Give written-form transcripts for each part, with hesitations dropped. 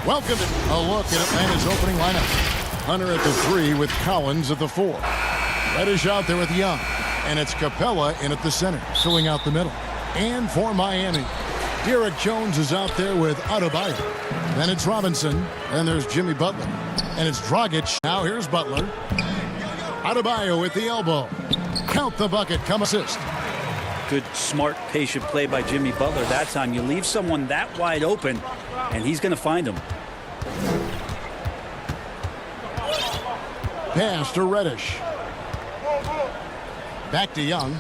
Welcome to a look at Atlanta's opening lineup. Hunter at the 3 with Collins at the 4. Reddish out there with Young. And it's Capella in at the center, filling out the middle. And for Miami, Derek Jones is out there with Adebayo. Then it's Robinson. And there's Jimmy Butler. And it's Dragic. Now here's Butler. Adebayo with the elbow. Count the bucket. Come assist. Good, smart, patient play by Jimmy Butler that time. You leave someone that wide open, and he's going to find him. Pass to Reddish. Back to Young.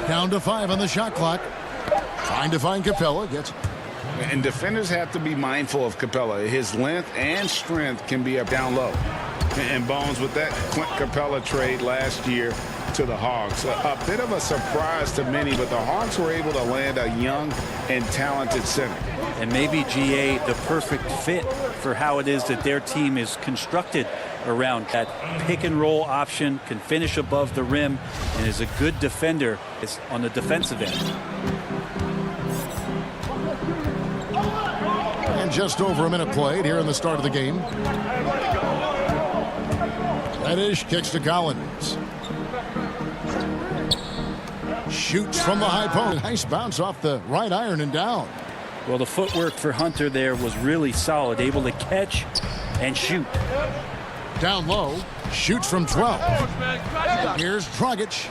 Down to 5 on the shot clock. Trying to find Capella. Gets. And defenders have to be mindful of Capella. His length and strength can be up down low. And Bones, with that Clint Capella trade last year to the Hawks, a bit of a surprise to many, but the Hawks were able to land a young and talented center. And maybe GA the perfect fit for how it is that their team is constructed around that pick and roll option, can finish above the rim, and is a good defender on the defensive end. And just over a minute played here in the start of the game. Reddish kicks to Collins. Shoots from the high post. Nice bounce off the right iron and down. Well, the footwork for Hunter there was really solid, able to catch and shoot. Down low, shoots from 12. Here's Dragic.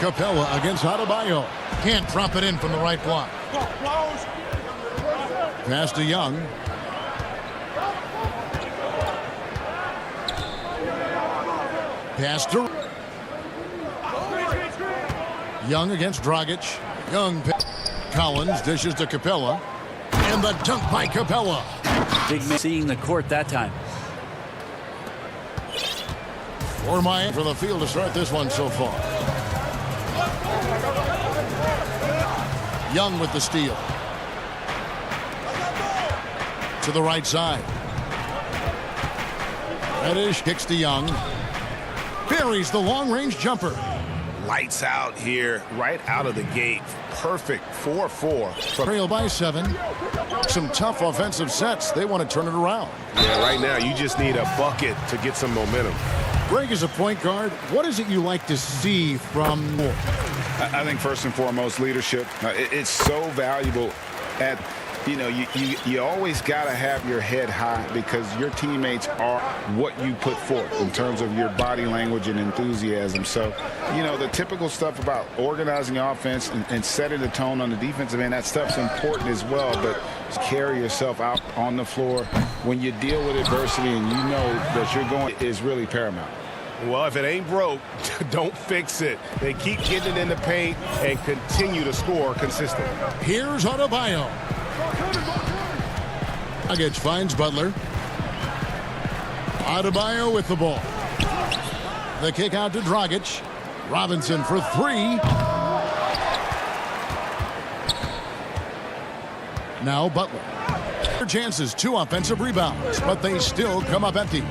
Capella against Adebayo. Can't drop it in from the right block. Pass to Young. Pass to Young against Dragic. Young. Collins dishes to Capella. And the dunk by Capella. Big man seeing the court that time. For Miami for the field to start this one so far. Young with the steal. To the right side. Reddish kicks to Young. Buries the long-range jumper. Lights out here, right out of the gate. Perfect 4-4. Trail by 7. Some tough offensive sets. They want to turn it around. Yeah, right now you just need a bucket to get some momentum. Greg, as a point guard, what is it you like to see from? I think first and foremost, leadership. It's so valuable at, you always got to have your head high because your teammates are what you put forth in terms of your body language and enthusiasm. So, the typical stuff about organizing offense and setting the tone on the defensive end, that stuff's important as well, but carry yourself out on the floor when you deal with adversity and you know that you're going is really paramount. Well, if it ain't broke, don't fix it. They keep getting it in the paint and continue to score consistently. Here's Adebayo. Dragic finds Butler. Adebayo with the ball. The kick out to Dragic. Robinson for 3. Now Butler. Chances, 2 offensive rebounds, but they still come up empty.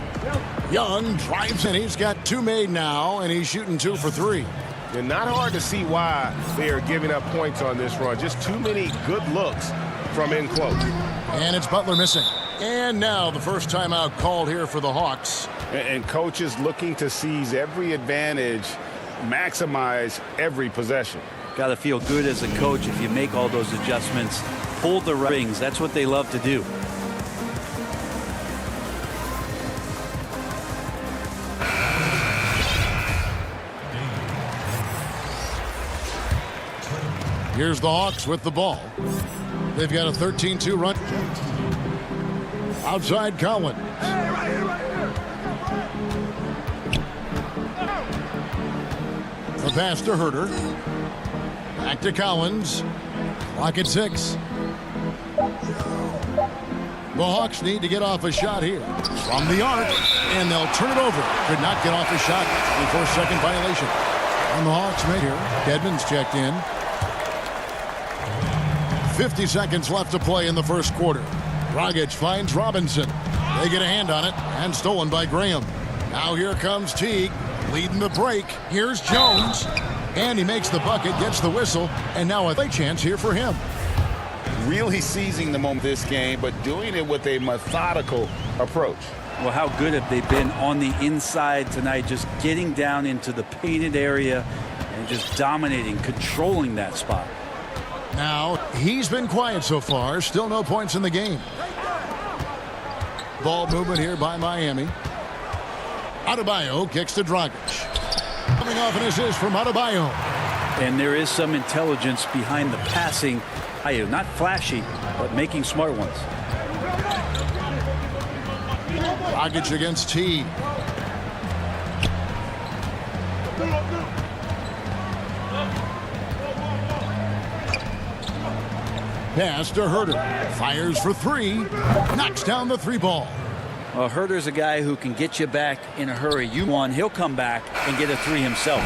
Young drives and he's got 2 made now, and he's shooting 2 for 3. And not hard to see why they are giving up points on this run. Just too many good looks from in close. And it's Butler missing. And now the first timeout called here for the Hawks. And coaches looking to seize every advantage, maximize every possession. Got to feel good as a coach if you make all those adjustments. Pull the rings. That's what they love to do. Here's the Hawks with the ball. They've got a 13-2 run. Outside Collins. The pass to Herter. Back to Collins. Clock at 6. The Hawks need to get off a shot here. From the arc. And they'll turn it over. Could not get off a shot before second violation. And the Hawks made here. Dedmon's checked in. 50 seconds left to play in the first quarter. Dragic finds Robinson. They get a hand on it and stolen by Graham. Now here comes Teague leading the break. Here's Jones. And he makes the bucket, gets the whistle, and now a play chance here for him. Really seizing the moment this game, but doing it with a methodical approach. Well, how good have they been on the inside tonight, just getting down into the painted area and just dominating, controlling that spot. Now, he's been quiet so far. Still no points in the game. Ball movement here by Miami. Adebayo kicks to Dragic. Coming off an assist from Adebayo. And there is some intelligence behind the passing. Not flashy, but making smart ones. Dragic against T. Pass to Herter. Fires for three. Knocks down the three ball. Well, Herter's a guy who can get you back in a hurry. You won, he'll come back and get a three himself.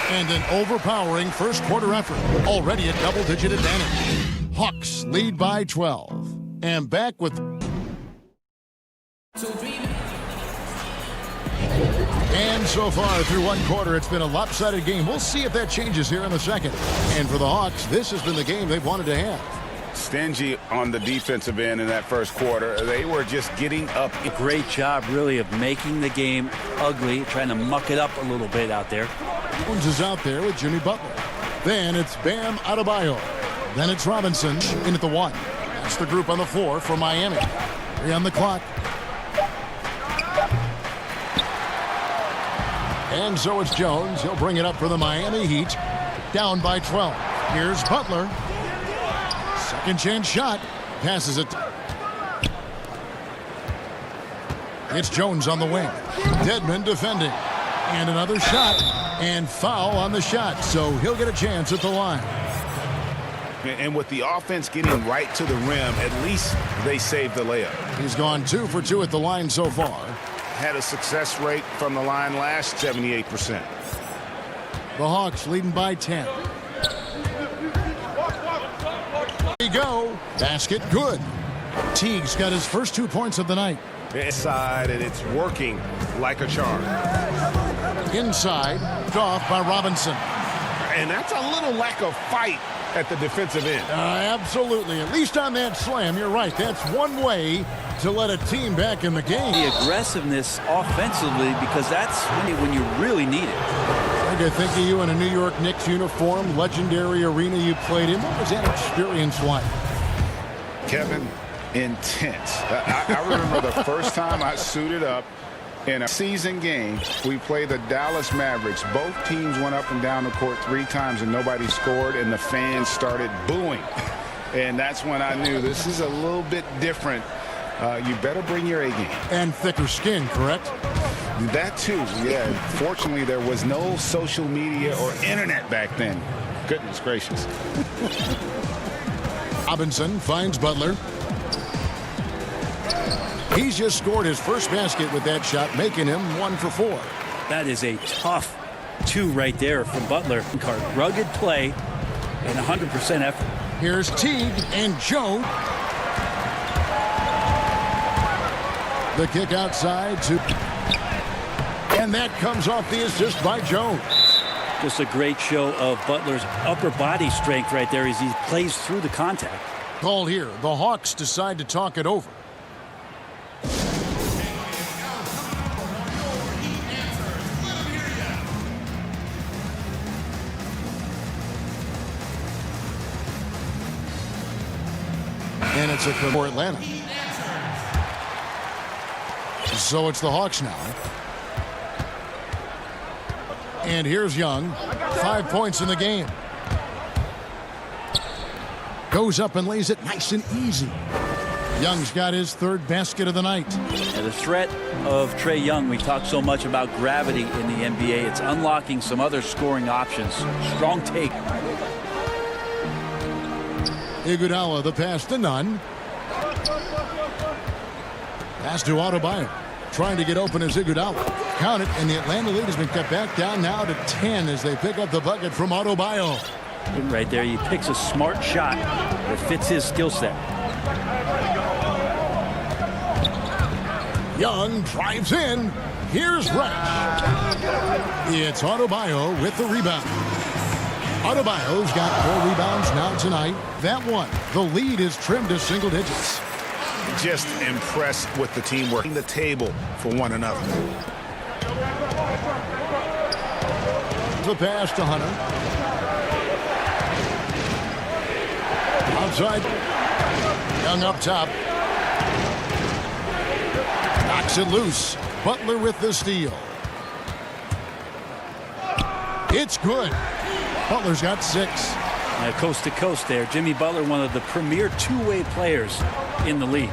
And an overpowering first quarter effort. Already a double-digit advantage. Hawks lead by 12. And back with... And so far through one quarter, it's been a lopsided game. We'll see if that changes here in the second. And for the Hawks, this has been the game they've wanted to have. Stingy on the defensive end in that first quarter. They were just getting up. Great job, really, of making the game ugly, trying to muck it up a little bit out there. Jones is out there with Jimmy Butler. Then it's Bam Adebayo. Then it's Robinson in at the one. That's the group on the floor for Miami. 3 on the clock. And so it's Jones. He'll bring it up for the Miami Heat. Down by 12. Here's Butler. Second chance shot. Passes it. It's Jones on the wing. Dedmon defending. And another shot. And foul on the shot. So he'll get a chance at the line. And with the offense getting right to the rim, at least they saved the layup. He's gone 2 for 2 at the line so far. Had a success rate from the line last, 78%. The Hawks leading by 10. There you go. Basket good. Teague's got his first 2 points of the night. Inside, and it's working like a charm. Inside, off by Robinson. And that's a little lack of fight at the defensive end. Absolutely. At least on that slam, you're right. That's one way to let a team back in the game. The aggressiveness offensively, because that's when you really need it. I think of you in a New York Knicks uniform, legendary arena you played in. What was that experience like? Kevin, intense. I remember the first time I suited up in a season game. We played the Dallas Mavericks. Both teams went up and down the court 3 times and nobody scored, and the fans started booing. And that's when I knew this is a little bit different. You better bring your A game. And thicker skin, correct? That too, yeah. Fortunately, there was no social media or internet back then. Goodness gracious. Robinson finds Butler. He's just scored his first basket with that shot, making him 1 for 4. That is a tough 2 right there from Butler. Rugged play and 100% effort. Here's Teague and Jones. The kick outside to... And that comes off the assist by Jones. Just a great show of Butler's upper body strength right there as he plays through the contact. Call here. The Hawks decide to talk it over. And it's a for Atlanta. So it's the Hawks now. And here's Young. 5 points in the game. Goes up and lays it nice and easy. Young's got his 3rd basket of the night. Now the threat of Trae Young, we talk so much about gravity in the NBA. It's unlocking some other scoring options. Strong take. Iguodala, the pass to Nunn. Pass to Adebayo. Trying to get open as Iguodala. Count it, and the Atlanta lead has been cut back down now to 10 as they pick up the bucket from Adebayo. Right there, he picks a smart shot that fits his skill set. Young drives in. Here's Rush. It's Adebayo with the rebound. Adebayo's got 4 rebounds now tonight. That one, the lead is trimmed to single digits. Just impressed with the teamwork, the table for one another. The pass to Hunter. Outside. Young up top. Knocks it loose. Butler with the steal. It's good. Butler's got 6. Coast to coast there. Jimmy Butler, one of the premier two-way players in the league.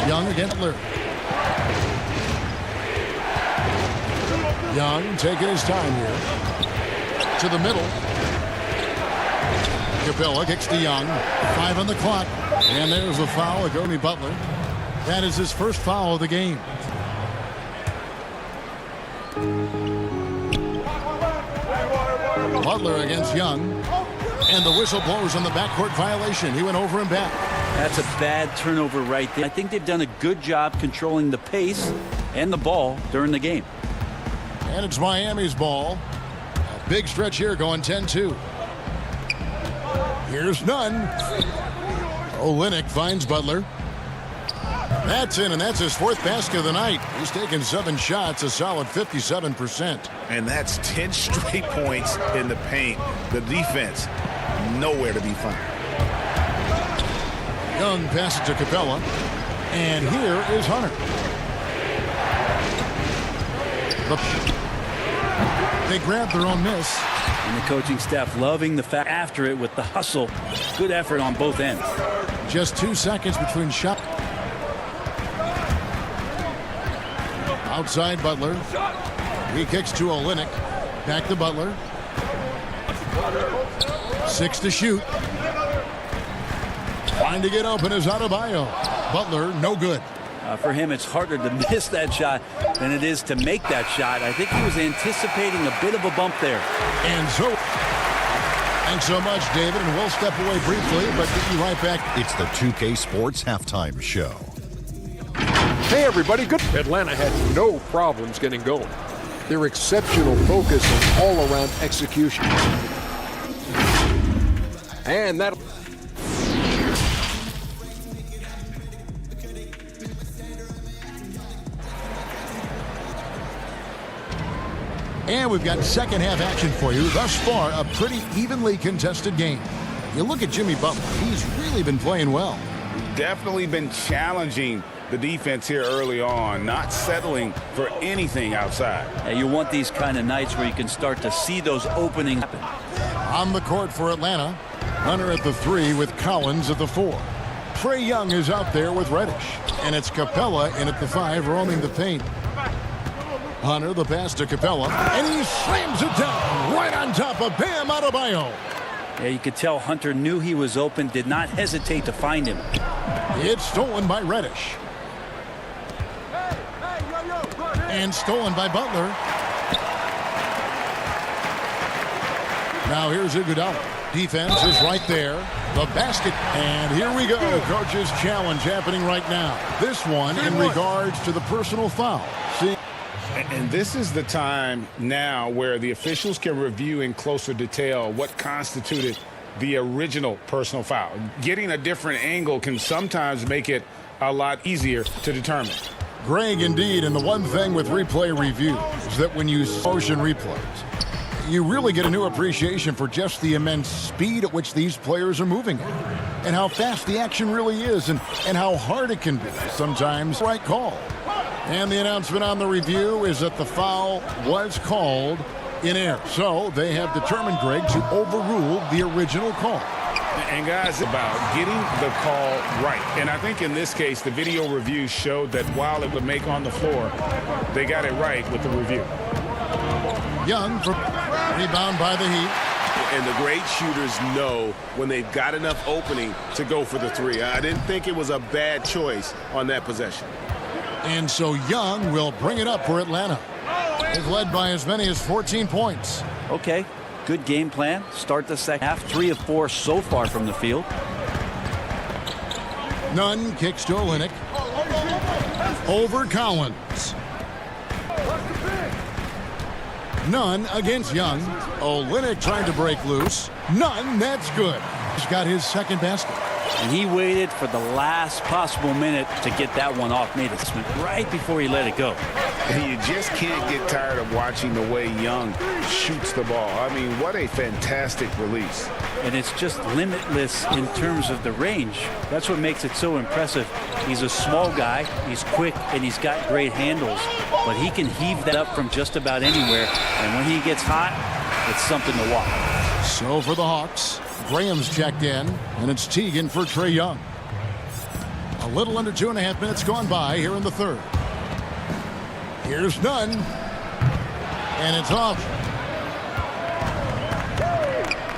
Young against Butler. Young taking his time here. To the middle. Capella kicks to Young. 5 on the clock. And there's a foul of Jimmy Butler. That is his first foul of the game. Butler against Young. And the whistle blows on the backcourt violation. He went over and back. That's a bad turnover right there. I think they've done a good job controlling the pace and the ball during the game. And it's Miami's ball. A big stretch here going 10-2. Here's none. Olynyk finds Butler. That's in, and that's his 4th basket of the night. He's taken 7 shots, a solid 57%. And that's 10 straight points in the paint. The defense, nowhere to be found. Young passes to Capella. And here is Hunter. They grab their own miss. And the coaching staff loving the fact after it with the hustle. Good effort on both ends. Just 2 seconds between shots. Outside Butler. He kicks to Olynyk. Back to Butler. 6 to shoot. Trying to get open is Adebayo. Butler, no good. For him, it's harder to miss that shot than it is to make that shot. I think he was anticipating a bit of a bump there. And so, thanks so much, David. And we'll step away briefly, but get you right back. It's the 2K Sports Halftime Show. Hey, everybody. Good. Atlanta had no problems getting going. Their exceptional focus and all-around execution. And that... And we've got second half action for you. Thus far, a pretty evenly contested game. You look at Jimmy Butler. He's really been playing well. Definitely been challenging the defense here early on, not settling for anything outside. Yeah, you want these kind of nights where you can start to see those openings happen. On the court for Atlanta, Hunter at the 3 with Collins at the 4. Trae Young is out there with Reddish. And it's Capella in at the 5, roaming the paint. Hunter, the pass to Capella, and he slams it down right on top of Bam Adebayo. Yeah, you could tell Hunter knew he was open, did not hesitate to find him. It's stolen by Reddish. And stolen by Butler. Now here's Iguodala. Defense is right there. The basket. And here we go. Coach's challenge happening right now. This one in regards to the personal foul. See. And this is the time now where the officials can review in closer detail what constituted the original personal foul. Getting a different angle can sometimes make it a lot easier to determine. Greg, indeed, and the one thing with replay review is that when you motion replays, you really get a new appreciation for just the immense speed at which these players are moving at, and how fast the action really is, and how hard it can be. Sometimes right call. And the announcement on the review is that the foul was called in air. So they have determined, Greg, to overrule the original call. And guys, about getting the call right. And I think in this case, the video review showed that while it would make on the floor, they got it right with the review. Young for rebound by the Heat. And the great shooters know when they've got enough opening to go for the 3. I didn't think it was a bad choice on that possession. And so Young will bring it up for Atlanta. They've led by as many as 14 points. Okay, good game plan. Start the second half. 3 of 4 so far from the field. Nunn kicks to Olynyk. Over Collins. None against Young. Olynyk trying to break loose. None. That's good. He's got his second basket. And he waited for the last possible minute to get that one off Nate Smith right before he let it go. You just can't get tired of watching the way Young shoots the ball. I mean, what a fantastic release. And it's just limitless in terms of the range. That's what makes it so impressive. He's a small guy, he's quick, and he's got great handles. But he can heave that up from just about anywhere. And when he gets hot, it's something to watch. So for the Hawks, Graham's checked in, and it's Teagan for Trae Young. A little under 2.5 minutes gone by here in the third. Here's Nunn, and it's off.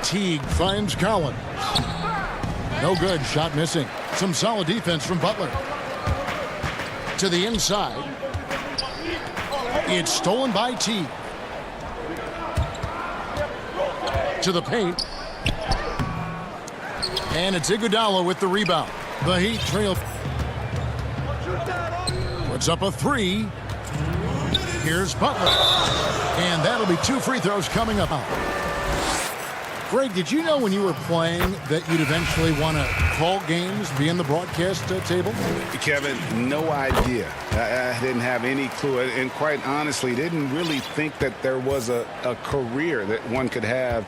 Teague finds Collins. No good, shot missing. Some solid defense from Butler. To the inside. It's stolen by Teague. To the paint. And it's Iguodala with the rebound. The Heat trail. Puts up a three. Here's Butler. And that'll be 2 free throws coming up. Greg, did you know when you were playing that you'd eventually want to call games, be in the broadcast table? Kevin, no idea. I didn't have any clue. And quite honestly, didn't really think that there was a career that one could have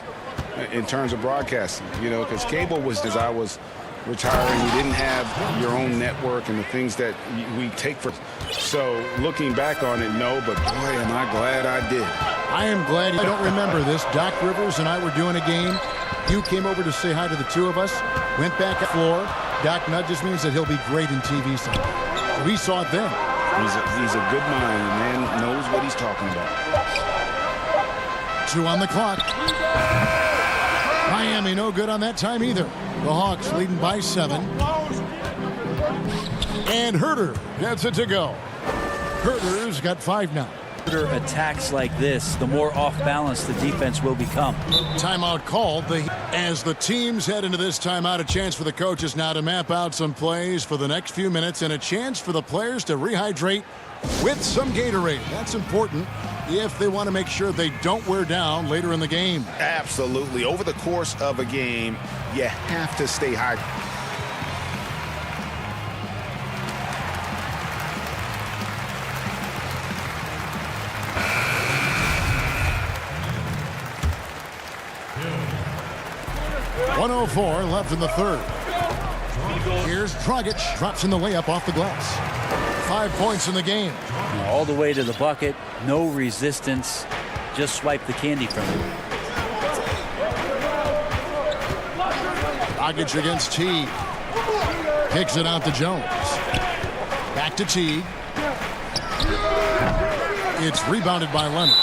in terms of broadcasting. You know, because cable was, as I was retiring, you didn't have your own network and the things that we take for. So looking back on it, no, but boy, am I glad I did. I am glad. I don't remember this. Doc Rivers and I were doing a game. You came over to say hi to the two of us. Went back at the floor. Doc nudges me and said he'll be great in TV someday. We saw it then. He's a good mind. The man knows what he's talking about. 2 on the clock. Miami no good on that time either. The Hawks leading by 7. And Herter gets it to go. Herter's got 5 now. Attacks like this, the more off balance the defense will become. Timeout called. As the teams head into this timeout, a chance for the coaches now to map out some plays for the next few minutes and a chance for the players to rehydrate with some Gatorade. That's important if they want to make sure they don't wear down later in the game. Absolutely. Over the course of a game, you have to stay hydrated. .104 left in the third. Here's Dragic. Drops in the layup off the glass. 5 points in the game. All the way to the bucket. No resistance. Just swipe the candy from him. Dragic against Teague. Kicks it out to Jones. Back to Teague. It's rebounded by Leonard.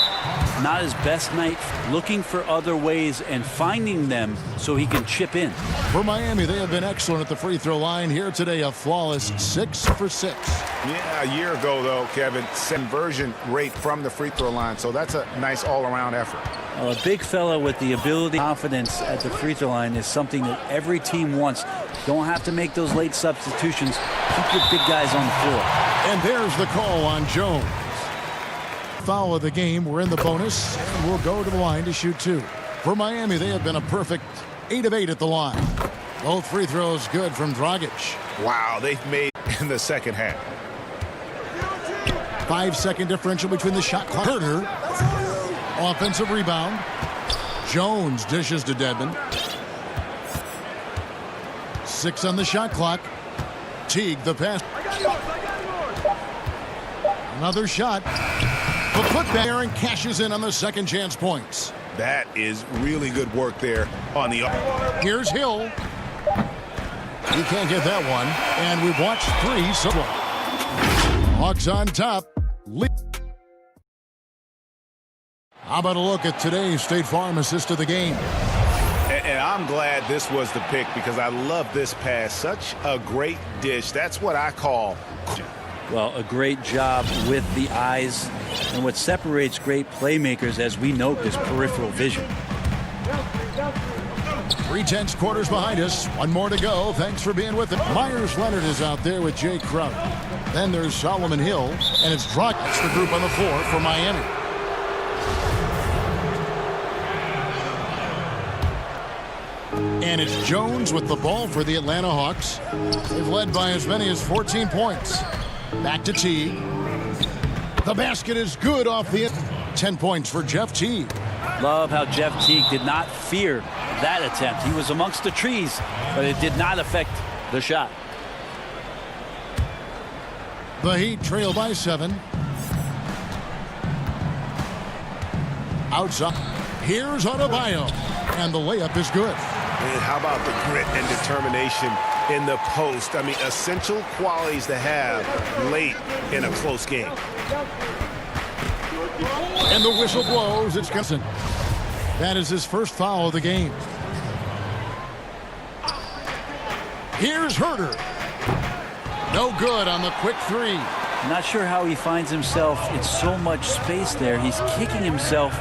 Not his best night, looking for other ways and finding them so he can chip in. For Miami, they have been excellent at the free throw line. Here today, a flawless 6 for 6. Yeah, a year ago, though, Kevin, conversion rate from the free throw line. So that's a nice all-around effort. Well, a big fella with the ability, confidence at the free throw line is something that every team wants. Don't have to make those late substitutions. Keep your big guys on the floor. And there's the call on Jones. Foul of the game. We're in the bonus, and we'll go to the line to shoot 2. For Miami, they have been a perfect 8 of 8 at the line. Both free throws good from Dragic. Wow, they've made in the second half. 5-second differential between the shot clock. Herter, offensive rebound. Jones dishes to Dedmon. 6 on the shot clock. Teague the pass. Another shot. The putback there and cashes in on the second chance points. That is really good work there on the. Here's Hill. He can't get that one. And we've watched 3 so far. Hawks on top. How about a look at today's State Farm assist of the game? And I'm glad this was the pick because I love this pass. Such a great dish. That's what I call. Well, a great job with the eyes. And what separates great playmakers, as we note, is peripheral vision. 3/10 quarters behind us. 1 more to go. Thanks for being with us. Myers Leonard is out there with Jay Crowder. Then there's Solomon Hill, and it's Dragic, the group on the floor for Miami. And it's Jones with the ball for the Atlanta Hawks. They've led by as many as 14 points. Back to Teague. The basket is good off the 10 points for Jeff Teague. Love how Jeff Teague did not fear that attempt. He was amongst the trees, but it did not affect the shot. The Heat trail by 7. Outside. Here's Adebayo. And the layup is good. And how about the grit and determination in the post? I mean, essential qualities to have late in a close game. And the whistle blows. It's Gunson. That is his first foul of the game. Here's Herter. No good on the quick three. Not sure how he finds himself in so much space there. He's kicking himself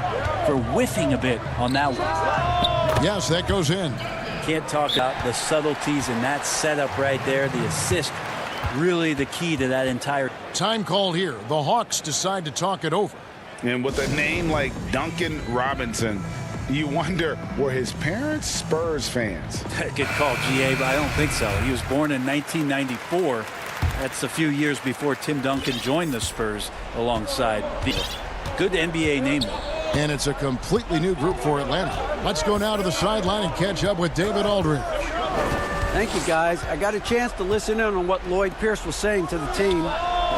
for whiffing a bit on that one. Yes, that goes in. Can't talk about the subtleties in that setup right there. The assist, really the key to that entire. Time called here. The Hawks decide to talk it over. And with a name like Duncan Robinson, you wonder, were his parents Spurs fans? Good call, GA, but I don't think so. He was born in 1994. That's a few years before Tim Duncan joined the Spurs alongside the good NBA name. And it's a completely new group for Atlanta. Let's go now to the sideline and catch up with David Aldridge. Thank you, guys. I got a chance to listen in on what Lloyd Pierce was saying to the team.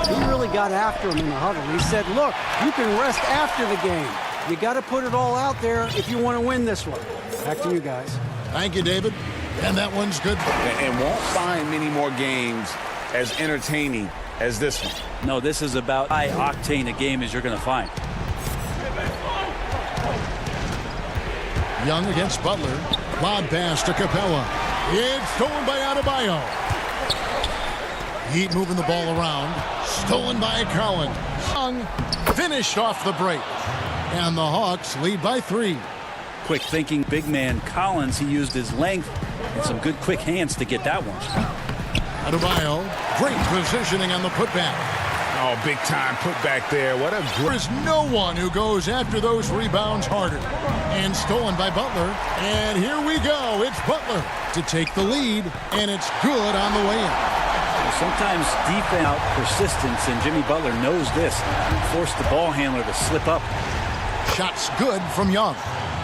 He really got after him in the huddle. He said, look, you can rest after the game. You got to put it all out there if you want to win this one. Back to you guys. Thank you, David. And that one's good. And won't find many more games as entertaining as this one. No, this is about high octane a game as you're going to find. Young against Butler. Lob pass to Capella. It's stolen by Adebayo. Heat moving the ball around. Stolen by Collins. Young finished off the break. And the Hawks lead by 3. Quick thinking big man Collins. He used his length and some good quick hands to get that one. Adebayo. Great positioning on the putback. Oh, big time putback there. What a There is no one who goes after those rebounds harder. And stolen by Butler. And here we go. It's Butler to take the lead. And it's good on the way in. Sometimes defense out persistence, and Jimmy Butler knows this. Forced the ball handler to slip up. Shots good from Young.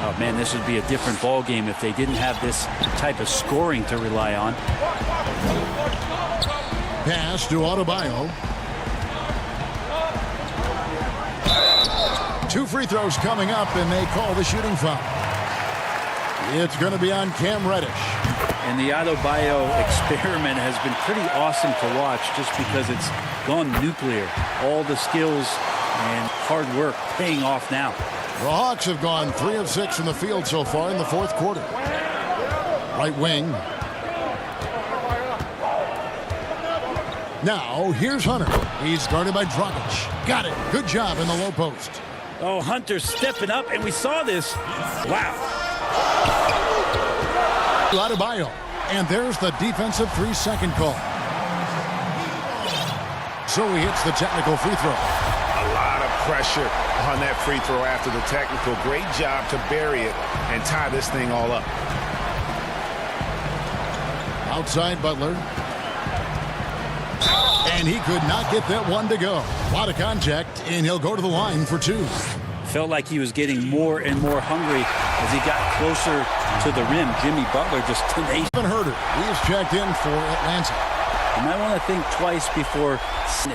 Oh, man, this would be a different ball game if they didn't have this type of scoring to rely on. Pass to Adebayo. 2 free throws coming up, and they call the shooting foul. It's going to be on Cam Reddish. And the Adebayo experiment has been pretty awesome to watch just because it's gone nuclear. All the skills and hard work paying off now. The Hawks have gone 3 of 6 from the field so far in the 4th quarter. Right wing. Now, here's Hunter. He's guarded by Dragic. Got it. Good job in the low post. Oh, Hunter stepping up, and we saw this. Wow. Adebayo. And there's the defensive 3-second call. So he hits the technical free throw. A lot of pressure on that free throw after the technical. Great job to bury it and tie this thing all up. Outside Butler. And he could not get that one to go. A lot of contact, and he'll go to the line for 2. Felt like he was getting more and more hungry as he got closer to the rim. Jimmy Butler just tenacious. Herter, he is checked in for Atlanta. You might want to think twice before,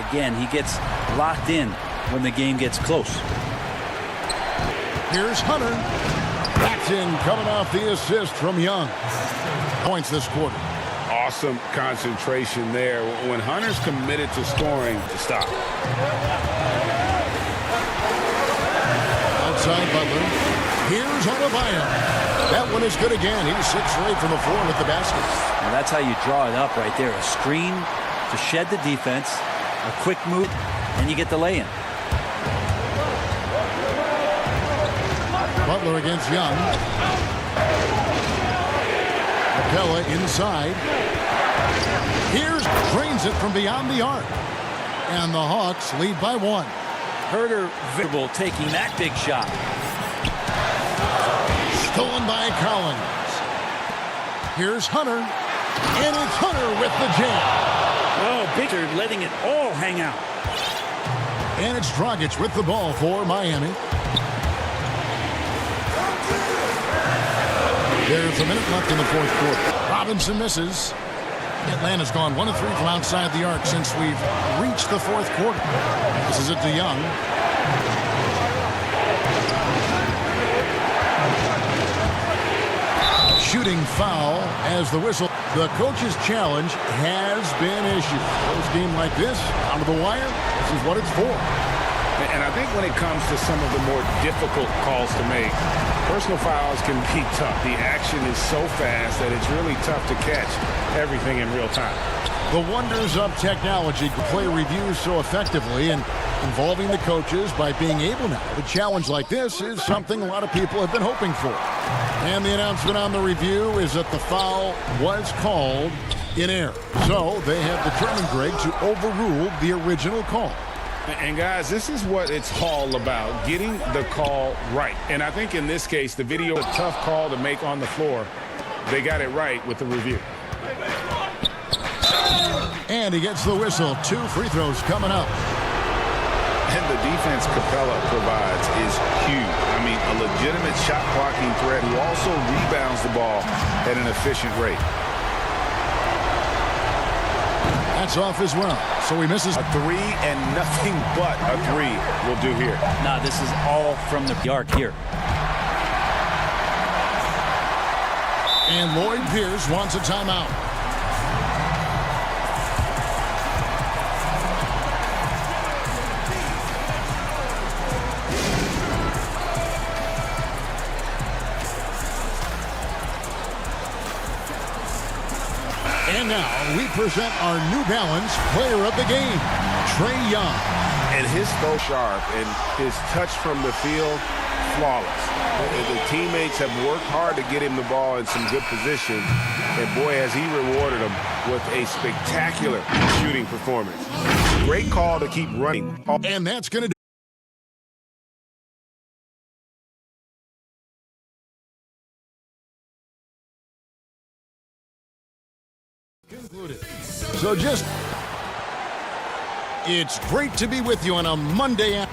again, he gets locked in when the game gets close. Here's Hunter. That's in, coming off the assist from Young. Points this quarter. Awesome concentration there. When Hunter's committed to scoring, to stop. Outside Butler. Here's Adebayo. That one is good again. He's 6 for 8 from the floor with the basket. And that's how you draw it up right there. A screen to shed the defense, a quick move, and you get the lay-in. Butler against Young. Capella inside. Here's drains it from beyond the arc. And the Hawks lead by 1. Herter visible taking that big shot. Stolen by Collins. Here's Hunter, and it's Hunter with the jam. Oh, Victor letting it all hang out. And it's Dragic with the ball for Miami. There's a minute left in the fourth quarter. Robinson misses. Atlanta's gone 1 of 3 from outside the arc since we've reached the fourth quarter. This is it to Young. Shooting foul as the whistle. The coach's challenge has been issued. Close game like this, down to the wire, this is what it's for. And I think when it comes to some of the more difficult calls to make, personal fouls can be tough. The action is so fast that it's really tough to catch everything in real time. The wonders of technology to play reviews so effectively and involving the coaches by being able now. A challenge like this is something a lot of people have been hoping for. And the announcement on the review is that the foul was called in error. So they have determined, Greg, to overrule the original call. And guys, this is what it's all about, getting the call right. And I think in this case, the video, a tough call to make on the floor. They got it right with the review. And he gets the whistle. 2 free throws coming up. And the defense Capella provides is huge. I mean, a legitimate shot blocking threat who also rebounds the ball at an efficient rate. That's off as well. So he misses. A 3 and nothing but a 3 will do here. Nah, this is all from the arc here. And Lloyd Pierce wants a timeout. And now we present our New Balance player of the game, Trae Young. And his throw sharp and his touch from the field, flawless. The teammates have worked hard to get him the ball in some good positions. And boy, has he rewarded them with a spectacular shooting performance. Great call to keep running. And that's going to do. Concluded. So it's great to be with you on a Monday.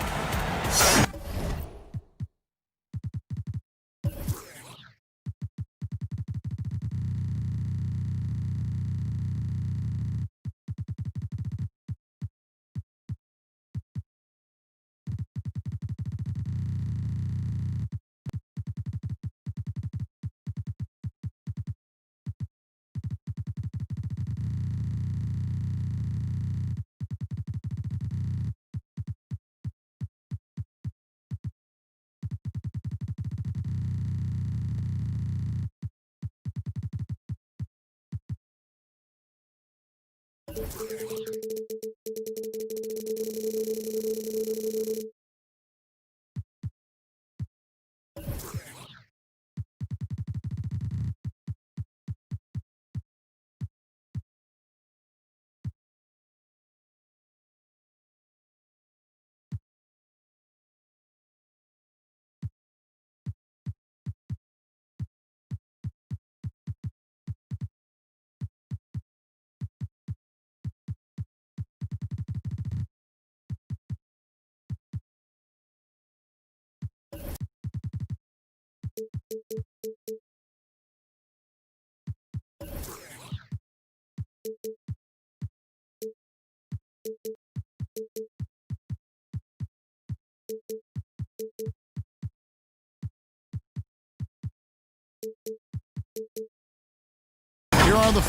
Here are the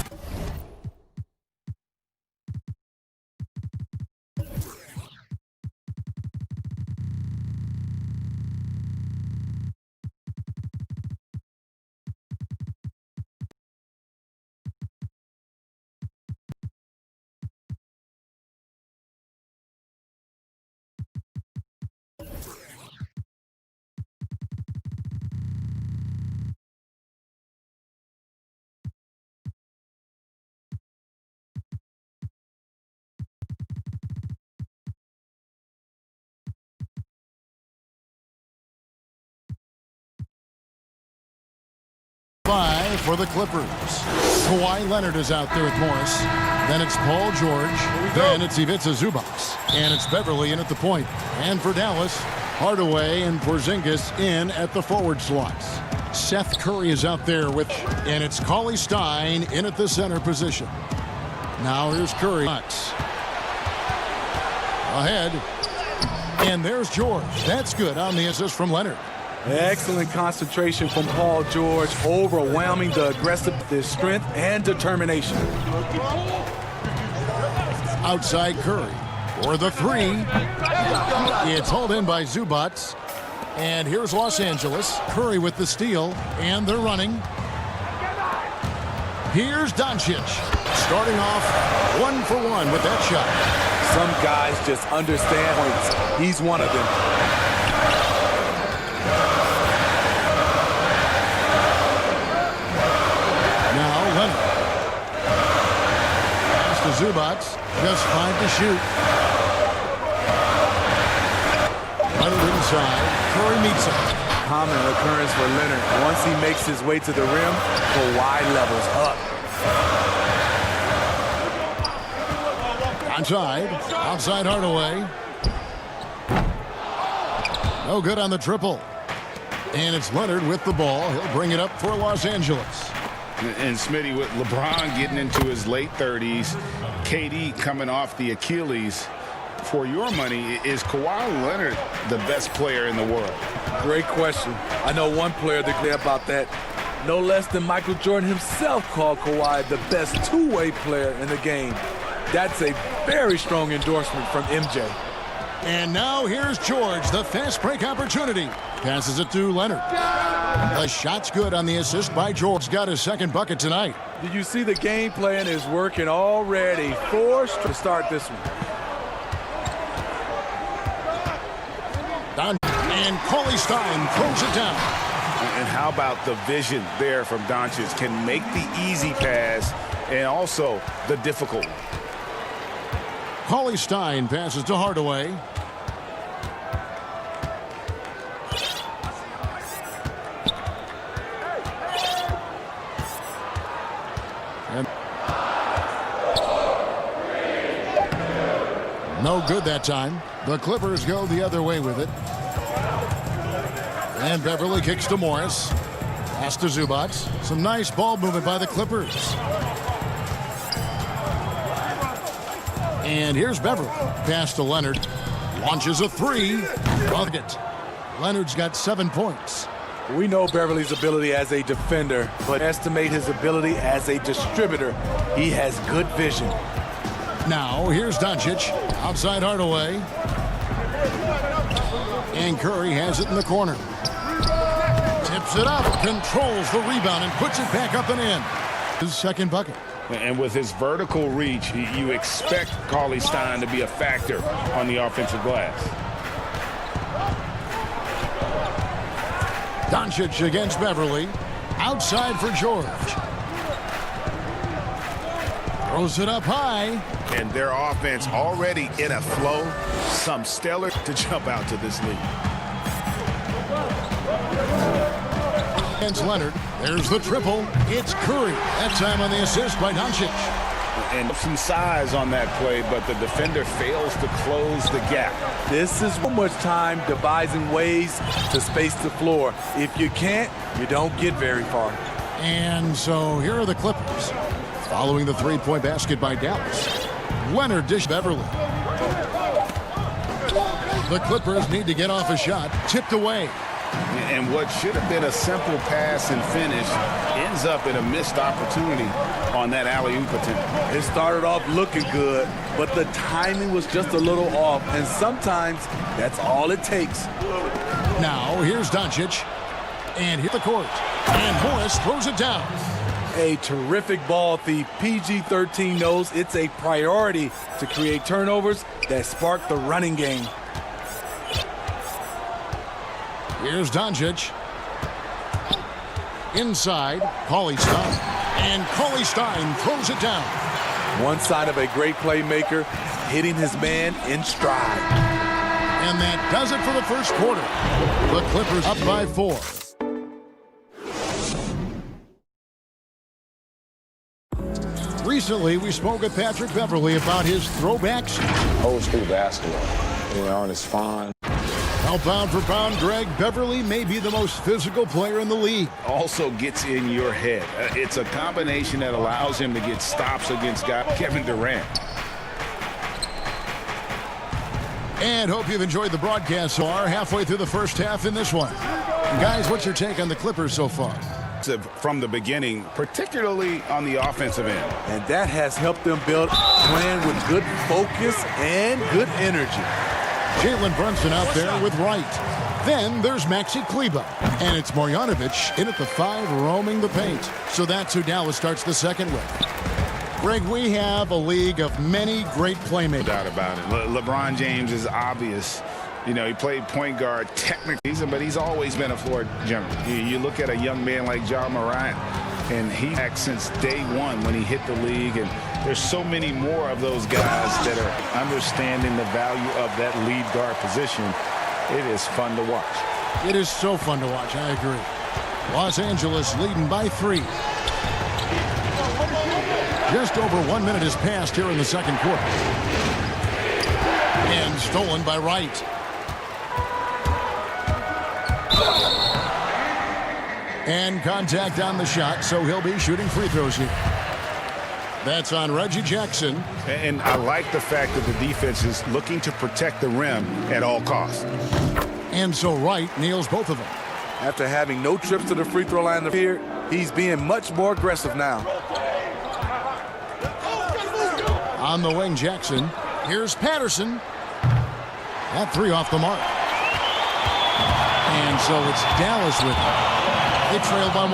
for the Clippers. Kawhi Leonard is out there with Morris. Then it's Paul George. Then it's Ivica Zubac. And it's Beverly in at the point. And for Dallas, Hardaway and Porzingis in at the forward slots. Seth Curry is out there with, and it's Cauley Stein in at the center position. Now here's Curry. Ahead. And there's George. That's good on the assist from Leonard. Excellent concentration from Paul George, overwhelming the aggressive strength and determination. Outside Curry for the three. It's hauled in by Zubac. And here's Los Angeles. Curry with the steal, and they're running. Here's Doncic, starting off 1-for-1 with that shot. Some guys just understand points. He's one of them. Now Leonard. Pass to Zubac. Just 5 to shoot. Leonard inside. Curry meets him. Common occurrence for Leonard. Once he makes his way to the rim, Kawhi levels up. Outside Hardaway. No good on the triple. And it's Leonard with the ball. He'll bring it up for Los Angeles. And Smitty, with LeBron getting into his late 30s, KD coming off the Achilles, for your money, is Kawhi Leonard the best player in the world? Great question. I know one player that clear about that. No less than Michael Jordan himself called Kawhi the best two-way player in the game. That's a very strong endorsement from MJ. And now here's George, the fast break opportunity. Passes it to Leonard. The shot's good on the assist by George. Got his second bucket tonight. Did you see the game plan is working already? Forced to start this one. And Cauley Stein throws it down. And how about the vision there from Doncic? Can make the easy pass and also the difficult one. Cauley Stein passes to Hardaway. And no good that time. The Clippers go the other way with it. And Beverly kicks to Morris. Pass to Zubac. Some nice ball movement by the Clippers. And here's Beverly. Pass to Leonard. Launches a three. Bucket. Leonard's got 7 points. We know Beverly's ability as a defender, but estimate his ability as a distributor. He has good vision. Now, here's Doncic. Outside Hardaway. And Curry has it in the corner. Tips it up, controls the rebound, and puts it back up and in. His second bucket. And with his vertical reach, you expect Cauley Stein to be a factor on the offensive glass. Doncic against Beverly. Outside for George. Throws it up high. And their offense already in a flow. Some stellar to jump out to this lead. Against Leonard. There's the triple. It's Curry. That time on the assist by Doncic. And some size on that play, but the defender fails to close the gap. This is so much time devising ways to space the floor. If you can't, you don't get very far. And so here are the Clippers. Following the three-point basket by Dallas. Leonard dish Beverly. The Clippers need to get off a shot. Tipped away. And what should have been a simple pass and finish ends up in a missed opportunity on that alley-oop attempt. It started off looking good, but the timing was just a little off, and sometimes that's all it takes. Now, here's Doncic. And hit the court. And Morris throws it down. A terrific ball thief. PG-13 knows it's a priority to create turnovers that spark the running game. Here's Doncic. Inside, Cauley Stein. And Cauley Stein throws it down. One sign of a great playmaker, hitting his man in stride. And that does it for the first quarter. The Clippers up by 4. Recently, we spoke with Patrick Beverley about his throwbacks. Old school basketball, and it's fun. Now, pound for pound, Greg, Beverley may be the most physical player in the league. Also gets in your head. It's a combination that allows him to get stops against Kevin Durant. And hope you've enjoyed the broadcast so far. Halfway through the first half in this one. Guys, what's your take on the Clippers so far? From the beginning, particularly on the offensive end. And that has helped them build playing with good focus and good energy. Jalen Brunson out there with Wright. Then there's Maxi Kleber. And it's Marjanovic in at the 5 roaming the paint. So that's who Dallas starts the second with. Greg, we have a league of many great playmakers. No doubt about it. LeBron James is obvious. You know, he played point guard technically, but he's always been a floor general. You look at a young man like Ja Morant, and he's back since day one when he hit the league. And there's so many more of those guys that are understanding the value of that lead guard position. It is fun to watch. It is so fun to watch, I agree. Los Angeles leading by 3. Just over 1 minute has passed here in the second quarter. And stolen by Wright. And contact on the shot, so he'll be shooting free throws here. That's on Reggie Jackson. And I like the fact that the defense is looking to protect the rim at all costs. And so Wright nails both of them. After having no trips to the free throw line here, he's being much more aggressive now. On the wing, Jackson. Here's Patterson. That 3 off the mark. And so it's Dallas with it. They trail by 1.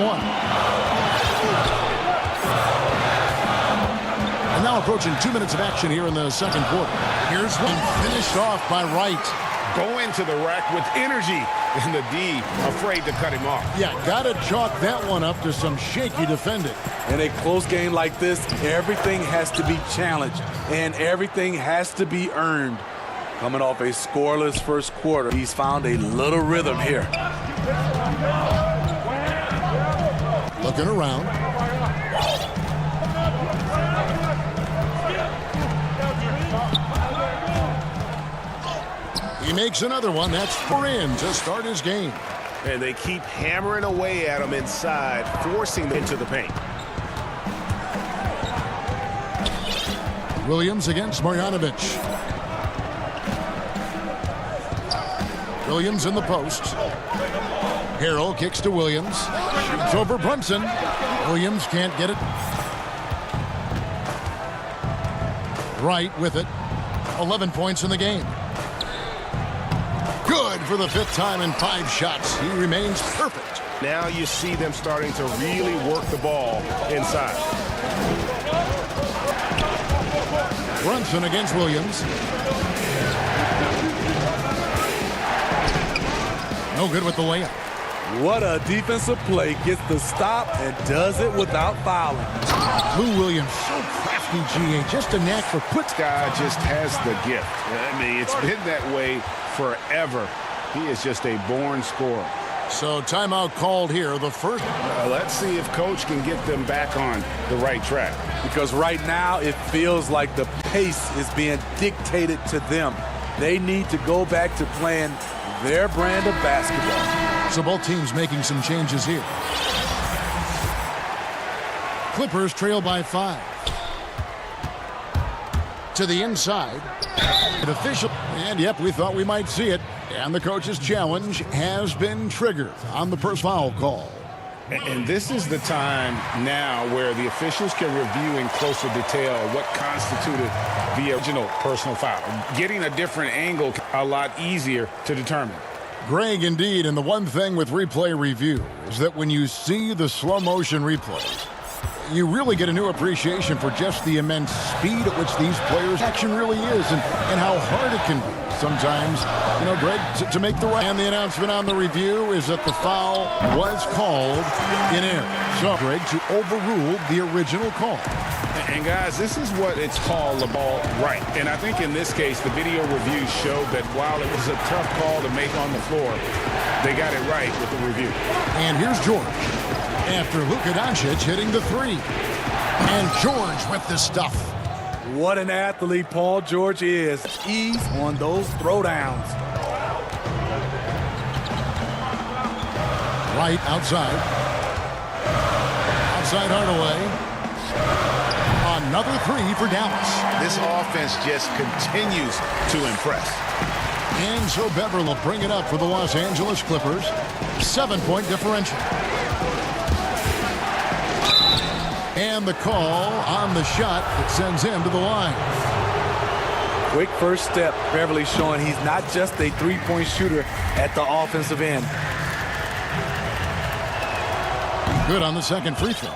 And now approaching 2 minutes of action here in the second quarter. Here's one finished off by Wright. Going to the rack with energy, and the D afraid to cut him off. Yeah, got to chalk that one up to some shaky defending. In a close game like this, everything has to be challenged, and everything has to be earned. Coming off a scoreless first quarter, he's found a little rhythm here. Looking around. He makes another one. That's 4 in to start his game. And they keep hammering away at him inside, forcing them into the paint. Williams against Marjanovic. Williams in the post. Harrell kicks to Williams. Shoots over Brunson. Williams can't get it. Wright with it. 11 points in the game. Good for the 5th time in 5 shots. He remains perfect. Now you see them starting to really work the ball inside. Brunson against Williams. No good with the layup. What a defensive play. Gets the stop and does it without fouling. Lou Williams, so crafty, GA. Just a knack for This guy just has the gift. I mean, it's been that way forever. He is just a born scorer. So timeout called here. The first. Let's see if Coach can get them back on the right track. Because right now it feels like the pace is being dictated to them. They need to go back to playing their brand of basketball. So both teams making some changes here. Clippers trail by 5. To the inside. An official. And yep, we thought we might see it. And the coach's challenge has been triggered on the first foul call. And this is the time now where the officials can review in closer detail what constituted the original personal foul. Getting a different angle a lot easier to determine. Greg, indeed, and the one thing with replay review is that when you see the slow motion replays, you really get a new appreciation for just the immense speed at which these players' action really is and how hard it can be. Sometimes, you know, Greg, to make the right. And the announcement on the review is that the foul was called in error. So, Greg, to overrule the original call. And guys, this is what it's called the ball right. And I think in this case, the video review showed that while it was a tough call to make on the floor, they got it right with the review. And here's George after Luka Doncic hitting the 3. And George with the stuff. What an athlete Paul George is. Ease on those throwdowns. Right outside. Outside Hardaway. Another three for Dallas. This offense just continues to impress. And so Beverly will bring it up for the Los Angeles Clippers. 7-point differential. And the call on the shot that sends him to the line. Quick first step. Beverly showing he's not just a three-point shooter at the offensive end. Good on the second free throw.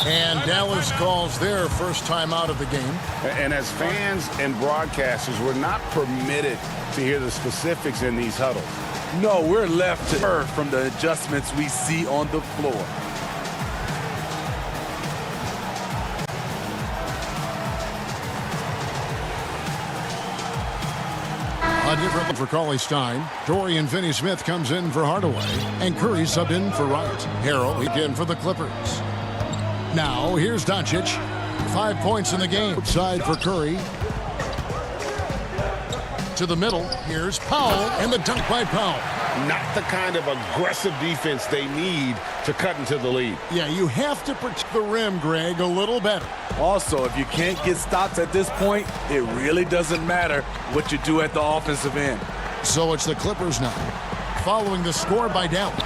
And Dallas calls their first time out of the game. And as fans and broadcasters, we're not permitted to hear the specifics in these huddles. No, we're left to infer from the adjustments we see on the floor. A different look for Cauley Stein. Dorian Finney-Smith comes in for Hardaway. And Curry subbed in for Wright. Harrell again for the Clippers. Now, here's Doncic. 5 points in the game. Outside for Curry. To the middle. Here's Powell. And the dunk by Powell. Not the kind of aggressive defense they need to cut into the lead. Yeah, you have to protect the rim, Greg, a little better. Also, if you can't get stops at this point, it really doesn't matter what you do at the offensive end. So it's the Clippers now, following the score by Dallas.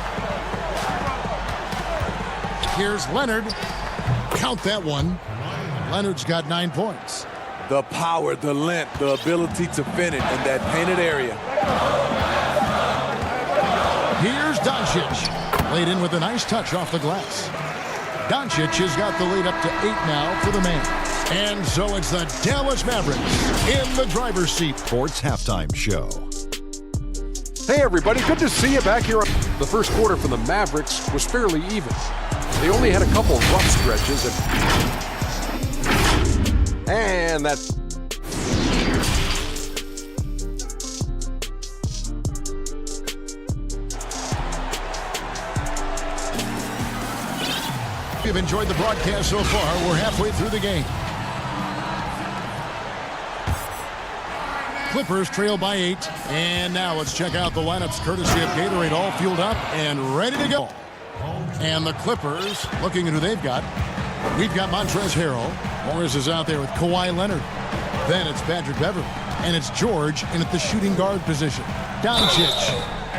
Here's Leonard. Count that one. Leonard's got 9 points. The power, the length, the ability to finish in that painted area. Here's Doncic. Laid in with a nice touch off the glass. Doncic has got the lead up to 8 now for the man. And so it's the Dallas Mavericks in the driver's seat. Sports Halftime Show. Hey, everybody. Good to see you back here. The first quarter for the Mavericks was fairly even. They only had a couple of rough stretches. And that's... If you've enjoyed the broadcast so far, we're halfway through the game. Clippers trail by 8. And now let's check out the lineups courtesy of Gatorade, all fueled up and ready to go. And the Clippers, looking at who they've got. We've got Montrezl Harrell. Morris is out there with Kawhi Leonard. Then it's Patrick Beverly. And it's George in at the shooting guard position. Doncic.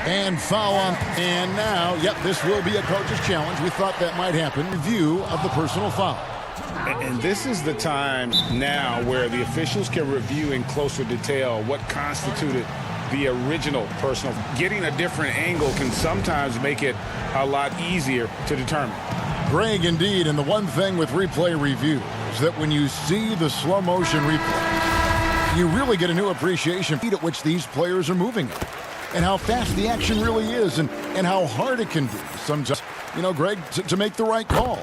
And foul on. And now, yep, this will be a coach's challenge. We thought that might happen. Review of the personal foul. And this is the time now where the officials can review in closer detail what constituted the original personal. Getting a different angle can sometimes make it a lot easier to determine. Greg, indeed, and the one thing with replay review is that when you see the slow motion replay, you really get a new appreciation of the speed at which these players are moving at, and how fast the action really is, and how hard it can be sometimes, you know, Greg, to make the right call.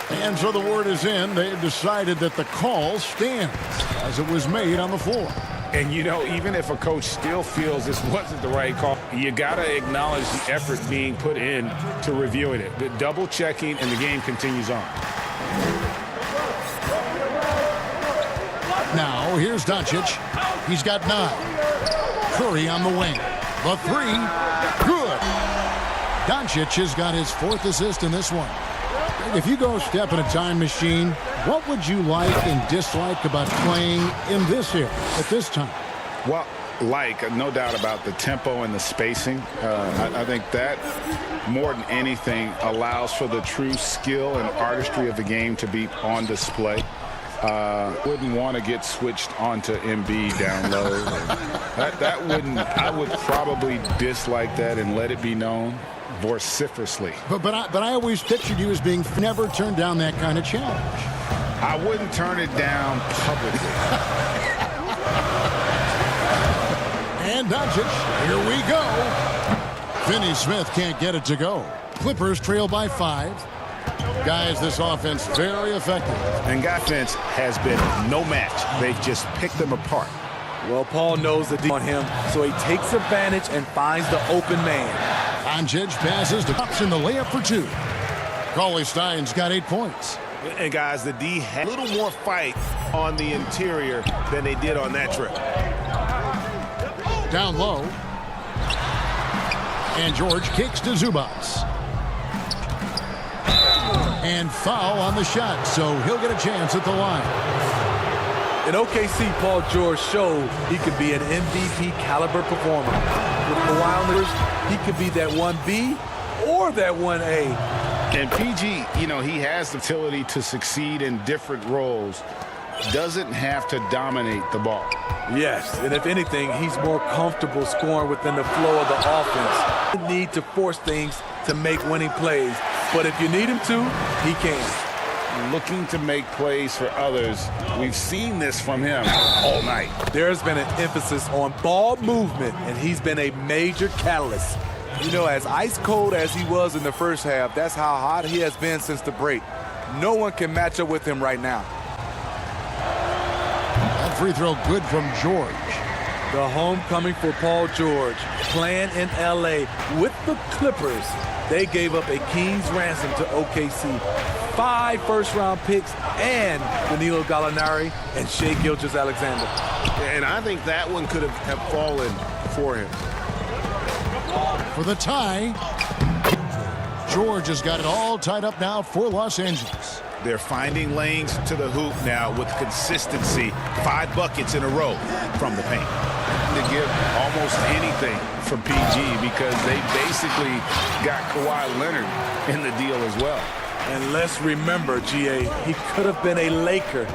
And so the word is in. They've decided that the call stands as it was made on the floor. And, you know, even if a coach still feels this wasn't the right call, you got to acknowledge the effort being put in to reviewing it. The double checking, and the game continues on. Now, here's Doncic. He's got 9. Curry on the wing. The 3. Good. Doncic has got his 4th assist in this one. If you go step in a time machine, what would you like and dislike about playing in this era at this time? Well, no doubt about the tempo and the spacing. I think that, more than anything, allows for the true skill and artistry of the game to be on display. Wouldn't want to get switched onto Embiid down low. that wouldn't. I would probably dislike that and let it be known vociferously. But I always pictured you as being never turned down that kind of challenge. I wouldn't turn it down publicly. And Doncic, here we go. Finney-Smith can't get it to go. Clippers trail by 5. Guys, this offense very effective. And offense has been no match. They've just picked them apart. Well, Paul knows the deal on him, so he takes advantage and finds the open man. Doncic passes to Pops in the layup for 2. Cauley-Stein's got 8 points. And guys, the D had a little more fight on the interior than they did on that trip. Down low. And George kicks to Zubats. And foul on the shot, so he'll get a chance at the line. In OKC, Paul George showed he could be an MVP caliber performer. With Kawhi on the he could be that 1B or that 1A. And PG, you know, he has the ability to succeed in different roles. Doesn't have to dominate the ball. Yes, and if anything, he's more comfortable scoring within the flow of the offense. You need to force things to make winning plays, but if you need him to, he can. Looking to make plays for others. We've seen this from him all night. There's been an emphasis on ball movement, and he's been a major catalyst. You know, as ice cold as he was in the first half, that's how hot he has been since the break. No one can match up with him right now. That free throw good from George. The homecoming for Paul George, playing in L.A. with the Clippers. They gave up a king's ransom to OKC. 5 first-round picks and Danilo Gallinari and Shai Gilgeous-Alexander. And I think that one could have fallen for him. For the tie, George has got it all tied up now for Los Angeles. They're finding lanes to the hoop now with consistency. 5 buckets in a row from the paint. To give almost anything from PG because they basically got Kawhi Leonard in the deal as well. And let's remember, GA, he could have been a Laker.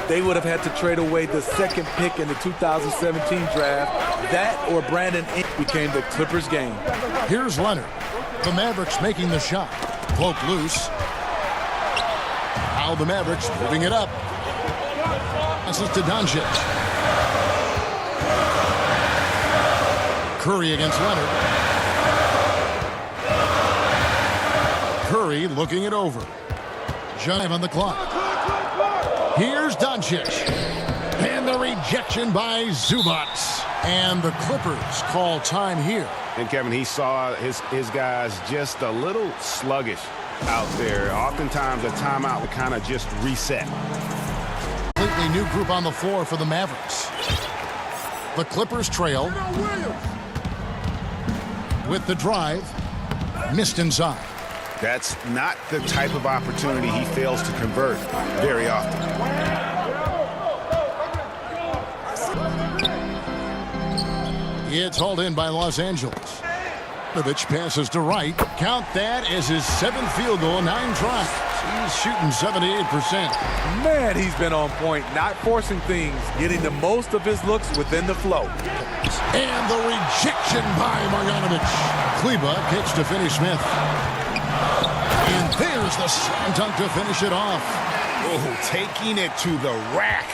They would have had to trade away the 2nd pick in the 2017 draft. That or Brandon Ingram became the Clippers game. Here's Leonard. The Mavericks making the shot. Cloak loose. Now the Mavericks moving it up. This is to Doncic. Curry against Leonard. Curry looking it over. Jive on the clock. Here's Doncic. And the rejection by Zubats. And the Clippers call time here. And Kevin, he saw his guys just a little sluggish out there. Oftentimes a timeout would kind of just reset. Completely new group on the floor for the Mavericks. The Clippers trail. With the drive. Missed inside. That's not the type of opportunity he fails to convert very often. It's hauled in by Los Angeles. Popovich passes to Wright. Count that as his 7th field goal, 9 tries. He's shooting 78%. Man, he's been on point, not forcing things, getting the most of his looks within the flow. And the rejection by Marjanovic. Kleba kicks to Finney-Smith. And there's the slam dunk to finish it off. Oh, taking it to the rack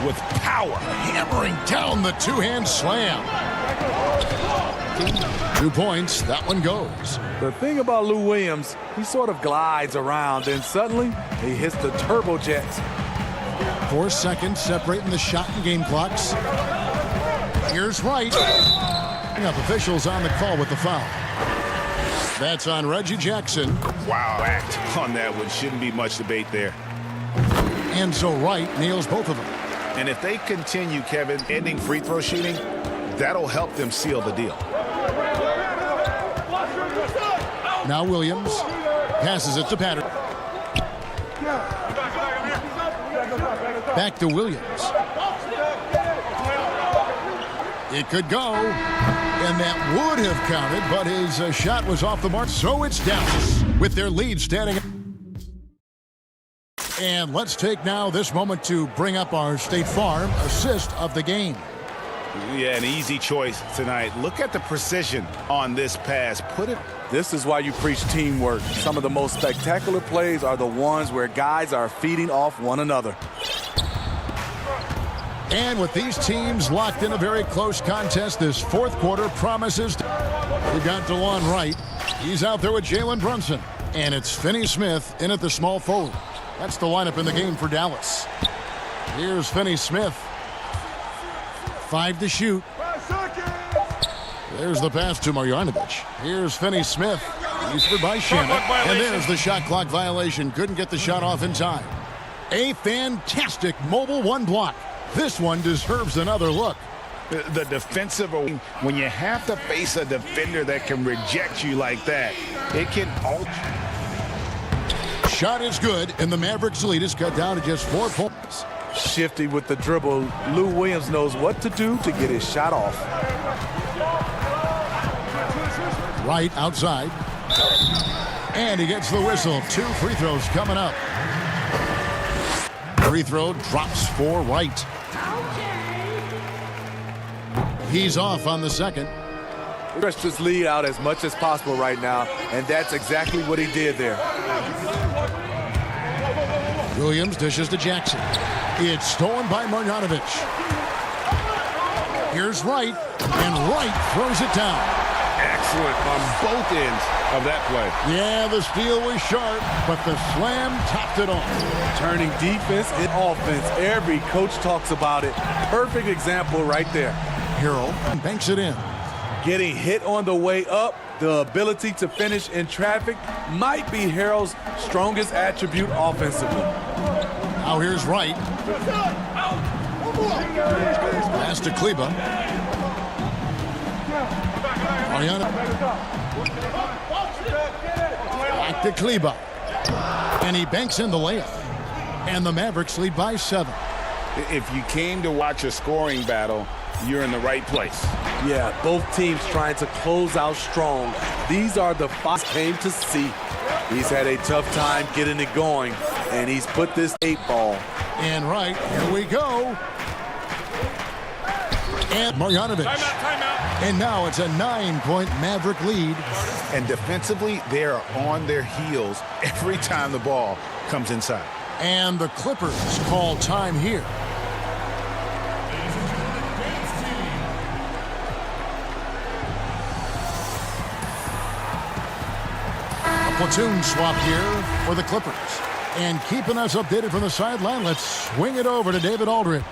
with power. Hammering down the two-hand slam. 2 points. That one goes. The thing about Lou Williams, he sort of glides around, and suddenly he hits the turbojets. 4 seconds separating the shot and game clocks. Here's Wright. Up officials on the call with the foul. That's on Reggie Jackson. Wow, act on that one. Shouldn't be much debate there. And so Wright nails both of them. And if they continue, Kevin, ending free throw shooting, that'll help them seal the deal. Now Williams passes it to Patterson. Back to Williams. It could go. And that would have counted, but his shot was off the mark. So it's Dallas with their lead standing. And let's take now this moment to bring up our State Farm assist of the game. Yeah, an easy choice tonight. Look at the precision on this pass. This is why you preach teamwork. Some of the most spectacular plays are the ones where guys are feeding off one another. And with these teams locked in a very close contest, this 4th quarter promises. We've got DeLon Wright. He's out there with Jalen Brunson. And it's Finney-Smith in at the small forward. That's the lineup in the game for Dallas. Here's Finney-Smith. 5 to shoot. There's the pass to Marjanovic. Here's Finney-Smith. Used by Shannon. And there's the shot clock violation. Couldn't get the shot off in time. A fantastic mobile one block. This one deserves another look. The defensive, when you have to face a defender that can reject you like that, it can alter. Shot is good, and the Mavericks lead is cut down to just 4 points. Shifty with the dribble. Lou Williams knows what to do to get his shot off. Right outside. And he gets the whistle. 2 free throws coming up. Free throw drops for Wright. He's off on the second. Stretch this lead out as much as possible right now, and that's exactly what he did there. Williams dishes to Jackson. It's stolen by Marjanovic. Here's Wright, and Wright throws it down. Excellent on both ends of that play. Yeah, the steal was sharp, but the slam topped it off. Turning defense and offense. Every coach talks about it. Perfect example right there. Harrell banks it in. Getting hit on the way up, the ability to finish in traffic might be Harrell's strongest attribute offensively. Now here's Wright. Pass to Kleba. Mariano. Back to Kleba. And he banks in the layup. And the Mavericks lead by 7. If you came to watch a scoring battle, you're in the right place. Yeah, both teams trying to close out strong. These are the fights came to see. He's had a tough time getting it going, and he's put this 8 ball. And right, here we go. And Marjanovic. Timeout. And now it's a 9-point Maverick lead. And defensively, they are on their heels every time the ball comes inside. And the Clippers call time here. Platoon swap here for the Clippers. And keeping us updated from the sideline, let's swing it over to David Aldridge.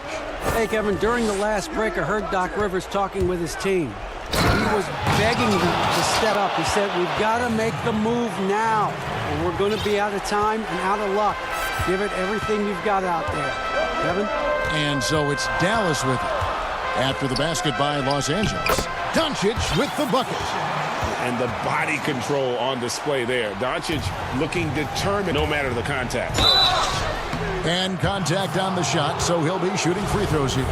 Hey, Kevin, during the last break, I heard Doc Rivers talking with his team. He was begging them to step up. He said, we've got to make the move now, or we're going to be out of time and out of luck. Give it everything you've got out there. Kevin? And so it's Dallas with it. After the basket by Los Angeles. Doncic with the bucket. And the body control on display there. Doncic looking determined no matter the contact. And contact on the shot, so he'll be shooting free throws here.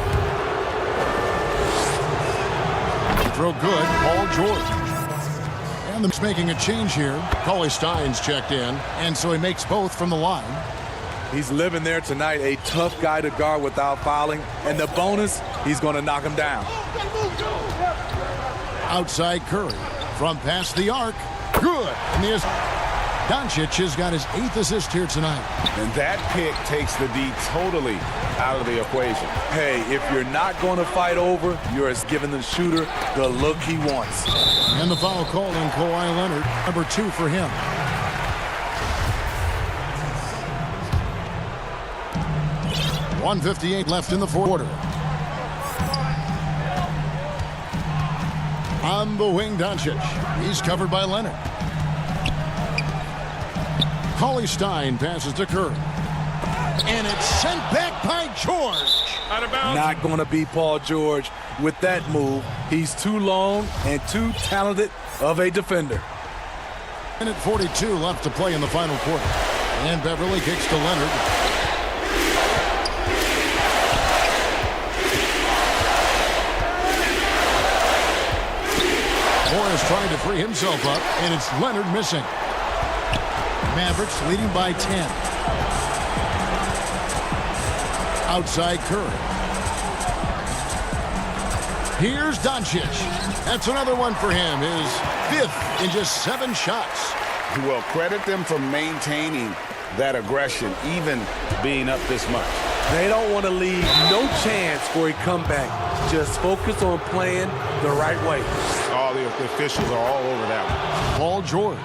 Throw good, Paul George. And they're making a change here. Cauley Stein's checked in, and so he makes both from the line. He's living there tonight, a tough guy to guard without fouling. And the bonus, he's going to knock him down. Outside Curry. From past the arc. Good. And there's Doncic has got his 8th assist here tonight. And that pick takes the D totally out of the equation. Hey, if you're not going to fight over, you're giving the shooter the look he wants. And the foul called on Kawhi Leonard. Number 2 for him. .158 left in the fourth quarter. On the wing, Doncic. He's covered by Leonard. Cauley Stein passes to Curry. And it's sent back by George. Out of bounds. Not going to be Paul George with that move. He's too long and too talented of a defender. Minute 42 left to play in the final quarter. And Beverly kicks to Leonard. Morris trying to free himself up, and it's Leonard missing. Mavericks leading by 10. Outside Curry. Here's Doncic. That's another one for him. His 5th in just 7 shots. Well, credit them for maintaining that aggression, even being up this much. They don't want to leave no chance for a comeback. Just focus on playing the right way. All the officials are all over that one. Paul George.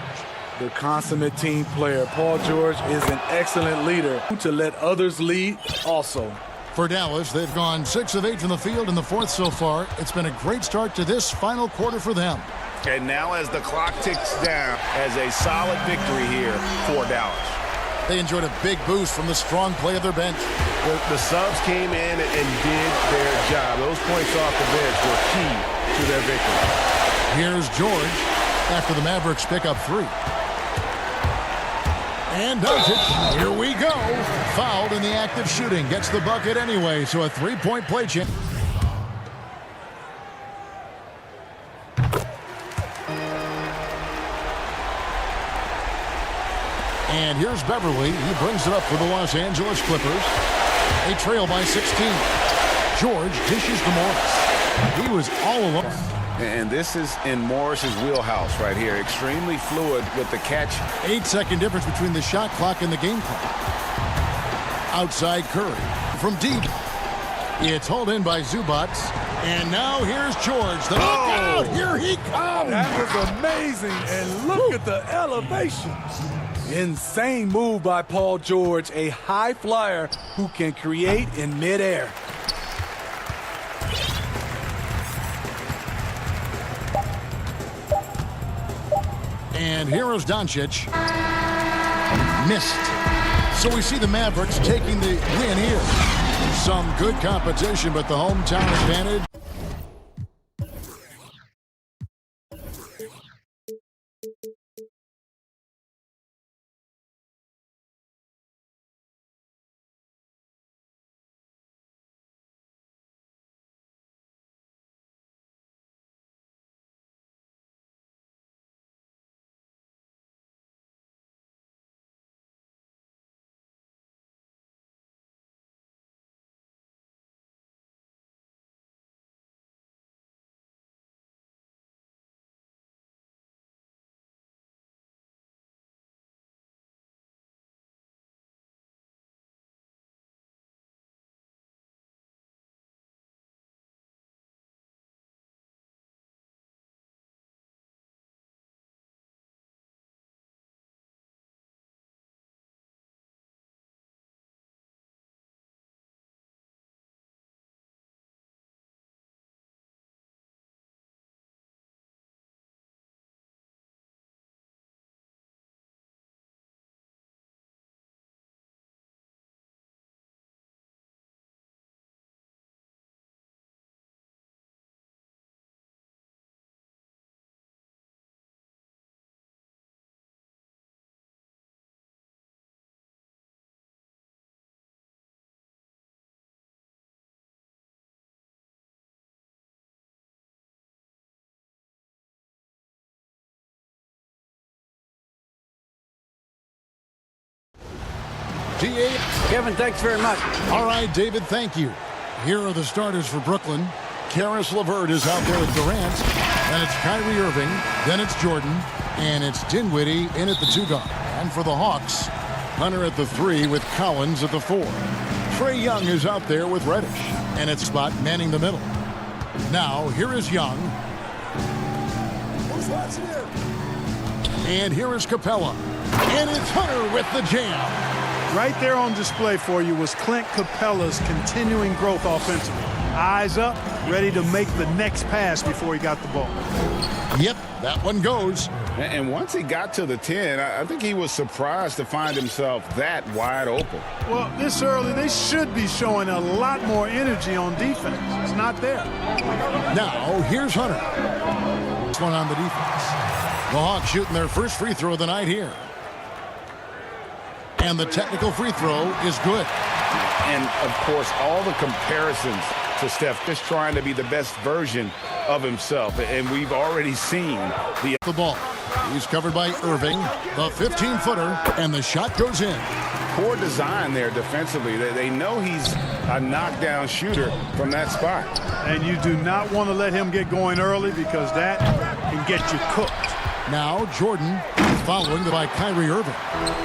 The consummate team player. Paul George is an excellent leader to let others lead also. For Dallas, they've gone 6 of 8 from the field in the fourth so far. It's been a great start to this final quarter for them. And now as the clock ticks down, as a solid victory here for Dallas. They enjoyed a big boost from the strong play of their bench. The subs came in and did their job. Those points off the bench were key to their victory. Here's George after the Mavericks pick up 3. And does it. Here we go. Fouled in the act of shooting. Gets the bucket anyway, so a 3-point play chance. And here's Beverly. He brings it up for the Los Angeles Clippers. They trail by 16. George dishes to Morris. He was all alone. And this is in Morris's wheelhouse right here. Extremely fluid with the catch. 8-second difference between the shot clock and the game clock. Outside Curry from deep. It's hauled in by Zubats. And now here's George. The knockout. Here he comes. That was amazing. And look at the elevation. Insane move by Paul George, a high flyer who can create in midair. And here is Doncic. Missed. So we see the Mavericks taking the win here. Some good competition, but the hometown advantage. GA. Kevin, thanks very much. All right, David, thank you. Here are the starters for Brooklyn. Karis LeVert is out there with Durant. Then it's Kyrie Irving. Then it's Jordan. And it's Dinwiddie in at the 2-guard. And for the Hawks, Hunter at the 3 with Collins at the 4. Trae Young is out there with Reddish. And it's Spot manning the middle. Now, here is Young. And here is Capella. And it's Hunter with the jam. Right there on display for you was Clint Capella's continuing growth offensively. Eyes up, ready to make the next pass before he got the ball. Yep, that one goes. And once he got to the 10, I think he was surprised to find himself that wide open. Well, this early, they should be showing a lot more energy on defense. It's not there. Now, here's Hunter. This one on the defense. The Hawks shooting their first free throw of the night here. And the technical free throw is good. And, of course, all the comparisons to Steph, just trying to be the best version of himself. And we've already seen the ball. He's covered by Irving, the 15-footer, and the shot goes in. Poor design there defensively. They know he's a knockdown shooter from that spot. And you do not want to let him get going early because that can get you cooked. Now Jordan is following by Kyrie Irving.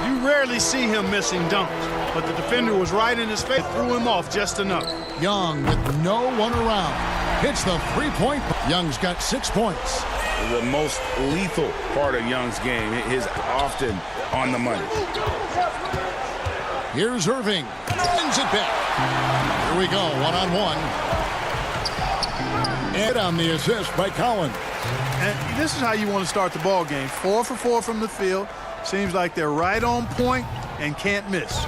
You rarely see him missing dunks, but the defender was right in his face, threw him off just enough. Young with no one around. Hits the three-point. Young's got 6 points. The most lethal part of Young's game is often on the money. Here's Irving. Wins it back. Here we go, one-on-one. And on the assist by Collins. And this is how you want to start the ball game. 4 for 4 from the field. Seems like they're right on point and can't miss.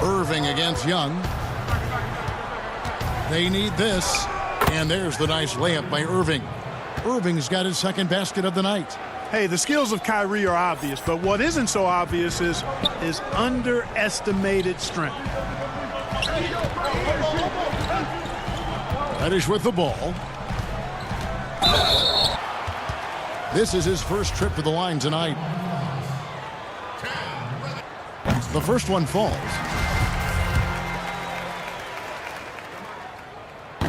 Irving against Young. They need this. And there's the nice layup by Irving. Irving's got his second basket of the night. Hey, the skills of Kyrie are obvious, but what isn't so obvious is his underestimated strength. Reddish with the ball. This is his first trip to the line tonight. The first one falls.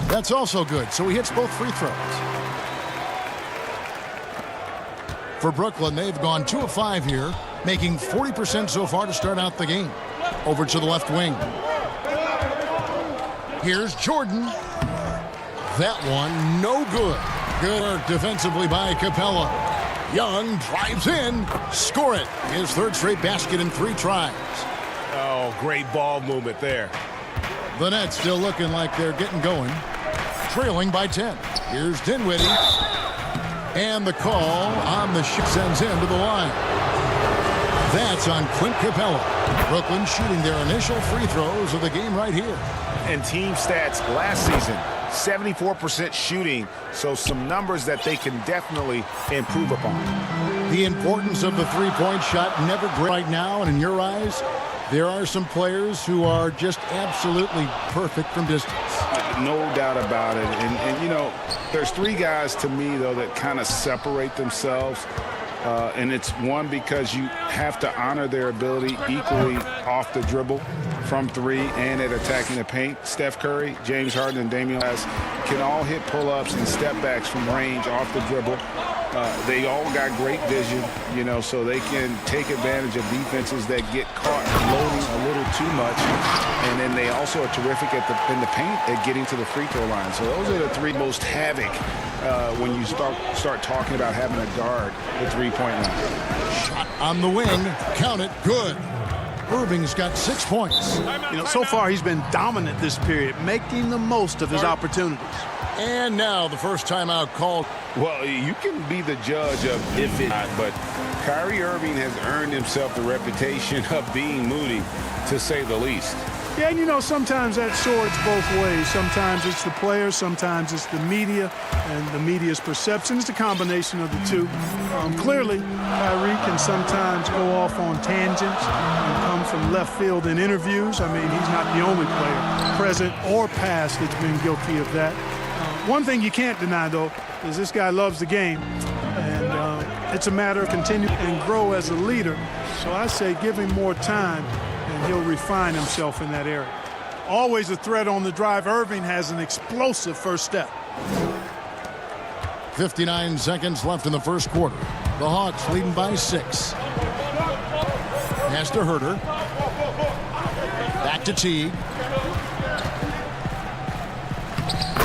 That's also good, so he hits both free throws. For Brooklyn, they've gone 2 of 5 here, making 40% so far to start out the game. Over to the left wing. Here's Jordan. That one, no good. Good work defensively by Capella. Young drives in. Score it. His third straight basket in 3 tries. Oh, great ball movement there. The Nets still looking like they're getting going. Trailing by 10. Here's Dinwiddie. And the call on the ship sends him to the line. That's on Clint Capella. Brooklyn shooting their initial free throws of the game right here. And team stats last season, 74% shooting, so some numbers that they can definitely improve upon. The importance of the three-point shot never great right now, and in your eyes, there are some players who are just absolutely perfect from distance. No doubt about it. And you know, there's 3 guys to me, though, that kind of separate themselves. And it's one, because you have to honor their ability equally off the dribble, from 3, and at attacking the paint. Steph Curry, James Harden, and Damian Lillard can all hit pull-ups and step-backs from range off the dribble. They all got great vision, you know, so they can take advantage of defenses that get caught loading a little too much. And then they also are terrific in the paint at getting to the free throw line. So those are the 3 most havoc when you start talking about having a guard the three-point line. Shot on the wing. Count it. Good. Irving's got 6 points. You know, so far he's been dominant this period, making the most of his opportunities. And now the first timeout called. Well, you can be the judge of if it not, but Kyrie Irving has earned himself the reputation of being moody, to say the least. Yeah, and you know, sometimes that sorts both ways. Sometimes it's the players, sometimes it's the media, and the media's perception. It's a combination of the two. Clearly, Kyrie can sometimes go off on tangents and come from left field in interviews. I mean, he's not the only player, present or past, that's been guilty of that. One thing you can't deny, though, is this guy loves the game, and it's a matter of continue and grow as a leader. So I say give him more time, and he'll refine himself in that area. Always a threat on the drive. Irving has an explosive first step. 59 seconds left in the first quarter. The Hawks leading by 6. Pass to Herter. Back to Teague.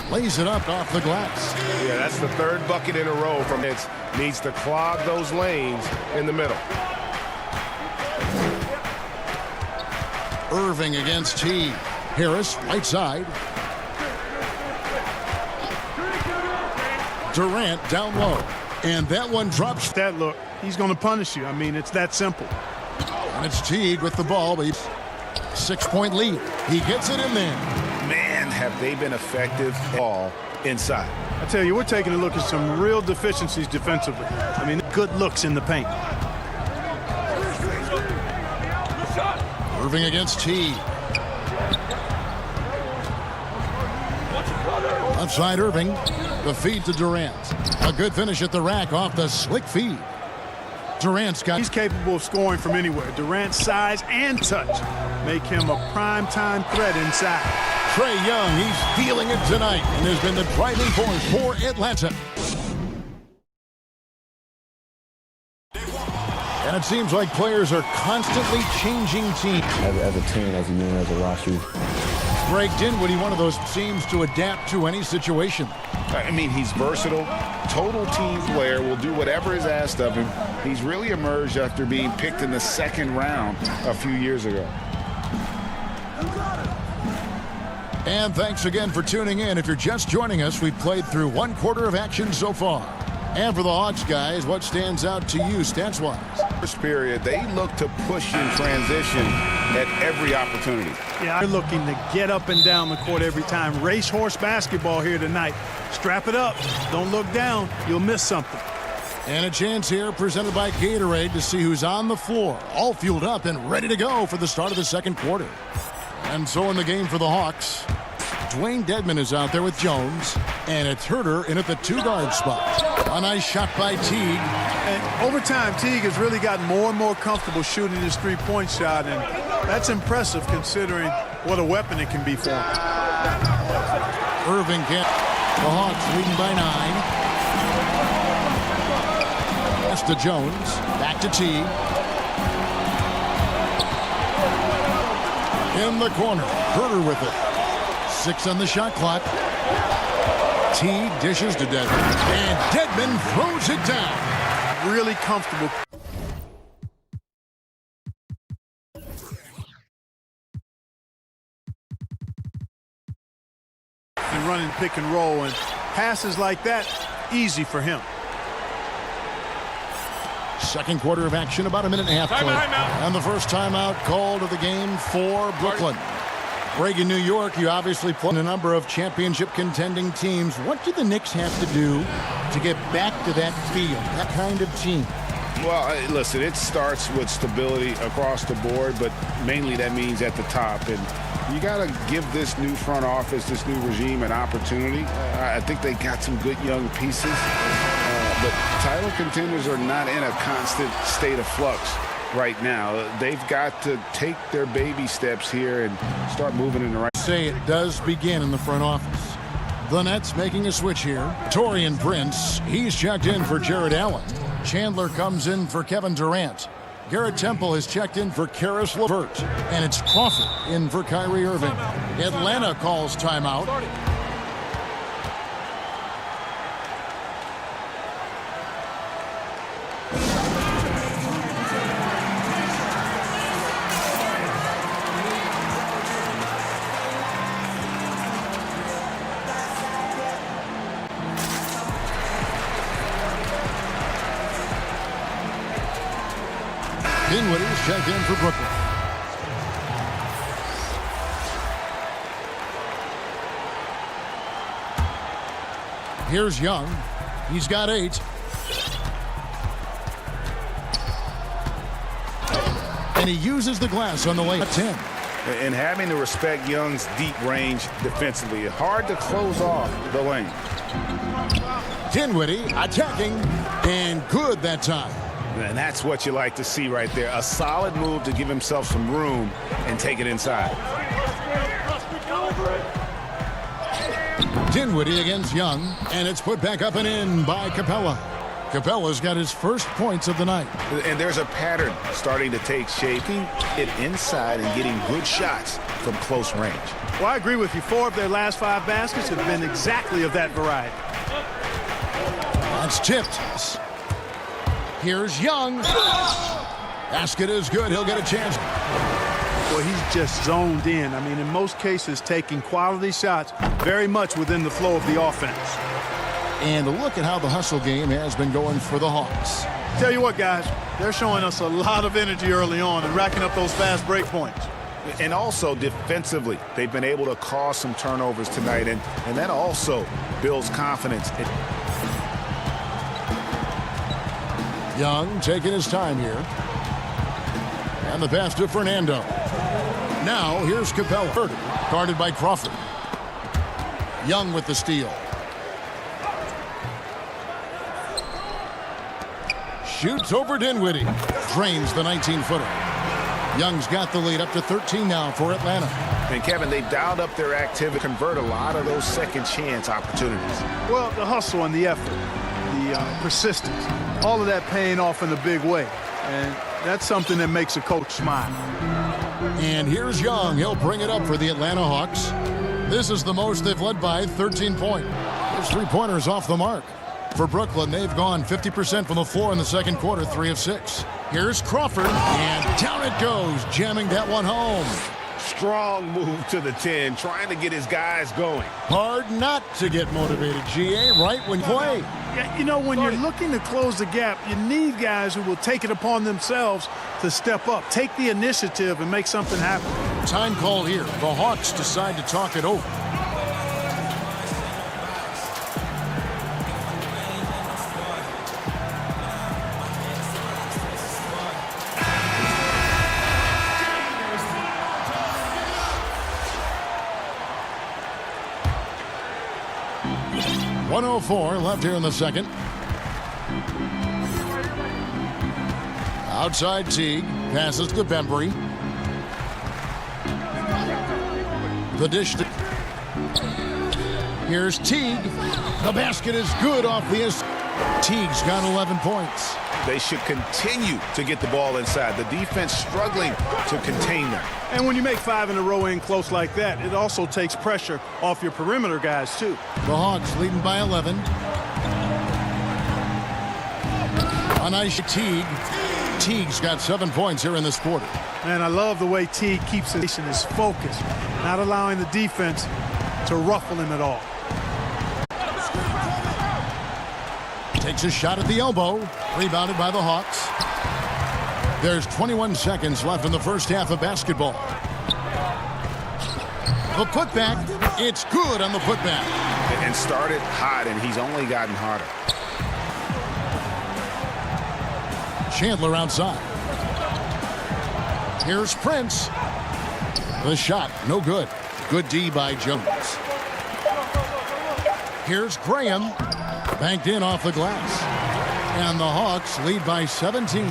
Lays it up off the glass. Yeah, that's the 3rd bucket in a row from it. Needs to clog those lanes in the middle. Irving against Teague. Harris, right side. Durant down low. And that one drops. That look, he's going to punish you. I mean, it's that simple. And it's Teague with the ball, but 6-point lead. He gets it in there. Man, have they been effective all inside. I tell you, we're taking a look at some real deficiencies defensively. I mean, good looks in the paint. Irving against Teague. Left side Irving. The feed to Durant. A good finish at the rack off the slick feed. Durant's got. He's capable of scoring from anywhere. Durant's size and touch make him a prime-time threat inside. Trae Young, he's feeling it tonight and has been the driving force for Atlanta. And it seems like players are constantly changing teams. As a team, as a unit, as a roster, Greg Dinwiddie, one of those seems to adapt to any situation. I mean, he's versatile, total team player, will do whatever is asked of him. He's really emerged after being picked in the second round a few years ago. And thanks again for tuning in. If you're just joining us, we've played through 1/4 of action so far. And for the Hawks, guys, what stands out to you stats-wise? First period, they look to push in transition at every opportunity. Yeah, they're looking to get up and down the court every time. Racehorse basketball here tonight. Strap it up. Don't look down. You'll miss something. And a chance here presented by Gatorade to see who's on the floor, all fueled up and ready to go for the start of the second quarter. And so in the game for the Hawks, Dwayne Dedmon is out there with Jones, and it's Herter in at the 2-guard spot. A nice shot by Teague. And over time, Teague has really gotten more and more comfortable shooting his three-point shot, and that's impressive considering what a weapon it can be for him. Irving can't. The Hawks leading by 9. Pass to Jones. Back to Teague. In the corner. Herter with it. 6 on the shot clock. Teague dishes to Dedmon. And Dedmon throws it down. Really comfortable. And running pick and roll, and passes like that, easy for him. Second quarter of action, about a minute and a half played. And the first timeout called of the game for Brooklyn. Greg, in New York, you obviously play in a number of championship contending teams. What do the Knicks have to do to get back to that feel, that kind of team? Well, listen, it starts with stability across the board, but mainly that means at the top. And you got to give this new front office, this new regime, an opportunity. I think they got some good young pieces, but title contenders are not in a constant state of flux right now. They've got to take their baby steps here and start moving in the right. Say it does begin in the front office. The Nets making a switch here. Taurean Prince, he's checked in for Jared Allen. Chandler comes in for Kevin Durant. Garrett Temple has checked in for Karis LeVert. And it's Crawford in for Kyrie Irving. Atlanta calls timeout. Dinwiddie's checked in for Brooklyn. Here's Young. He's got 8. And he uses the glass on the way at 10. And having to respect Young's deep range defensively. Hard to close off the lane. Dinwiddie attacking, and good that time. And that's what you like to see right there. A solid move to give himself some room and take it inside. Dinwiddie against Young, and it's put back up and in by Capella. Capella's got his first points of the night. And there's a pattern starting to take shape. It inside and getting good shots from close range. Well, I agree with you. 4 of their last 5 baskets have been exactly of that variety. That's tipped. Here's Young. Basket is good. He'll get a chance. Well, he's just zoned in. I mean, in most cases, taking quality shots very much within the flow of the offense. And look at how the hustle game has been going for the Hawks. Tell you what, guys, they're showing us a lot of energy early on and racking up those fast break points. And also defensively, they've been able to cause some turnovers tonight, and that also builds confidence. Young taking his time here. And the pass to Fernando. Now here's Capella. Guarded by Crawford. Young with the steal. Shoots over Dinwiddie. Drains the 19-footer. Young's got the lead up to 13 now for Atlanta. And Kevin, they've dialed up their activity, convert a lot of those second chance opportunities. Well, the hustle and the effort, the persistence, all of that paying off in a big way. And that's something that makes a coach smile. And here's Young. He'll bring it up for the Atlanta Hawks. This is the most they've led by, 13 points. His three-pointers off the mark. For Brooklyn, they've gone 50% from the floor in the second quarter, 3 of 6. Here's Crawford, and down it goes, jamming that one home. Strong move to the 10, trying to get his guys going. Hard not to get motivated, GA, right when you play. Yeah, you know, when you're looking to close the gap, you need guys who will take it upon themselves to step up, take the initiative, and make something happen. Time call here. The Hawks decide to talk it over. .104 left here in the second. Outside Teague. Passes to Bembry. The dish to... Here's Teague. The basket is good off the... Teague's got 11 points. They should continue to get the ball inside. The defense struggling to contain them. And when you make 5 in a row in close like that, it also takes pressure off your perimeter guys, too. The Hawks leading by 11. A nice Teague. Teague's got 7 points here in this quarter. And I love the way Teague keeps his focus, not allowing the defense to ruffle him at all. Takes a shot at the elbow. Rebounded by the Hawks. There's 21 seconds left in the first half of basketball. The putback. It's good on the putback. And started hot, and he's only gotten hotter. Chandler outside. Here's Prince. The shot, no good. Good D by Jones. Here's Graham. Banked in off the glass. And the Hawks lead by 17.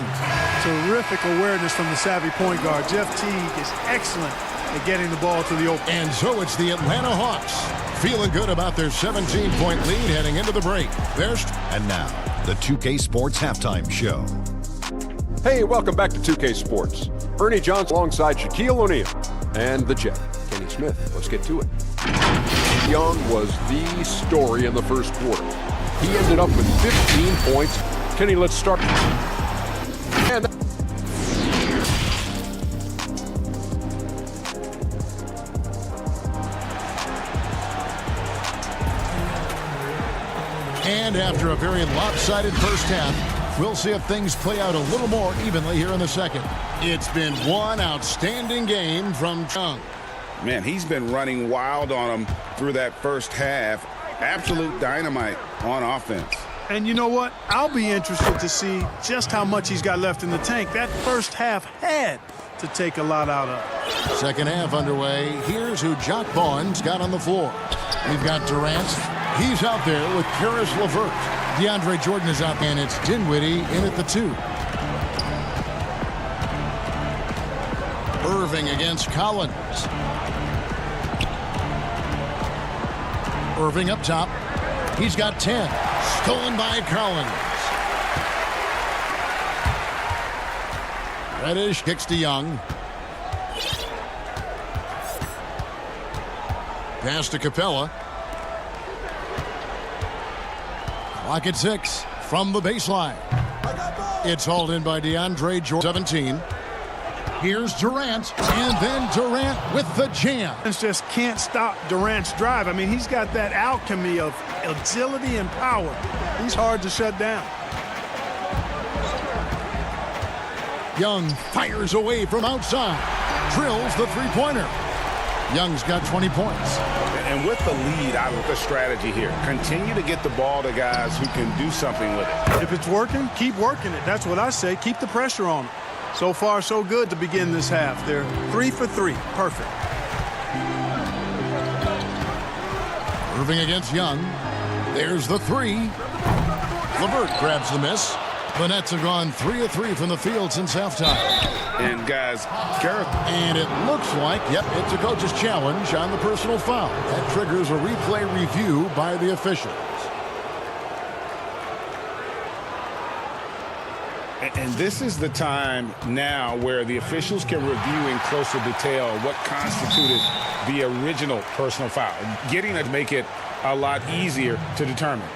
Terrific awareness from the savvy point guard. Jeff Teague is excellent at getting the ball to the open. And so it's the Atlanta Hawks feeling good about their 17-point lead heading into the break. And now, the 2K Sports Halftime Show. Hey, welcome back to 2K Sports. Ernie Johnson alongside Shaquille O'Neal and the Jet, Kenny Smith. Let's get to it. Young was the story in the first quarter. He ended up with 15 points. Kenny, let's start. And after a very lopsided first half, we'll see if things play out a little more evenly here in the second. It's been one outstanding game from Chung. Man, he's been running wild on him through that first half. Absolute dynamite on offense. And you know what? I'll be interested to see just how much he's got left in the tank. That first half had to take a lot out of. Second half underway. Here's who Jock Vaughn's got on the floor. We've got Durant. He's out there with Karis LeVert. DeAndre Jordan is out, and it's Dinwiddie in at the 2. Irving against Collins. Irving up top. He's got 10. Stolen by Collins. Reddish kicks to Young. Pass to Capella. Clock at 6 from the baseline. It's hauled in by DeAndre Jordan. 17. Here's Durant, and then Durant with the jam. Just can't stop Durant's drive. I mean, he's got that alchemy of agility and power. He's hard to shut down. Young fires away from outside. Drills the three-pointer. Young's got 20 points. And with the lead, I like the strategy here. Continue to get the ball to guys who can do something with it. If it's working, keep working it. That's what I say. Keep the pressure on it. So far, so good to begin this half. They're 3 for 3. Perfect. Irving against Young. There's the 3. LeVert grabs the miss. The Nets have gone 3 of 3 from the field since halftime. And guys, and it looks like, yep, it's a coach's challenge on the personal foul. That triggers a replay review by the officials. And this is the time now where the officials can review in closer detail what constituted the original personal foul, getting to make it a lot easier to determine.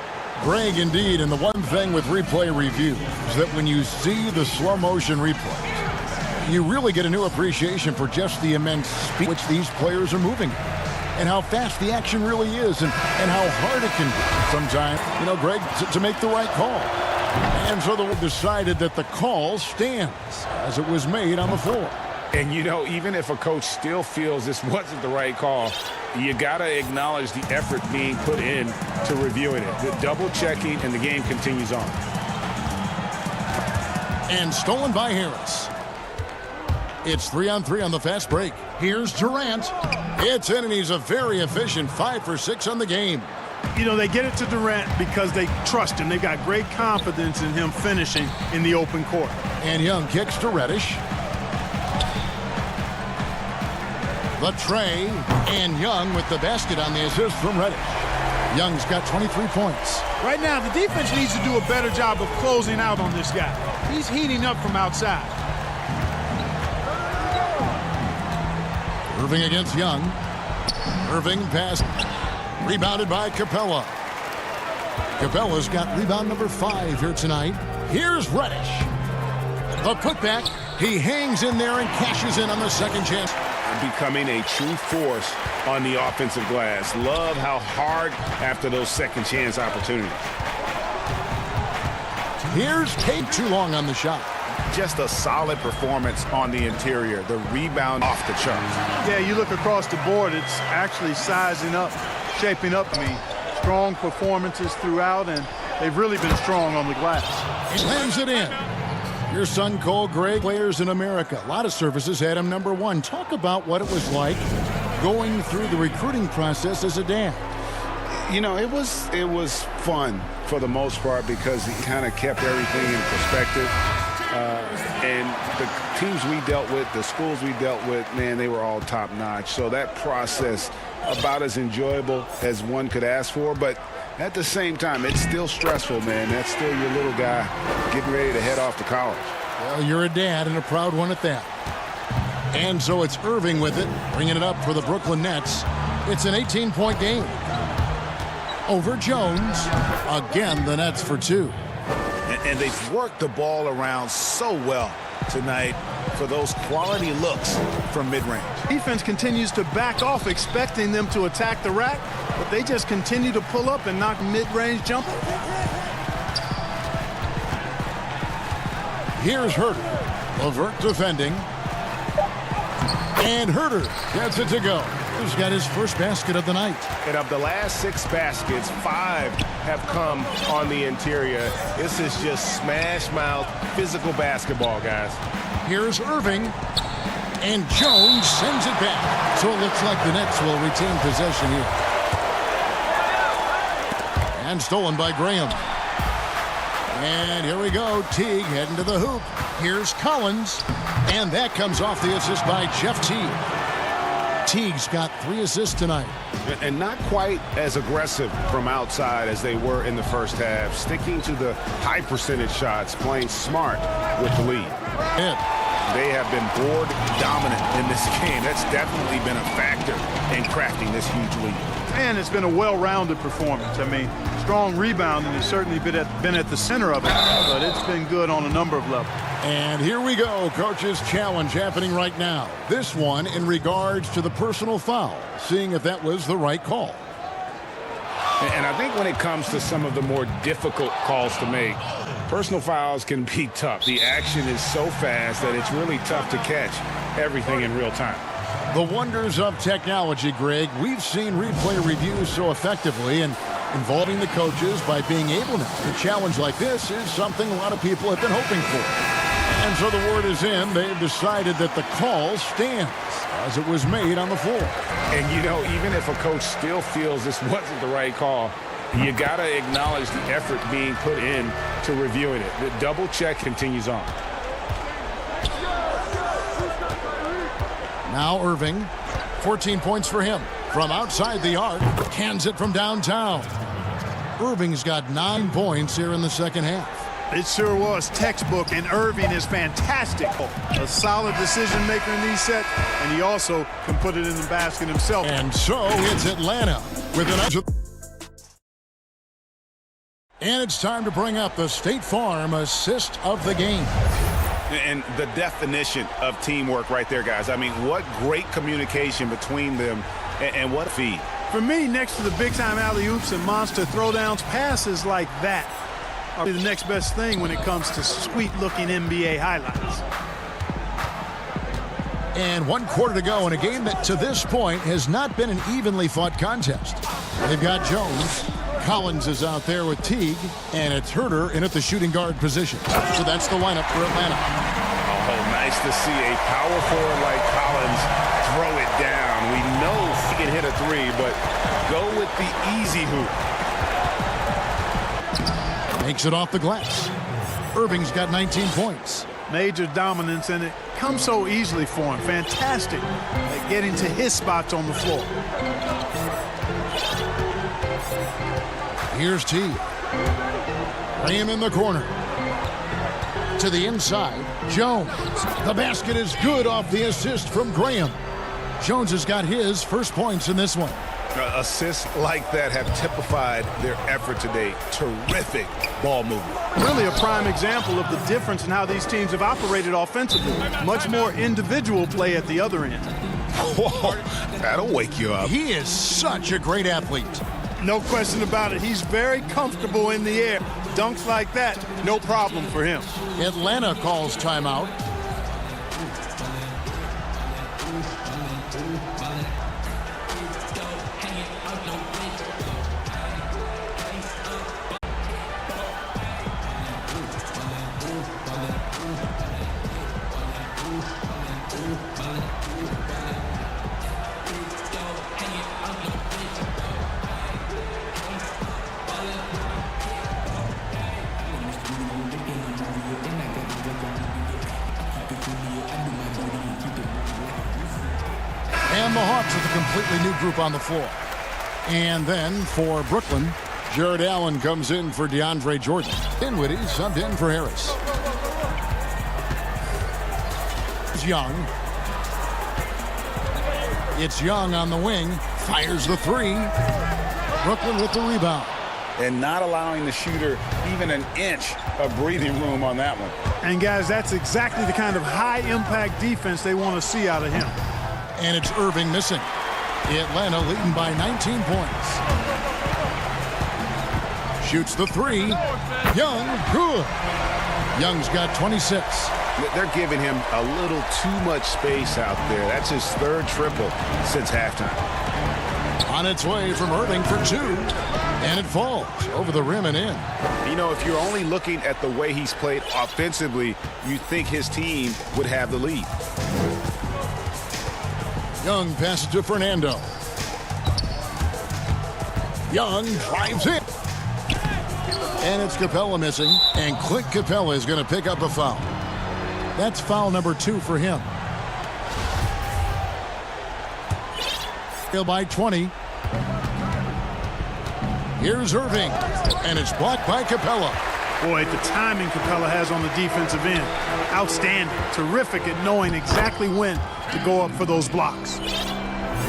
Greg, indeed, and the one thing with replay review is that when you see the slow motion replays, you really get a new appreciation for just the immense speed which these players are moving and how fast the action really is and how hard it can be sometimes, you know, Greg, to make the right call. And so they decided that the call stands as it was made on the floor. And, you know, even if a coach still feels this wasn't the right call, you got to acknowledge the effort being put in to reviewing it. The double checking, and the game continues on. And stolen by Harris. It's 3-on-3 on the fast break. Here's Durant. It's in, and he's a very efficient 5 for 6 on the game. You know, they get it to Durant because they trust him. They've got great confidence in him finishing in the open court. And Young kicks to Reddish. The tray, and Young with the basket on the assist from Reddish. Young's got 23 points. Right now, the defense needs to do a better job of closing out on this guy. He's heating up from outside. Irving against Young. Irving pass. Rebounded by Capella. Capella's got rebound number 5 here tonight. Here's Reddish. The putback. He hangs in there and cashes in on the second chance. Becoming a true force on the offensive glass. Love how hard after those second chance opportunities. Here's Tate, too long on the shot. Just a solid performance on the interior. The rebound off the charts. Yeah, you look across the board, it's actually sizing up, shaping up. I mean, strong performances throughout, and they've really been strong on the glass. He slams it in. Your son, Cole Gray, players in America. A lot of services had him number 1. Talk about what it was like going through the recruiting process as a dad. You know, it was fun for the most part because he kind of kept everything in perspective. And the teams we dealt with, the schools we dealt with, man, they were all top notch. So that process about as enjoyable as one could ask for, but at the same time, it's still stressful, man. That's still your little guy getting ready to head off to college. Well, you're a dad and a proud one at that. And so it's Irving with it, bringing it up for the Brooklyn Nets. It's an 18-point game. Over Jones. Again, the Nets for 2. And they've worked the ball around so well tonight for those quality looks from mid-range. Defense continues to back off, expecting them to attack the rack, but they just continue to pull up and knock mid-range jumper. Here's Herter. Levert defending. And Herter gets it to go. He's got his first basket of the night. And of the last 6 baskets, 5 have come on the interior. This is just smash mouth, physical basketball, guys. Here's Irving. And Jones sends it back. So it looks like the Nets will retain possession here. And stolen by Graham. And here we go. Teague heading to the hoop. Here's Collins. And that comes off the assist by Jeff Teague. Teague's got 3 assists tonight. And not quite as aggressive from outside as they were in the first half. Sticking to the high percentage shots, playing smart with the lead. They have been board dominant in this game. That's definitely been a factor in crafting this huge lead. And it's been a well-rounded performance. I mean, strong rebounding has certainly been at the center of it, but it's been good on a number of levels. And here we go, coach's challenge happening right now. This one in regards to the personal foul, seeing if that was the right call. And I think when it comes to some of the more difficult calls to make, personal fouls can be tough. The action is so fast that it's really tough to catch everything in real time. The wonders of technology, Greg. We've seen replay reviews so effectively, and involving the coaches by being able now to challenge like this is something a lot of people have been hoping for. And so the word is in. They've decided that the call stands as it was made on the floor. And, you know, even if a coach still feels this wasn't the right call, you got to acknowledge the effort being put in to reviewing it. The double check continues on. Now Irving, 14 points for him. From outside the arc, cans it from downtown. Irving's got 9 points here in the second half. It sure was textbook, and Irving is fantastic. A solid decision maker in these sets, and he also can put it in the basket himself. And so it's Atlanta with an... And it's time to bring up the State Farm assist of the game. And the definition of teamwork right there, guys. I mean, what great communication between them, and what a feed. For me, next to the big-time alley-oops and monster throwdowns, passes like that are the next best thing when it comes to sweet-looking NBA highlights. And 1 quarter to go in a game that, to this point, has not been an evenly fought contest. They've got Jones. Collins is out there with Teague, and it's Herter in at the shooting guard position. So that's the lineup for Atlanta. Oh, nice to see a power forward like Collins throw it down. We know he can hit a three, but go with the easy hoop. Makes it off the glass. Irving's got 19 points. Major dominance, and it comes so easily for him. Fantastic at getting to his spots on the floor. Here's T. Graham in the corner. To the inside, Jones. The basket is good off the assist from Graham. Jones has got his first points in this one. Assists like that have typified their effort today. Terrific ball movement. Really a prime example of the difference in how these teams have operated offensively. Much more individual play at the other end. Whoa, that'll wake you up. He is such a great athlete. No question about it. He's very comfortable in the air. Dunks like that, no problem for him. Atlanta calls timeout. And the Hawks with a completely new group on the floor. And then for Brooklyn, Jared Allen comes in for DeAndre Jordan. Dinwiddie subbed in for Harris. It's Young. It's Young on the wing. Fires the three. Brooklyn with the rebound. And not allowing the shooter even an inch of breathing room on that one. And guys, that's exactly the kind of high-impact defense they want to see out of him. And it's Irving missing. Atlanta leading by 19 points. Shoots the three. Young, good. Young's got 26. They're giving him a little too much space out there. That's his third triple since halftime. On its way from Irving for two. And it falls over the rim and in. You know, if you're only looking at the way he's played offensively, you think his team would have the lead. Young passes to Fernando. Young drives in. And it's Capella missing. And Clint Capella is going to pick up a foul. That's foul number 2 for him. By 20. Here's Irving. And it's blocked by Capella. Boy, the timing Capella has on the defensive end. Outstanding. Terrific at knowing exactly when to go up for those blocks.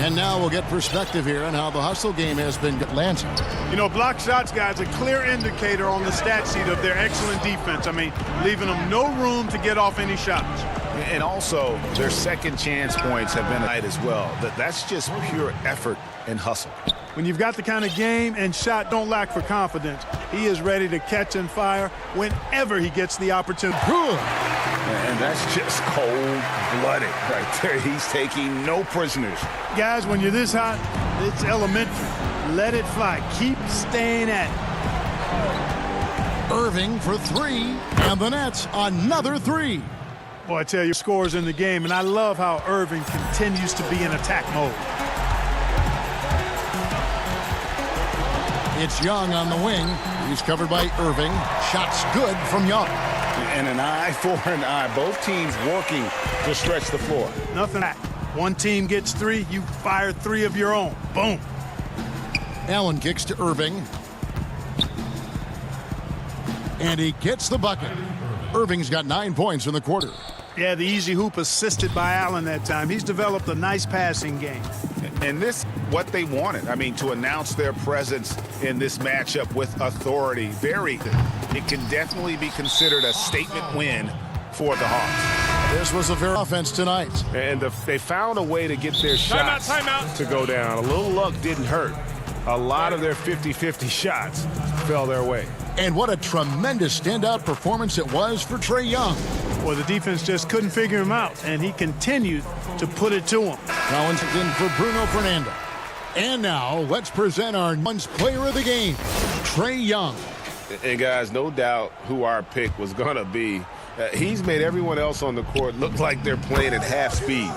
And now we'll get perspective here on how the hustle game has been Atlanta. You know, block shots, guys, a clear indicator on the stat sheet of their excellent defense. I mean, leaving them no room to get off any shots. And also, their second chance points have been right as well. That's just pure effort and hustle. When you've got the kind of game and shot don't lack for confidence, he is ready to catch and fire whenever he gets the opportunity. And that's just cold-blooded right there. He's taking no prisoners. Guys, when you're this hot, it's elementary. Let it fly. Keep staying at it. Irving for three, and the Nets another three. Boy, I tell you, scores in the game, and I love how Irving continues to be in attack mode. It's Young on the wing. He's covered by Irving. Shots good from Young. And an eye for an eye. Both teams working to stretch the floor. Nothing. One team gets three, you fire three of your own. Boom. Allen kicks to Irving. And he gets the bucket. Irving's got 9 points in the quarter. Yeah, the easy hoop assisted by Allen that time. He's developed a nice passing game. And this, what they wanted. I mean, to announce their presence in this matchup with authority. Very good. It can definitely be considered a statement win for the Hawks. This was a very offense tonight. And they found a way to get their shots to go down. A little luck didn't hurt. A lot of their 50-50 shots fell their way. And what a tremendous standout performance it was for Trae Young. Well, the defense just couldn't figure him out, and he continued to put it to him. Collins in for Bruno Fernando. And now, let's present our once player of the game, Trae Young. And guys, no doubt who our pick was going to be. He's made everyone else on the court look like they're playing at half speed.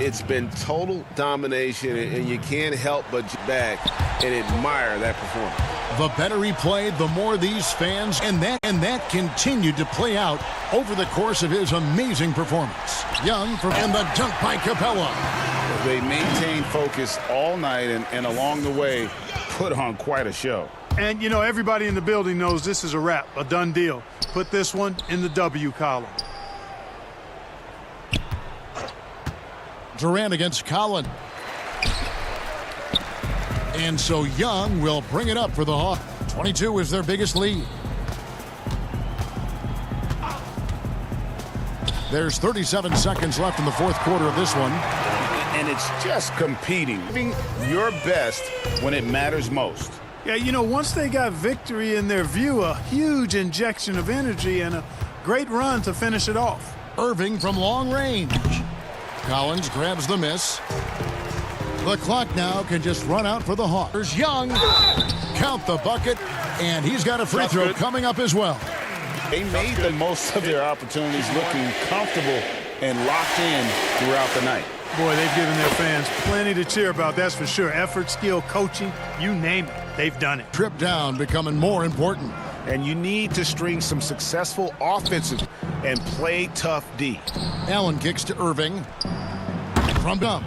It's been total domination, and you can't help but back and admire that performance. The better he played, the more these fans, and that continued to play out over the course of his amazing performance. Young and the dunk by Capella. They maintained focus all night and along the way put on quite a show. And, you know, everybody in the building knows this is a wrap, a done deal. Put this one in the W column. Durant against Collins. And so Young will bring it up for the Hawks. 22 is their biggest lead. There's 37 seconds left in the fourth quarter of this one. And it's just competing, giving your best when it matters most. Yeah, you know, once they got victory in their view, a huge injection of energy and a great run to finish it off. Irving from long range. Collins grabs the miss. The clock now can just run out for the Hawks. There's Young. Count the bucket, and he's got a free throw coming up as well. They made the most of their opportunities, looking comfortable and locked in throughout the night. Boy, they've given their fans plenty to cheer about, that's for sure. Effort, skill, coaching, you name it, they've done it. Trip down becoming more important. And you need to string some successful offensive and play tough D. Allen kicks to Irving. From dump.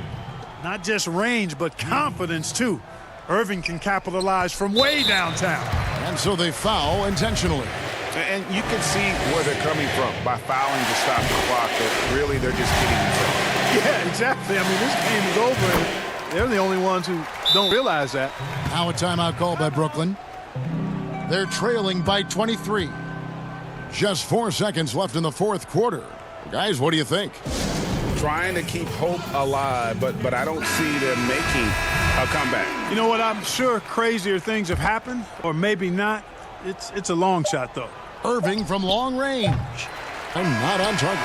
Not just range, but confidence, too. Irving can capitalize from way downtown. And so they foul intentionally. And you can see where they're coming from by fouling to stop the clock, but really they're just kidding themselves. Yeah, exactly. I mean, this game is over, and they're the only ones who don't realize that. Now a timeout called by Brooklyn. They're trailing by 23. Just 4 seconds left in the fourth quarter. Guys, what do you think? Trying to keep hope alive, but I don't see them making a comeback. You know what? I'm sure crazier things have happened, or maybe not. It's a long shot, though. Irving from long range. And not on target.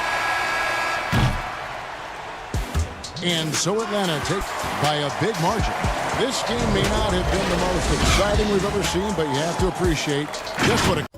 And so Atlanta takes by a big margin. This game may not have been the most exciting we've ever seen, but you have to appreciate just what a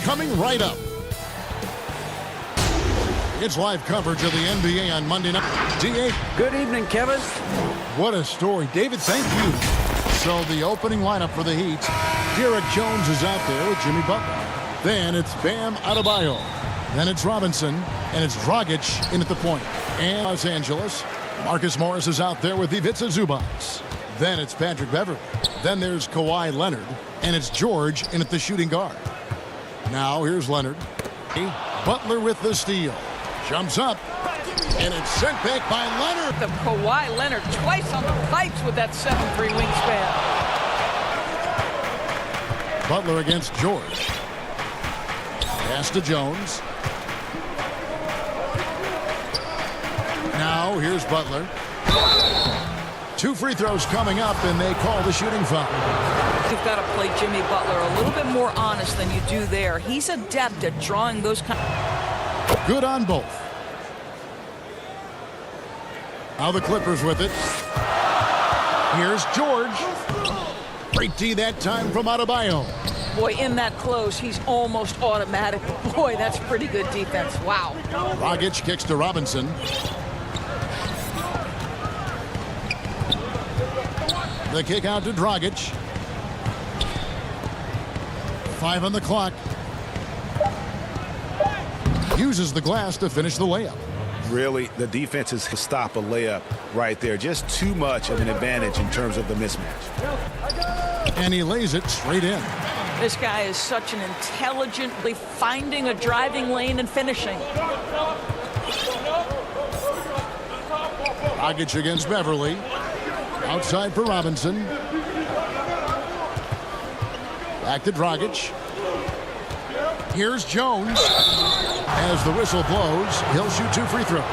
Coming right up, it's live coverage of the NBA on Monday night. D8. Good evening, Kevin. What a story. David, thank you. So the opening lineup for the Heat, Derek Jones is out there with Jimmy Butler. Then it's Bam Adebayo. Then it's Robinson, and it's Dragic in at the point. And Los Angeles, Marcus Morris is out there with Ivica Zubac. Then it's Patrick Beverley. Then there's Kawhi Leonard, and it's George in at the shooting guard. Now here's Leonard. Butler with the steal. Jumps up, and it's sent back by Leonard. The Kawhi Leonard twice on the pipes with that 7'3" wingspan. Butler against George. Pass to Jones. Now here's Butler. 2 free throws coming up, and they call the shooting foul. You've got to play Jimmy Butler a little bit more honest than you do there. He's adept at drawing those kind. Good on both. Now the Clippers with it. Here's George. Great D that time from Adebayo. Boy, in that close, he's almost automatic. Boy, that's pretty good defense. Wow. Dragic kicks to Robinson. The kick out to Dragic. 5 on the clock. Uses the glass to finish the layup. Really, the defense is to stop a layup right there. Just too much of an advantage in terms of the mismatch. And he lays it straight in. This guy is such an intelligently finding a driving lane and finishing. Dragic against Beverley. Outside for Robinson. Back to Dragic. Here's Jones. As the whistle blows, he'll shoot 2 free throws.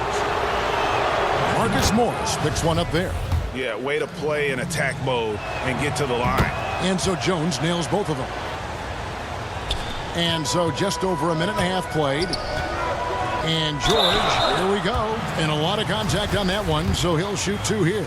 Marcus Morris picks one up there. Yeah, way to play in attack mode and get to the line. And so Jones nails both of them. And so just over a minute and a half played. And George, here we go. And a lot of contact on that one, so he'll shoot 2 here.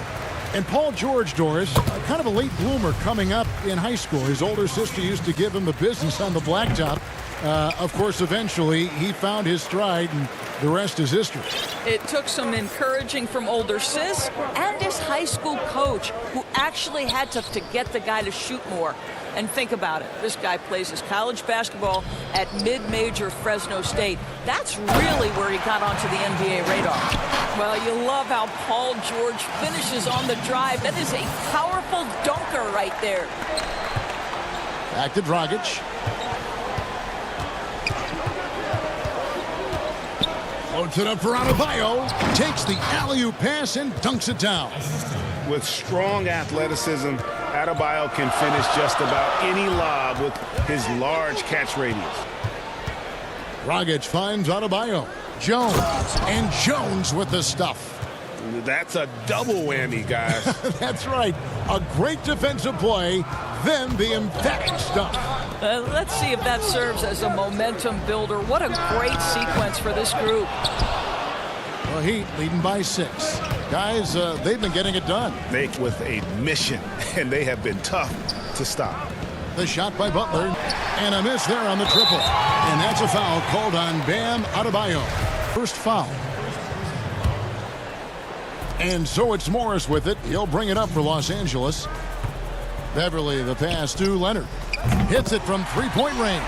And Paul George, Doris, kind of a late bloomer coming up in high school. His older sister used to give him the business on the blacktop. Of course, eventually, he found his stride, and the rest is history. It took some encouraging from older sis and his high school coach, who actually had to get the guy to shoot more. And think about it. This guy plays his college basketball at mid-major Fresno State. That's really where he got onto the NBA radar. Well, you love how Paul George finishes on the drive. That is a powerful dunker right there. Back to Dragic. Floats it up for Adebayo. Takes the alley-oop pass and dunks it down. With strong athleticism, Adebayo can finish just about any lob with his large catch radius. Dragic finds Adebayo. Jones. And Jones with the stuff. That's a double whammy, guys. That's right. A great defensive play, then the emphatic stuff. Let's see if that serves as a momentum builder. What a great sequence for this group. The Heat leading by 6. Guys, they've been getting it done. They with a mission, and they have been tough to stop. The shot by Butler, and a miss there on the triple. And that's a foul called on Bam Adebayo. First foul. And so it's Morris with it. He'll bring it up for Los Angeles. Beverley, the pass to Leonard. Hits it from 3-point range.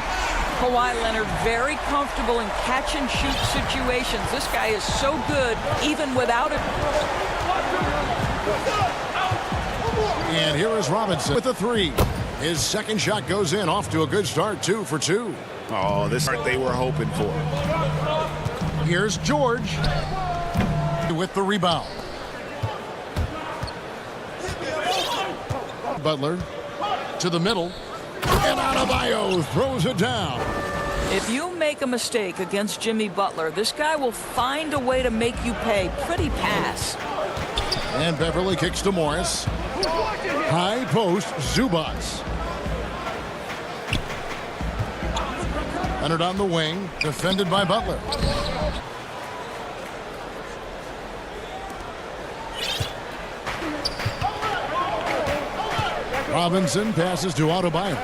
Kawhi Leonard very comfortable in catch-and-shoot situations. This guy is so good, even without it. And here is Robinson with the 3. His second shot goes in, off to a good start, 2 for 2. Oh, this is what they were hoping for. Here's George with the rebound. Butler to the middle, and Adebayo throws it down. If you make a mistake against Jimmy Butler, this guy will find a way to make you pay. Pretty pass. And Beverley kicks to Morris. High post, Zubac. Leonard on the wing, defended by Butler. Robinson passes to Adebayo.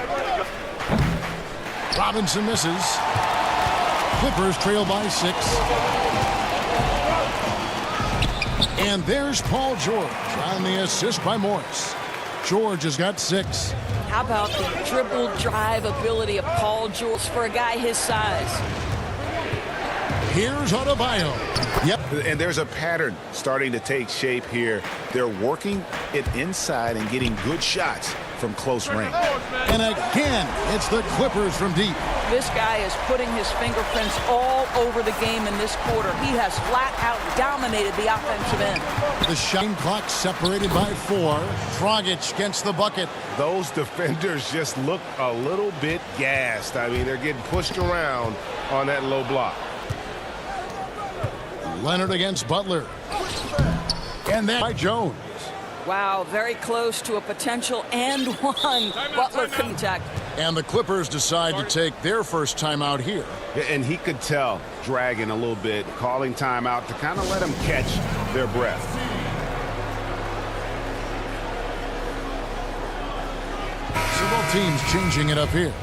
Robinson misses. Clippers trail by 6. And there's Paul George on the assist by Morris. George has got 6. How about the dribble drive ability of Paul George for a guy his size? Here's Adebayo. Yep. And there's a pattern starting to take shape here. They're working it inside and getting good shots from close range. And again, it's the Clippers from deep. This guy is putting his fingerprints all over the game in this quarter. He has flat out dominated the offensive end. The shot clock separated by 4. Dragic gets the bucket. Those defenders just look a little bit gassed. I mean, they're getting pushed around on that low block. Leonard against Butler. And then by Jones. Wow, very close to a potential and one. Butler couldn't tackle. And the Clippers decide to take their first timeout here. And he could tell, dragging a little bit, calling timeout to kind of let them catch their breath. So both teams changing it up here.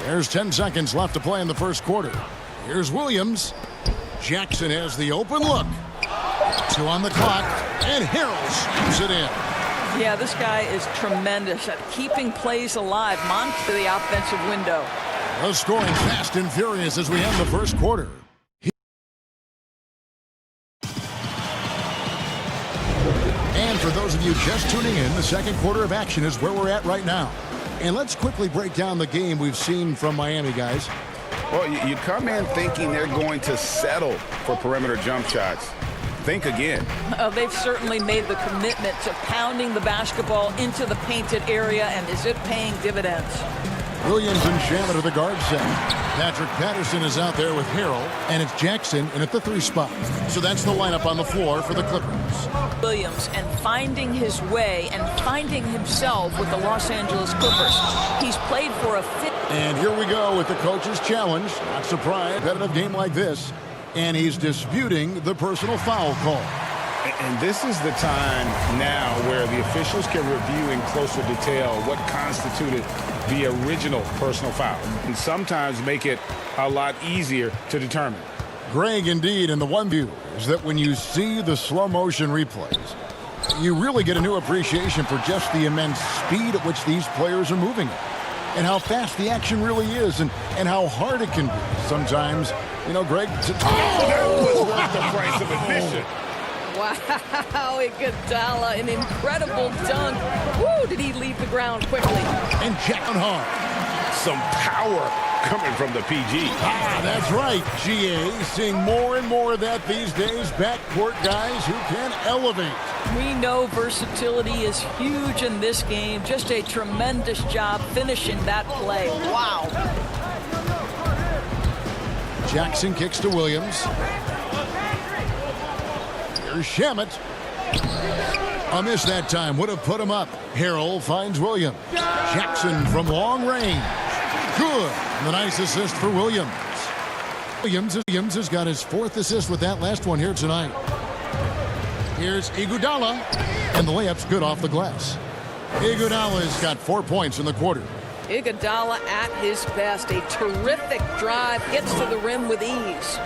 There's 10 seconds left to play in the first quarter. Here's Williams. Jackson has the open look. 2 on the clock, and Harrell slams it in. Yeah, this guy is tremendous at keeping plays alive, monitor the offensive window. The scoring fast and furious as we end the first quarter. And for those of you just tuning in, the second quarter of action is where we're at right now. And let's quickly break down the game we've seen from Miami, guys. Well, you come in thinking they're going to settle for perimeter jump shots. Think again. They've certainly made the commitment to pounding the basketball into the painted area, and is it paying dividends? Williams and Shaman are the guard set. Patrick Patterson is out there with Harrell, and it's Jackson in at the 3 spot. So that's the lineup on the floor for the Clippers. Williams and finding his way and finding himself with the Los Angeles Clippers. He's played for a fit. And here we go with the coach's challenge. Not surprised, competitive game like this. And he's disputing the personal foul call. And this is the time now where the officials can review in closer detail what constituted the original personal foul, and sometimes make it a lot easier to determine. Greg, indeed, and the one view is that when you see the slow motion replays, you really get a new appreciation for just the immense speed at which these players are moving and how fast the action really is and how hard it can be sometimes. You know, Greg, that was worth the price of admission. Wow, Iguodala, an incredible dunk. Woo, did he leave the ground quickly? And Jack on hard. Some power coming from the PG. That's right, GA. Seeing more and more of that these days. Backcourt guys who can elevate. We know versatility is huge in this game. Just a tremendous job finishing that play. Wow. Jackson kicks to Williams. Here's Shamet. A miss that time. Would have put him up. Harrell finds Williams. Jackson from long range. Good. And a nice assist for Williams. Williams has got his 4th assist with that last one here tonight. Here's Iguodala. And the layup's good off the glass. Iguodala's got 4 points in the quarter. Iguodala at his best. A terrific drive. Gets to the rim with ease.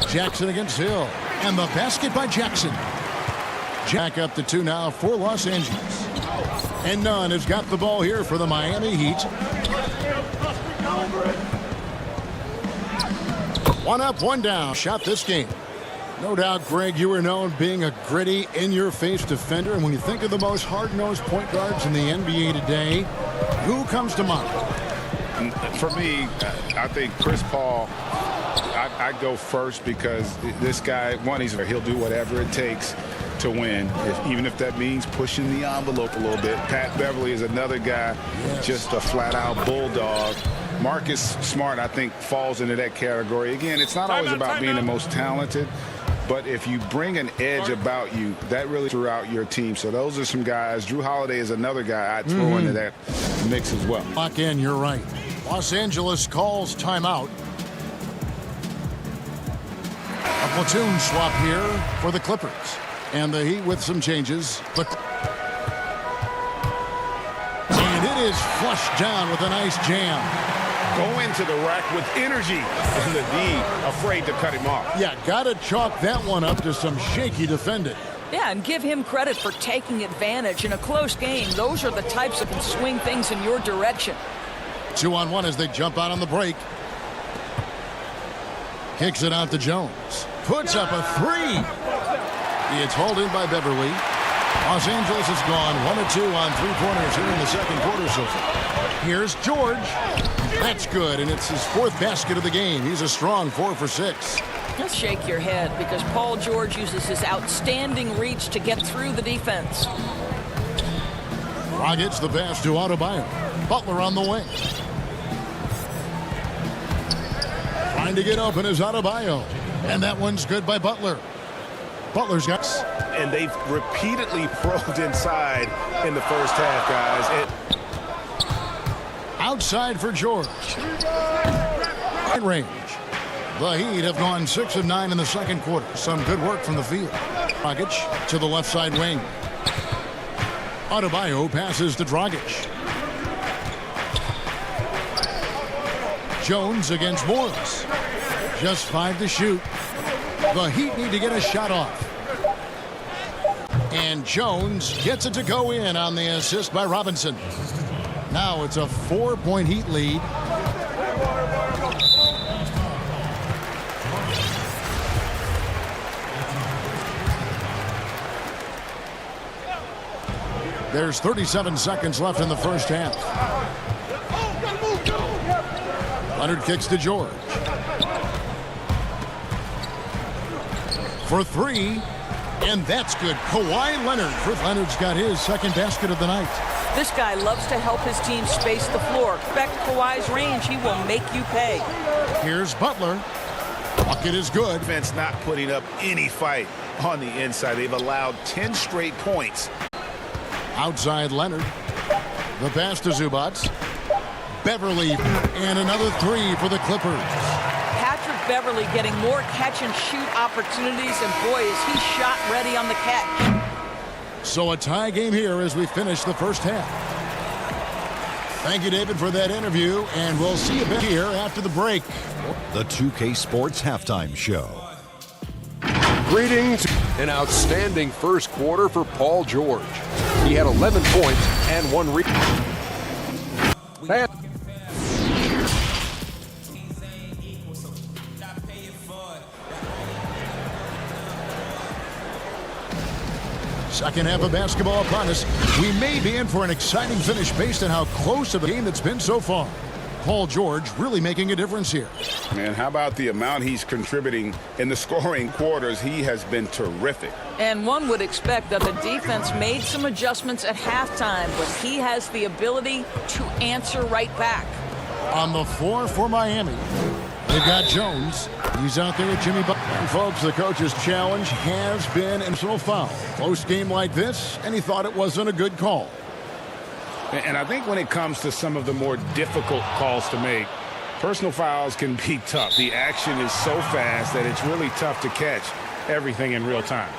Jackson against Hill. And the basket by Jackson. Jack up to 2 now for Los Angeles. And Nunn has got the ball here for the Miami Heat. 1 up, 1 down. Shot this game. No doubt, Greg, you were known being a gritty, in-your-face defender. And when you think of the most hard-nosed point guards in the NBA today, who comes to mind? For me, I think Chris Paul. I go first because this guy, he'll do whatever it takes to win, even if that means pushing the envelope a little bit. Pat Beverly is another guy, just a flat-out bulldog. Marcus Smart, I think, falls into that category. Again, it's not always about being the most talented, but if you bring an edge about you, that really throughout your team. So those are some guys. Drew Holiday is another guy I'd throw into that mix as well. Lock in, you're right. Los Angeles calls timeout. Platoon swap here for the Clippers. And the Heat with some changes. And it is flushed down with a nice jam. Go into the rack with energy. And the D afraid to cut him off. Yeah, got to chalk that one up to some shaky defending. Yeah, and give him credit for taking advantage. In a close game, those are the types that can swing things in your direction. 2-on-1 as they jump out on the break. Kicks it out to Jones. Puts up a three. It's hauled in by Beverly. Los Angeles has gone 1 of 2 on three-pointers here in the second quarter so far. Here's George. That's good, and it's his 4th basket of the game. He's a strong 4 for 6. Just shake your head because Paul George uses his outstanding reach to get through the defense. Rockets the pass to Adebayo. Butler on the wing. Trying to get open is Adebayo. And that one's good by Butler. Butler's got... And they've repeatedly probed inside in the first half, guys. Outside for George. Range. The Heat have gone 6 of 9 in the second quarter. Some good work from the field. Dragic to the left side wing. Adebayo passes to Dragic. Jones against Morris. Just 5 to shoot. The Heat need to get a shot off. And Jones gets it to go in on the assist by Robinson. Now it's a 4-point Heat lead. There's 37 seconds left in the first half. Leonard kicks to George. For 3, and that's good. Kawhi Leonard. Leonard's got his second basket of the night. This guy loves to help his team space the floor. Respect Kawhi's range. He will make you pay. Here's Butler. Bucket is good. Defense not putting up any fight on the inside. They've allowed 10 straight points. Outside Leonard. The pass to Zubac. Beverly. And another 3 for the Clippers. Patrick Beverly getting more catch-and-shoot opportunities, and boy, is he shot ready on the catch. So a tie game here as we finish the first half. Thank you, David, for that interview, and we'll see you back here after the break. The 2K Sports Halftime Show. Greetings. An outstanding first quarter for Paul George. He had 11 points and 1 rebound. Second half of basketball upon us. We may be in for an exciting finish based on how close of a game it's been so far. Paul George really making a difference here. Man, how about the amount he's contributing in the scoring quarters? He has been terrific. And one would expect that the defense made some adjustments at halftime, but he has the ability to answer right back. On the floor for Miami, they've got Jones. He's out there with Jimmy Butler. And folks, the coach's challenge has been an intentional foul. Close game like this, and he thought it wasn't a good call. And I think when it comes to some of the more difficult calls to make, personal fouls can be tough. The action is so fast that it's really tough to catch everything in real time.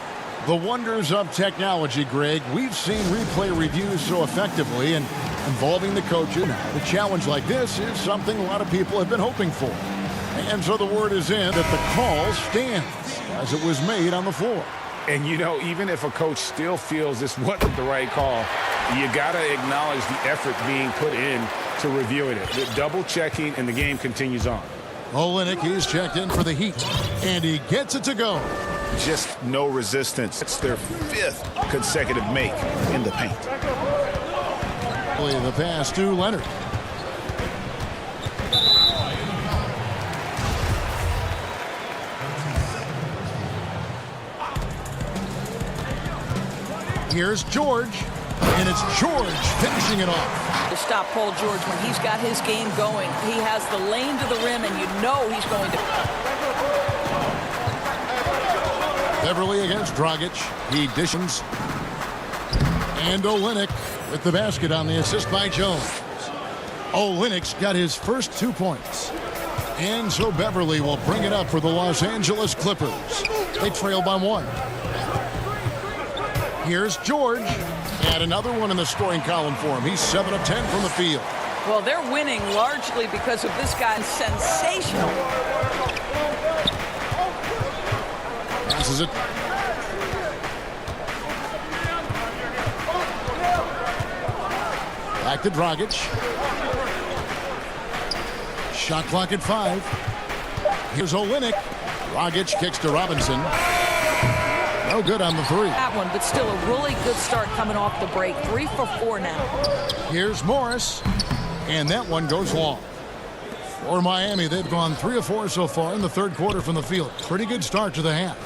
The wonders of technology, Greg. We've seen replay reviews so effectively, and involving the coaches. A challenge like this is something a lot of people have been hoping for. And so the word is in that the call stands as it was made on the floor. And, you know, even if a coach still feels this wasn't the right call, you got to acknowledge the effort being put in to reviewing it. The double checking, and the game continues on. Olynyk, he's checked in for the Heat, and he gets it to go. Just no resistance. It's their 5th consecutive make in the paint. The pass to Leonard. Here's George, and it's George finishing it off. To stop Paul George when he's got his game going. He has the lane to the rim, and you know he's going to. Beverly against Dragic. He dishes. And Olynyk with the basket on the assist by Jones. Olynyk's got his first 2 points. And so Beverly will bring it up for the Los Angeles Clippers. They trail by 1. Here's George. And another one in the scoring column for him. He's 7 of 10 from the field. Well, they're winning largely because of this guy. Sensational. Passes it. Back to Dragic. Shot clock at 5. Here's Olynyk. Dragic kicks to Robinson. No good on the 3. That one, but still a really good start coming off the break. 3 for 4 now. Here's Morris. And that one goes long. For Miami, they've gone 3 of 4 so far in the third quarter from the field. Pretty good start to the half.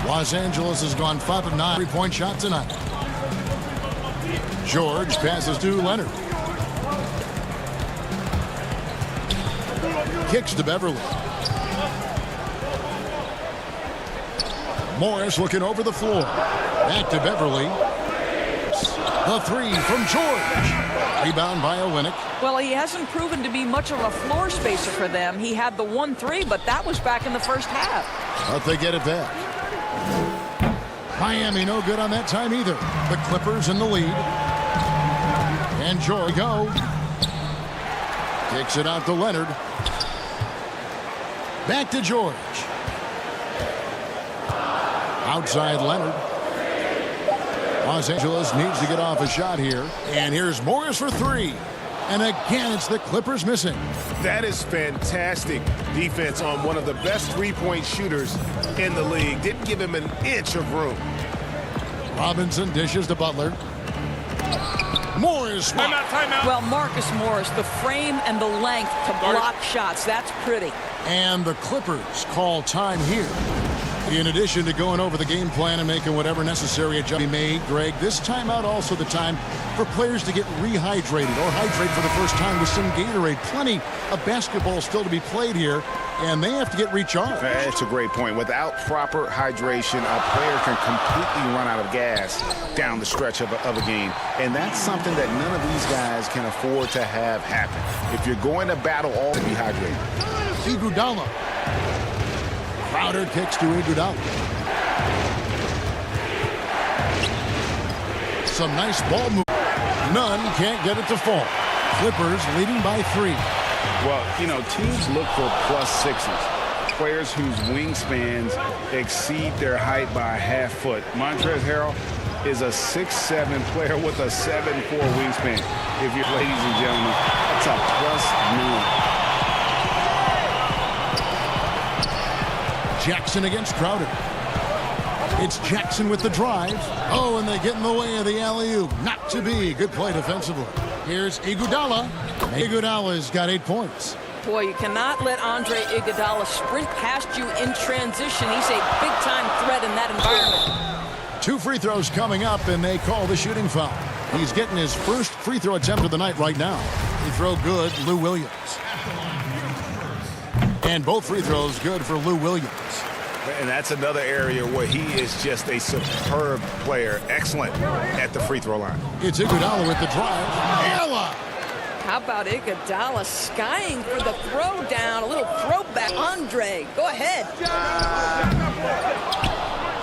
Los Angeles has gone 5 of 9 3-point shot tonight. George passes to Leonard. Kicks to Beverly. Morris looking over the floor. Back to Beverly. The 3 from George. Rebound by Olynyk. Well, he hasn't proven to be much of a floor spacer for them. He had the 1-3, but that was back in the first half. But they get it back. Miami no good on that time either. The Clippers in the lead. And George go. Takes it out to Leonard. Back to George. Outside Leonard. Los Angeles needs to get off a shot here. And here's Morris for 3. And again, it's the Clippers missing. That is fantastic defense on one of the best three-point shooters in the league. Didn't give him an inch of room. Robinson dishes to Butler. Morris. Timeout. Well, Marcus Morris, the frame and the length to block shots. That's pretty. And the Clippers call time here. In addition to going over the game plan and making whatever necessary adjustment made, Greg, this timeout also the time for players to get rehydrated or hydrate for the first time with some Gatorade. Plenty of basketball still to be played here, and they have to get recharged. That's a great point. Without proper hydration, a player can completely run out of gas down the stretch of a game. And that's something that none of these guys can afford to have happen. If you're going to battle, all to be hydrated. Iguodala. Crowder kicks to Iguodala. Some nice ball move. None can't get it to fall. Clippers leading by 3. Well, you know, teams look for +6s. Players whose wingspans exceed their height by a half foot. Montrezl Harrell is a 6'7" player with a 7'4" wingspan. If you're, ladies and gentlemen, that's a +9. Jackson against Crowder. It's Jackson with the drive. Oh, and they get in the way of the alley-oop. Not to be. Good play defensively. Here's Iguodala. Iguodala's got 8 points. Boy, you cannot let Andre Iguodala sprint past you in transition. He's a big-time threat in that environment. 2 free throws coming up, and they call the shooting foul. He's getting his first free throw attempt of the night right now. Free throw good, Lou Williams. And both free throws good for Lou Williams. And that's another area where he is just a superb player. Excellent at the free throw line. It's Iguodala with the drive. Ella! How about Iguodala skying for the throw down? A little throwback. Andre, go ahead.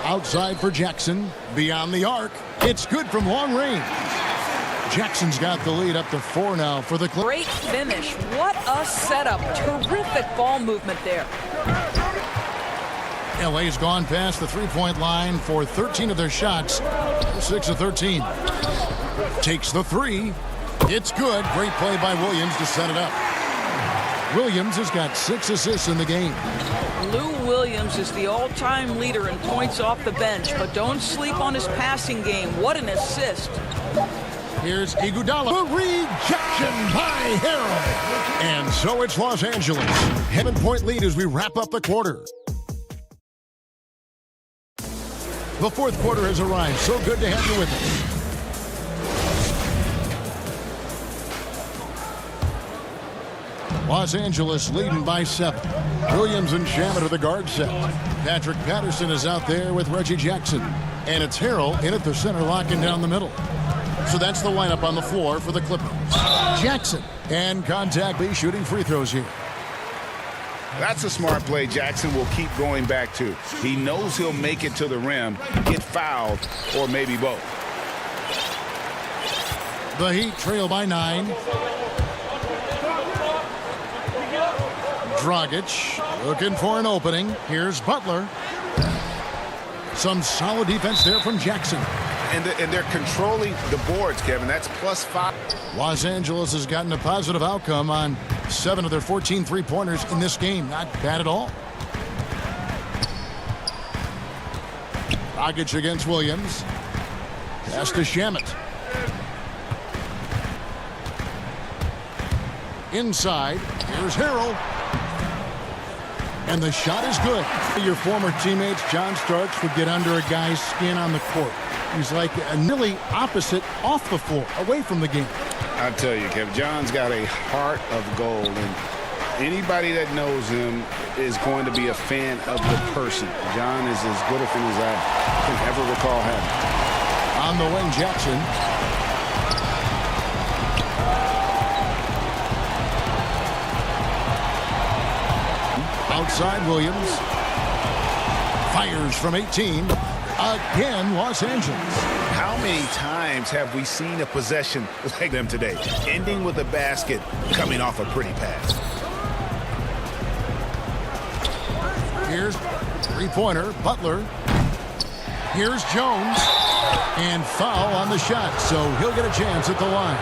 Outside for Jackson. Beyond the arc. It's good from long range. Jackson's got the lead up to 4 now for the Clippers. Great finish. What a setup. Terrific ball movement there. LA's gone past the three-point line for 13 of their shots. 6 of 13. Takes the 3. It's good. Great play by Williams to set it up. Williams has got 6 assists in the game. Lou Williams is the all-time leader in points off the bench, but don't sleep on his passing game. What an assist. Here's Iguodala. The rejection by Harrell. And so it's Los Angeles. 7-point lead as we wrap up the quarter. The fourth quarter has arrived. So good to have you with us. Los Angeles leading by 7. Williams and Shamet are the guard set. Patrick Patterson is out there with Reggie Jackson. And it's Harrell in at the center, locking down the middle. So that's the lineup on the floor for the Clippers. Jackson and contact B shooting free throws here. That's a smart play Jackson will keep going back to. He knows he'll make it to the rim, get fouled, or maybe both. The Heat trail by 9. Dragic looking for an opening. Here's Butler. Some solid defense there from Jackson. And they're controlling the boards, Kevin. That's +5. Los Angeles has gotten a positive outcome on 7 of their 14 three-pointers in this game. Not bad at all. Dragic against Williams. Pass to Shamet. Inside. Here's Harrell. And the shot is good. Your former teammates, John Starks, would get under a guy's skin on the court. He's like a nearly opposite off the floor, away from the game. I tell you, Kevin, John's got a heart of gold, and anybody that knows him is going to be a fan of the person. John is as good a fan as I can ever recall having. On the wing, Jackson. Outside Williams. Fires from 18. Again, Los Angeles. How many times have we seen a possession like them today, ending with a basket coming off a pretty pass? Here's three-pointer, Butler. Here's Jones. And foul on the shot, so he'll get a chance at the line.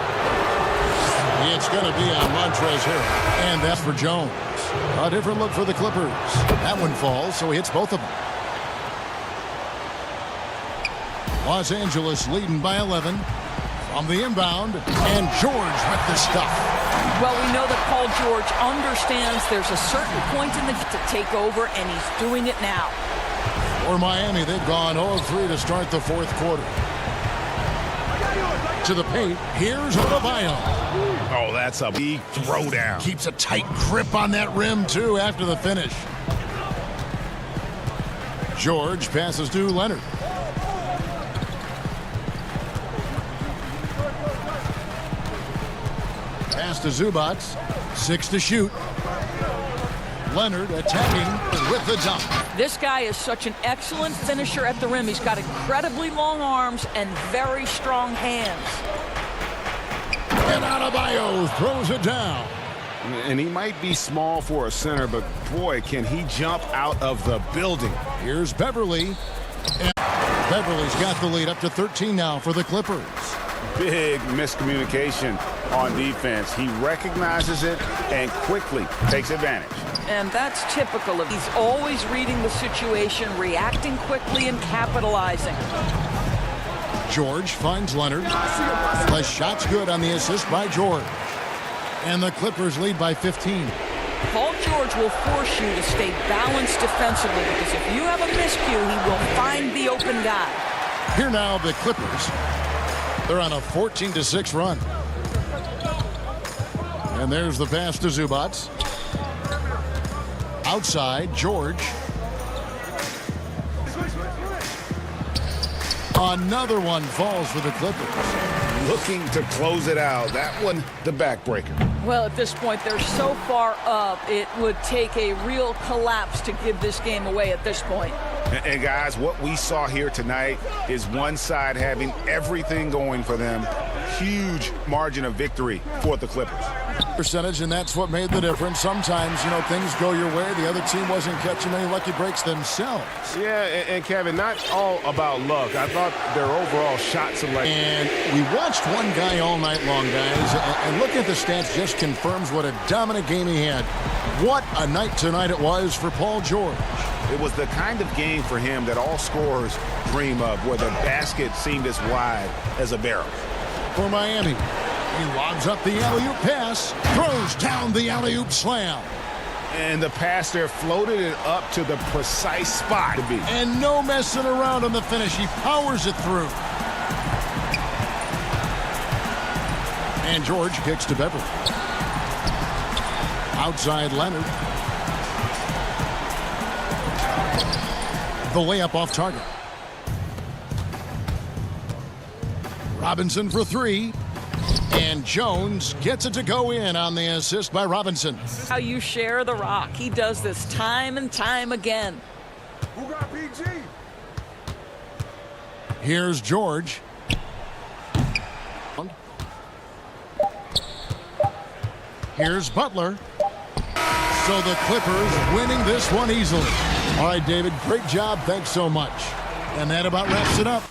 It's going to be on Montrezl here. And that's for Jones. A different look for the Clippers. That one falls, so he hits both of them. Los Angeles leading by 11 from the inbound, and George with the stuff. Well, we know that Paul George understands there's a certain point in the to take over, and he's doing it now. For Miami, they've gone 0-3 to start the fourth quarter. To the paint, here's Adebayo. Oh, that's a big throwdown. Keeps a tight grip on that rim, too, after the finish. George passes to Leonard. Pass to Zubac. 6 to shoot. Leonard attacking with the dunk. This guy is such an excellent finisher at the rim. He's got incredibly long arms and very strong hands. And Adebayo throws it down. And he might be small for a center, but boy, can he jump out of the building. Here's Beverly. And Beverly's got the lead up to 13 now for the Clippers. Big miscommunication on defense. He recognizes it and quickly takes advantage. And that's typical of he's always reading the situation, reacting quickly and capitalizing. George finds Leonard. The shot's good on the assist by George. And the Clippers lead by 15. Paul George will force you to stay balanced defensively because if you have a miscue, he will find the open guy. Here now, the Clippers. They're on a 14-6 run. And there's the pass to Zubac. Outside, George. Another one falls for the Clippers. Looking to close it out. That one, the backbreaker. Well, at this point, they're so far up, it would take a real collapse to give this game away at this point. And guys, what we saw here tonight is one side having everything going for them. Huge margin of victory for the Clippers. Percentage, and that's what made the difference. Sometimes, you know, things go your way. The other team wasn't catching any lucky breaks themselves. Yeah, and Kevin, not all about luck. I thought their overall shot selection. And we watched one guy all night long, guys, and looking at the stats just confirms what a dominant game he had. What a night tonight it was for Paul George. It was the kind of game for him that all scorers dream of, where the basket seemed as wide as a barrel. For Miami, he lobs up the alley-oop pass, throws down the alley-oop slam. And the pass there floated it up to the precise spot to be. And no messing around on the finish. He powers it through. And George kicks to Beverly. Outside Leonard. The layup off target. Robinson for three. And Jones gets it to go in on the assist by Robinson. How you share the rock. He does this time and time again. Who got PG? Here's George. Here's Butler. So the Clippers winning this one easily. All right, David, great job. Thanks so much. And that about wraps it up.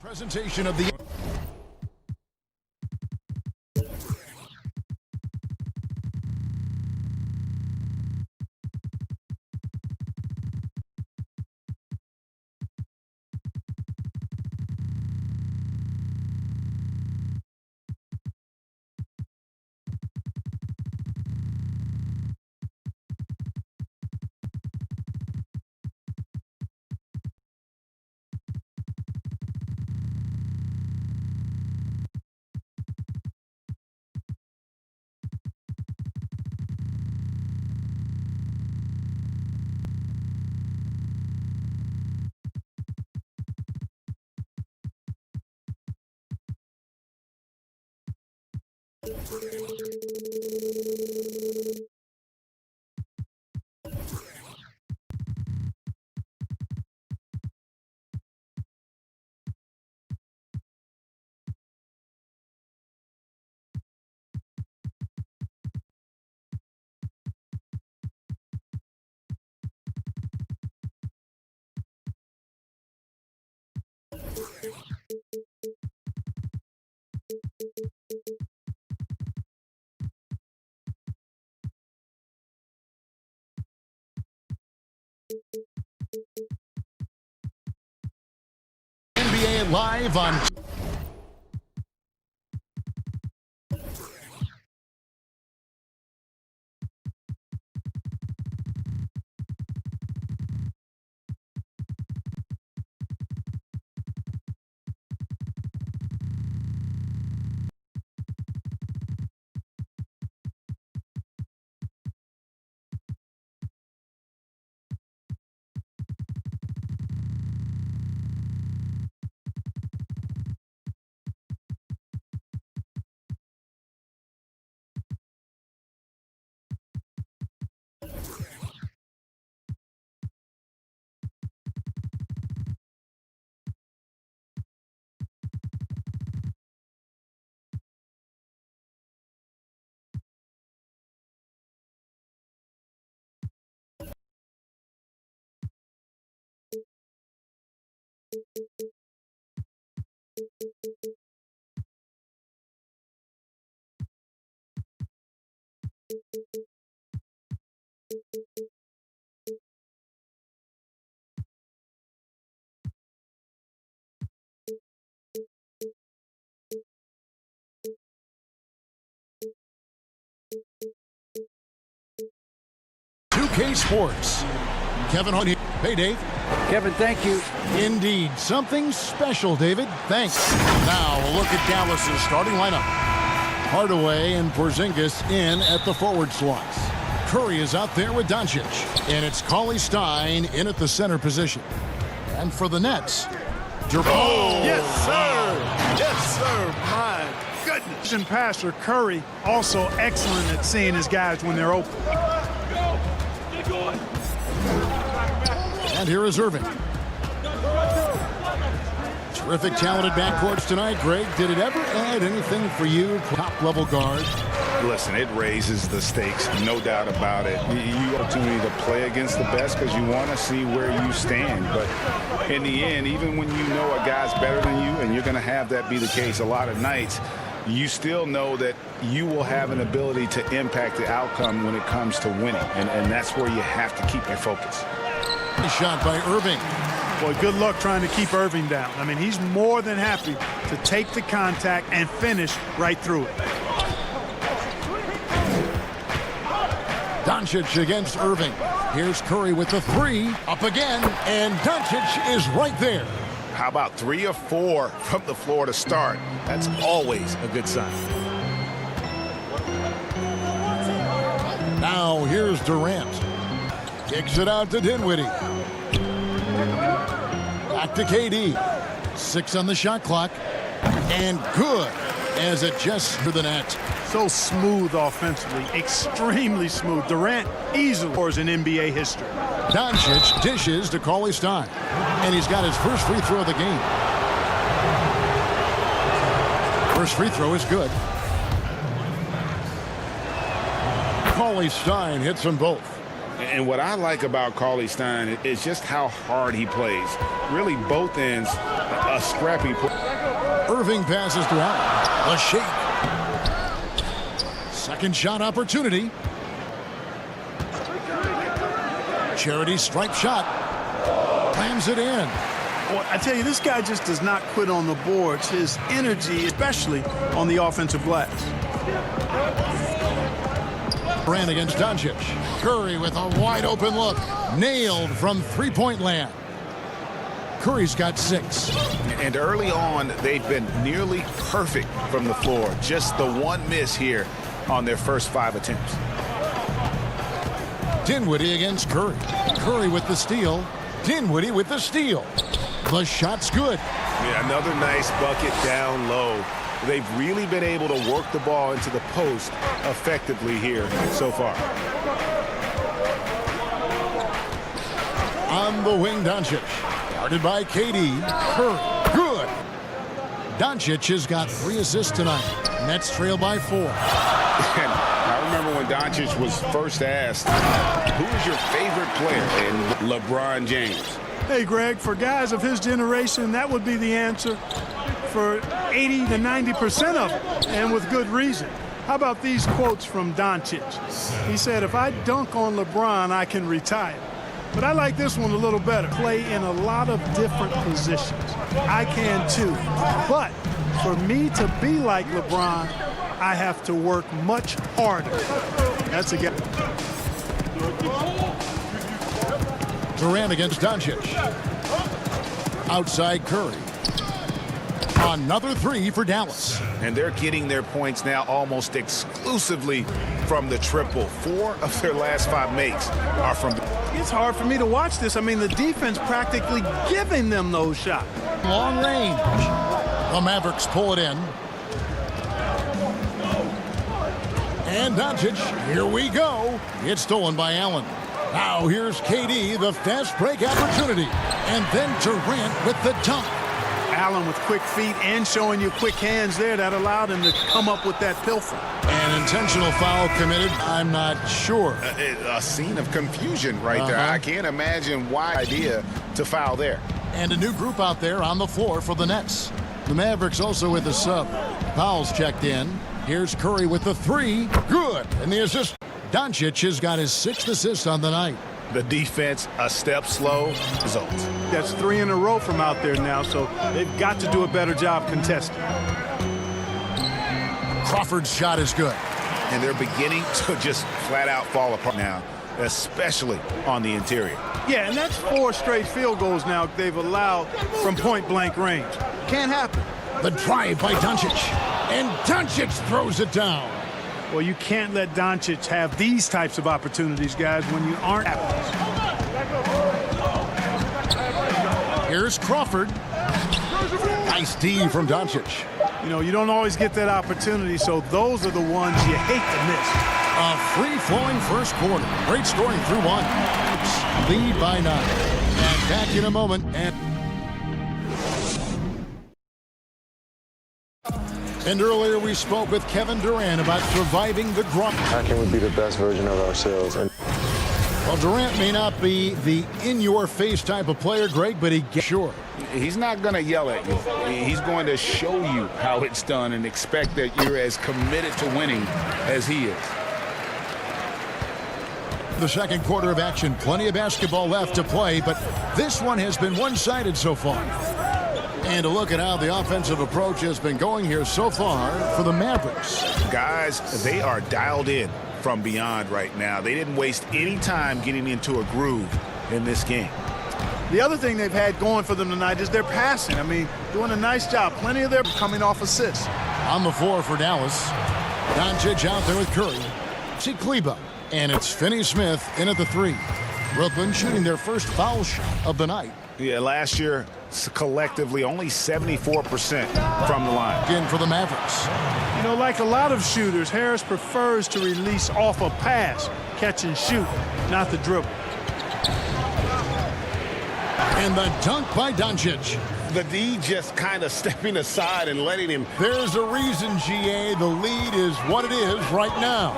Presentation of the live on... Sports. Kevin Hood. Hey, Dave. Kevin, thank you. Indeed. Something special, David. Thanks. Now, a look at Dallas's starting lineup. Hardaway and Porzingis in at the forward slots. Curry is out there with Doncic. And it's Cauley Stein in at the center position. And for the Nets, oh, yes, sir. Yes, sir. My goodness. And passer Curry also excellent at seeing his guys when they're open. And here is Irving. Terrific talented backcourts tonight. Greg, did it ever add anything for you, top-level guard? Listen, it raises the stakes, no doubt about it. You opportunity to play against the best because you want to see where you stand. But in the end, even when you know a guy's better than you, and you're going to have that be the case a lot of nights, you still know that you will have an ability to impact the outcome when it comes to winning. And that's where you have to keep your focus. Shot by Irving. Boy, good luck trying to keep Irving down. I mean, he's more than happy to take the contact and finish right through it. Doncic against Irving. Here's Curry with the three. Up again, and Doncic is right there. How about 3 or 4 from the floor to start? That's always a good sign. Now here's Durant. Kicks it out to Dinwiddie. Back to KD. 6 on the shot clock. And good as it just to the net. So smooth offensively. Extremely smooth. Durant easily scores in NBA history. Doncic dishes to Cauley Stein. And he's got his first free throw of the game. First free throw is good. Cauley Stein hits them both. And what I like about Cauley Stein is just how hard he plays. Really, both ends, a scrappy play. Irving passes to Allen. A shake. Second shot opportunity. Charity stripe shot. Slams it in. Well, I tell you, this guy just does not quit on the boards. His energy, especially on the offensive glass. Ran against Doncic. Curry with a wide open look. Nailed from three-point land. Curry's got 6. And early on, they've been nearly perfect from the floor. Just the one miss here on their first 5 attempts. Dinwiddie against Curry. Curry with the steal. Dinwiddie with the steal. The shot's good. Yeah, another nice bucket down low. They've really been able to work the ball into the post effectively here so far. On the wing, Doncic. Guarded by KD. Curry. Good. Doncic has got 3 assists tonight. Nets trail by 4. And I remember when Doncic was first asked, who is your favorite player? And LeBron James. Hey, Greg, for guys of his generation, that would be the answer for 80 to 90% of them, and with good reason. How about these quotes from Doncic? He said, if I dunk on LeBron, I can retire. But I like this one a little better. Play in a lot of different positions. I can too. But for me to be like LeBron, I have to work much harder. That's a get. Durant against Doncic. Outside Curry. Another three for Dallas. And they're getting their points now almost exclusively from the triple. 4 of their last 5 makes are from the... It's hard for me to watch this. I mean, the defense practically giving them those shots. Long range. The Mavericks pull it in. And Doncic, here we go. It's stolen by Allen. Now here's KD, the fast break opportunity. And then Durant with the dunk. Allen with quick feet and showing you quick hands there. That allowed him to come up with that pilfer. An intentional foul committed, I'm not sure. A scene of confusion right there. I can't imagine why idea to foul there. And a new group out there on the floor for the Nets. The Mavericks also with the sub. Powell's checked in. Here's Curry with the three. Good. And the assist. Doncic has got his 6th assist on the night. The defense a step slow. Results. That's 3 in a row from out there now, so they've got to do a better job contesting. Crawford's shot is good. And they're beginning to just flat out fall apart now, especially on the interior. Yeah, and that's 4 straight field goals now they've allowed from point-blank range. Can't happen. The drive by Doncic. And Doncic throws it down. Well, you can't let Doncic have these types of opportunities, guys, when you aren't happy. Here's Crawford. Nice D from Doncic. You know, you don't always get that opportunity, so those are the ones you hate to miss. A free-flowing first quarter. Great scoring through 1. Lead by 9. And back in a moment. And earlier we spoke with Kevin Durant about surviving the grind. How can we be the best version of ourselves? Well, Durant may not be the in-your-face type of player, Greg, but he gets sure. He's not going to yell at you. He's going to show you how it's done and expect that you're as committed to winning as he is. The second quarter of action, plenty of basketball left to play, but this one has been one-sided so far. And to look at how the offensive approach has been going here so far for the Mavericks. Guys, they are dialed in from beyond right now. They didn't waste any time getting into a groove in this game. The other thing they've had going for them tonight is their passing. I mean, doing a nice job. Plenty of their coming off assists. On the floor for Dallas. Doncic out there with Curry. See Kleba. And it's Finney-Smith in at the 3. Brooklyn shooting their first foul shot of the night. Yeah, last year, collectively, only 74% from the line. Again for the Mavericks. You know, like a lot of shooters, Harris prefers to release off a pass, catch and shoot, not the dribble. And the dunk by Doncic. The D just kind of stepping aside and letting him. There's a reason, GA, the lead is what it is right now.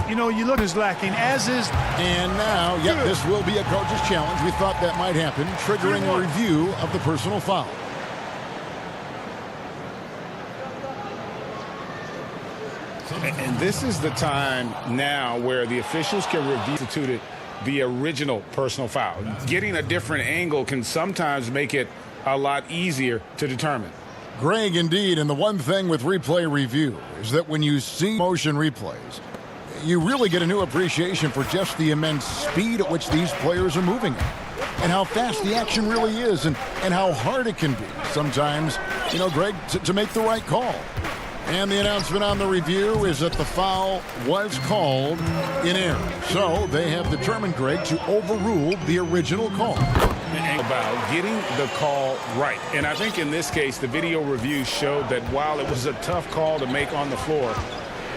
You know, you look is lacking, as is. And now, yep, this will be a coach's challenge. We thought that might happen, triggering a review of the personal foul. And this is the time now where the officials can review the original personal foul. Getting a different angle can sometimes make it a lot easier to determine. Greg, indeed, and the one thing with replay review is that when you see motion replays, you really get a new appreciation for just the immense speed at which these players are moving and how fast the action really is and how hard it can be sometimes, you know, Greg, to make the right call. And the announcement on the review is that the foul was called in error. So they have determined, Greg, to overrule the original call. About getting the call right. And I think in this case, the video review showed that while it was a tough call to make on the floor,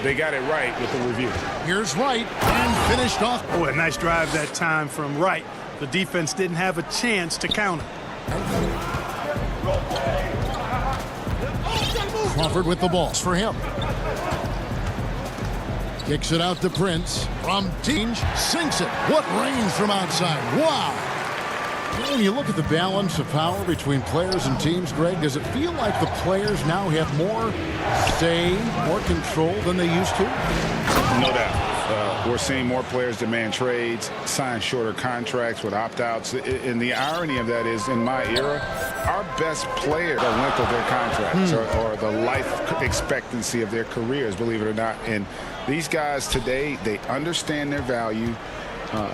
they got it right with the review. Here's Wright and finished off. Oh, a nice drive that time from Wright. The defense didn't have a chance to counter. Crawford with the ball for him. Kicks it out to Prince. From Tinge, sinks it. What range from outside. Wow. When you look at the balance of power between players and teams, Greg, does it feel like the players now have more say, more control than they used to? No doubt. We're seeing more players demand trades, sign shorter contracts with opt-outs. And the irony of that is, in my era, our best players have length of their contracts or the life expectancy of their careers, believe it or not. And these guys today, they understand their value.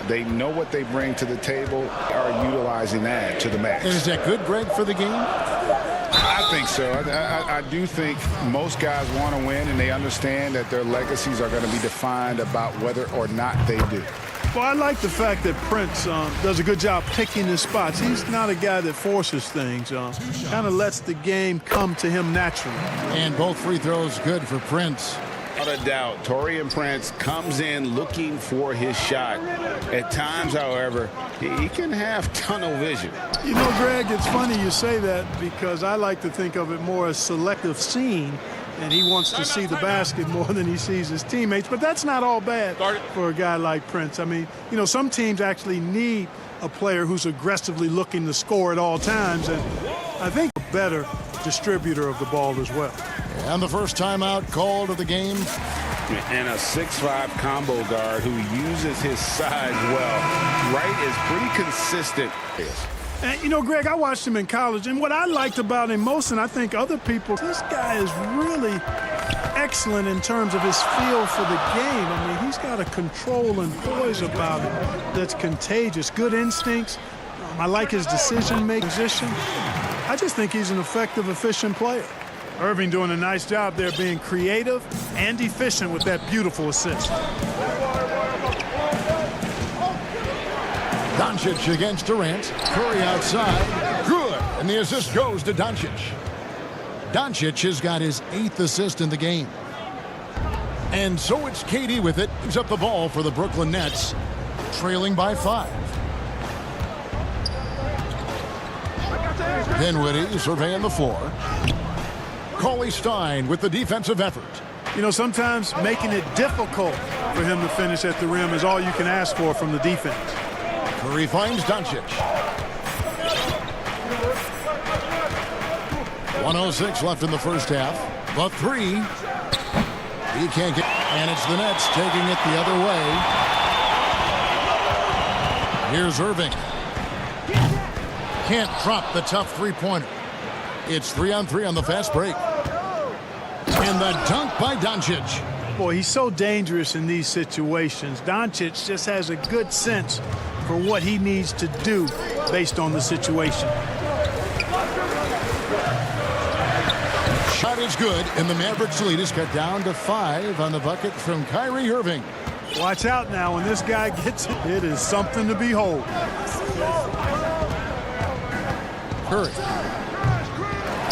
They know what they bring to the table, are utilizing that to the max. And is that good, Greg, for the game? I think so. I do think most guys want to win, and they understand that their legacies are going to be defined about whether or not they do. Well, I like the fact that Prince does a good job picking his spots. He's not a guy that forces things. Kind of lets the game come to him naturally. And both free throws good for Prince. Without a doubt, Taurean Prince comes in looking for his shot. At times, however, he can have tunnel vision. You know, Greg, it's funny you say that because I like to think of it more as selective seeing, and he wants to see the basket more than he sees his teammates. But that's not all bad for a guy like Prince. I mean, you know, some teams actually need a player who's aggressively looking to score at all times, and I think a better distributor of the ball as well. And the first timeout called of the game. And a 6'5" combo guard who uses his size well. Wright is pretty consistent. And, you know, Greg, I watched him in college, and what I liked about him most, and I think other people, this guy is really excellent in terms of his feel for the game. I mean, he's got a control and poise about him that's contagious. Good instincts. I like his decision-making position. I just think he's an effective, efficient player. Irving doing a nice job there being creative and efficient with that beautiful assist. Doncic against Durant. Curry outside. Good. And the assist goes to Doncic. Doncic has got his 8th assist in the game. And so it's KD with it. He's up the ball for the Brooklyn Nets, trailing by 5. Dinwiddie surveying the floor. Cauley Stein with the defensive effort. You know, sometimes making it difficult for him to finish at the rim is all you can ask for from the defense. Curry finds Doncic. 1:06 left in the first half. The three. He can't get, and it's the Nets taking it the other way. Here's Irving. Can't drop the tough three-pointer. It's 3-on-3 on the fast break. And the dunk by Doncic. Boy, he's so dangerous in these situations. Doncic just has a good sense for what he needs to do based on the situation. Shot is good, and the Mavericks lead is cut down to 5 on the bucket from Kyrie Irving. Watch out now when this guy gets it. It is something to behold. Curry.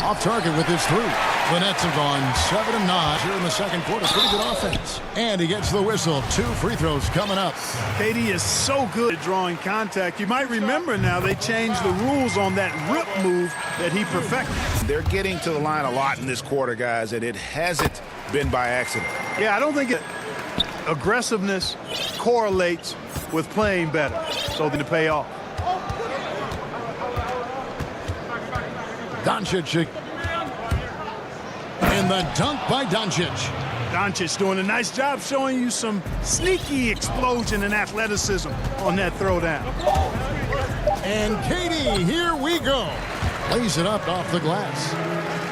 Off target with his 3. The Nets have gone 7-9 here in the second quarter. Pretty good offense. And he gets the whistle. 2 free throws coming up. KD is so good at drawing contact. You might remember now they changed the rules on that rip move that he perfected. They're getting to the line a lot in this quarter, guys, and it hasn't been by accident. Yeah, I don't think aggressiveness correlates with playing better. So to pay off. Doncic. And the dunk by Doncic. Doncic doing a nice job showing you some sneaky explosion and athleticism on that throwdown. And KD, here we go. Lays it up off the glass.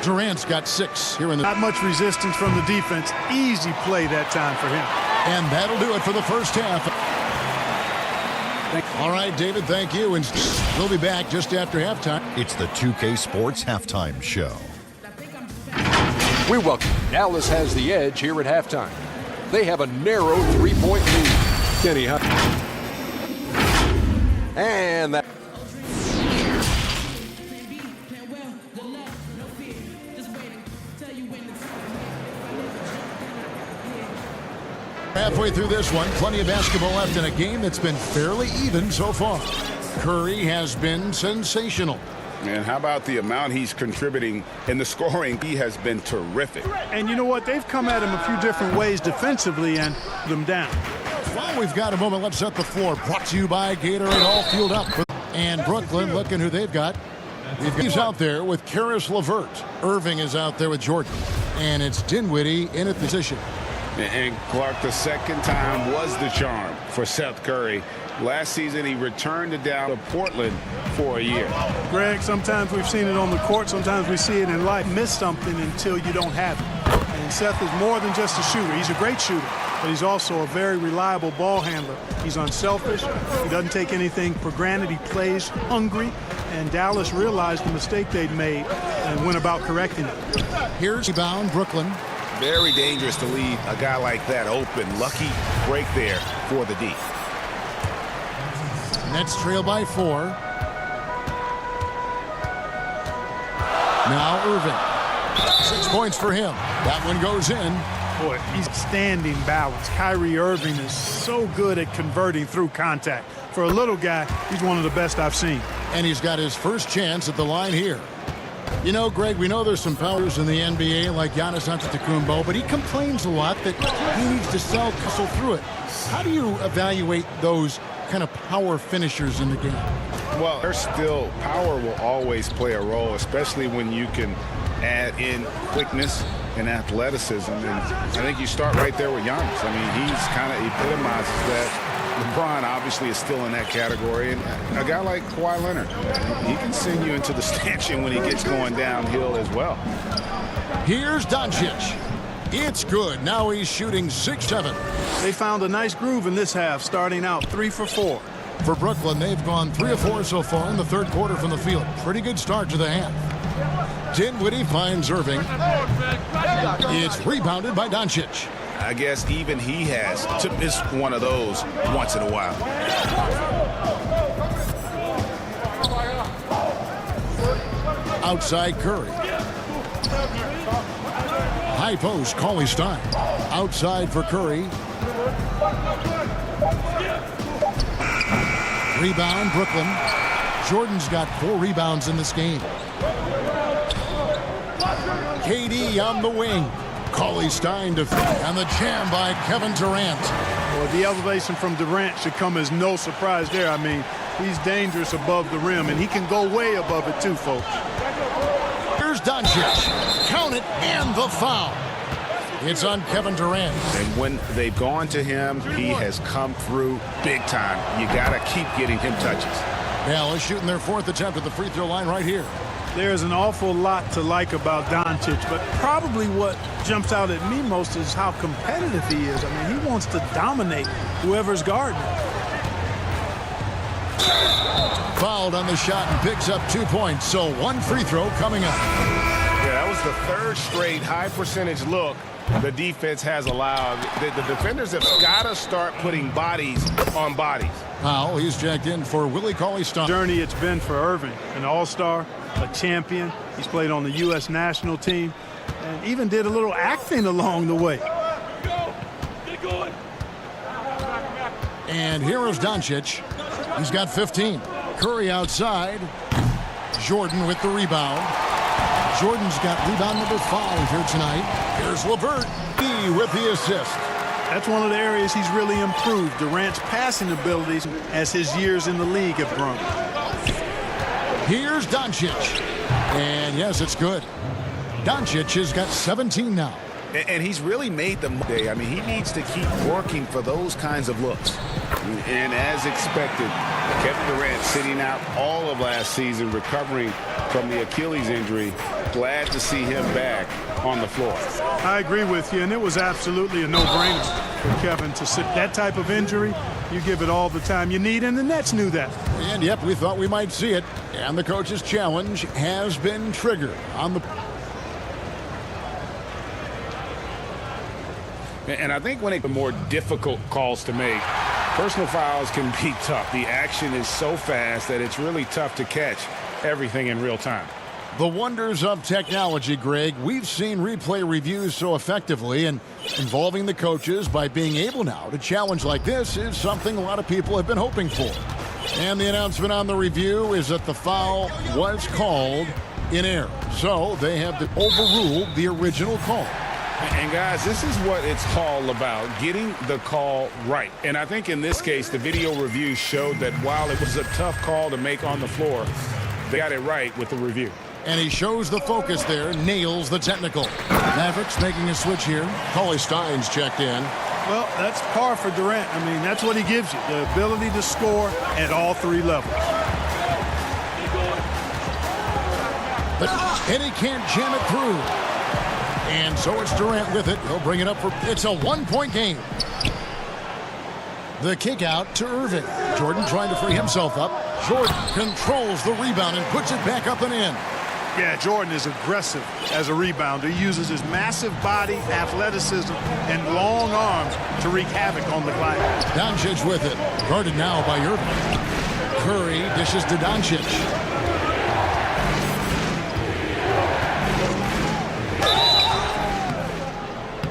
Durant's got 6 here in the... Not much resistance from the defense. Easy play that time for him. And that'll do it for the first half. All right, David, thank you. And we'll be back just after halftime. It's the 2K Sports Halftime Show. We welcome Dallas has the edge here at halftime. They have a narrow 3-point lead. Kenny Hunt. And that. Halfway through this one, plenty of basketball left in a game that's been fairly even so far. Curry has been sensational. And how about the amount he's contributing in the scoring? He has been terrific. And you know what? They've come at him a few different ways defensively and them down. While we've got a moment, let's set the floor. Brought to you by Gatorade, all fueled up. And Brooklyn, looking who they've got. He's out there with Karis LeVert. Irving is out there with Jordan. And it's Dinwiddie in a position. And Clark, the second time was the charm for Seth Curry. Last season, he returned it down to Portland for a year. Greg, sometimes we've seen it on the court. Sometimes we see it in life. Miss something until you don't have it. And Seth is more than just a shooter. He's a great shooter, but he's also a very reliable ball handler. He's unselfish. He doesn't take anything for granted. He plays hungry. And Dallas realized the mistake they'd made and went about correcting it. Here's rebound, Brooklyn. Very dangerous to leave a guy like that open. Lucky break there for the D. Nets trail by 4. Now Irving. 6 points for him. That one goes in. Boy, he's standing balance. Kyrie Irving is so good at converting through contact. For a little guy, he's one of the best I've seen. And he's got his first chance at the line here. You know, Greg, we know there's some powers in the NBA like Giannis Antetokounmpo, but he complains a lot that he needs to hustle through it. How do you evaluate those kind of power finishers in the game? Well, there's still power will always play a role, especially when you can add in quickness and athleticism. And I think you start right there with Giannis. I mean, he's kind of epitomizes that. LeBron obviously is still in that category, and a guy like Kawhi Leonard, he can send you into the stanchion when he gets going downhill as well. Here's Doncic. It's good. Now he's shooting 6-7. They found a nice groove in this half, starting out 3 for 4. For Brooklyn, they've gone 3 of 4 so far in the third quarter from the field. Pretty good start to the half. Dinwiddie finds Irving. It's rebounded by Doncic. I guess even he has to miss one of those once in a while. Outside Curry. High post, Cauley Stein. Outside for Curry. Rebound, Brooklyn. Jordan's got 4 rebounds in this game. KD on the wing. Cauley Stein and the jam by Kevin Durant. Well, the elevation from Durant should come as no surprise there. I mean, he's dangerous above the rim, and he can go way above it too, folks. Here's Doncic. Count it, and the foul. It's on Kevin Durant. And when they've gone to him, he has come through big time. You got to keep getting him touches. Dallas shooting their 4th attempt at the free throw line right here. There's an awful lot to like about Doncic, but probably what jumps out at me most is how competitive he is. I mean, he wants to dominate whoever's guarding. Fouled on the shot and picks up 2 points, so 1 free throw coming up. Yeah, that was the 3rd straight high percentage look the defense has allowed. The defenders have got to start putting bodies on bodies. Powell, he's jacked in for Willie Cauley Stein. Journey it's been for Irving, an all-star, a champion. He's played on the U.S. national team and even did a little acting along the way. And here is Doncic. He's got 15. Curry outside. Jordan with the rebound. Jordan's got rebound number 5 here tonight. Here's LeVert B with the assist. That's one of the areas he's really improved. Durant's passing abilities as his years in the league have grown. Here's Doncic. And yes, it's good. Doncic has got 17 now. And he's really made them day. I mean, he needs to keep working for those kinds of looks. And as expected, Kevin Durant sitting out all of last season, recovering from the Achilles injury. Glad to see him back on the floor. I agree with you, and it was absolutely a no-brainer for Kevin to sit that type of injury. You give it all the time you need, and the Nets knew that. And yep, we thought we might see it. And the coach's challenge has been triggered on the... And I think when the more difficult calls to make, personal fouls can be tough. The action is so fast that it's really tough to catch everything in real time. The wonders of technology, Greg. We've seen replay reviews so effectively, and involving the coaches by being able now to challenge like this is something a lot of people have been hoping for. And the announcement on the review is that the foul was called in error. So they have to overrule the original call. And guys, this is what it's all about, getting the call right. And I think in this case, the video review showed that while it was a tough call to make on the floor, they got it right with the review. And he shows the focus there, nails the technical. Mavericks making a switch here. Cauley Stein's checked in. Well, that's par for Durant. I mean, that's what he gives you, the ability to score at all three levels. And he can't jam it through. And so it's Durant with it. He'll bring it up for, it's a one-point game. The kick out to Irving. Jordan trying to free himself up. Jordan controls the rebound and puts it back up and in. Yeah, Jordan is aggressive as a rebounder. He uses his massive body, athleticism, and long arms to wreak havoc on the glass. Doncic with it. Guarded now by Irving. Curry dishes to Doncic.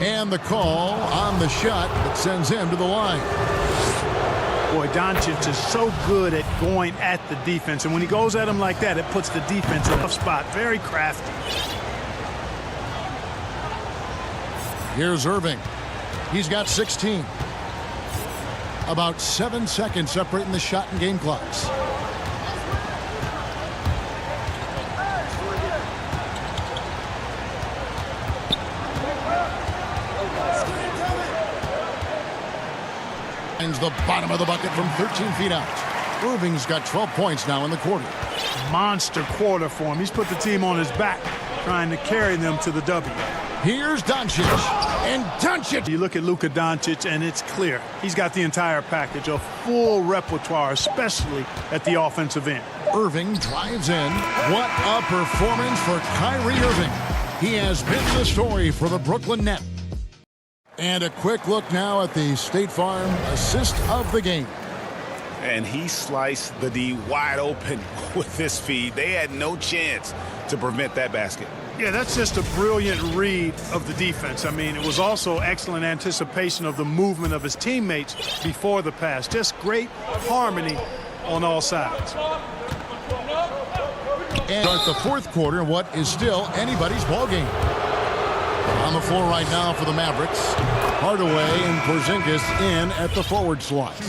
And the call on the shot that sends him to the line. Boy, Doncic is so good at going at the defense. And when he goes at him like that, it puts the defense in a tough spot. Very crafty. Here's Irving. He's got 16. About 7 seconds separating the shot and game clocks. The bottom of the bucket from 13 feet out. Irving's got 12 points now in the quarter. Monster quarter for him. He's put the team on his back, trying to carry them to the W. Here's Doncic. And Doncic. You look at Luka Doncic, and it's clear. He's got the entire package, a full repertoire, especially at the offensive end. Irving drives in. What a performance for Kyrie Irving. He has been the story for the Brooklyn Nets. And a quick look now at the State Farm assist of the game. And he sliced the D wide open with this feed. They had no chance to prevent that basket. Yeah, that's just a brilliant read of the defense. I mean, it was also excellent anticipation of the movement of his teammates before the pass. Just great harmony on all sides. And start the fourth quarter, what is still anybody's ball game. On the floor right now for the Mavericks. Hardaway and Porzingis in at the forward slots.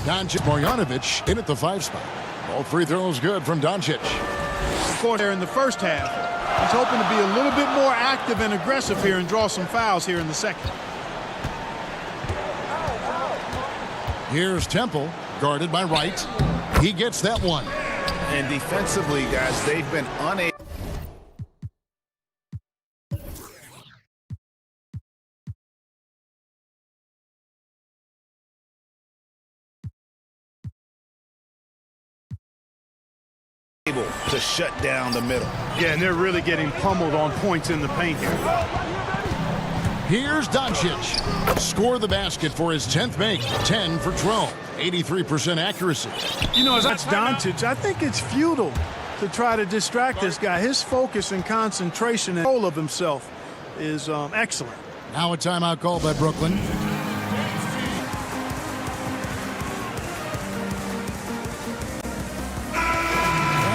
Doncic, Marjanovic in at the 5 spot. All free throws good from Doncic. Of course, there in the first half. He's hoping to be a little bit more active and aggressive here and draw some fouls here in the second. Here's Temple, guarded by Wright. He gets that one. And defensively, guys, they've been unable. To shut down the middle. Yeah, and they're really getting pummeled on points in the paint here. Here's Doncic. Score the basket for his 10th make. 10 for 12. 83% accuracy. You know, as that's Doncic, I think it's futile to try to distract this guy. His focus and concentration and control of himself is excellent. Now a timeout call by Brooklyn.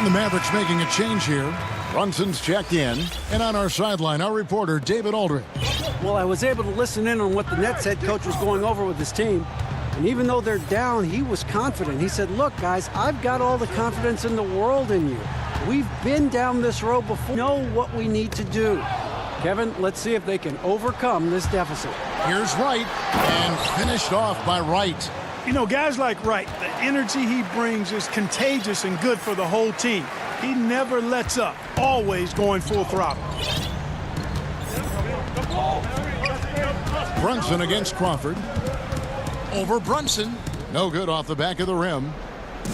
The Mavericks making a change here. Brunson's checked in. And on our sideline, our reporter, David Aldridge. Well, I was able to listen in on what the Nets head coach was going over with his team. And even though they're down, he was confident. He said, look, guys, I've got all the confidence in the world in you. We've been down this road before. We know what we need to do. Kevin, let's see if they can overcome this deficit. Here's Wright. And finished off by Wright. You know, guys like Wright, the energy he brings is contagious and good for the whole team. He never lets up, always going full throttle. Brunson against Crawford. Over Brunson. No good off the back of the rim.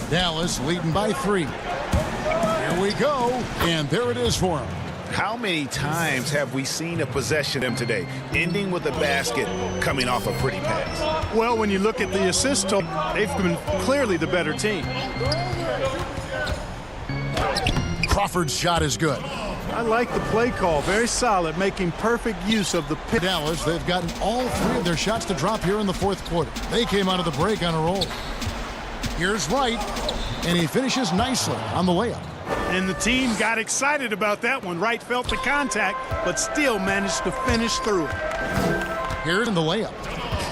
Dallas leading by 3. Here we go. And there it is for him. How many times have we seen a possession of them today, ending with a basket coming off a pretty pass? Well, when you look at the assist total, they've been clearly the better team. Crawford's shot is good. I like the play call. Very solid, making perfect use of the pick. Dallas, they've gotten all 3 of their shots to drop here in the fourth quarter. They came out of the break on a roll. Here's Wright, and he finishes nicely on the layup. And the team got excited about that one. Wright felt the contact, but still managed to finish through it. Here's in the layup.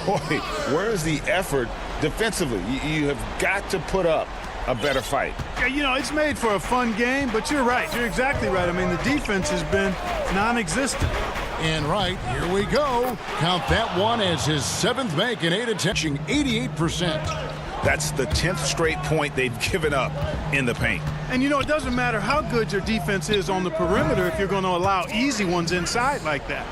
Boy, where's the effort defensively? You have got to put up a better fight. Yeah, you know, it's made for a fun game, but you're right. You're exactly right. I mean, the defense has been non-existent. And right, here we go. Count that one as his 7th make and 8 attempts, 88%. That's the 10th straight point they've given up in the paint. And, you know, it doesn't matter how good your defense is on the perimeter if you're going to allow easy ones inside like that.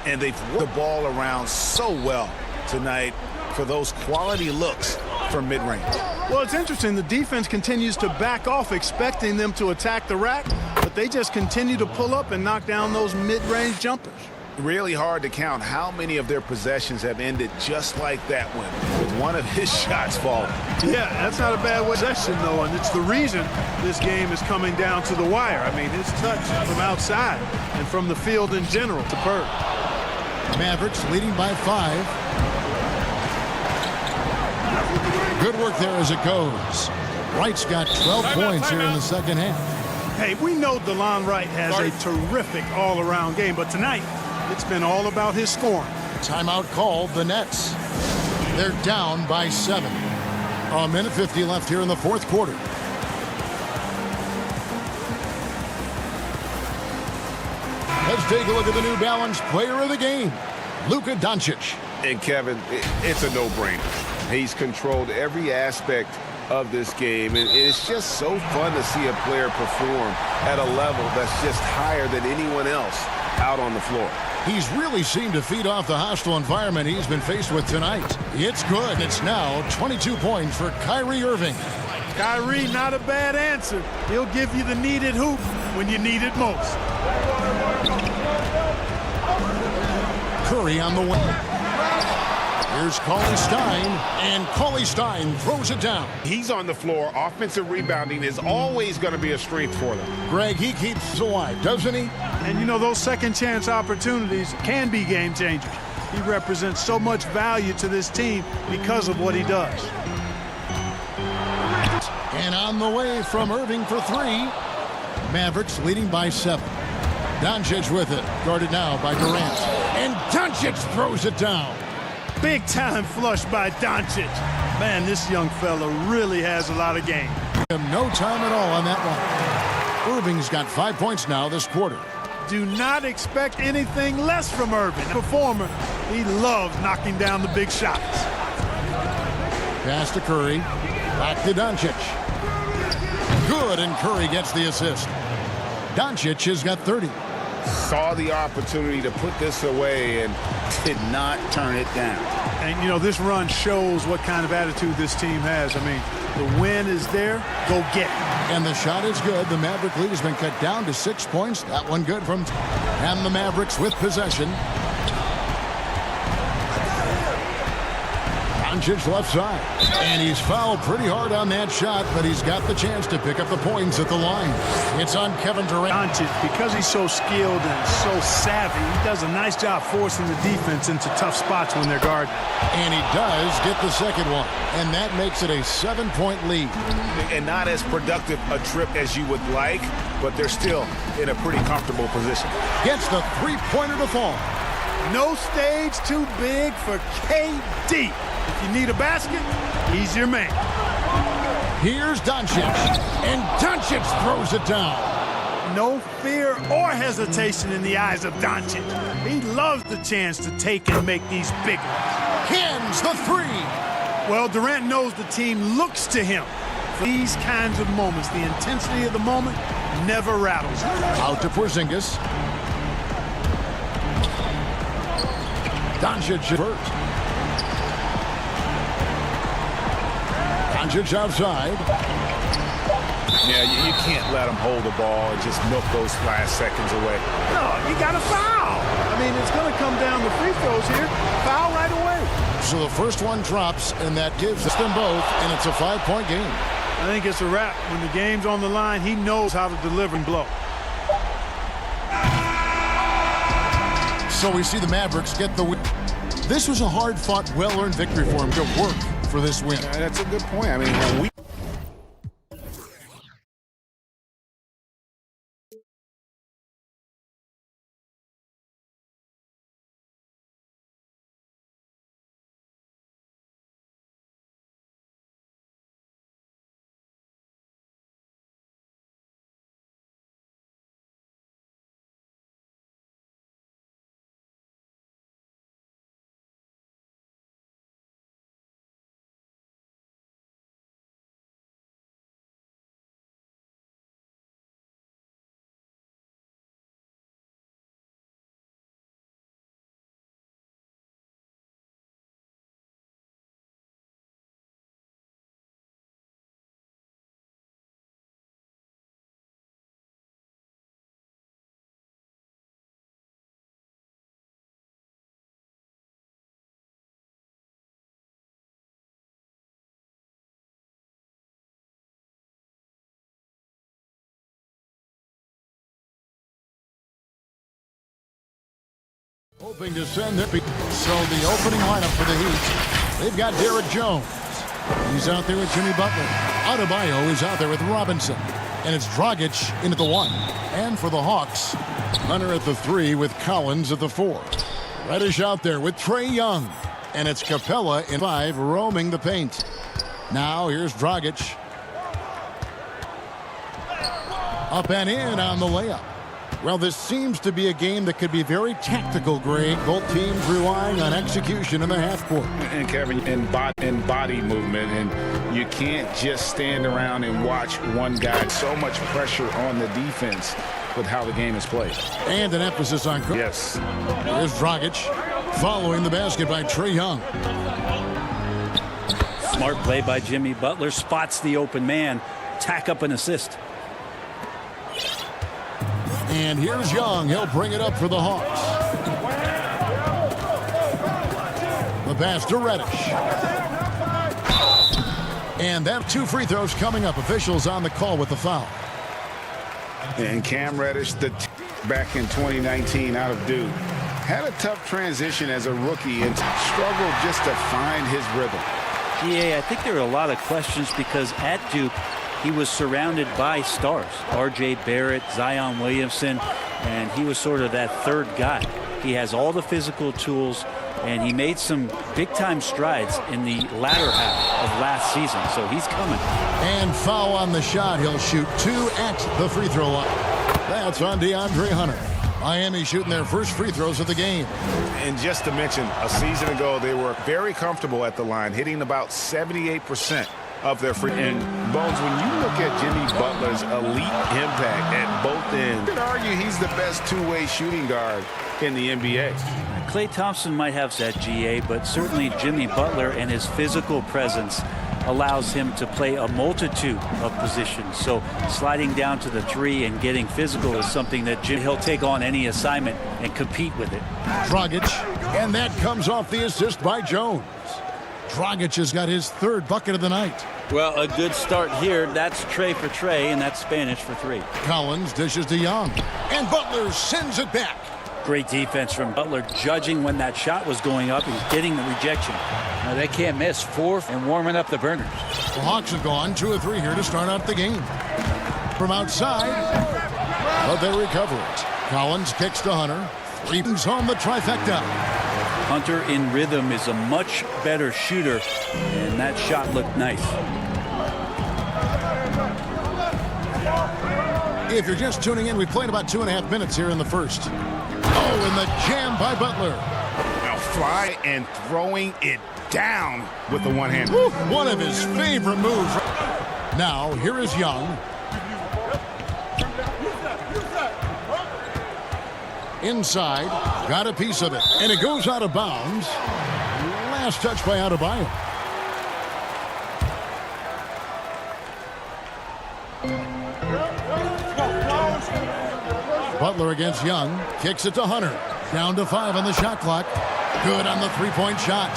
And they've worked the ball around so well tonight for those quality looks from mid-range. Well, it's interesting. The defense continues to back off, expecting them to attack the rack, but they just continue to pull up and knock down those mid-range jumpers. Really hard to count how many of their possessions have ended just like that one, with one of his shots falling. Yeah, that's not a bad possession, though, and it's the reason this game is coming down to the wire. I mean, his touch from outside and from the field in general, superb. Mavericks leading by 5. Good work there as it goes. Wright's got 12 points here in the second half. Hey, we know DeLon Wright has a terrific all-around game, but tonight it's been all about his scoring. Timeout called the Nets. They're down by 7. A minute 50 left here in the fourth quarter. Let's take a look at the New Balance player of the game, Luka Doncic. And Kevin, it's a no-brainer. He's controlled every aspect of this game, and it's just so fun to see a player perform at a level that's just higher than anyone else out on the floor. He's really seemed to feed off the hostile environment he's been faced with tonight. It's good. It's now 22 points for Kyrie Irving. Kyrie, not a bad answer. He'll give you the needed hoop when you need it most. Curry on the wing. Here's Cauley Stein, and Cauley Stein throws it down. He's on the floor. Offensive rebounding is always going to be a strength for them. Greg, he keeps us alive, doesn't he? And, you know, those second-chance opportunities can be game changers. He represents so much value to this team because of what he does. And on the way from Irving for 3. Mavericks leading by 7. Doncic with it, guarded now by Durant. And Doncic throws it down. Big time flush by Doncic. Man, this young fella really has a lot of game. No time at all on that one. Irving's got 5 points now this quarter. Do not expect anything less from Irving. Performer, he loves knocking down the big shots. Pass to Curry. Back to Doncic. Good, and Curry gets the assist. Doncic has got 30. Saw the opportunity to put this away and did not turn it down. And, you know, this run shows what kind of attitude this team has. I mean, the win is there. Go get it. And the shot is good. The Maverick lead has been cut down to 6 points. That one good from... And the Mavericks with possession. Doncic left side. And he's fouled pretty hard on that shot, but he's got the chance to pick up the points at the line. It's on Kevin Durant. Doncic, because he's so skilled and so savvy, he does a nice job forcing the defense into tough spots when they're guarding. And he does get the second one. And that makes it a 7-point lead. And not as productive a trip as you would like, but they're still in a pretty comfortable position. Gets the three-pointer to fall. No stage too big for KD. If you need a basket, he's your man. Here's Doncic, and Doncic throws it down. No fear or hesitation in the eyes of Doncic. He loves the chance to take and make these big ones. Hands the 3. Well, Durant knows the team looks to him for these kinds of moments. The intensity of the moment never rattles. Out to Porzingis. Doncic first. Doncic outside. Yeah, you can't let him hold the ball and just milk those last seconds away. No, you got to foul. I mean, it's going to come down to free throws here. Foul right away. So the first one drops, and that gives them both, and it's a 5-point game. I think it's a wrap. When the game's on the line, he knows how to deliver and blow. So we see the Mavericks get the win. This was a hard-fought, well-earned victory for him to work for this win. That's a good point. I mean, we Hoping to send it. So the opening lineup for the Heat, they've got Derek Jones. He's out there with Jimmy Butler. Adebayo is out there with Robinson. And it's Dragic into the 1. And for the Hawks, Hunter at the 3 with Collins at the 4. Reddish out there with Trae Young. And it's Capella in 5 roaming the paint. Now here's Dragic. Up and in on the layup. Well, this seems to be a game that could be very tactical, Greg. Both teams relying on execution in the half court. And Kevin, in body movement, and you can't just stand around and watch one guy. So much pressure on the defense with how the game is played. And an emphasis on... Yes. Here's Dragic following the basket by Trae Young. Smart play by Jimmy Butler. Spots the open man. Tack up an assist. And here's Young. He'll bring it up for the Hawks. The pass to Reddish. And that 2 free throws coming up. Officials on the call with the foul. And Cam Reddish, back in 2019 out of Duke, had a tough transition as a rookie and struggled just to find his rhythm. Yeah, I think there are a lot of questions because at Duke, he was surrounded by stars. R.J. Barrett, Zion Williamson, and he was sort of that third guy. He has all the physical tools, and he made some big-time strides in the latter half of last season, so he's coming. And foul on the shot. He'll shoot 2 at the free throw line. That's on DeAndre Hunter. Miami shooting their first free throws of the game. And just to mention, a season ago, they were very comfortable at the line, hitting about 78% of their free. And Bones, when you look at Jimmy Butler's elite impact at both ends, you could argue he's the best two-way shooting guard in the NBA. Klay Thompson might have that GA, but certainly Jimmy Butler and his physical presence allows him to play a multitude of positions. So sliding down to the 3 and getting physical is something that he'll take on any assignment and compete with it. Dragic, and that comes off the assist by Jones. Dragic has got his 3rd bucket of the night. Well, a good start here. That's Trae for Trae, and that's Spanish for 3. Collins dishes to Young, and Butler sends it back. Great defense from Butler, judging when that shot was going up and getting the rejection. Now, they can't miss 4th and warming up the burners. The Hawks have gone 2 of 3 here to start out the game. From outside, but they recover it. Collins kicks to Hunter. 3 brings home the trifecta. Hunter in rhythm is a much better shooter, and that shot looked nice. If you're just tuning in, we played about 2.5 minutes here in the first. Oh, and the jam by Butler. Now fly and throwing it down with the one hand. One of his favorite moves. Now, here is Young. Inside, got a piece of it, and it goes out of bounds. Last touch by Adebayo. Butler against Young, kicks it to Hunter. Down to 5 on the shot clock. Good on the 3-point shot.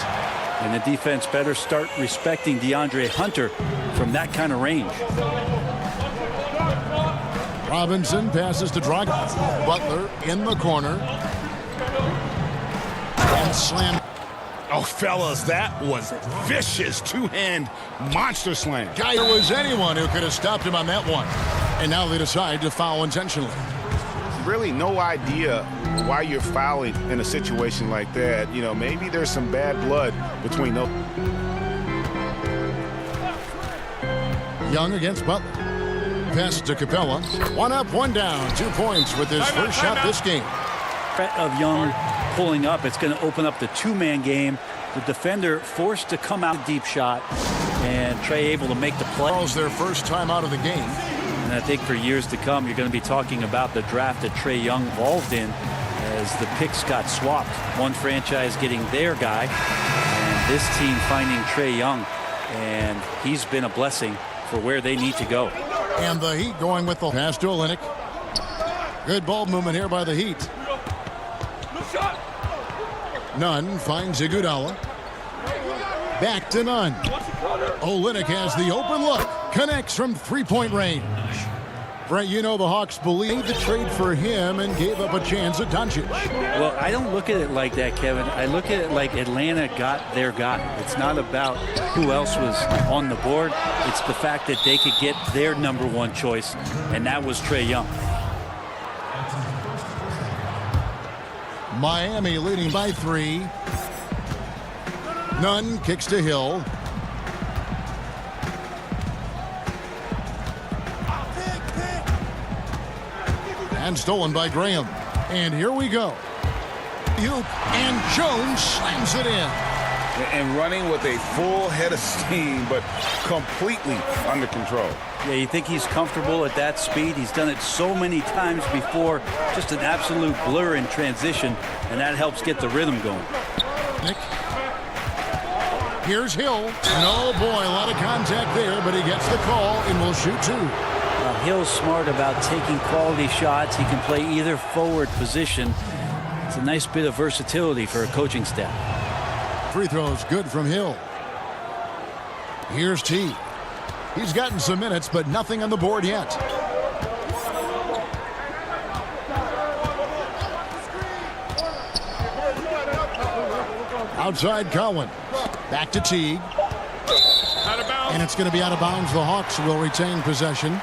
And the defense better start respecting DeAndre Hunter from that kind of range. Robinson passes to Dragic. Butler in the corner. And slam. Oh, fellas, that was vicious 2-hand monster slam. Guy, there was anyone who could have stopped him on that one. And now they decide to foul intentionally. Really no idea why you're fouling in a situation like that. You know, maybe there's some bad blood between those. Young against Butler. Pass to Capella. 1 up, 1 down. 2 points with his first shot this game. Threat of Young pulling up. It's going to open up the 2-man game. The defender forced to come out deep shot, and Trae able to make the play. It's their first time out of the game. And I think for years to come, you're going to be talking about the draft that Trae Young involved in as the picks got swapped. One franchise getting their guy, and this team finding Trae Young, and he's been a blessing for where they need to go. And the Heat going with the pass to Olynyk. Good ball movement here by the Heat. Nunn finds Iguodala. Back to Nunn. Olynyk has the open look. Connects from 3-point range. Brent, you know the Hawks believed the trade for him and gave up a chance at Doncic. Well, I don't look at it like that, Kevin. I look at it like Atlanta got their guy. It's not about who else was on the board. It's the fact that they could get their #1 choice, and that was Trae Young. Miami leading by 3. Nunn kicks to Hill. And stolen by Graham. And here we go. And Jones slams it in. And running with a full head of steam, but completely under control. Yeah, you think he's comfortable at that speed? He's done it so many times before. Just an absolute blur in transition, and that helps get the rhythm going. Nick. Here's Hill. And oh boy, a lot of contact there, but he gets the call and will shoot 2. Hill's smart about taking quality shots. He can play either forward position. It's a nice bit of versatility for a coaching staff. Free throws good from Hill. Here's T. He's gotten some minutes, but nothing on the board yet. Outside Cowan. Back to Teague. And it's going to be out of bounds. The Hawks will retain possession.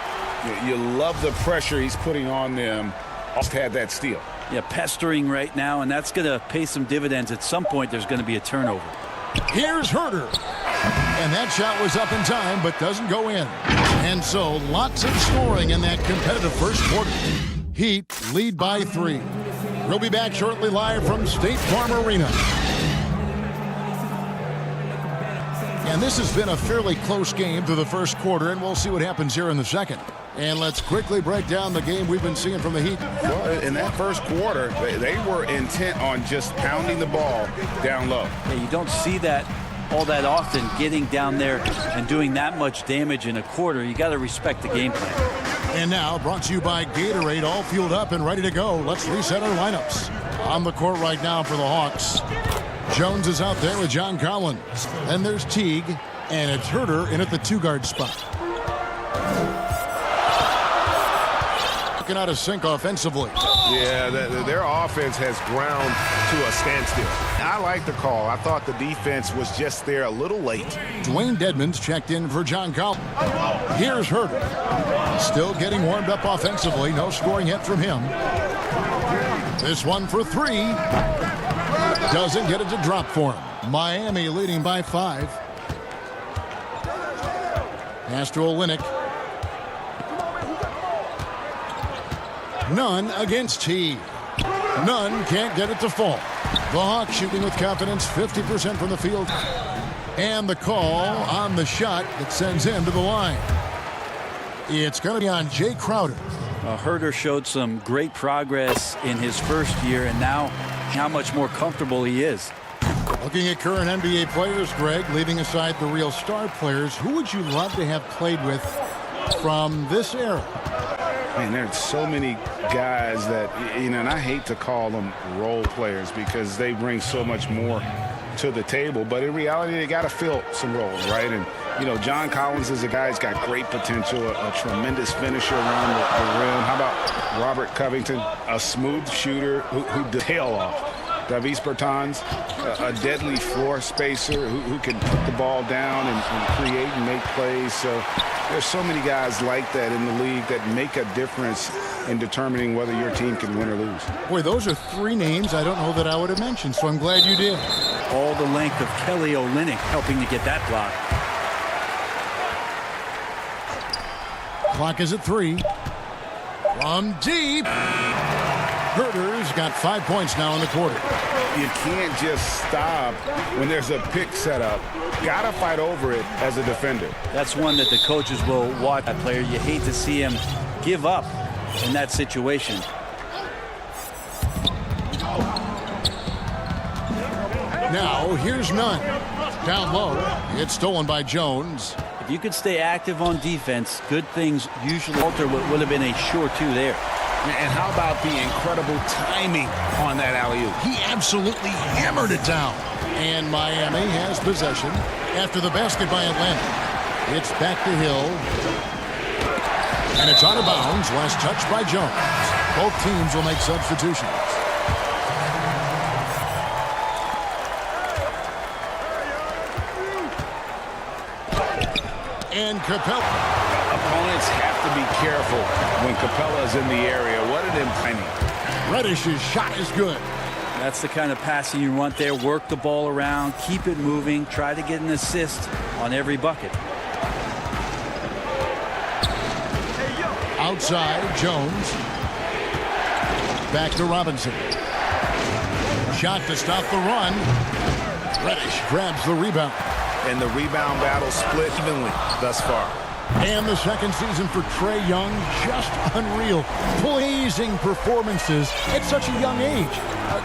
You love the pressure he's putting on them. Just had that steal. Yeah, pestering right now, and that's going to pay some dividends. At some point, there's going to be a turnover. Here's Herter. And that shot was up in time, but doesn't go in. And so, lots of scoring in that competitive first quarter. Heat lead by 3. We'll be back shortly live from State Farm Arena. And this has been a fairly close game through the first quarter, and we'll see what happens here in the second. And let's quickly break down the game we've been seeing from the Heat. Well, in that first quarter, they were intent on just pounding the ball down low. Yeah, you don't see that all that often, getting down there and doing that much damage in a quarter. You got to respect the game plan. And now, brought to you by Gatorade, all fueled up and ready to go. Let's reset our lineups. On the court right now for the Hawks. Jones is out there with John Collins. Then there's Teague, and it's Herter in at the 2-guard spot. Out of sync offensively. Yeah, their offense has ground to a standstill. I like the call. I thought the defense was just there a little late. Dwayne Dedmon's checked in for John Collins. Here's Herter. Still getting warmed up offensively. No scoring yet from him. This one for 3. Doesn't get it to drop for him. Miami leading by 5. Pass to Olynyk. Nunn against T. Nunn can't get it to fall. The Hawks shooting with confidence, 50% from the field. And the call on the shot that sends him to the line. It's going to be on Jay Crowder. Herter showed some great progress in his first year, and now how much more comfortable he is. Looking at current NBA players, Greg, leaving aside the real star players, who would you love to have played with from this era? Man, there's so many guys that, and I hate to call them role players because they bring so much more to the table, but in reality, they got to fill some roles, right? And, John Collins is a guy who's got great potential, a tremendous finisher around the rim. How about Robert Covington, a smooth shooter who does tail off? Davis Bertans, a deadly floor spacer who can put the ball down and create and make plays. So there's so many guys like that in the league that make a difference in determining whether your team can win or lose. Boy, those are 3 names I don't know that I would have mentioned, so I'm glad you did. All the length of Kelly Olynyk helping to get that block. Clock is at 3. From deep. Herter's got 5 points now in the quarter. You can't just stop when there's a pick set up. Got to fight over it as a defender. That's one that the coaches will watch that player. You hate to see him give up in that situation. Now, here's Nunn. Down low. It's stolen by Jones. If you could stay active on defense, good things usually alter what would have been a sure 2 there. And how about the incredible timing on that alley-oop? He absolutely hammered it down. And Miami has possession after the basket by Atlanta. It's back to Hill. And it's out of bounds. Last touch by Jones. Both teams will make substitutions. And Capella. Opponents have to be careful when Capella is in the area. What an impending. Reddish's shot is good. That's the kind of passing you want there. Work the ball around, keep it moving, try to get an assist on every bucket. Outside, Jones. Back to Robinson. Shot to stop the run. Reddish grabs the rebound. And the rebound battle split evenly thus far. And the second season for Trae Young, just unreal. Blazing performances at such a young age.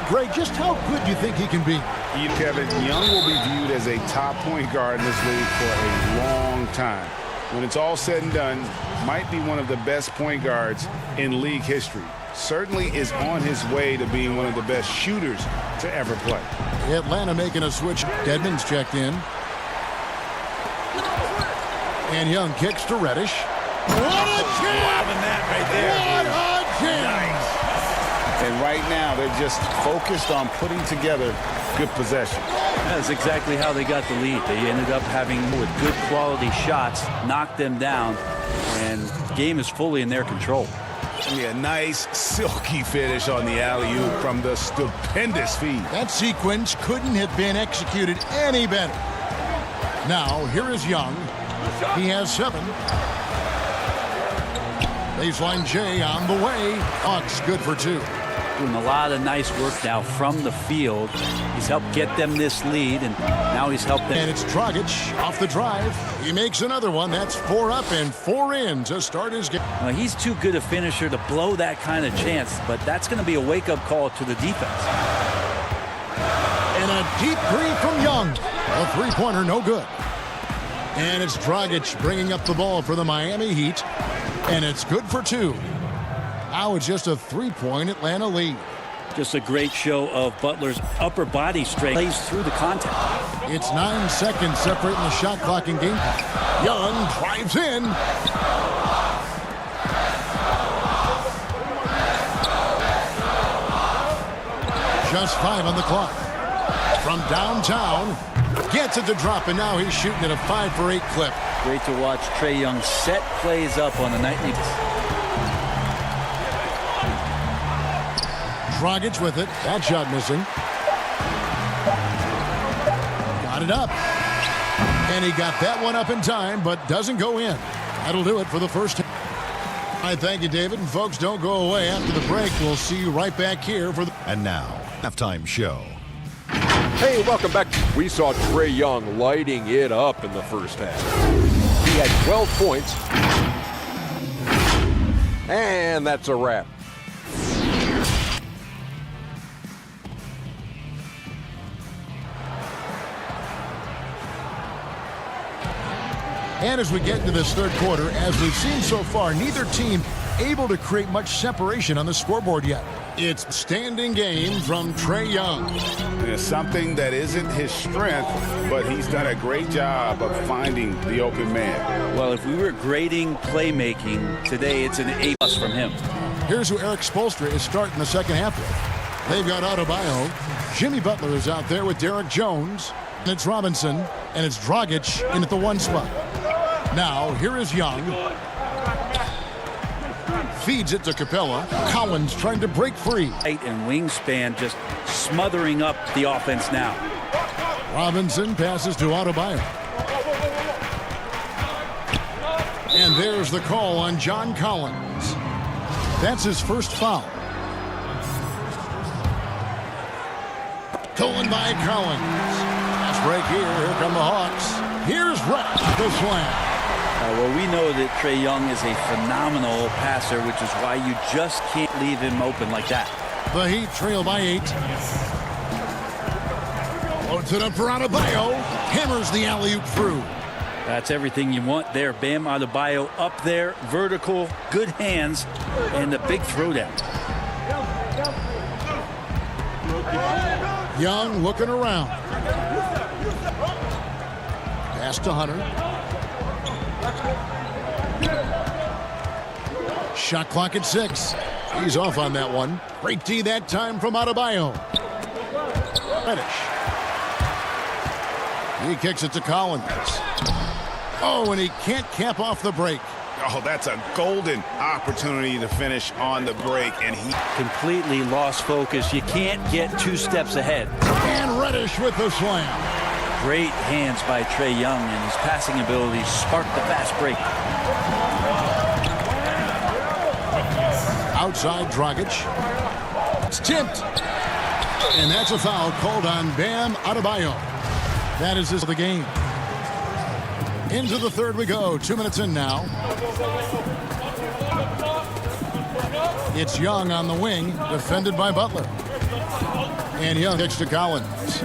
Greg, just how good do you think he can be? Kevin, Young will be viewed as a top point guard in this league for a long time. When it's all said and done, might be one of the best point guards in league history. Certainly is on his way to being one of the best shooters to ever play. Atlanta making a switch. Dedmon's checked in. And Young kicks to Reddish. What a chance! Right there. What a chance! Nice. And right now, they're just focused on putting together good possession. That's exactly how they got the lead. They ended up having with good quality shots, knocked them down, and the game is fully in their control. Yeah, nice silky finish on the alley-oop from the stupendous feed. That sequence couldn't have been executed any better. Now, here is Young. He has 7. Baseline J on the way. Hawks good for 2. Doing a lot of nice work now from the field. He's helped get them this lead, and now he's helped them. And it's Dragic off the drive. He makes another one. That's 4 up and 4 in to start his game. Well, he's too good a finisher to blow that kind of chance, but that's going to be a wake-up call to the defense. And a deep three from Young. A three-pointer, no good. And it's Dragic bringing up the ball for the Miami Heat. And it's good for 2. Now it's just a 3-point Atlanta lead. Just a great show of Butler's upper body strength. Plays through the contact. It's 9 seconds separating the shot clock and game. Young drives in. Just 5 on the clock. From downtown. Gets it to drop, and now he's shooting at a 5 for 8 clip. Great to watch Trae Young set plays up on a nightly basis. Dragic with it. That shot missing. Got it up. And he got that one up in time, but doesn't go in. That'll do it for the first time. I thank you, David. And folks, don't go away after the break. We'll see you right back here for the... And now, halftime show. Hey, welcome back. We saw Trae Young lighting it up in the first half. He had 12 points. And that's a wrap. And as we get into this third quarter, as we've seen so far, neither team able to create much separation on the scoreboard yet. It's standing game from Trae Young. It's something that isn't his strength, but he's done a great job of finding the open man. Well, if we were grading playmaking today, it's an A+ from him. Here's who Eric Spoelstra is starting the second half with. They've got Adebayo. Jimmy Butler is out there with Derek Jones. And it's Robinson. And it's Dragic in at the 1 spot. Now, here is Young. Feeds it to Capella. Collins trying to break free. Height and wingspan just smothering up the offense now. Robinson passes to Adebayo. And there's the call on John Collins. That's his first foul. Stolen by Collins. Fast break here. Here come the Hawks. Here's Reddish, the slam. Well, we know that Trae Young is a phenomenal passer, which is why you just can't leave him open like that. The Heat trail by 8. Loads it up for Adebayo. Hammers the alley-oop through. That's everything you want there. Bam Adebayo up there, vertical, good hands, and the big throwdown. Young looking around. Pass to Hunter. Shot clock at 6. He's off on that one. Great D that time from Adebayo. Reddish. He kicks it to Collins. Oh, and he can't cap off the break. Oh, that's a golden opportunity to finish on the break, and he completely lost focus. You can't get 2 steps ahead. And Reddish with the slam. Great hands by Trae Young, and his passing ability sparked the fast break. Outside Dragic. It's tipped. And that's a foul called on Bam Adebayo. That is the game. Into the third we go. 2 minutes in now. It's Young on the wing, defended by Butler. And Young kicks to Collins.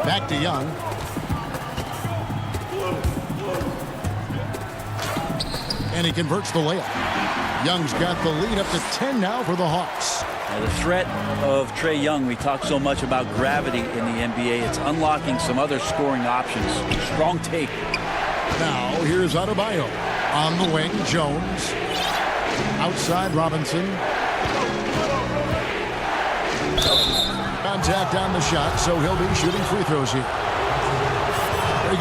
Back to Young. And he converts the layup. Young's got the lead up to 10 now for the Hawks. Now the threat of Trae Young, we talk so much about gravity in the NBA. It's unlocking some other scoring options. Strong take. Now here's Adebayo. On the wing, Jones. Outside, Robinson. Contact on the shot, so he'll be shooting free throws here.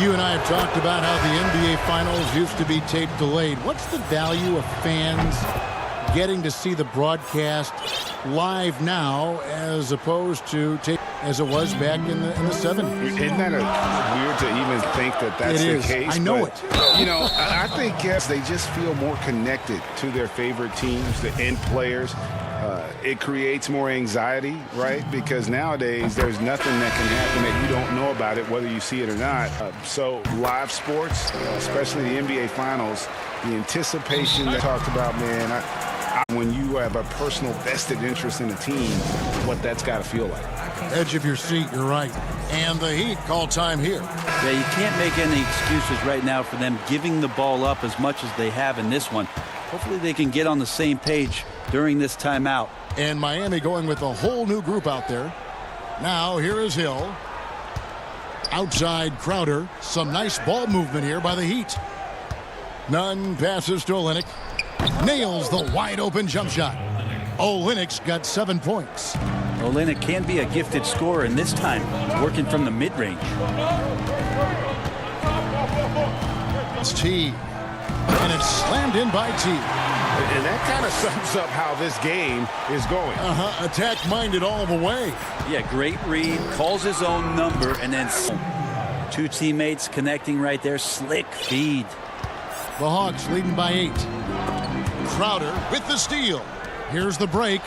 You and I have talked about how the NBA Finals used to be tape delayed. What's the value of fans getting to see the broadcast live now as opposed to tape as it was back in the 70s? Isn't that weird to even think that that's the case? I know it. You know, I think, yes, they just feel more connected to their favorite teams, the end players. It creates more anxiety, right? Because nowadays there's nothing that can happen that you don't know about it, whether you see it or not. So live sports, especially the NBA Finals, the anticipation that I talked about, man, when you have a personal vested interest in a team, what that's got to feel like. Edge of your seat, you're right. And the Heat call time here. Yeah, you can't make any excuses right now for them giving the ball up as much as they have in this one. Hopefully they can get on the same page during this timeout. And Miami going with a whole new group out there. Now here is Hill. Outside Crowder. Some nice ball movement here by the Heat. Nunn passes to Olynyk. Nails the wide open jump shot. Olynyk's got 7 points. Olynyk can be a gifted scorer, and this time working from the mid-range. It's T. And it's slammed in by T. And that kind of sums up how this game is going. Attack-minded all the way. Yeah, great read. Calls his own number, and then 2 teammates connecting right there. Slick feed. The Hawks leading by 8. Crowder with the steal. Here's the break.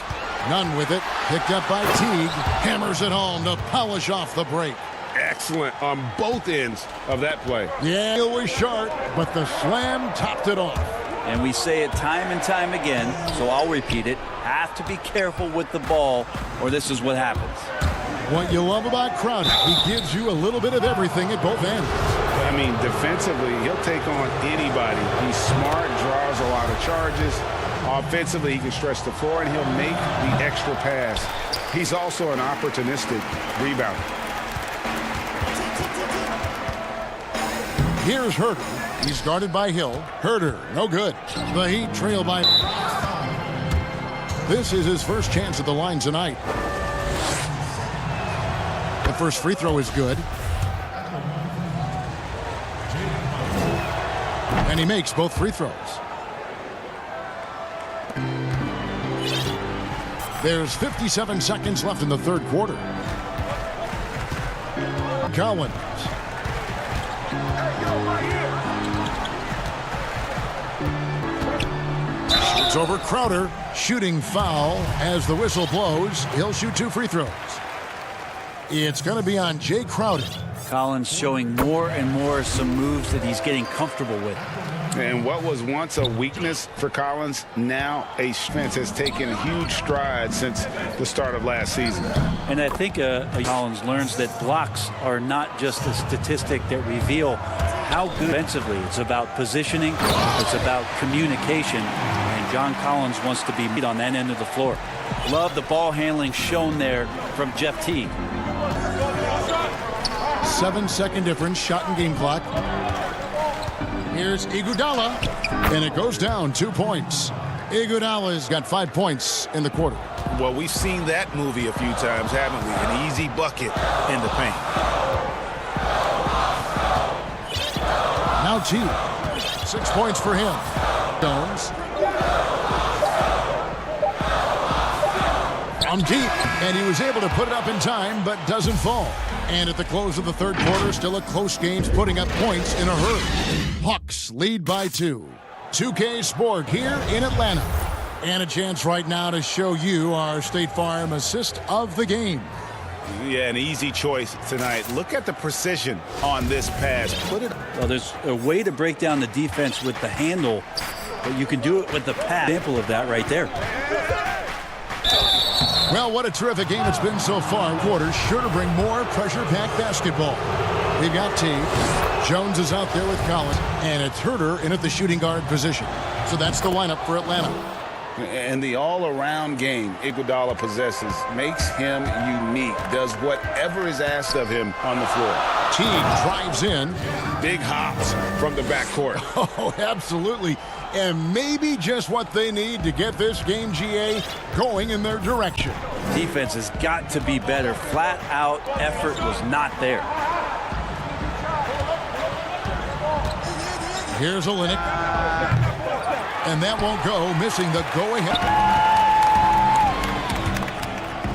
Nunn with it. Picked up by Teague. Hammers it home to polish off the break. Excellent on both ends of that play. Yeah, it was sharp, but the slam topped it off. And we say it time and time again, so I'll repeat it. Have to be careful with the ball, or this is what happens. What you love about Crowder, he gives you a little bit of everything at both ends. I mean, defensively, he'll take on anybody. He's smart, draws a lot of charges. Offensively, he can stretch the floor, and he'll make the extra pass. He's also an opportunistic rebounder. Here's Herter. He's guarded by Hill. Herter, no good. The Heat trail by... This is his first chance at the line tonight. The first free throw is good. And he makes both free throws. There's 57 seconds left in the third quarter. Collins. Shoots over Crowder. Shooting foul as the whistle blows. He'll shoot 2 free throws. It's going to be on Jay Crowder. Collins showing more and more some moves that he's getting comfortable with. And what was once a weakness for Collins, now a strength, has taken a huge stride since the start of last season. And I think Collins learns that blocks are not just a statistic that reveal how good defensively. It's about positioning. It's about communication. And John Collins wants to be on that end of the floor. Love the ball handling shown there from Jeff Teague. 7-second difference, shot and game clock. Here's Iguodala, and it goes down 2 points. Iguodala's got 5 points in the quarter. Well, we've seen that movie a few times, haven't we? An easy bucket in the paint. Now T. 6 points for him. Jones. From deep, and he was able to put it up in time, but doesn't fall. And at the close of the third quarter, still a close game, putting up points in a hurry. Hawks lead by 2. 2K Sport here in Atlanta. And a chance right now to show you our State Farm assist of the game. Yeah, an easy choice tonight. Look at the precision on this pass. Put it. Well, there's a way to break down the defense with the handle, but you can do it with the pass. Example of that right there. Well, what a terrific game it's been so far. Quarters sure to bring more pressure-packed basketball. We've got T. Jones is out there with Collins, and it's Herter in at the shooting guard position. So that's the lineup for Atlanta. And the all-around game Iguodala possesses makes him unique, does whatever is asked of him on the floor. T drives in. Big hops from the backcourt. Oh, absolutely. And maybe just what they need to get this game, GA, going in their direction. Defense has got to be better. Flat-out effort was not there. Here's Olynyk. And that won't go, missing the go-ahead.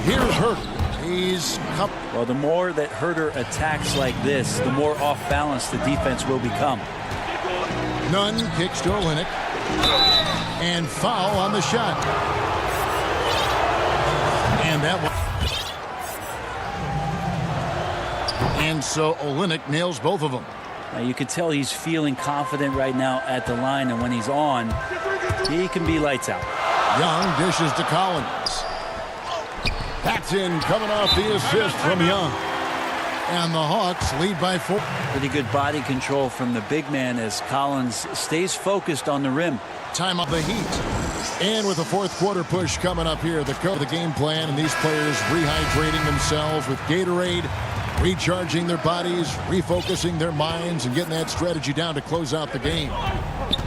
Here's Herter. He's up. Well, the more that Herter attacks like this, the more off-balance the defense will become. Nunn kicks to Olynyk. And foul on the shot. And that one. And so Olynyk nails both of them. Now you can tell he's feeling confident right now at the line, and when he's on, he can be lights out. Young dishes to Collins. That's in, coming off the assist from Young. And the Hawks lead by 4. Pretty good body control from the big man as Collins stays focused on the rim. Time of the Heat. And with a fourth quarter push coming up here, the game plan, and these players rehydrating themselves with Gatorade, recharging their bodies, refocusing their minds, and getting that strategy down to close out the game.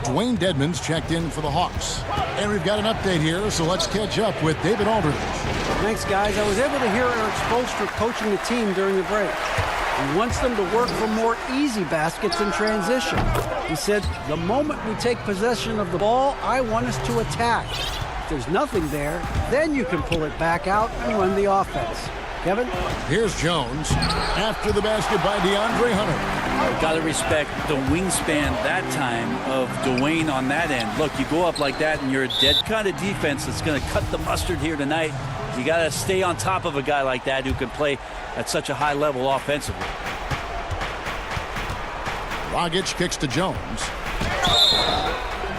Dwayne Dedmon's checked in for the Hawks. And we've got an update here, so let's catch up with David Aldridge. Thanks, guys. I was able to hear Eric Spoelstra coaching the team during the break. He wants them to work for more easy baskets in transition. He said, the moment we take possession of the ball, I want us to attack. If there's nothing there, then you can pull it back out and run the offense. Kevin? Here's Jones. After the basket by DeAndre Hunter. Got to respect the wingspan that time of Dwayne on that end. Look, you go up like that and you're a dead kind of defense that's going to cut the mustard here tonight. You got to stay on top of a guy like that who can play at such a high level offensively. Dragic kicks to Jones.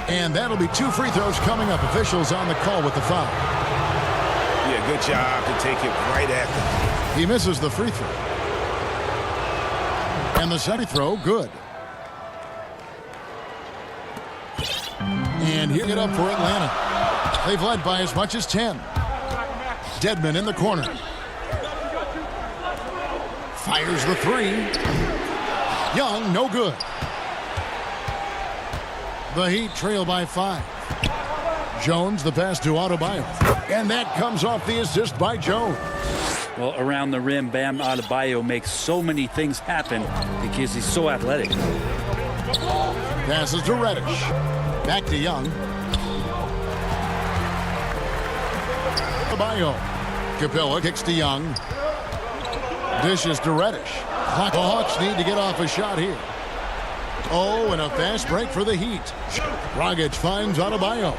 And that'll be 2 free throws coming up. Officials on the call with the foul. Yeah, good job to take it right at them. He misses the free throw. And the second throw, good. And here it up for Atlanta. They've led by as much as 10. Dedmon in the corner. Fires the 3. Young, no good. The Heat trail by 5. Jones, the pass to Adebayo. And that comes off the assist by Jones. Well, around the rim, Bam Adebayo makes so many things happen because he's so athletic. Passes to Reddish. Back to Young. Adebayo. Capella kicks to Young. Dishes to Reddish. The Hawks need to get off a shot here. Oh, and a fast break for the Heat. Dragic finds Adebayo.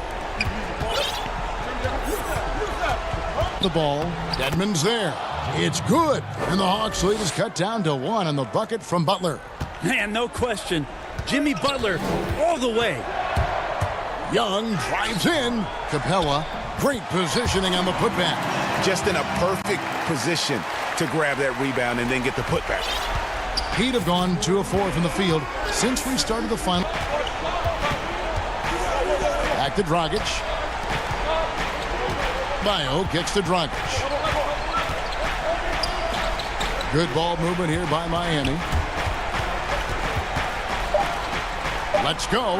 The ball. Dedmon's there. It's good. And the Hawks lead is cut down to 1 on the bucket from Butler. Man, no question. Jimmy Butler all the way. Young drives in. Capella, great positioning on the putback. Just in a perfect position to grab that rebound and then get the putback. Heat have gone 2 of 4 from the field since we started the final. Back to Dragic. Bio kicks to Dragic. Good ball movement here by Miami. Let's go.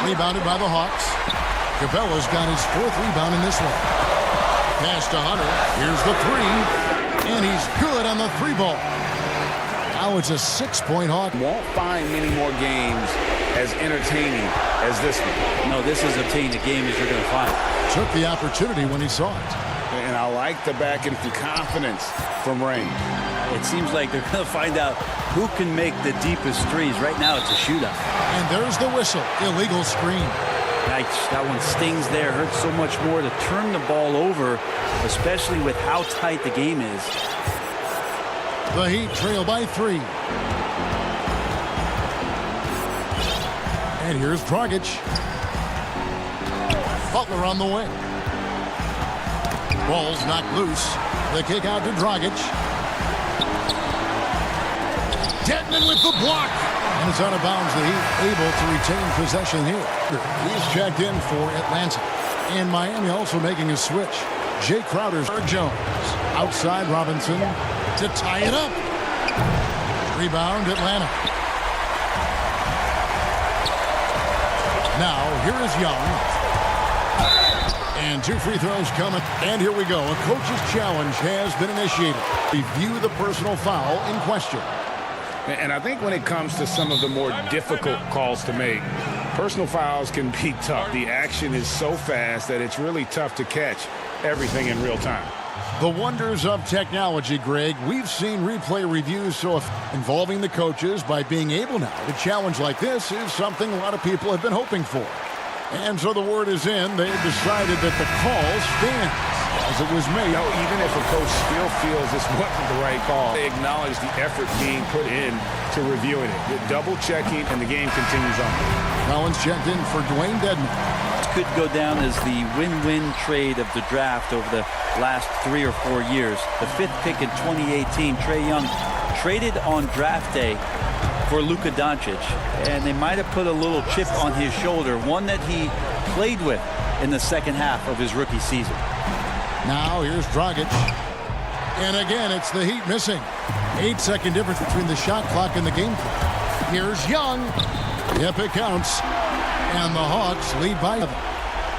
Rebounded by the Hawks. Capella's got his 4th rebound in this one. Pass to Hunter. Here's the 3. And he's good on the 3-ball. Now it's a 6-point Hawk. Won't find many more games as entertaining as this one. No, this is obtaining a game as you're going to find. Took the opportunity when he saw it. And I like the back and confidence from Rain. It seems like they're going to find out who can make the deepest threes. Right now it's a shootout. And there's the whistle. Illegal screen. Nice. That one stings there. Hurts so much more to turn the ball over, especially with how tight the game is. The Heat trail by 3. And here's Dragic. Butler on the wing. Ball's knocked loose. The kick out to Dragic. Dedmon with the block. And it's out of bounds. The Heat able to retain possession here. He's checked in for Atlanta. And Miami also making a switch. Jay Crowder's for Jones. Outside Robinson to tie it up. Rebound Atlanta. Now here is Young. And 2 free throws coming. And here we go. A coach's challenge has been initiated. Review the personal foul in question. And I think when it comes to some of the more difficult calls to make, personal fouls can be tough. The action is so fast that it's really tough to catch everything in real time. The wonders of technology, Greg. We've seen replay reviews so involving the coaches by being able now to challenge like this is something a lot of people have been hoping for. And so the word is in. They've decided that the call stands as it was made. Even if a coach still feels this wasn't the right call, they acknowledge the effort being put in to reviewing it. The double checking, and the game continues on. Collins checked in for Dwayne Dedmon. Could go down as the win-win trade of the draft over the last 3 or 4 years. The 5th pick in 2018, Trae Young traded on draft day for Luka Doncic, and they might have put a little chip on his shoulder, one that he played with in the second half of his rookie season. Now here's Dragic. And again, it's the Heat missing. 8-second difference between the shot clock and the game clock. Here's Young. Yep, it counts. And the Hawks lead by 7.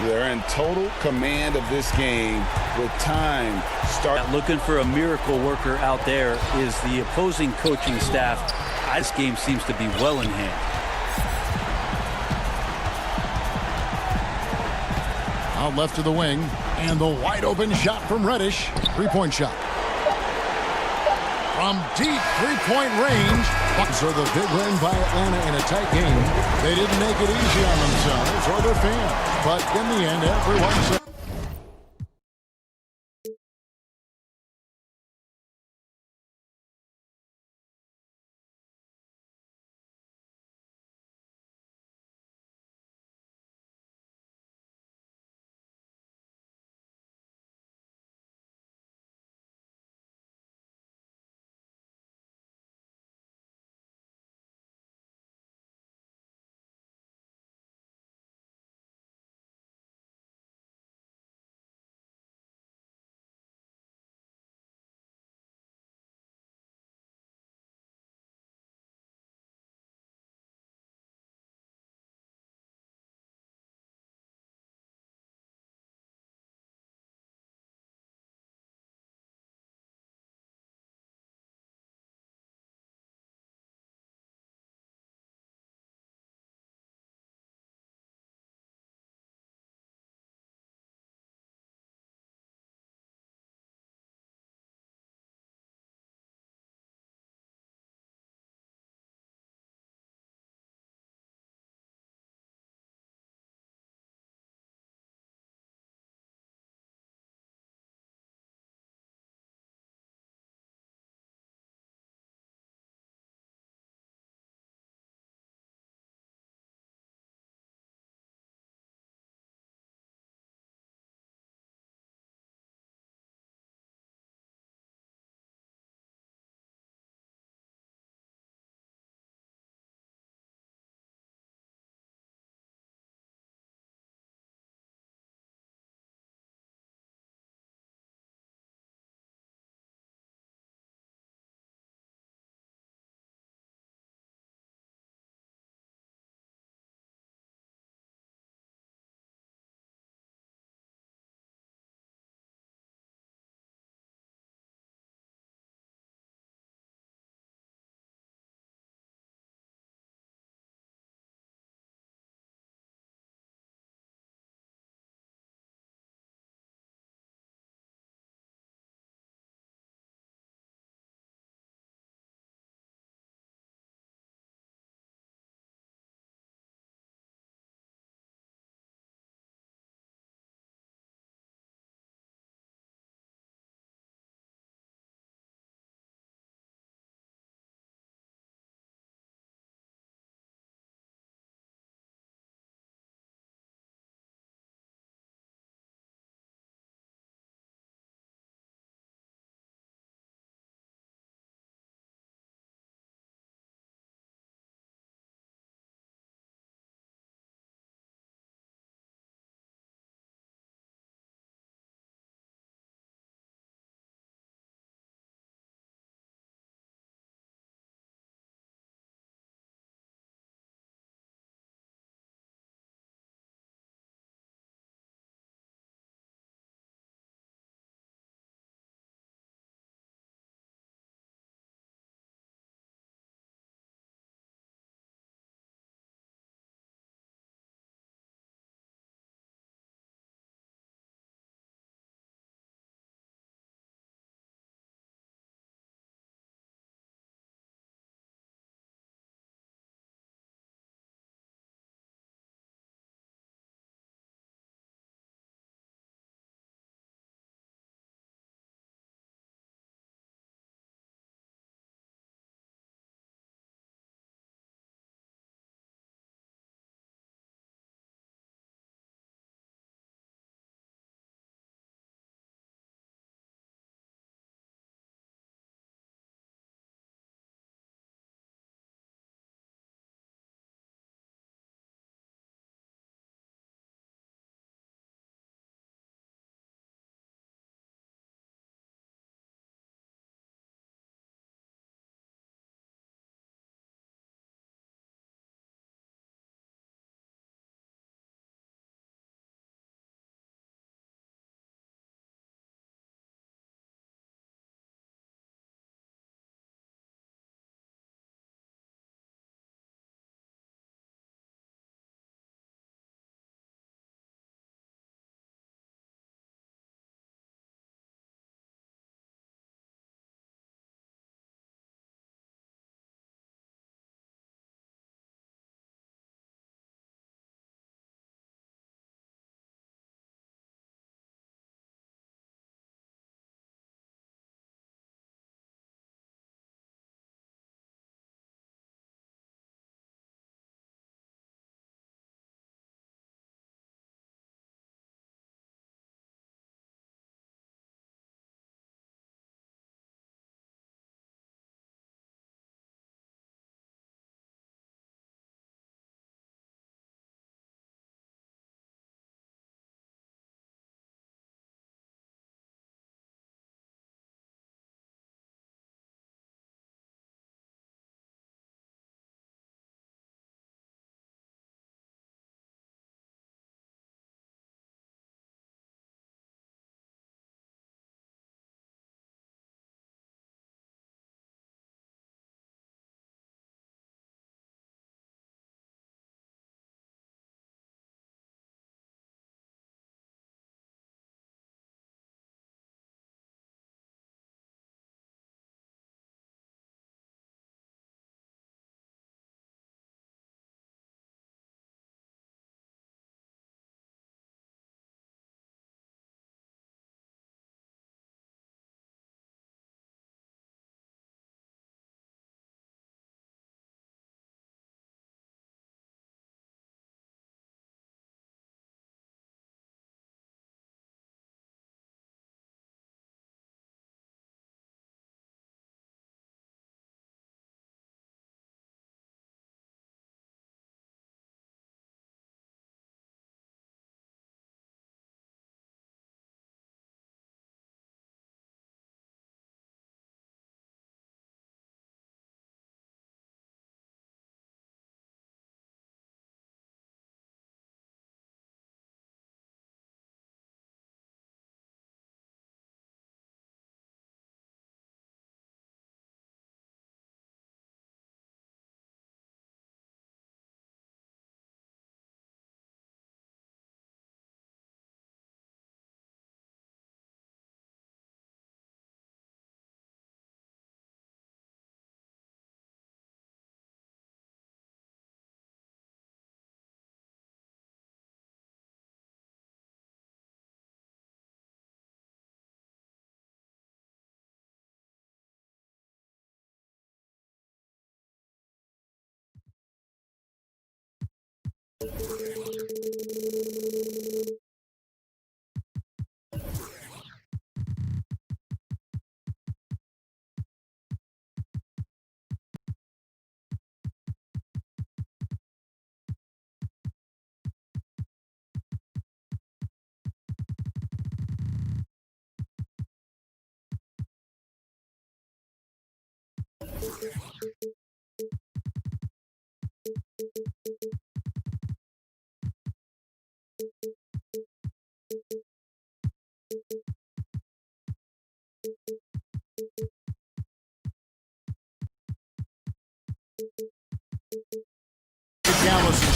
They're in total command of this game with time. Looking for a miracle worker out there is the opposing coaching staff. This game seems to be well in hand. Out left to the wing. And the wide open shot from Reddish. 3-point shot. From deep 3-point range. Bucks are the big win by Atlanta in a tight game. They didn't make it easy on themselves or their fans. But in the end, everyone said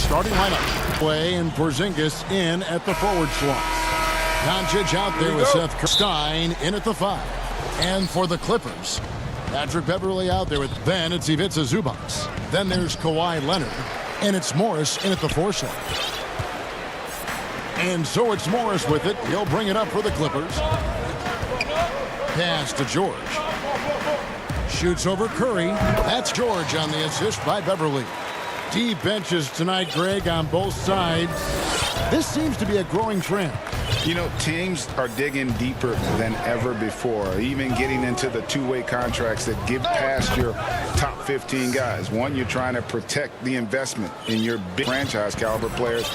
starting lineup. Way and Porzingis in at the forward slot. Doncic out there with Seth Stein in at the 5. And for the Clippers, Patrick Beverley out there with Ben. It's Ivica Zubac. Then there's Kawhi Leonard. And it's Morris in at the 4 slot. And so it's Morris with it. He'll bring it up for the Clippers. Pass to George. Shoots over Curry. That's George on the assist by Beverley. Deep benches tonight, Greg, on both sides. This seems to be a growing trend. You know, teams are digging deeper than ever before, even getting into the two-way contracts that get past your top 15 guys. One, you're trying to protect the investment in your big franchise caliber players,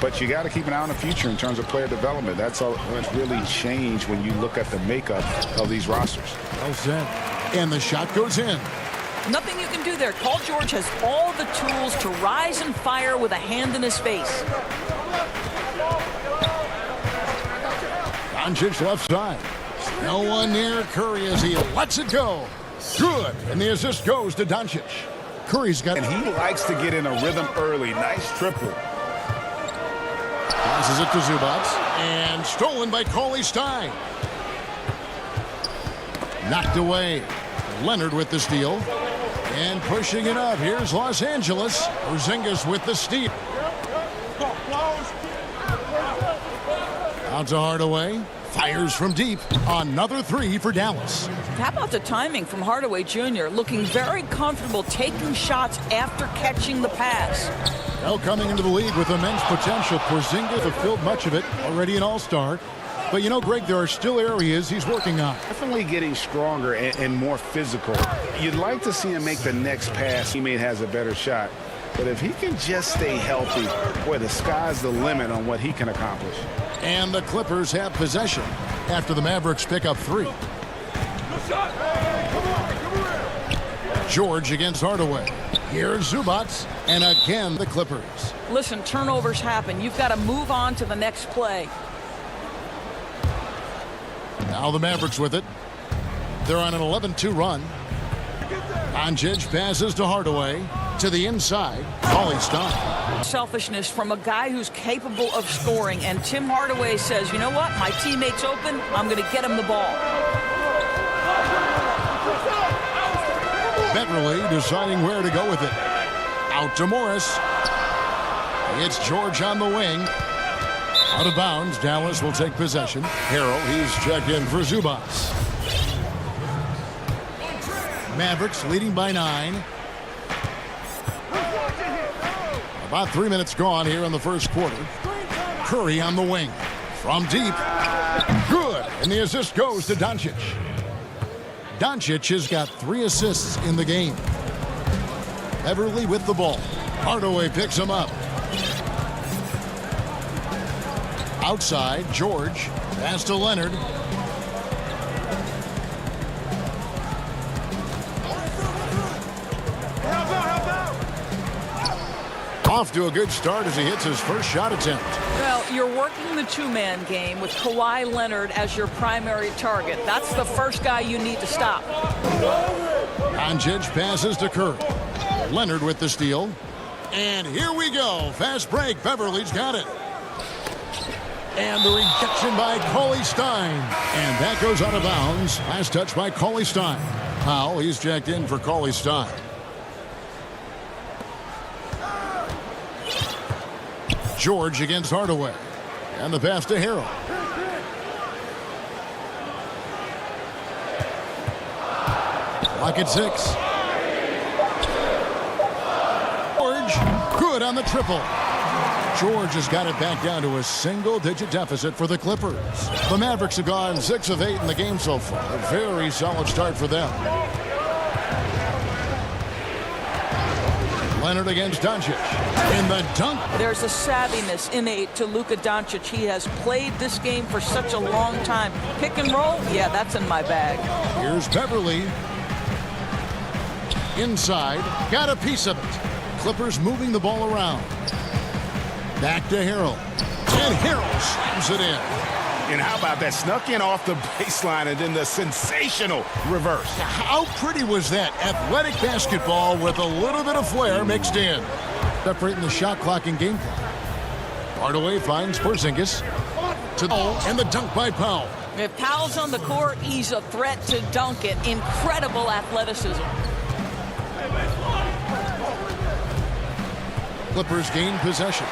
but you got to keep an eye on the future in terms of player development. That's all what's really changed when you look at the makeup of these rosters. Well said. And the shot goes in. Nothing you can do there. Paul George has all the tools to rise and fire with a hand in his face. Doncic left side. No one near Curry as he lets it go. Good. And the assist goes to Doncic. Curry's got it. And he likes to get in a rhythm early. Nice triple. Passes it to Zubac. And stolen by Cauley Stein. Knocked away. Leonard with the steal. And pushing it up. Here's Los Angeles. Porzingis with the steal. Out to Hardaway. Fires from deep. Another 3 for Dallas. How about the timing from Hardaway Jr. looking very comfortable taking shots after catching the pass. Now coming into the league with immense potential. Porzingis have filled much of it. Already an all-star. But you know, Greg, there are still areas he's working on. Definitely getting stronger and more physical. You'd like to see him make the next pass. Teammate has a better shot. But if he can just stay healthy, boy, the sky's the limit on what he can accomplish. And the Clippers have possession after the Mavericks pick up 3. George against Hardaway. Here's Zubac. And again, the Clippers. Listen, turnovers happen. You've got to move on to the next play. Now the Mavericks with it. They're on an 11-2 run. Doncic passes to Hardaway. To the inside, Cauley Stein. Selfishness from a guy who's capable of scoring, and Tim Hardaway says, you know what, my teammate's open, I'm going to get him the ball. Beverley deciding where to go with it. Out to Morris. It's George on the wing. Out of bounds, Dallas will take possession. Harrell, he's checked in for Zubac. Mavericks leading by 9. About 3 minutes gone here in the first quarter. Curry on the wing. From deep. Good. And the assist goes to Doncic. Doncic has got 3 assists in the game. Beverley with the ball. Hardaway picks him up. Outside, George. Pass to Leonard. Off to a good start as he hits his first shot attempt. Well, you're working the two-man game with Kawhi Leonard as your primary target. That's the first guy you need to stop. Doncic passes to Curry. Leonard with the steal. And here we go. Fast break. Beverly's got it. And the rejection by Cauley Stein. And that goes out of bounds. Last touch by Cauley Stein. Powell, he's checked in for Cauley Stein. George against Hardaway. And the pass to Harrell. Clock at 6. George, good on the triple. George has got it back down to a single-digit deficit for the Clippers. The Mavericks have gone 6 of 8 in the game so far. A very solid start for them. Leonard against Doncic. In the dunk. There's a savviness innate to Luka Doncic. He has played this game for such a long time. Pick and roll, yeah, that's in my bag. Here's Beverley. Inside. Got a piece of it. Clippers moving the ball around. Back to Harrell. And Harrell slams it in. And how about that? Snuck in off the baseline and then the sensational reverse. How pretty was that? Athletic basketball with a little bit of flair mixed in. separating the shot clock and game clock. Hardaway finds Porzingis and the dunk by Powell. If Powell's on the court, he's a threat to dunk it. Incredible athleticism. Clippers gain possession.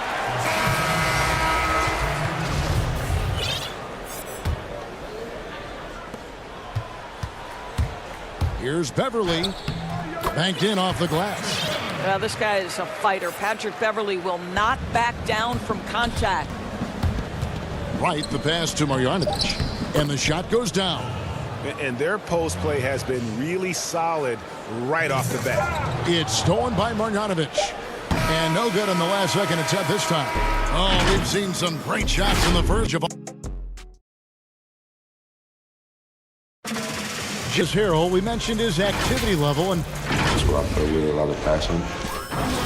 Here's Beverly. Banked in off the glass. This guy is a fighter. Patrick Beverly will not back down from contact. Right, the pass to Marjanovic. And the shot goes down. And their post play has been really solid right off the bat. It's stolen by Marjanovic. And no good on the last second attempt this time. Oh, we've seen some great shots in the verge of... Just Harrell, we mentioned his activity level, and That's what I play with, a lot of passion.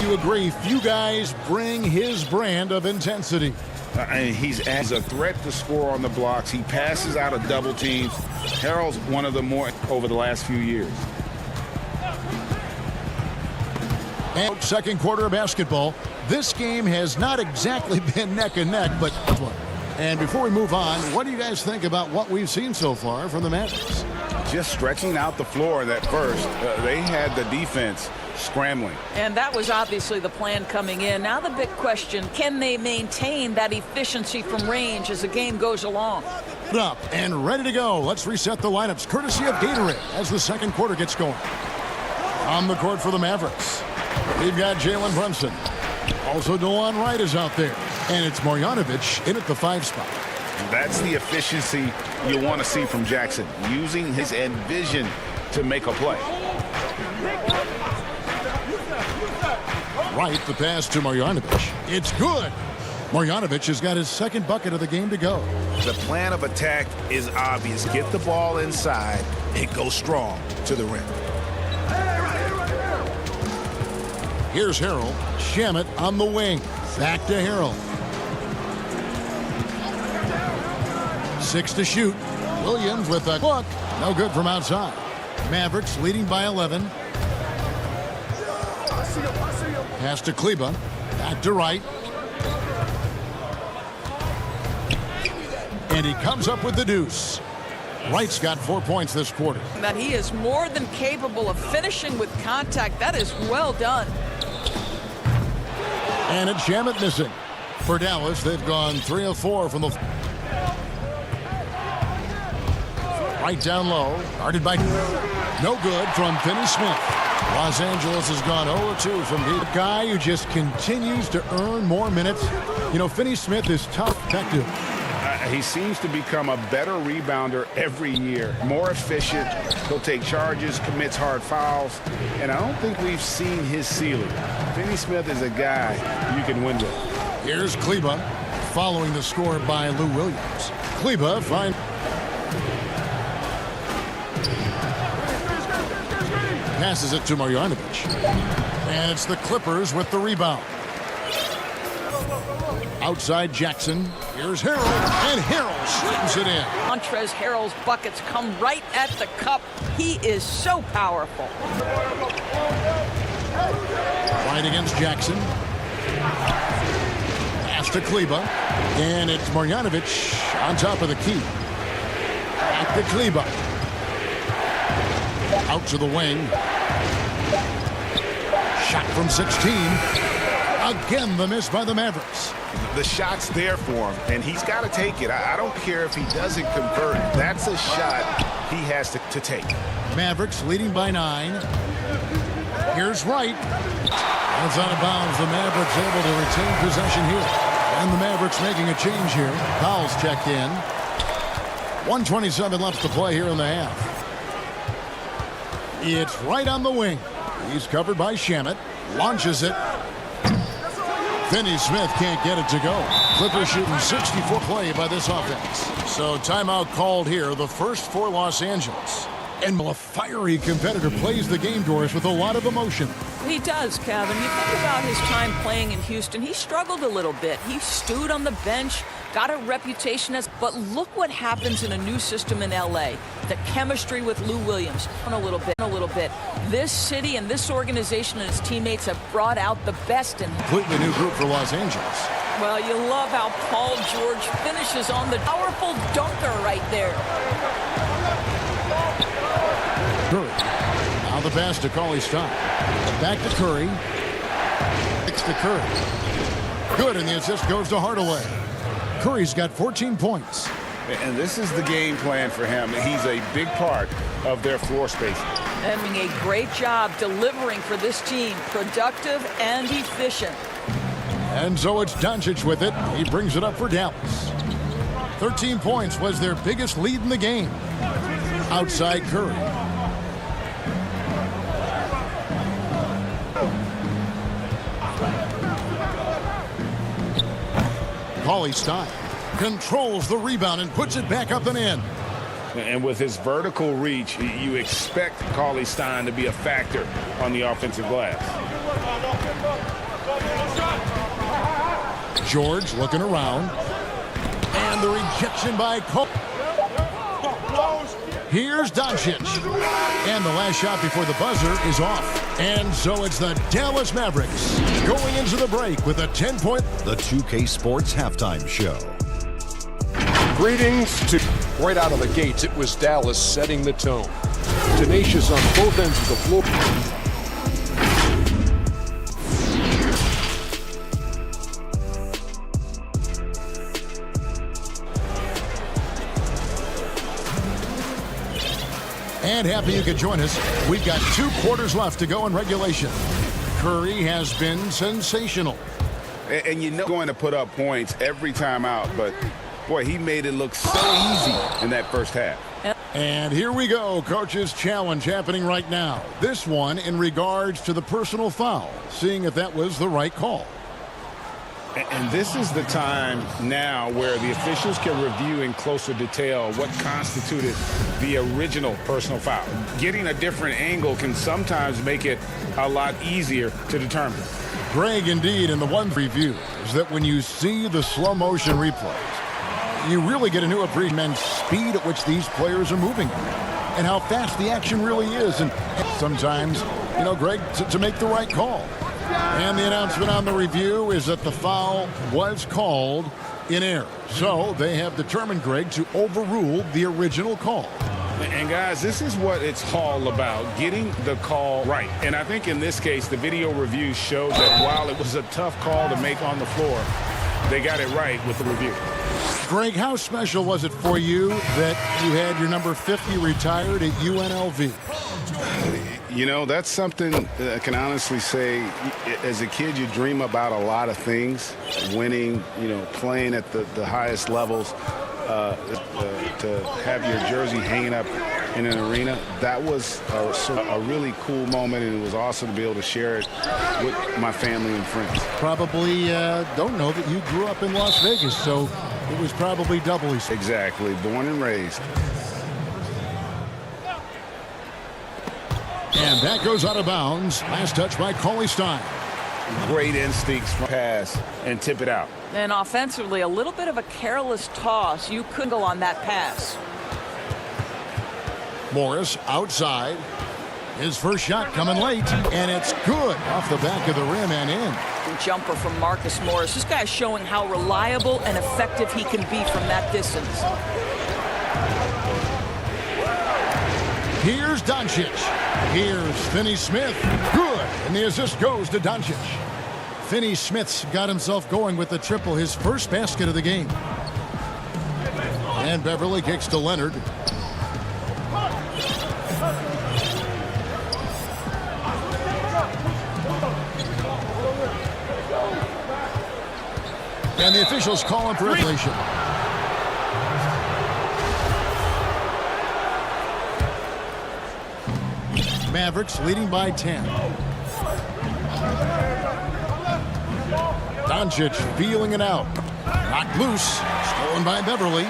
you agree, few guys bring his brand of intensity. And he's as a threat to score on the blocks. He passes out of double teams. Harrell's one of the more over the last few years. And second quarter of basketball. This game has not exactly been neck and neck, but and before we move on, what do you guys think about what we've seen so far from the Mavericks? Just stretching out the floor that first. They had the defense scrambling. And that was obviously the plan coming in. Now the big question, can they maintain that efficiency from range as the game goes along? Up and ready to go. Let's reset the lineups courtesy of Gatorade as the second quarter gets going. On the court for the Mavericks, we've got Jalen Brunson. Also, DeLon Wright is out there. And it's Marjanovic in at the 5 spot. That's the efficiency you want to see from Jackson, using his vision to make a play. Right, the pass to Marjanovic. It's good. Marjanovic has got his second bucket of the game to go. The plan of attack is obvious. Get the ball inside and go strong to the rim. Here's Harrell. Shamet on the wing. Back to Harrell. 6 to shoot. Williams with a look. No good from outside. Mavericks leading by 11. Pass to Kleba. Back to Wright. And he comes up with the deuce. Wright's got 4 points this quarter. That he is more than capable of finishing with contact. That is well done. And it's Shamet missing. For Dallas, they've gone 3 of 4 from the... Right down low. Guarded by... No good from Finney-Smith. Los Angeles has gone 0-2 from the guy who just continues to earn more minutes. You know, Finney-Smith is tough, effective. He seems to become a better rebounder every year. More efficient. He'll take charges, commits hard fouls. And I don't think we've seen his ceiling. Finney-Smith is a guy you can win with. Here's Kleba following the score by Lou Williams. Kleba finds... Passes it to Marjanovic. And it's the Clippers with the rebound. Outside Jackson. Here's Harrell. And Harrell slams it in. Montrezl Harrell's buckets come right at the cup. He is so powerful. Right against Jackson. Pass to Kleba. And it's Marjanovic on top of the key. Back to Kleba. Out to the wing. Shot from 16. Again, the miss by the Mavericks. The shot's there for him, and he's got to take it. I don't care if he doesn't convert. That's a shot he has to take. Mavericks leading by 9. Here's Wright. That's out of bounds. The Mavericks able to retain possession here. And the Mavericks making a change here. Powell's checked in. 1:27 left to play here in the half. It's right on the wing. He's covered by Shamet. Launches it. Finney-Smith can't get it to go. Clippers shooting 64 play by this offense. So timeout called here, the first for Los Angeles. And a fiery competitor plays the game, Doris, with a lot of emotion. He does, Kevin. You think about his time playing in Houston. He struggled a little bit. He stewed on the bench, got a reputation as, but look what happens in a new system in LA. The chemistry with Lou Williams. A little bit. This city and this organization and its teammates have brought out the best in. Completely new group for Los Angeles. Well, you love how Paul George finishes on the powerful dunker right there. Curry. Now the pass to Cauley Stein. Back to Curry. Next to Curry. Good, and the assist goes to Hardaway. Curry's got 14 points. And this is the game plan for him. He's a big part of their floor spacing. Doing a great job delivering for this team. Productive and efficient. And so it's Doncic with it. He brings it up for Dallas. 13 points was their biggest lead in the game. Outside Curry. Cauley Stein controls the rebound and puts it back up and in. And with his vertical reach, you expect Cauley Stein to be a factor on the offensive glass. George looking around. And the rejection by Cole. Here's Doncic. And the last shot before the buzzer is off. And so it's the Dallas Mavericks going into the break with a 10-point. The 2K Sports Halftime Show. Greetings to... Right out of the gates, it was Dallas setting the tone. Tenacious on both ends of the floor. And happy you could join us. We've got 2 quarters left to go in regulation. Curry has been sensational. And you know going to put up points every time out, but boy, he made it look so easy in that first half. And here we go, coach's challenge happening right now. This one in regards to the personal foul, seeing if that was the right call. And this is the time now where the officials can review in closer detail what constituted the original personal foul. Getting a different angle can sometimes make it a lot easier to determine. Greg, indeed, in the one review is that when you see the slow motion replays, you really get a new appreciation of the speed at which these players are moving and how fast the action really is. And sometimes, you know, Greg, to make the right call. And the announcement on the review is that the foul was called in error. So they have determined, Greg, to overrule the original call. And guys, this is what it's all about, getting the call right. And I think in this case, the video review showed that while it was a tough call to make on the floor, they got it right with the review. Greg, how special was it for you that you had your number 50 retired at UNLV? You know, that's something I can honestly say. As a kid, you dream about a lot of things. Winning, you know, playing at the highest levels. To have your jersey hanging up in an arena, that was a really cool moment, and it was awesome to be able to share it with my family and friends. Probably don't know that you grew up in Las Vegas, so it was probably doubly. Exactly, born and raised. And that goes out of bounds. Last touch by Cauley Stein. Great instincts from pass and tip it out. And offensively, a little bit of a careless toss. You couldn't go on that pass. Morris outside. His first shot coming late, and it's good off the back of the rim and in. Jumper from Marcus Morris. This guy's showing how reliable and effective he can be from that distance. Here's Doncic. Here's Finney-Smith. Good. And the assist goes to Doncic. Finney-Smith's got himself going with the triple, his first basket of the game. And Beverly kicks to Leonard. And the officials call him for regulation. Mavericks leading by 10. Doncic feeling it out. Knocked loose. Stolen by Beverly.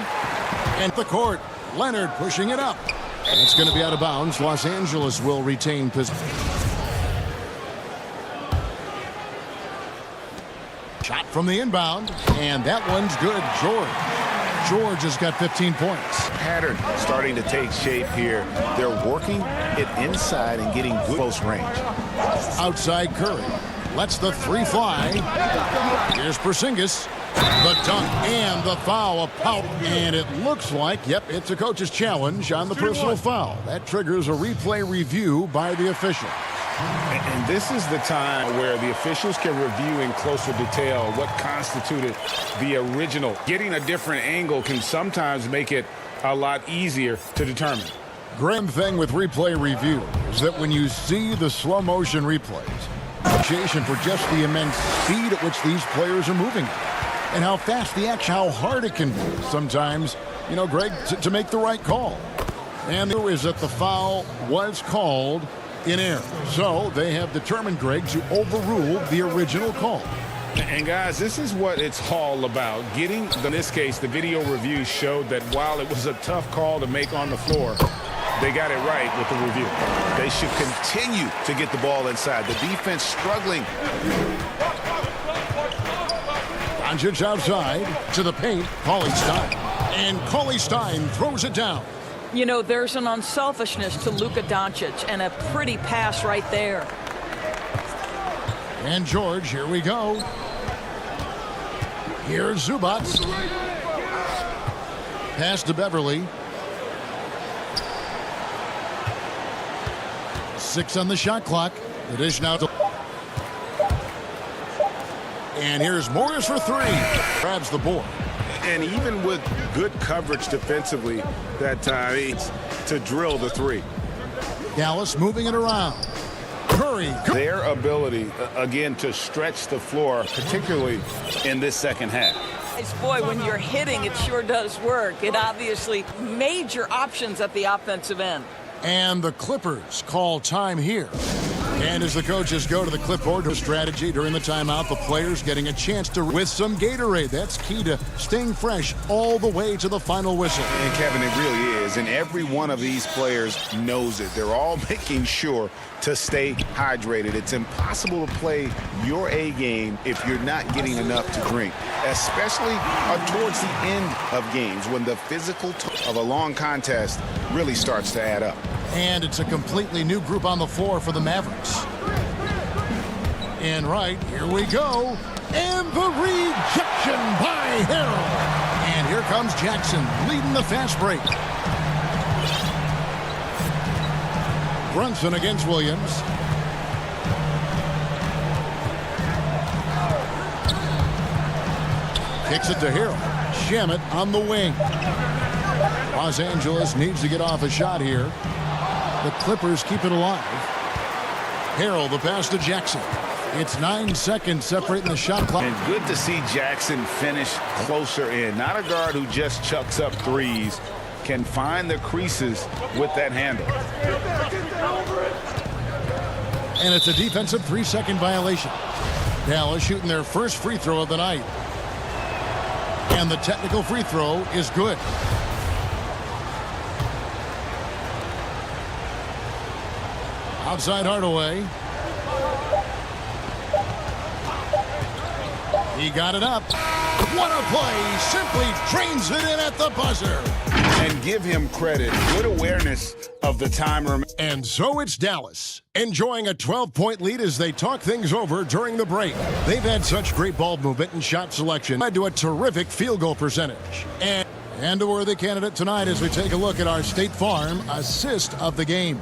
And the court. Leonard pushing it up. It's going to be out of bounds. Los Angeles will retain possession. Shot from the inbound, and that one's good. George has got 15 points. Pattern starting to take shape here. They're working it inside and getting good close range. Outside Curry lets the three fly. Here's Porzingis. The dunk and the foul, a pout, and it looks like, yep, it's a coach's challenge on the personal foul. That triggers a replay review by the official. And this is the time where the officials can review in closer detail what constituted the original. Getting a different angle can sometimes make it a lot easier to determine. Grand thing with replay review is that when you see the slow motion replays, appreciation for just the immense speed at which these players are moving and how fast the action, how hard it can be sometimes, you know, Greg, to make the right call. And the is that the foul was called in error. So they have determined, Greg, to overrule the original call. And guys, this is what it's all about. Getting, in this case, the video review showed that while it was a tough call to make on the floor, they got it right with the review. They should continue to get the ball inside. The defense struggling. Doncic outside to the paint. Cauley Stein. And Cauley Stein throws it down. You know, there's an unselfishness to Luka Doncic, and a pretty pass right there. And George, here we go. Here's Zubac. Pass to Beverly. 6 on the shot clock. The dish now to... And here's Morris for 3. Grabs the board. And even with good coverage defensively that time, it's to drill the 3. Dallas moving it around. Curry. Their ability, again, to stretch the floor, particularly in this second half. Boy, when you're hitting, it sure does work. It obviously major options at the offensive end. And the Clippers call time here. And as the coaches go to the clipboard, to strategy during the timeout, the players getting a chance to with some Gatorade. That's key to staying fresh all the way to the final whistle. And Kevin, it really is. And every one of these players knows it. They're all making sure to stay hydrated. It's impossible to play your A game if you're not getting enough to drink, especially towards the end of games when the physical of a long contest really starts to add up. And it's a completely new group on the floor for the Mavericks. And right, here we go. And the rejection by Harrell. And here comes Jackson leading the fast break. Brunson against Williams. Kicks it to Harrell. Shamet on the wing. Los Angeles needs to get off a shot here. The Clippers keep it alive. Harrell, the pass to Jackson. It's 9 seconds separating the shot clock. And good to see Jackson finish closer in. Not a guard who just chucks up threes. Can find the creases with that handle. And it's a defensive 3-second violation. Dallas shooting their first free throw of the night. And the technical free throw is good. Outside Hardaway. He got it up. What a play. Simply drains it in at the buzzer. And give him credit. Good awareness of the timer. And so it's Dallas, enjoying a 12-point lead as they talk things over during the break. They've had such great ball movement and shot selection, led to a terrific field goal percentage. And a worthy candidate tonight as we take a look at our State Farm assist of the game.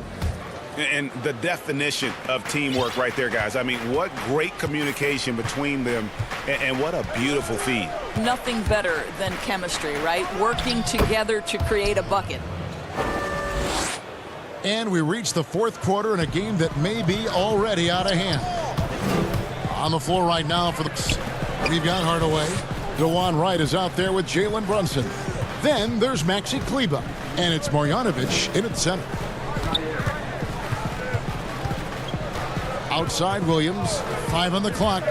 And the definition of teamwork right there, guys. I mean, what great communication between them, and what a beautiful feed. Nothing better than chemistry, right? Working together to create a bucket. And we reach the fourth quarter in a game that may be already out of hand. On the floor right now for the... We've got Hardaway. DeJuan Wright is out there with Jalen Brunson. Then there's Maxi Kleber. And it's Marjanovic in at center. Outside Williams, 5 on the clock.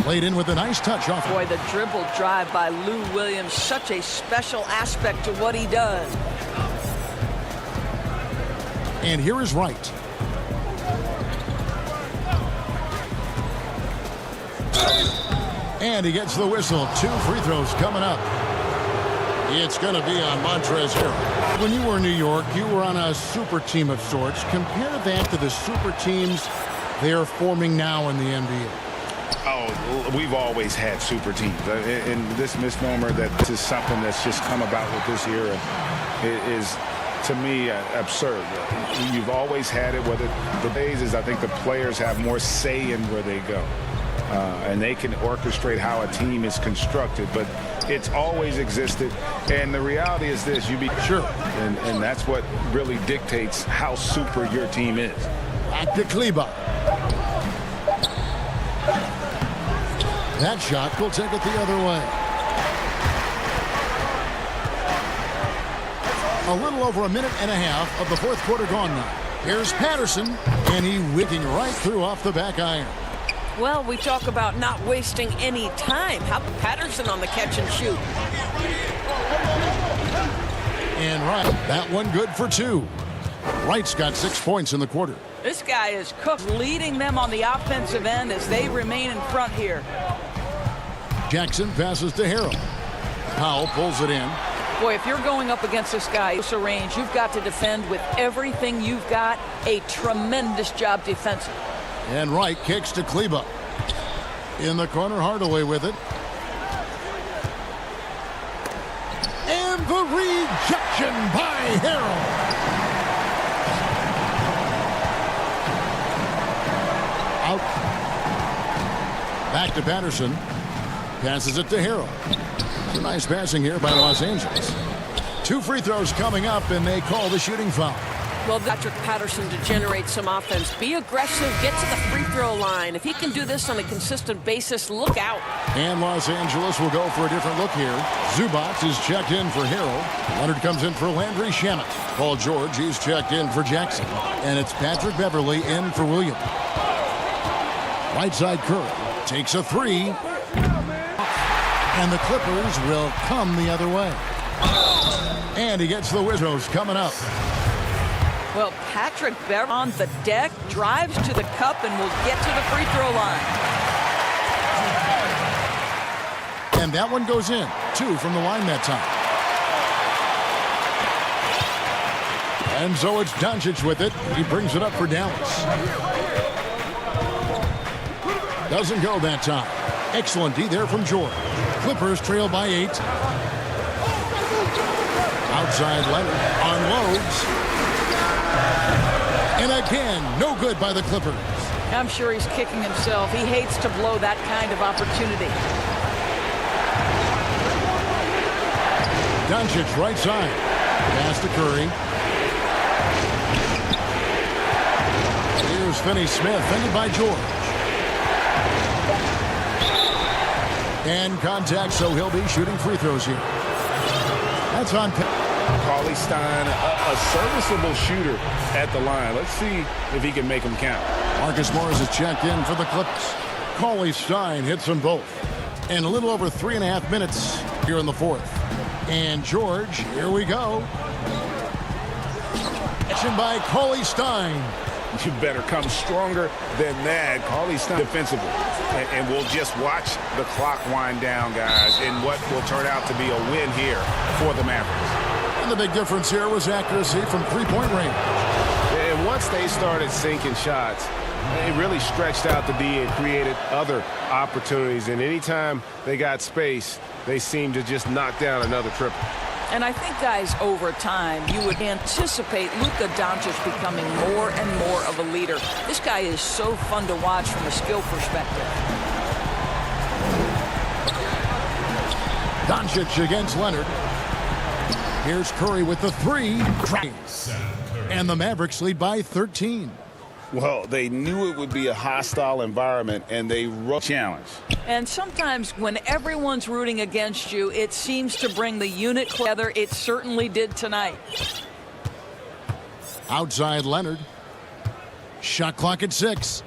Played in with a nice touch off. Boy, the dribble drive by Lou Williams, such a special aspect to what he does. And here is Wright. And he gets the whistle. 2 free throws coming up. It's going to be on Montrezl Harrell. When you were in New York, you were on a super team of sorts. Compare that to the super teams they are forming now in the NBA. Oh, we've always had super teams. And this misnomer that this is something that's just come about with this era is, to me, absurd. You've always had it. Whether the days is, I think the players have more say in where they go. And they can orchestrate how a team is constructed. But it's always existed. And the reality is this, you be sure. And that's what really dictates how super your team is. Back to Kleber. That shot will take it the other way. A little over a minute and a half of the fourth quarter gone now. Here's Patterson, and he whipping right through off the back iron. Well, we talk about not wasting any time. How about Patterson on the catch and shoot? And Wright, that one good for 2. Wright's got 6 points in the quarter. This guy is cooked, leading them on the offensive end as they remain in front here. Jackson passes to Harrell. Powell pulls it in. Boy, if you're going up against this guy, closer range, you've got to defend with everything you've got. A tremendous job defensive. And Wright kicks to Kleber. In the corner, Hardaway with it. And the rejection by Harrell. Out. Back to Patterson. Passes it to Harrell. It's a nice passing here by Los Angeles. 2 free throws coming up, and they call the shooting foul. Well, Patrick Patterson to generate some offense. Be aggressive. Get to the free throw line. If he can do this on a consistent basis, look out. And Los Angeles will go for a different look here. Zubac is checked in for Harrell. Leonard comes in for Landry Shamet. Paul George, he's checked in for Jackson. And it's Patrick Beverly in for Williams. Right side Curry takes a 3. And the Clippers will come the other way. And he gets the Wizards coming up. Well, Patrick Beverly on the deck, drives to the cup, and will get to the free throw line. And that one goes in. 2 from the line that time. And so it's Doncic with it. He brings it up for Dallas. Doesn't go that time. Excellent D there from George. Clippers trail by 8. Outside Leonard unloads. And again, no good by the Clippers. I'm sure he's kicking himself. He hates to blow that kind of opportunity. Doncic right side. Pass to Curry. Here's Finney-Smith, fended by George. And contact, so he'll be shooting free throws here. That's on. Cauley Stein, a serviceable shooter at the line. Let's see if he can make them count. Marcus Morris is checked in for the Clips. Cauley Stein hits them both. And a little over 3.5 minutes here in the fourth. And George, here we go. Action by Cauley Stein. You better come stronger than that. Cauley Stein defensively. And we'll just watch the clock wind down, guys, in what will turn out to be a win here for the Mavericks. And the big difference here was accuracy from three-point range. And once they started sinking shots, it really stretched out the D and created other opportunities. And anytime they got space, they seemed to just knock down another triple. And I think, guys, over time, you would anticipate Luka Doncic becoming more and more of a leader. This guy is so fun to watch from a skill perspective. Doncic against Leonard. Here's Curry with the 3. And the Mavericks lead by 13. Well, they knew it would be a hostile environment, and they challenge. And sometimes when everyone's rooting against you, it seems to bring the unit together. It certainly did tonight. Outside Leonard. Shot clock at 6.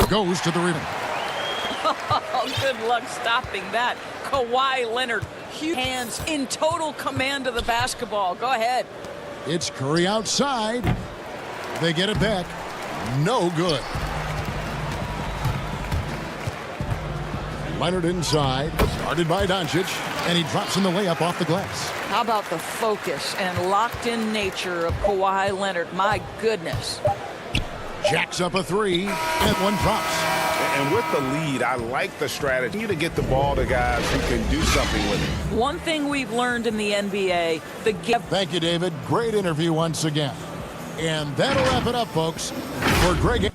Goes to the rebound. Oh, good luck stopping that. Kawhi Leonard, huge hands, in total command of the basketball. Go ahead. It's Curry outside. They get it back. No good. Leonard inside, guarded by Doncic, and he drops in the layup off the glass. How about the focus and locked-in nature of Kawhi Leonard? My goodness. Jacks up a three, and one drops. And with the lead, I like the strategy to get the ball to guys who can do something with it. One thing we've learned in the NBA, the give. Thank you, David. Great interview once again. And that'll wrap it up, folks, for Greg.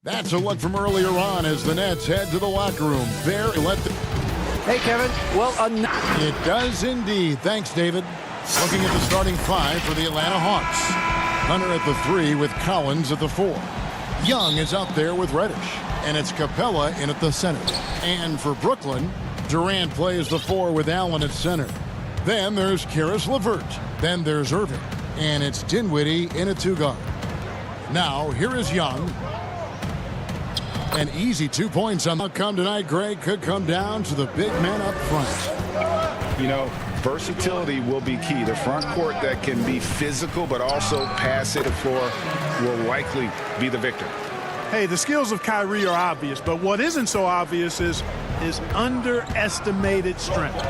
That's a look from earlier on as the Nets head to the locker room. There, Hey, Kevin. Well, it does indeed. Thanks, David. Looking at the starting five for the Atlanta Hawks. Hunter at the 3 with Collins at the 4. Young is out there with Reddish. And it's Capella in at the center. And for Brooklyn, Durant plays the 4 with Allen at center. Then there's Karis LeVert. Then there's Irving. And it's Dinwiddie in at 2 guard. Now, here is Young. An easy 2 points on the outcome tonight, Greg, could come down to the big man up front. You know, versatility will be key. The front court that can be physical but also pass it to the floor will likely be the victor. Hey, the skills of Kyrie are obvious, but what isn't so obvious is his underestimated strength.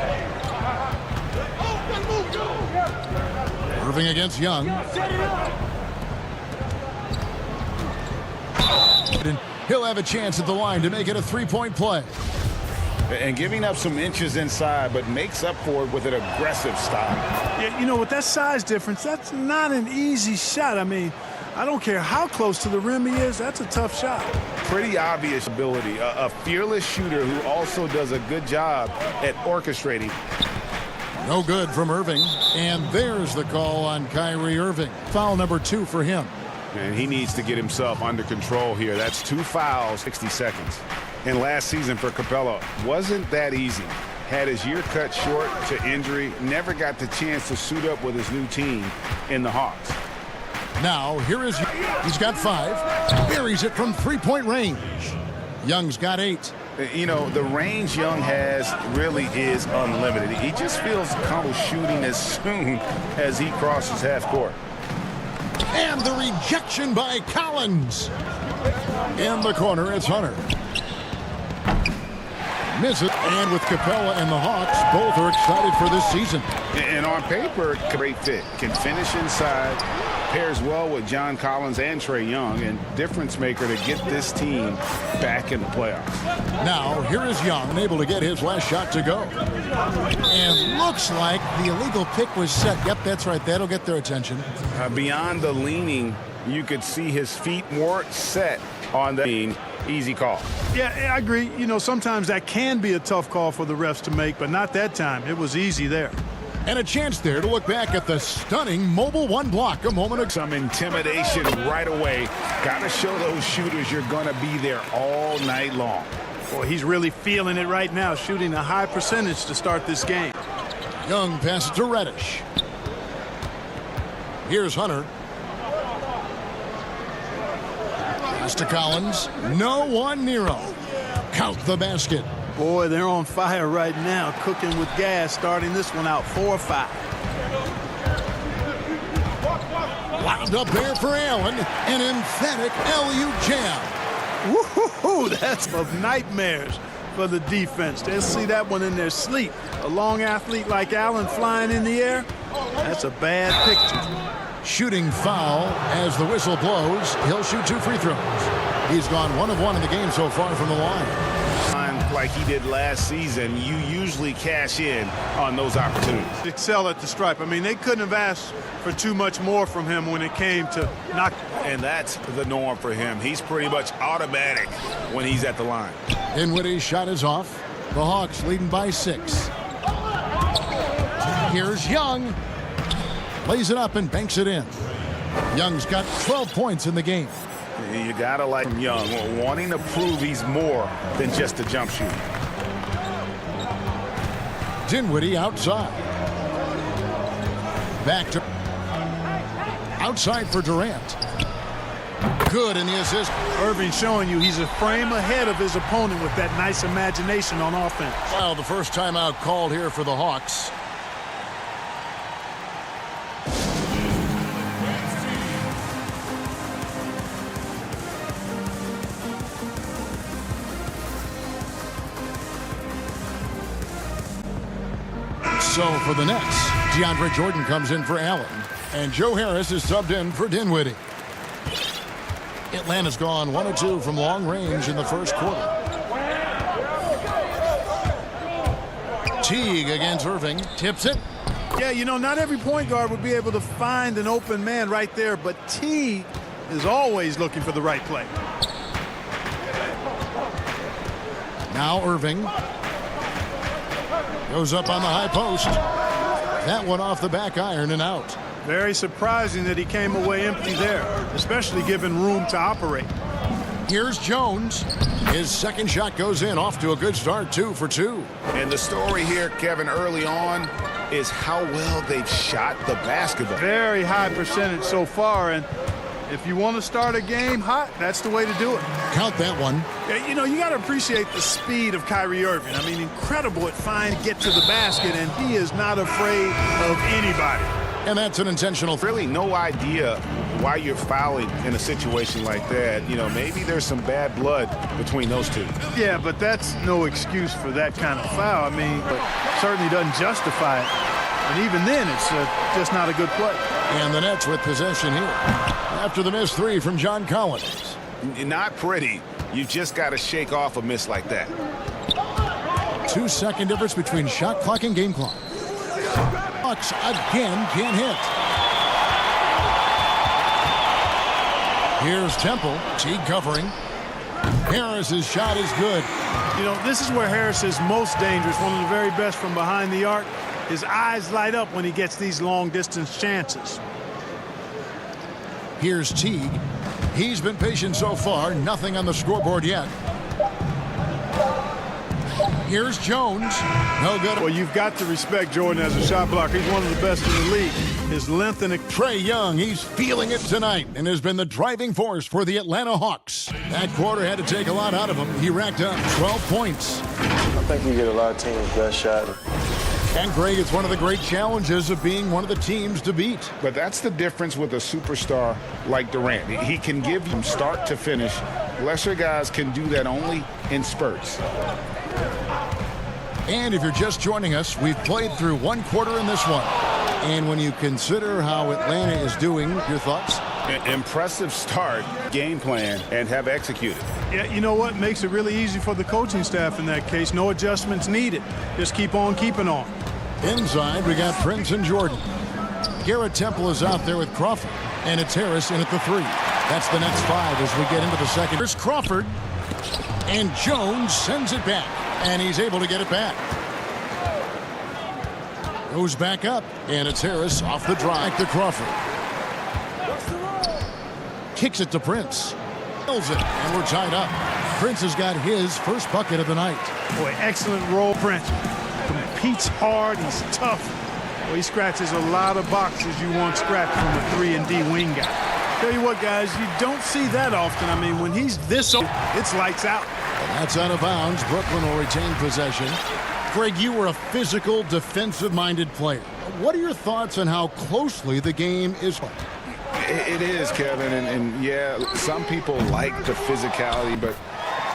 Irving against Young. He'll have a chance at the line to make it a 3-point play. And giving up some inches inside, but makes up for it with an aggressive style. Yeah, you know, with that size difference, that's not an easy shot. I mean, I don't care how close to the rim he is, that's a tough shot. Pretty obvious ability. A fearless shooter who also does a good job at orchestrating. No good from Irving. And there's the call on Kyrie Irving. Foul number 2 for him. And he needs to get himself under control here. That's 2 fouls, 60 seconds. And last season for Capella wasn't that easy. Had his year cut short to injury, never got the chance to suit up with his new team in the Hawks. Now, here is, he's got 5. Buries it from 3-point range. Young's got 8. You know, the range Young has really is unlimited. He just feels comfortable shooting as soon as he crosses half court. And the rejection by Collins. In the corner, it's Hunter. Misses. And with Capella and the Hawks, both are excited for this season. And on paper, great fit. Can finish inside. Pairs well with John Collins and Trae Young. And difference maker to get this team back in the playoffs. Now, here is Young, able to get his last shot to go. And looks like the illegal pick was set. Yep, that's right. That'll get their attention. Beyond the leaning, you could see his feet more set on the easy call. Yeah, I agree. You know, sometimes that can be a tough call for the refs to make, but not that time. It was easy there. And a chance there to look back at the stunning mobile 1 block a moment ago. Some intimidation right away. Got to show those shooters you're going to be there all night long. Boy, he's really feeling it right now, shooting a high percentage to start this game. Young passes to Reddish. Here's Hunter. Pass to Collins. No one near him. Count the basket. Boy, they're on fire right now, cooking with gas, starting this one out 4-5. Wound up there for Allen. An emphatic LU jam. Woo-hoo-hoo, that's of nightmares for the defense. They'll see that one in their sleep. A long athlete like Allen flying in the air, that's a bad picture. Shooting foul as the whistle blows. He'll shoot 2 free throws. He's gone 1 of 1 in the game so far from the line. Like he did last season, you usually cash in on those opportunities. Excel at the stripe. I mean, they couldn't have asked for too much more from him when it came to knock. And that's the norm for him. He's pretty much automatic when he's at the line. Dinwiddie's shot is off. The Hawks leading by 6. Here's Young. Lays it up and banks it in. Young's got 12 points in the game. You gotta like Young, wanting to prove he's more than just a jump shooter. Dinwiddie outside. Back to outside for Durant. Good in the assist. Irving showing you he's a frame ahead of his opponent with that nice imagination on offense. Well, the first timeout called here for the Hawks. So for the Nets, DeAndre Jordan comes in for Allen. And Joe Harris is subbed in for Dinwiddie. Atlanta's gone 1 of 2 from long range in the first quarter. Teague against Irving. Tips it. Yeah, you know, not every point guard would be able to find an open man right there, but Teague is always looking for the right play. Now Irving. Goes up on the high post. That one off the back iron and out. Very surprising that he came away empty there, especially given room to operate. Here's Jones. His second shot goes in, off to a good start, 2 for 2. And the story here, Kevin, early on is how well they've shot the basketball. Very high percentage so far, and if you want to start a game hot, that's the way to do it. Count that one. Yeah, you know, you got to appreciate the speed of Kyrie Irving. I mean, incredible at finding to get to the basket, and he is not afraid of anybody. And that's an intentional. Really no idea why you're fouling in a situation like that. You know, maybe there's some bad blood between those two. Yeah, but that's no excuse for that kind of foul. I mean, but certainly doesn't justify it. And even then, it's just not a good play. And the Nets with possession here after the missed 3 from John Collins. Not pretty. You just got to shake off a miss like that. 2-second difference between shot clock and game clock. Bucks again can't hit. Here's Temple. Teague covering. Harris's shot is good. You know, this is where Harris is most dangerous, one of the very best from behind the arc. His eyes light up when he gets these long-distance chances. Here's Teague. He's been patient so far. Nothing on the scoreboard yet. Here's Jones. No good. Well, you've got to respect Jordan as a shot blocker. He's one of the best in the league. His length and Trae Young, he's feeling it tonight and has been the driving force for the Atlanta Hawks. That quarter had to take a lot out of him. He racked up 12 points. I think you get a lot of teams' best shot. And Greg, it's one of the great challenges of being one of the teams to beat. But that's the difference with a superstar like Durant. He can give you start to finish. Lesser guys can do that only in spurts. And if you're just joining us, we've played through one quarter in this one. And when you consider how Atlanta is doing, your thoughts? Impressive start, game plan, and have executed. Yeah, you know what? Makes it really easy for the coaching staff in that case. No adjustments needed. Just keep on keeping on. Inside, we got Prince and Jordan. Garrett Temple is out there with Crawford. And it's Harris in at the 3. That's the Nets 5 as we get into the second. Here's Crawford. And Jones sends it back. And he's able to get it back. Goes back up. And it's Harris off the drive to Crawford. Kicks it to Prince. Kills it. And we're tied up. Prince has got his first bucket of the night. Boy, excellent role, Prince. Competes hard. He's tough. Well, he scratches a lot of boxes you want scratched from a 3-and-D wing guy. Tell you what, guys, you don't see that often. I mean, when he's this old, it's lights out. And that's out of bounds. Brooklyn will retain possession. Greg, you were a physical, defensive-minded player. What are your thoughts on how closely the game is played? It is, Kevin, and yeah, some people like the physicality, but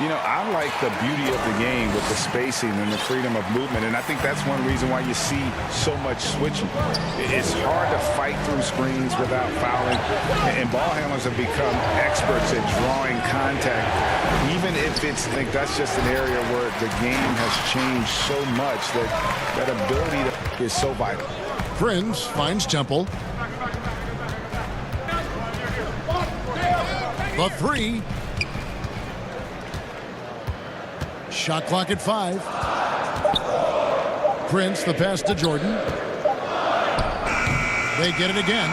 you know, I like the beauty of the game with the spacing and the freedom of movement, and I think that's one reason why you see so much switching. It's hard to fight through screens without fouling, and ball handlers have become experts at drawing contact, even if it's, I think that's just an area where the game has changed so much that ability is so vital. Prince finds Temple. The 3. Shot clock at 5. Prince, the pass to Jordan. They get it again.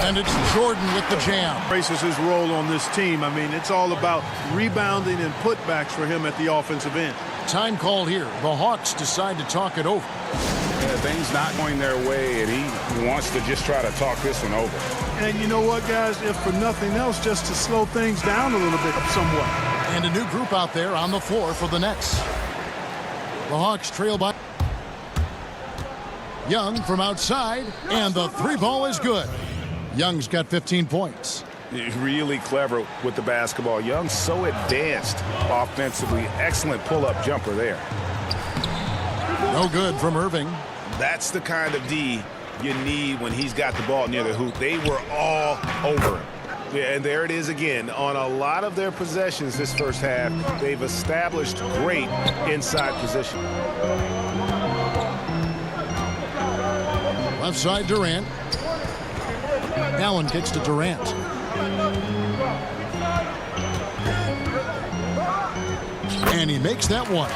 And it's Jordan with the jam. Braces his role on this team. I mean, it's all about rebounding and putbacks for him at the offensive end. Time called here. The Hawks decide to talk it over. Yeah, things not going their way, and he wants to just try to talk this one over. And you know what, guys? If for nothing else, just to slow things down a little bit somewhat. And a new group out there on the floor for the Nets. The Hawks trail by Young from outside, and the 3 ball is good. Young's got 15 points. Really clever with the basketball. Young's so advanced offensively. Excellent pull-up jumper there. No good from Irving. That's the kind of D you need when he's got the ball near the hoop. They were all over him. Yeah, and there it is again. On a lot of their possessions this first half, they've established great inside position. Left side, Durant. Allen kicks to Durant. And And he makes that one.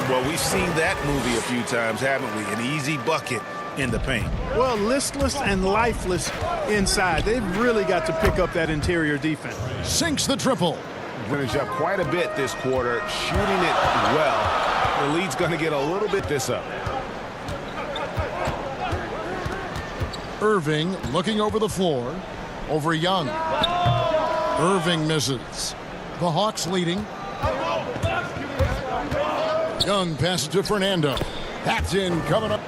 Well, we've seen that movie a few times, haven't we? An easy bucket in the paint. Well, listless and lifeless inside. They've really got to pick up that interior defense. Sinks the triple. Finished up quite a bit this quarter, shooting it well. The lead's going to get a little bit this up. Irving looking over the floor. Over Young. Irving misses. The Hawks leading. Young passes to Fernando. That's in coming up.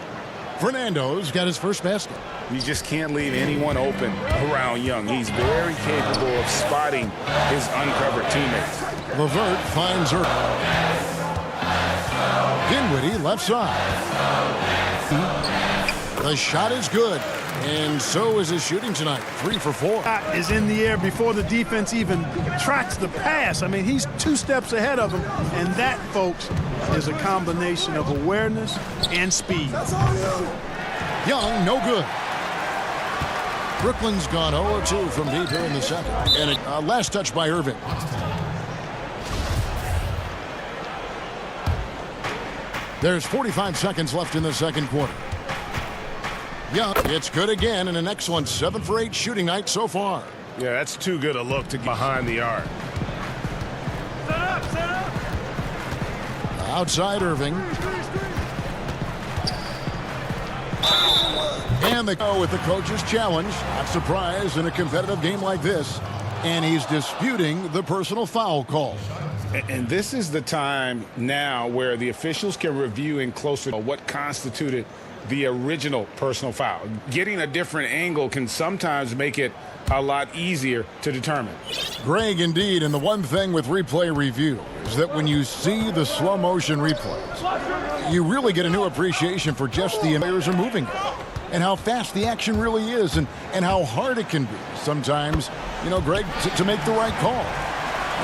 Fernando's got his first basket. You just can't leave anyone open around Young. He's very capable of spotting his uncovered teammates. LeVert finds Irving. Dinwiddie left side. The shot is good. And so is his shooting tonight. 3 for 4. Is in the air before the defense even tracks the pass. I mean, he's 2 steps ahead of him. And that, folks, is a combination of awareness and speed. Young, no good. Brooklyn's gone 0-2 from deep here in the second. And a last touch by Irving. There's 45 seconds left in the second quarter. Young, it's good again, and an excellent 7 for 8 shooting night so far. Yeah, that's too good a look to get behind the arc. Set up. Outside Irving. And they go with the coach's challenge. Not surprised in a competitive game like this. And he's disputing the personal foul call. And this is the time now where the officials can review in closer what constituted the original personal foul. Getting a different angle can sometimes make it a lot easier to determine. Greg, indeed, and the one thing with replay review is that when you see the slow motion replays, you really get a new appreciation for just the players are moving and how fast the action really is and how hard it can be sometimes, you know, Greg, to make the right call.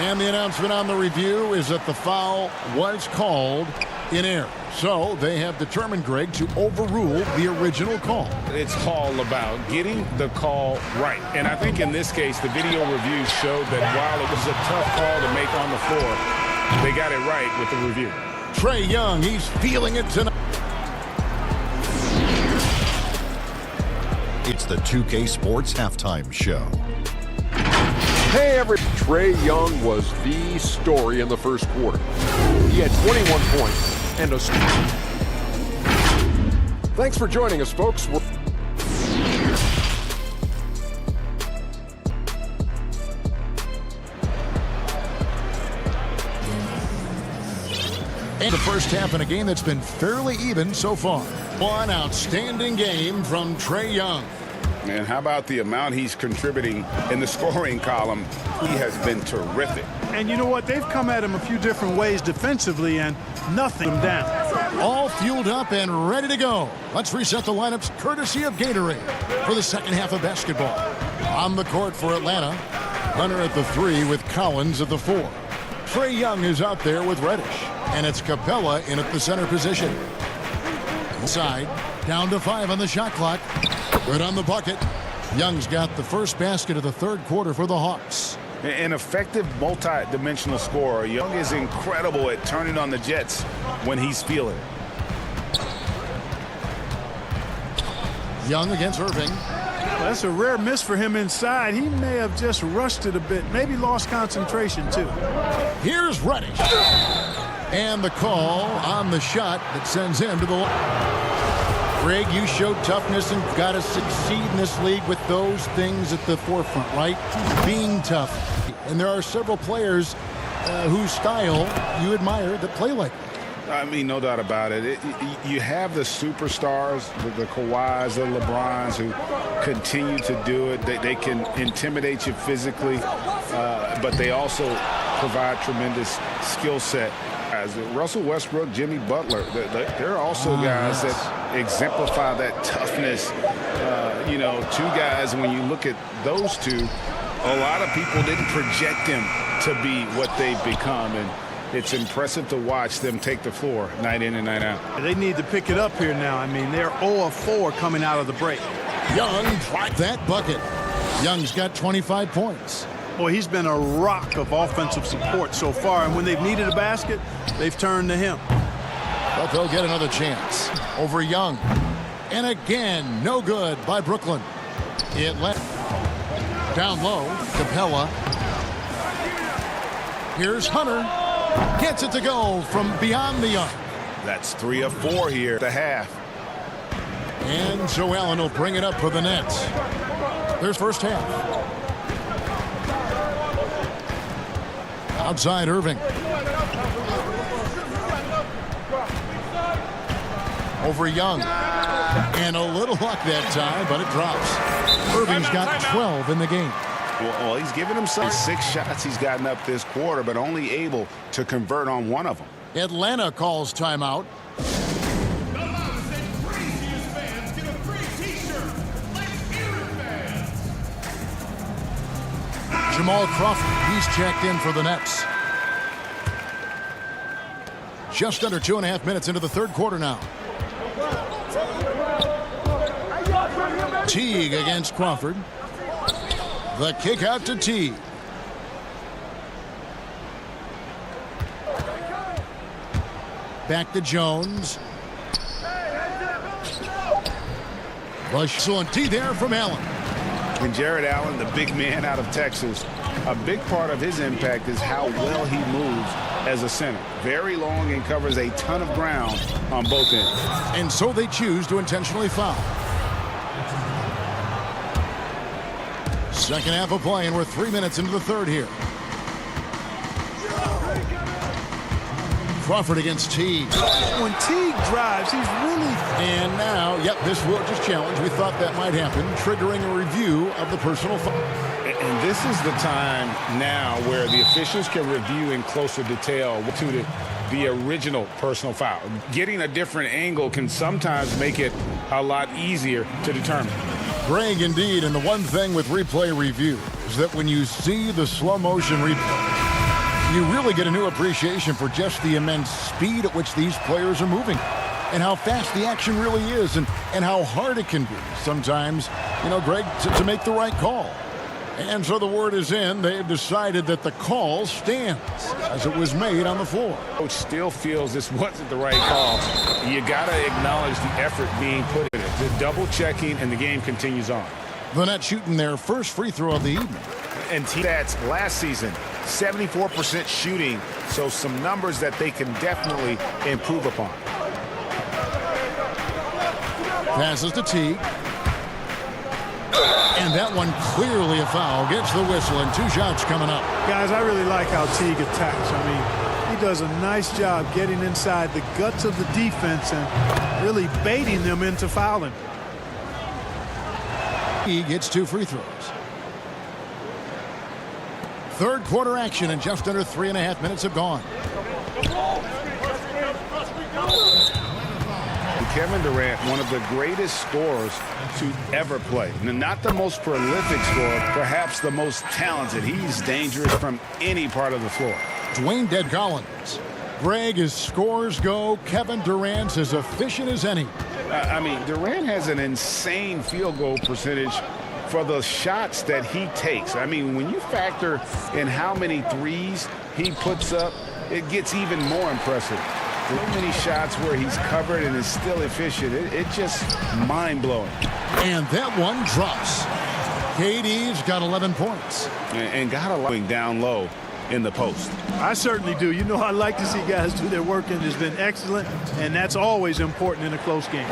And the announcement on the review is that the foul was called in error. So they have determined, Greg, to overrule the original call. It's all about getting the call right. And I think in this case, the video review showed that while it was a tough call to make on the floor, they got it right with the review. Trae Young, he's feeling it tonight. It's the 2K Sports Halftime Show. Hey, Trae Young was the story in the first quarter. He had 21 points and a steal. Thanks for joining us, folks. And the first half in a game that's been fairly even so far. One outstanding game from Trae Young. And how about the amount he's contributing in the scoring column? He has been terrific. And you know what? They've come at him a few different ways defensively, and nothing down. All fueled up and ready to go. Let's reset the lineups courtesy of Gatorade for the second half of basketball. On the court for Atlanta, Hunter at the 3 with Collins at the 4. Trae Young is out there with Reddish, and it's Capella in at the center position. Inside, down to 5 on the shot clock. Good on the bucket. Young's got the first basket of the third quarter for the Hawks. An effective multi-dimensional scorer. Young is incredible at turning on the Jets when he's feeling it. Young against Irving. That's a rare miss for him inside. He may have just rushed it a bit, maybe lost concentration too. Here's Reddish. And the call on the shot that sends him to the line. Greg, you showed toughness and got to succeed in this league with those things at the forefront, right? Being tough. And there are several players whose style you admire that play like that. I mean, no doubt about it. You have the superstars, the Kawhis, the LeBrons, who continue to do it. They can intimidate you physically, but they also provide tremendous skill set. As Russell Westbrook, Jimmy Butler, they're also guys that exemplify that toughness. You know, two guys, when you look at those two, a lot of people didn't project them to be what they've become. And it's impressive to watch them take the floor night in and night out. They need to pick it up here now. I mean, they're 0 of 4 coming out of the break. Young tried that bucket. Young's got 25 points. Boy, he's been a rock of offensive support so far, and when they've needed a basket, they've turned to him. But they'll get another chance. Over Young. And again, no good by Brooklyn. It left down low. Capella. Here's Hunter. Gets it to go from beyond the arc. That's 3 of 4 here at the half. And Joe Allen will bring it up for the Nets. There's first half. Outside Irving. Over Young. And a little luck that time, but it drops. Irving's got 12 in the game. Well, he's given himself 6 shots he's gotten up this quarter, but only able to convert on 1 of them. Atlanta calls timeout. Jamal Crawford, he's checked in for the Nets. Just under 2.5 minutes into the third quarter now. Teague against Crawford. The kick out to Teague. Back to Jones. Excellent D there from Allen. And Jared Allen, the big man out of Texas, a big part of his impact is how well he moves as a center. Very long and covers a ton of ground on both ends. And so they choose to intentionally foul. Second half of play, and we're 3 minutes into the third here. Crawford against Teague. When Teague drives, he's really... And now, yep, this will just challenge. We thought that might happen, triggering a review of the personal foul. And this is the time now where the officials can review in closer detail to the original personal foul. Getting a different angle can sometimes make it a lot easier to determine. Greg, indeed, and the one thing with replay review is that when you see the slow motion replay, you really get a new appreciation for just the immense speed at which these players are moving and how fast the action really is and how hard it can be sometimes, you know, Greg, to make the right call. And so the word is in. They've decided that the call stands as it was made on the floor. Coach still feels this wasn't the right call. You got to acknowledge the effort being put in it. The double checking, and the game continues on. The Nets shooting their first free throw of the evening. And stats last season, 74% shooting, so some numbers that they can definitely improve upon. Passes to Teague. And that one clearly a foul. Gets the whistle, and 2 shots coming up. Guys, I really like how Teague attacks. I mean, he does a nice job getting inside the guts of the defense and really baiting them into fouling. He gets 2 free throws. Third quarter action, and just under 3.5 minutes have gone. Kevin Durant, one of the greatest scorers to ever play. Not the most prolific scorer, perhaps the most talented. He's dangerous from any part of the floor. Dwayne Dead Collins. Greg, as scores go, Kevin Durant's as efficient as any. I mean, Durant has an insane field goal percentage for the shots that he takes. I mean, when you factor in how many threes he puts up, it gets even more impressive. So many shots where he's covered and is still efficient. It's just mind-blowing. And that one drops. KD's got 11 points. And got a lot down low in the post. I certainly do. You know, I like to see guys do their work, and it's been excellent, and that's always important in a close game.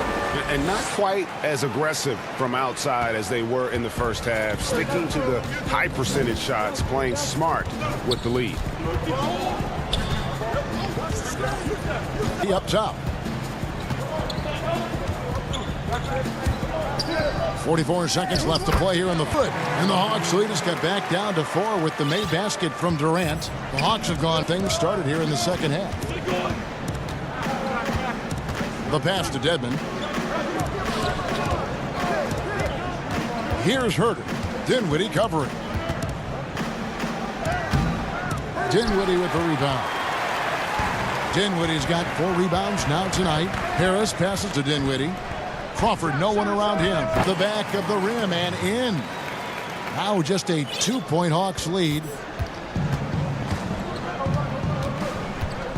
And not quite as aggressive from outside as they were in the first half, sticking to the high percentage shots, playing smart with the lead. Up top. 44 seconds left to play here on the foot. And the Hawks lead has got back down to 4 with the made basket from Durant. The Hawks have gone. Things started here in the second half. The pass to Dedmon. Here's Herter. Dinwiddie covering. Dinwiddie with the rebound. Dinwiddie's got 4 rebounds now tonight. Harris passes to Dinwiddie. Crawford, no one around him. The back of the rim and in. Now just a 2-point Hawks lead.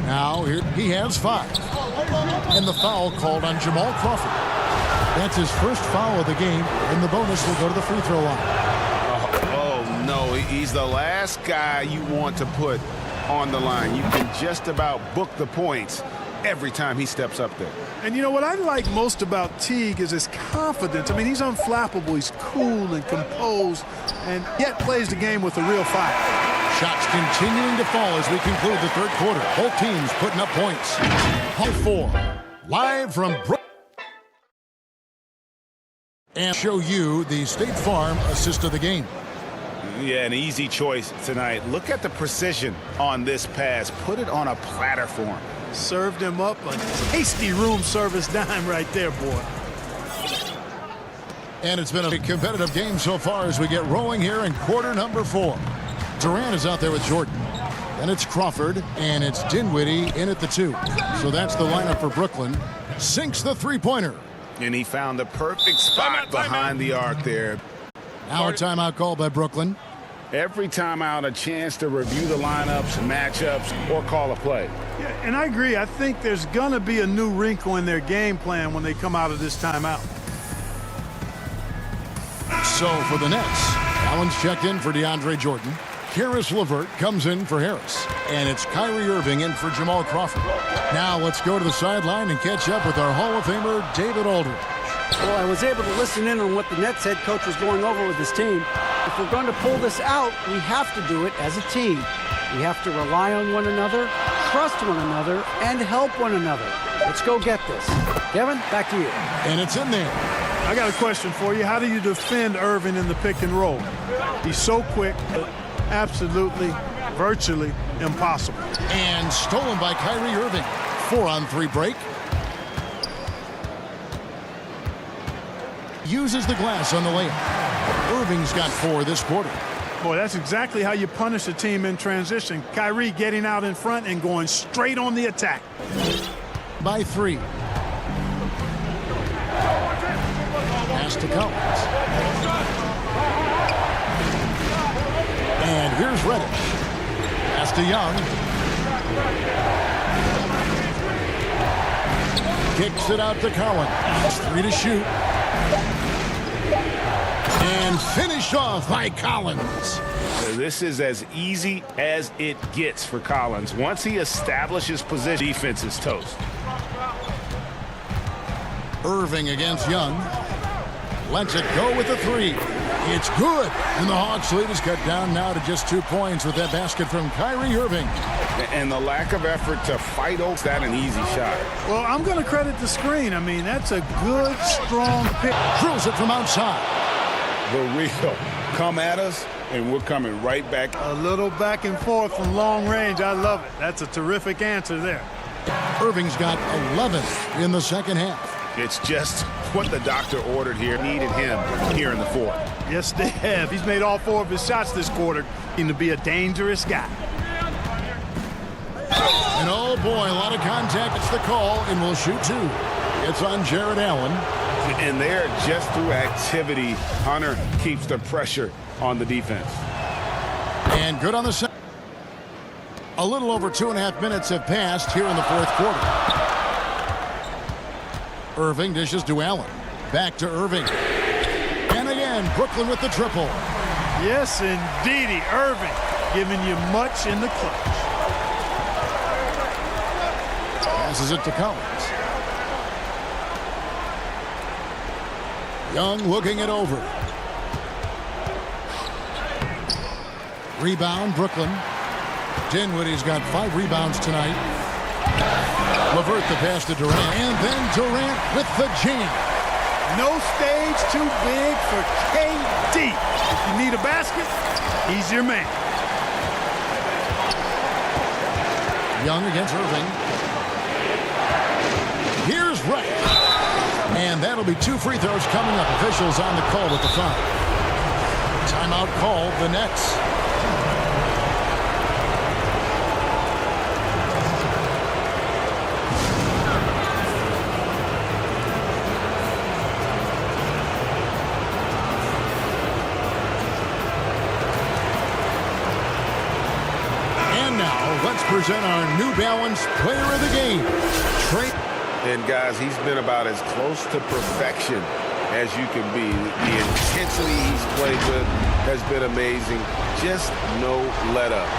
Now here he has 5. And the foul called on Jamal Crawford. That's his first foul of the game, and the bonus will go to the free throw line. Oh, no, he's the last guy you want to put on the line. You can just about book the points every time he steps up there. And you know what I like most about Teague is his confidence. I mean, he's unflappable. He's cool and composed, and yet plays the game with a real fire. Shots continuing to fall as we conclude the third quarter. Both teams putting up points. Hall 4, live from Brooklyn. And show you the State Farm assist of the game. Yeah, an easy choice tonight. Look at the precision on this pass. Put it on a platter for him. Served him up a tasty room service dime right there, boy. And it's been a competitive game so far as we get rolling here in quarter number 4. Durant is out there with Jordan. And it's Crawford, and it's Dinwiddie in at the 2. So that's the lineup for Brooklyn. Sinks the three-pointer. And he found the perfect spot behind the arc there. Now a timeout called by Brooklyn. Every timeout, a chance to review the lineups, matchups, or call a play. Yeah, and I agree. I think there's going to be a new wrinkle in their game plan when they come out of this timeout. So for the Nets, Allen's checked in for DeAndre Jordan. Karis LeVert comes in for Harris. And it's Kyrie Irving in for Jamal Crawford. Now let's go to the sideline and catch up with our Hall of Famer, David Aldridge. Well, I was able to listen in on what the Nets head coach was going over with his team. If we're going to pull this out, we have to do it as a team. We have to rely on one another, trust one another, and help one another. Let's go get this. Kevin, back to you. And it's in there. I got a question for you. How do you defend Irving in the pick and roll? He's so quick, absolutely, virtually impossible. And stolen by Kyrie Irving. 4-on-3 break. Uses the glass on the layup. Irving's got 4 this quarter. Boy, that's exactly how you punish a team in transition. Kyrie getting out in front and going straight on the attack. By 3. Pass to Collins. And here's Reddish. Pass to Young. Kicks it out to Collins. 3 to shoot. And finished off by Collins. This is as easy as it gets for Collins. Once he establishes position, defense is toast. Irving against Young. Lets it go with the 3. It's good. And the Hawks lead is cut down now to just 2 points with that basket from Kyrie Irving. And the lack of effort to fight over that an easy shot. Well, I'm going to credit the screen. I mean, that's a good, strong pick. Drills it from outside. The real come at us, and we're coming right back. A little back and forth from long range. I love it. That's a terrific answer there. Irving's got 11 in the second half. It's just what the doctor ordered here. Needed him here in the 4th. Yes, they have. He's made all 4 of his shots this quarter. Seems to be a dangerous guy. And oh boy, a lot of contact. It's the call, and we'll shoot 2. It's on Jared Allen. And there, just through activity, Hunter keeps the pressure on the defense. And good on the second. A little over 2.5 minutes have passed here in the 4th quarter. Irving dishes to Allen. Back to Irving. And again, Brooklyn with the triple. Yes, indeedy. Irving giving you much in the clutch. Passes it to Collins. Young looking it over. Rebound, Brooklyn. Dinwiddie's got 5 rebounds tonight. LeVert the pass to Durant. And then Durant with the jam. No stage too big for KD. If you need a basket, he's your man. Young against Irving. Here's Reddish. And that'll be 2 free throws coming up. Officials on the call with the foul. Timeout called, the Nets. present our New Balance Player of the Game. And guys, he's been about as close to perfection as you can be. The intensity he's played with has been amazing. Just no let up.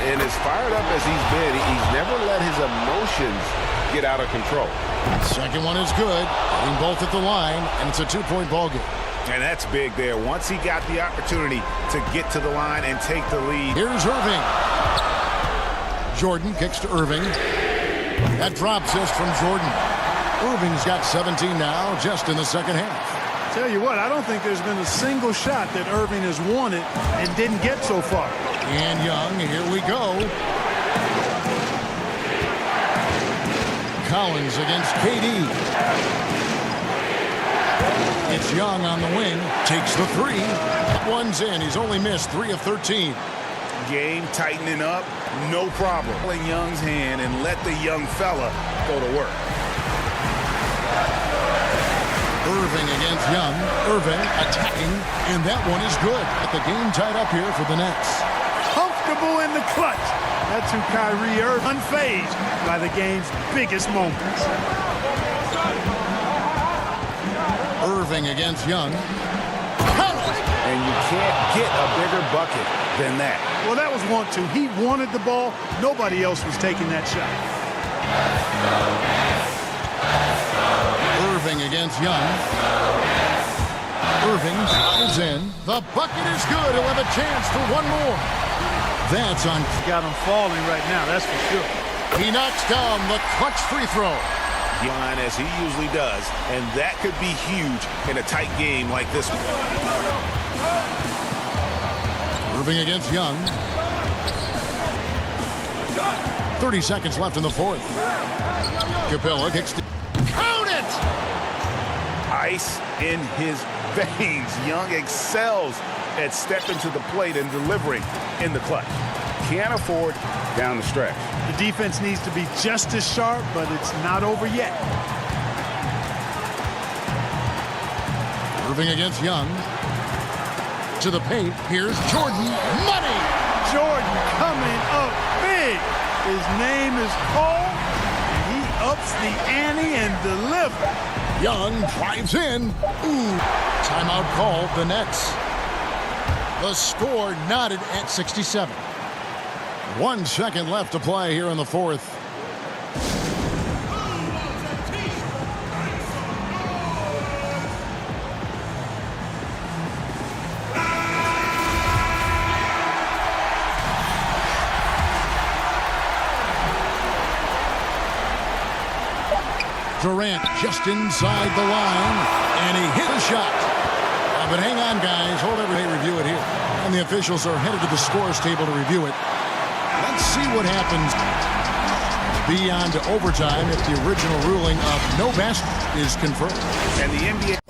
And as fired up as he's been, he's never let his emotions get out of control. Second one is good. Being both at the line, and it's a 2-point ball game. And that's big there. Once he got the opportunity to get to the line and take the lead. Here's Irving. Jordan kicks to Irving. That drop assist from Jordan. Irving's got 17 now, just in the second half. Tell you what, I don't think there's been a single shot that Irving has wanted and didn't get so far. And Young, here we go. Collins against KD. It's Young on the wing, takes the three. That one's in. He's only missed 3 of 13. Game tightening up, no problem. In Young's hand and let the young fella go to work. Irving against Young. Irving attacking, and that one is good. But the game tied up here for the Nets. Comfortable in the clutch. That's who Kyrie Irving, unfazed by the game's biggest moments. Irving against Young. And you can't get a bigger bucket than that. Well, that was want to. He wanted the ball. Nobody else was taking that shot. Irving against Young. Irving drives in. The bucket is good. He'll have a chance for one more. That's on. Got him falling right now, that's for sure. He knocks down the clutch free throw. Line as he usually does, and that could be huge in a tight game like this one. Irving against Young. 30 seconds left in the fourth. Capella kicks. Count it! Ice in his veins. Young excels at stepping to the plate and delivering in the clutch. Can't afford down the stretch. The defense needs to be just as sharp, but it's not over yet. Irving against Young. To the paint. Here's Jordan. Money! Jordan coming up big. His name is called. He ups the ante and delivers. Young drives in. Ooh. Timeout called. The Nets. The score knotted at 67. 1 second left to play here in the fourth. Durant just inside the line, and he hit a shot. But hang on, guys. Hold everything. Review it here. And the officials are headed to the scores table to review it. Let's see what happens beyond overtime if the original ruling of no basket is confirmed. And the NBA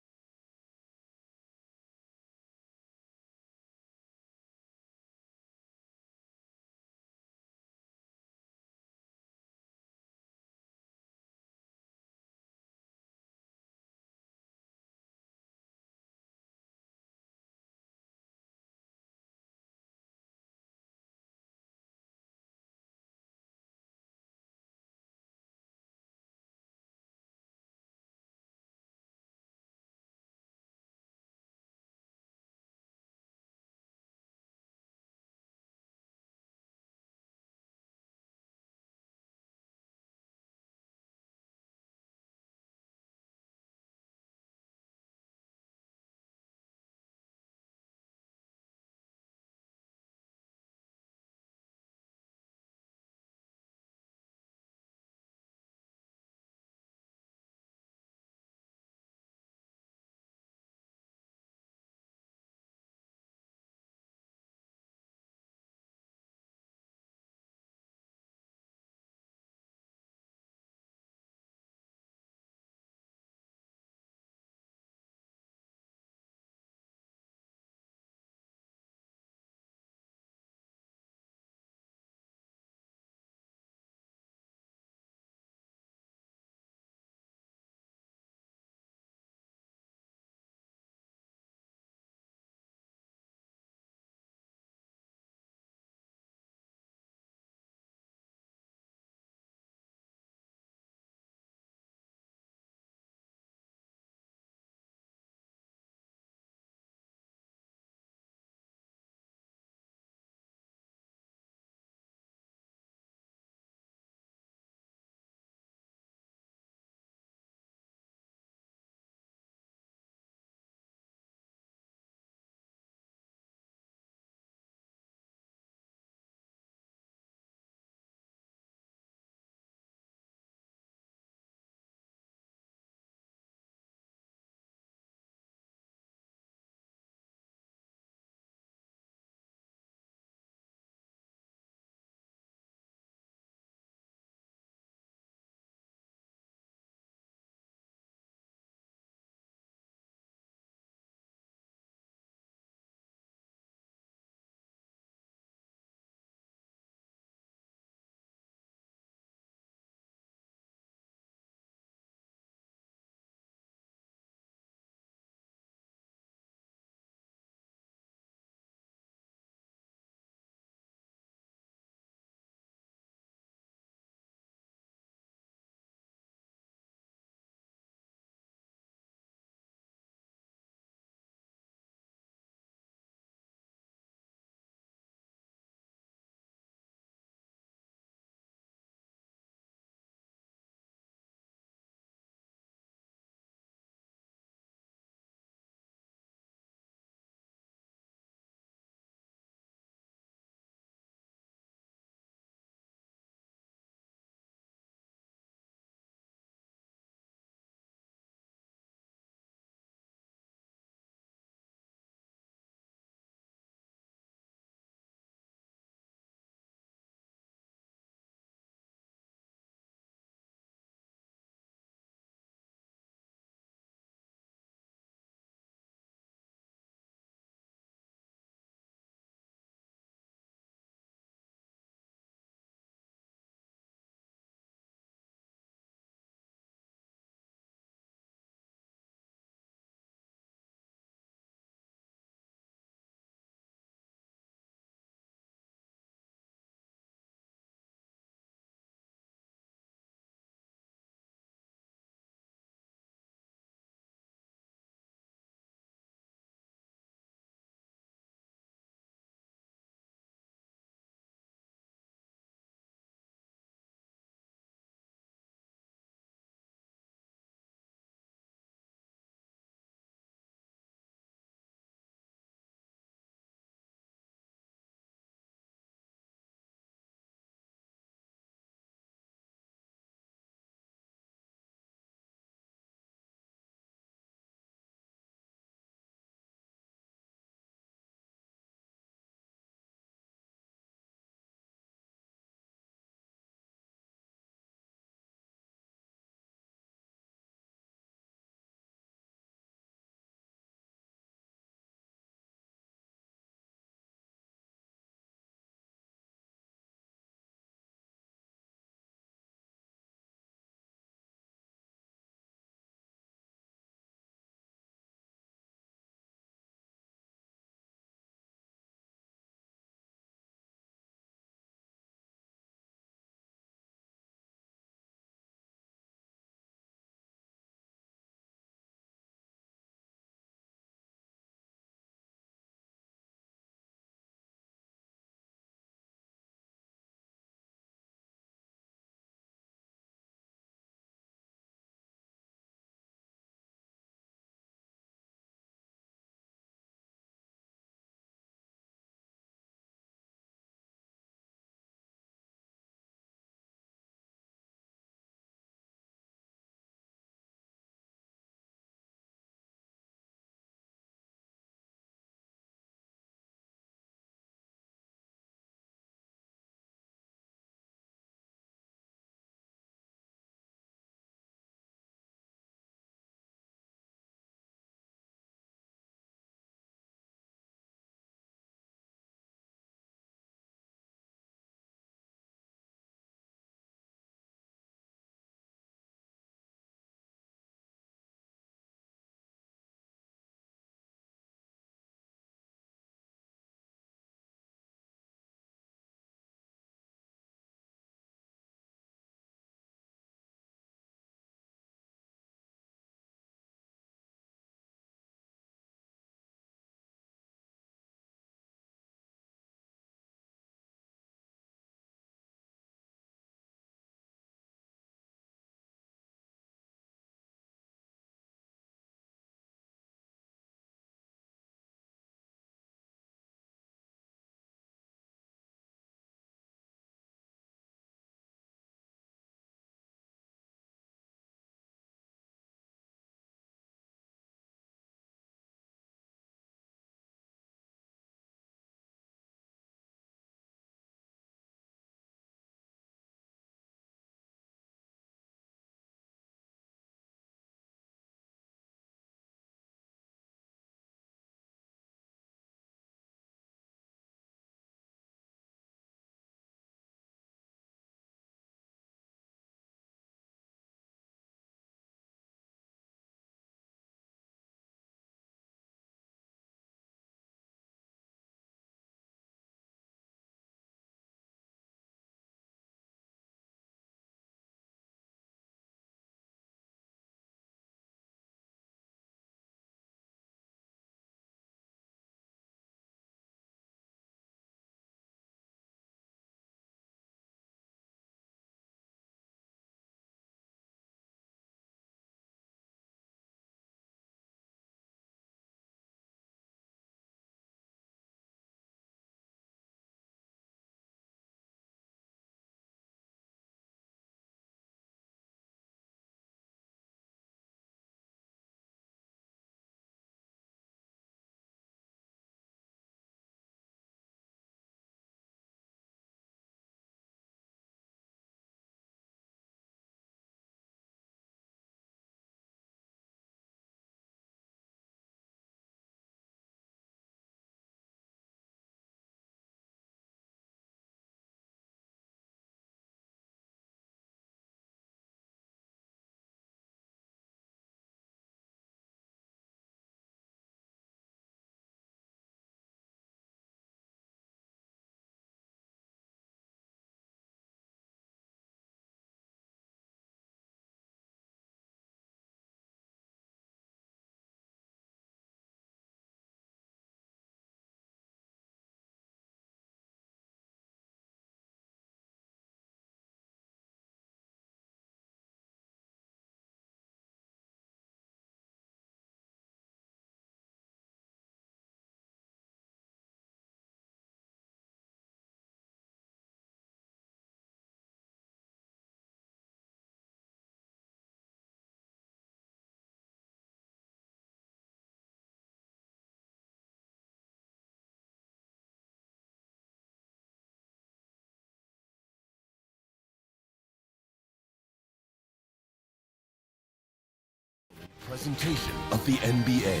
Presentation of the NBA.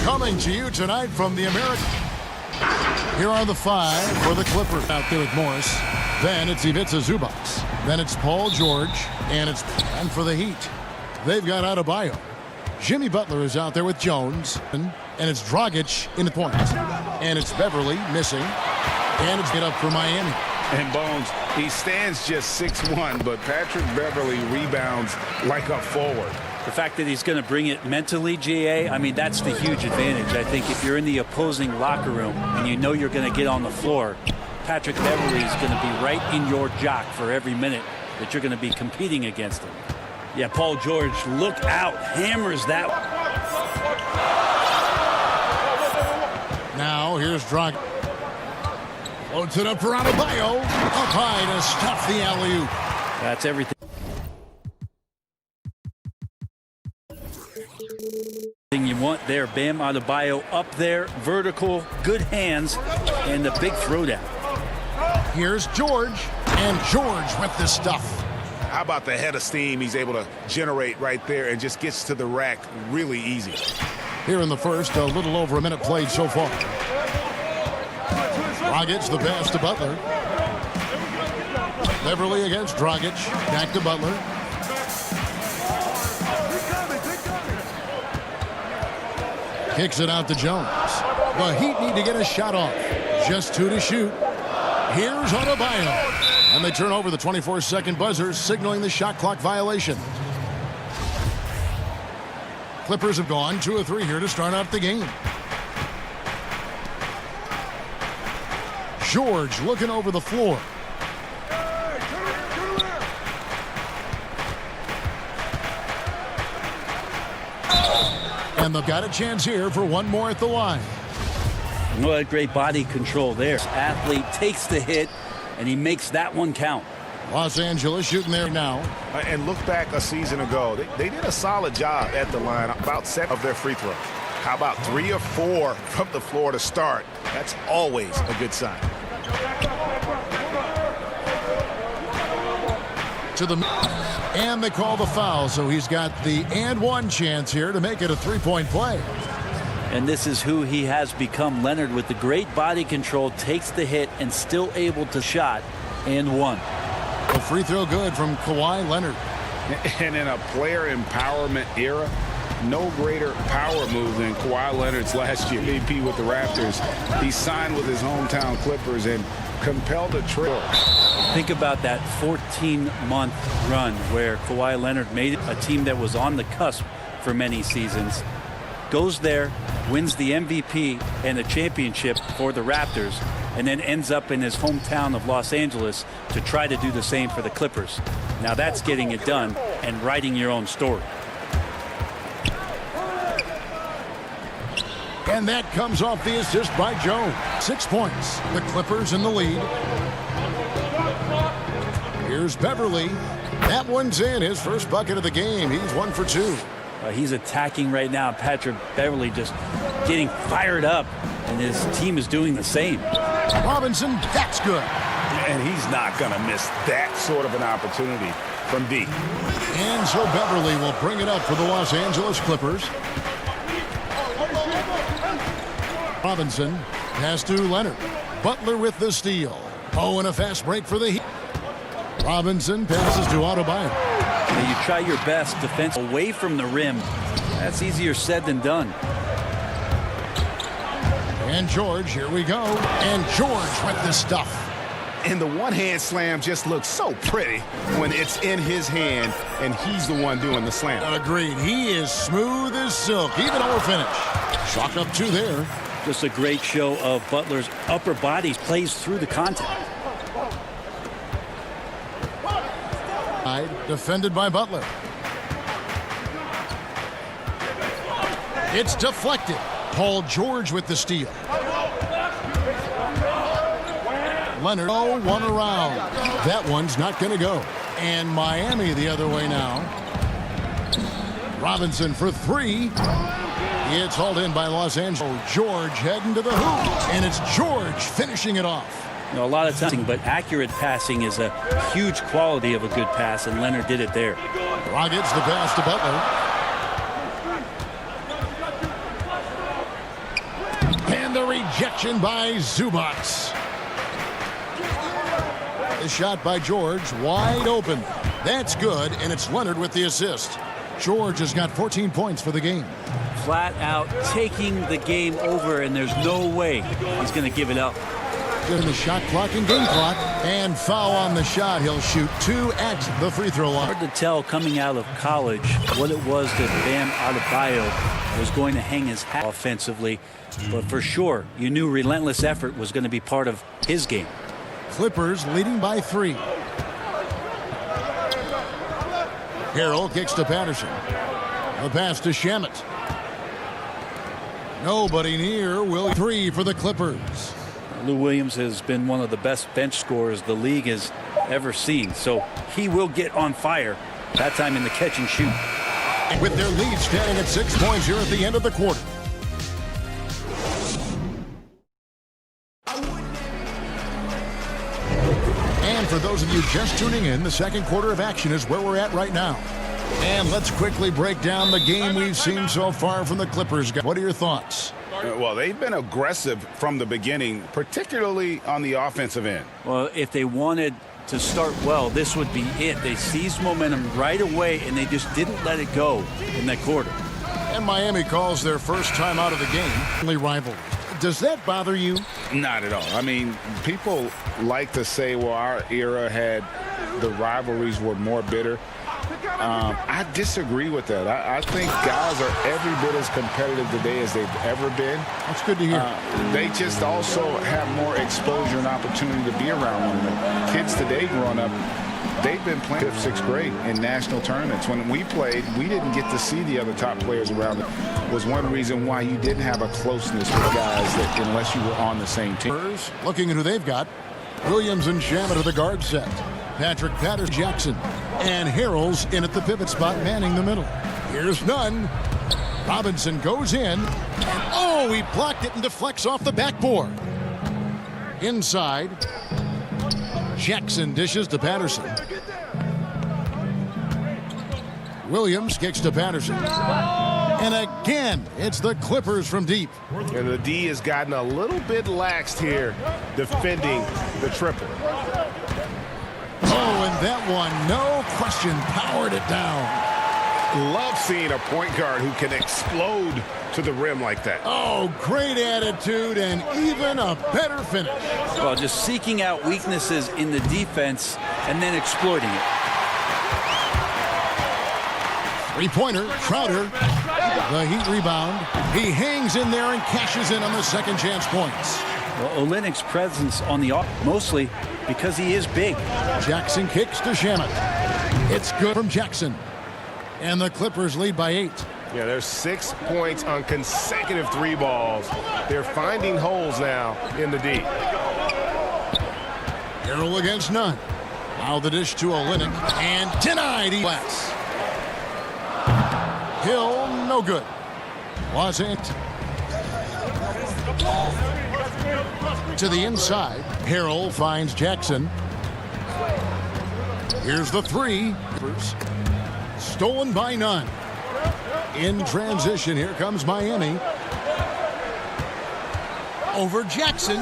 Coming to you tonight from the American. Here are the five for the Clippers out there with Morris. Then it's Ivica Zubac. Then it's Paul George. And for the Heat, they've got Adebayo. Jimmy Butler is out there with Jones. And it's Dragic in the point. And it's Beverly missing. And it's get up for Miami. And Bones, he stands just 6'1", but Patrick Beverly rebounds like a forward. The fact that he's going to bring it mentally, GA, I mean, that's the huge advantage. I think if you're in the opposing locker room and you know you're going to get on the floor, Patrick Beverly is going to be right in your jock for every minute that you're going to be competing against him. Yeah, Paul George, look out, hammers that. Now here's Dragic. Floats it up for Adebayo. Up high to stuff the alley-oop. That's everything. You want there. Bam Adebayo up there, vertical, good hands, and the big throwdown. Here's George, and George with the stuff. How about the head of steam he's able to generate right there and just gets to the rack really easy. Here in the first, a little over a minute played so far. Dragic the pass to Butler. Beverly against Dragic. Back to Butler. Kicks it out to Jones. The Heat need to get a shot off. Just 2 to shoot. Here's Adebayo. And they turn over the 24-second buzzer, signaling the shot clock violation. Clippers have gone 2 of 3 here to start out the game. George looking over the floor. And they've got a chance here for one more at the line. What great body control there. Athlete takes the hit, and he makes that one count. Los Angeles shooting there now. And look back a season ago. They did a solid job at the line, about 7 of their free throws. How about 3 or 4 from the floor to start? That's always a good sign. To the and they call the foul, so he's got the and one chance here to make it a 3-point play. And this is who he has become. Leonard with the great body control takes the hit and still able to shot and one. A free throw good from Kawhi Leonard. And in a player empowerment era, no greater power move than Kawhi Leonard's last year MVP with the Raptors. He signed with his hometown Clippers and compelled a trip. Think about that 14-month run where Kawhi Leonard made a team that was on the cusp for many seasons. Goes there, wins the MVP and the championship for the Raptors, and then ends up in his hometown of Los Angeles to try to do the same for the Clippers. Now that's getting it done and writing your own story. And that comes off the assist by Jones. 6 points. The Clippers in the lead. Here's Beverly. That one's in. His first bucket of the game. He's 1 for 2. He's attacking right now. Patrick Beverly just getting fired up, and his team is doing the same. Robinson, that's good. And he's not going to miss that sort of an opportunity from deep. And so Beverly will bring it up for the Los Angeles Clippers. Robinson pass to Leonard. Butler with the steal. Oh, and a fast break for the Heat. Robinson passes to Adebayo. Now you try your best defense away from the rim. That's easier said than done. And George, here we go. And George with the stuff. And the one-hand slam just looks so pretty when it's in his hand and he's the one doing the slam. Agreed. He is smooth as silk, even over finish. Chalk up 2 there. Just a great show of Butler's upper body. Plays through the contact. Defended by Butler. It's deflected. Paul George with the steal. Leonard, oh, one around. That one's not going to go. And Miami the other way now. Robinson for 3. It's hauled in by Los Angeles. George heading to the hoop. And it's George finishing it off. You know, a lot of times, but accurate passing is a huge quality of a good pass, and Leonard did it there. Rockets the pass to Butler. And the rejection by Zubac. The shot by George, wide open. That's good, and it's Leonard with the assist. George has got 14 points for the game. Flat out taking the game over, and there's no way he's going to give it up. Good in the shot clock and game clock. And foul on the shot. He'll shoot 2 at the free throw line. Hard to tell coming out of college what it was that Bam Adebayo was going to hang his hat offensively. But for sure, you knew relentless effort was going to be part of his game. Clippers leading by 3. Harrell kicks to Patterson. The pass to Shamet. Nobody near. Will 3 for the Clippers. Lou Williams has been one of the best bench scorers the league has ever seen, so he will get on fire, that time in the catch and shoot. With their lead standing at 6 points here at the end of the quarter. And for those of you just tuning in, the second quarter of action is where we're at right now. And let's quickly break down the game we've seen so far from the Clippers. What are your thoughts? Well, they've been aggressive from the beginning, particularly on the offensive end. Well, if they wanted to start well, this would be it. They seized momentum right away, and they just didn't let it go in that quarter. And Miami calls their first time out of the game. Rivalry. Does that bother you? Not at all. I mean, people like to say, well, our era had the rivalries were more bitter. I disagree with that. I think guys are every bit as competitive today as they've ever been. That's good to hear. They just also have more exposure and opportunity to be around one another. Kids today growing up, they've been playing 5th, 6th grade in national tournaments. When we played, we didn't get to see the other top players around. It was one reason why you didn't have a closeness with guys that unless you were on the same team. Looking at who they've got, Williams and Shamet are the guard set. Patrick Patterson, Jackson, and Harrell's in at the pivot spot, manning the middle. Here's Nunn. Robinson goes in, and oh, he blocked it and deflects off the backboard. Inside, Jackson dishes to Patterson. Williams kicks to Patterson. And again, it's the Clippers from deep. And the D has gotten a little bit laxed here defending the triple. Oh, and that one, no question, powered it down. Love seeing a point guard who can explode to the rim like that. Oh, great attitude and even a better finish. Well, just seeking out weaknesses in the defense and then exploiting it. Three-pointer, Crowder. The Heat rebound. He hangs in there and cashes in on the second chance points. Well, Olynyk's presence on the off, mostly because he is big. Jackson kicks to Shamet. It's good from Jackson. And the Clippers lead by 8. Yeah, there's 6 points on consecutive 3 balls. They're finding holes now in the D. Harrell against Nunn. Now the dish to Olynyk. And denied. West. Hill, no good. Was it? To the inside. Harrell finds Jackson. Here's the 3. Stolen by Nunn. In transition, here comes Miami. Over Jackson.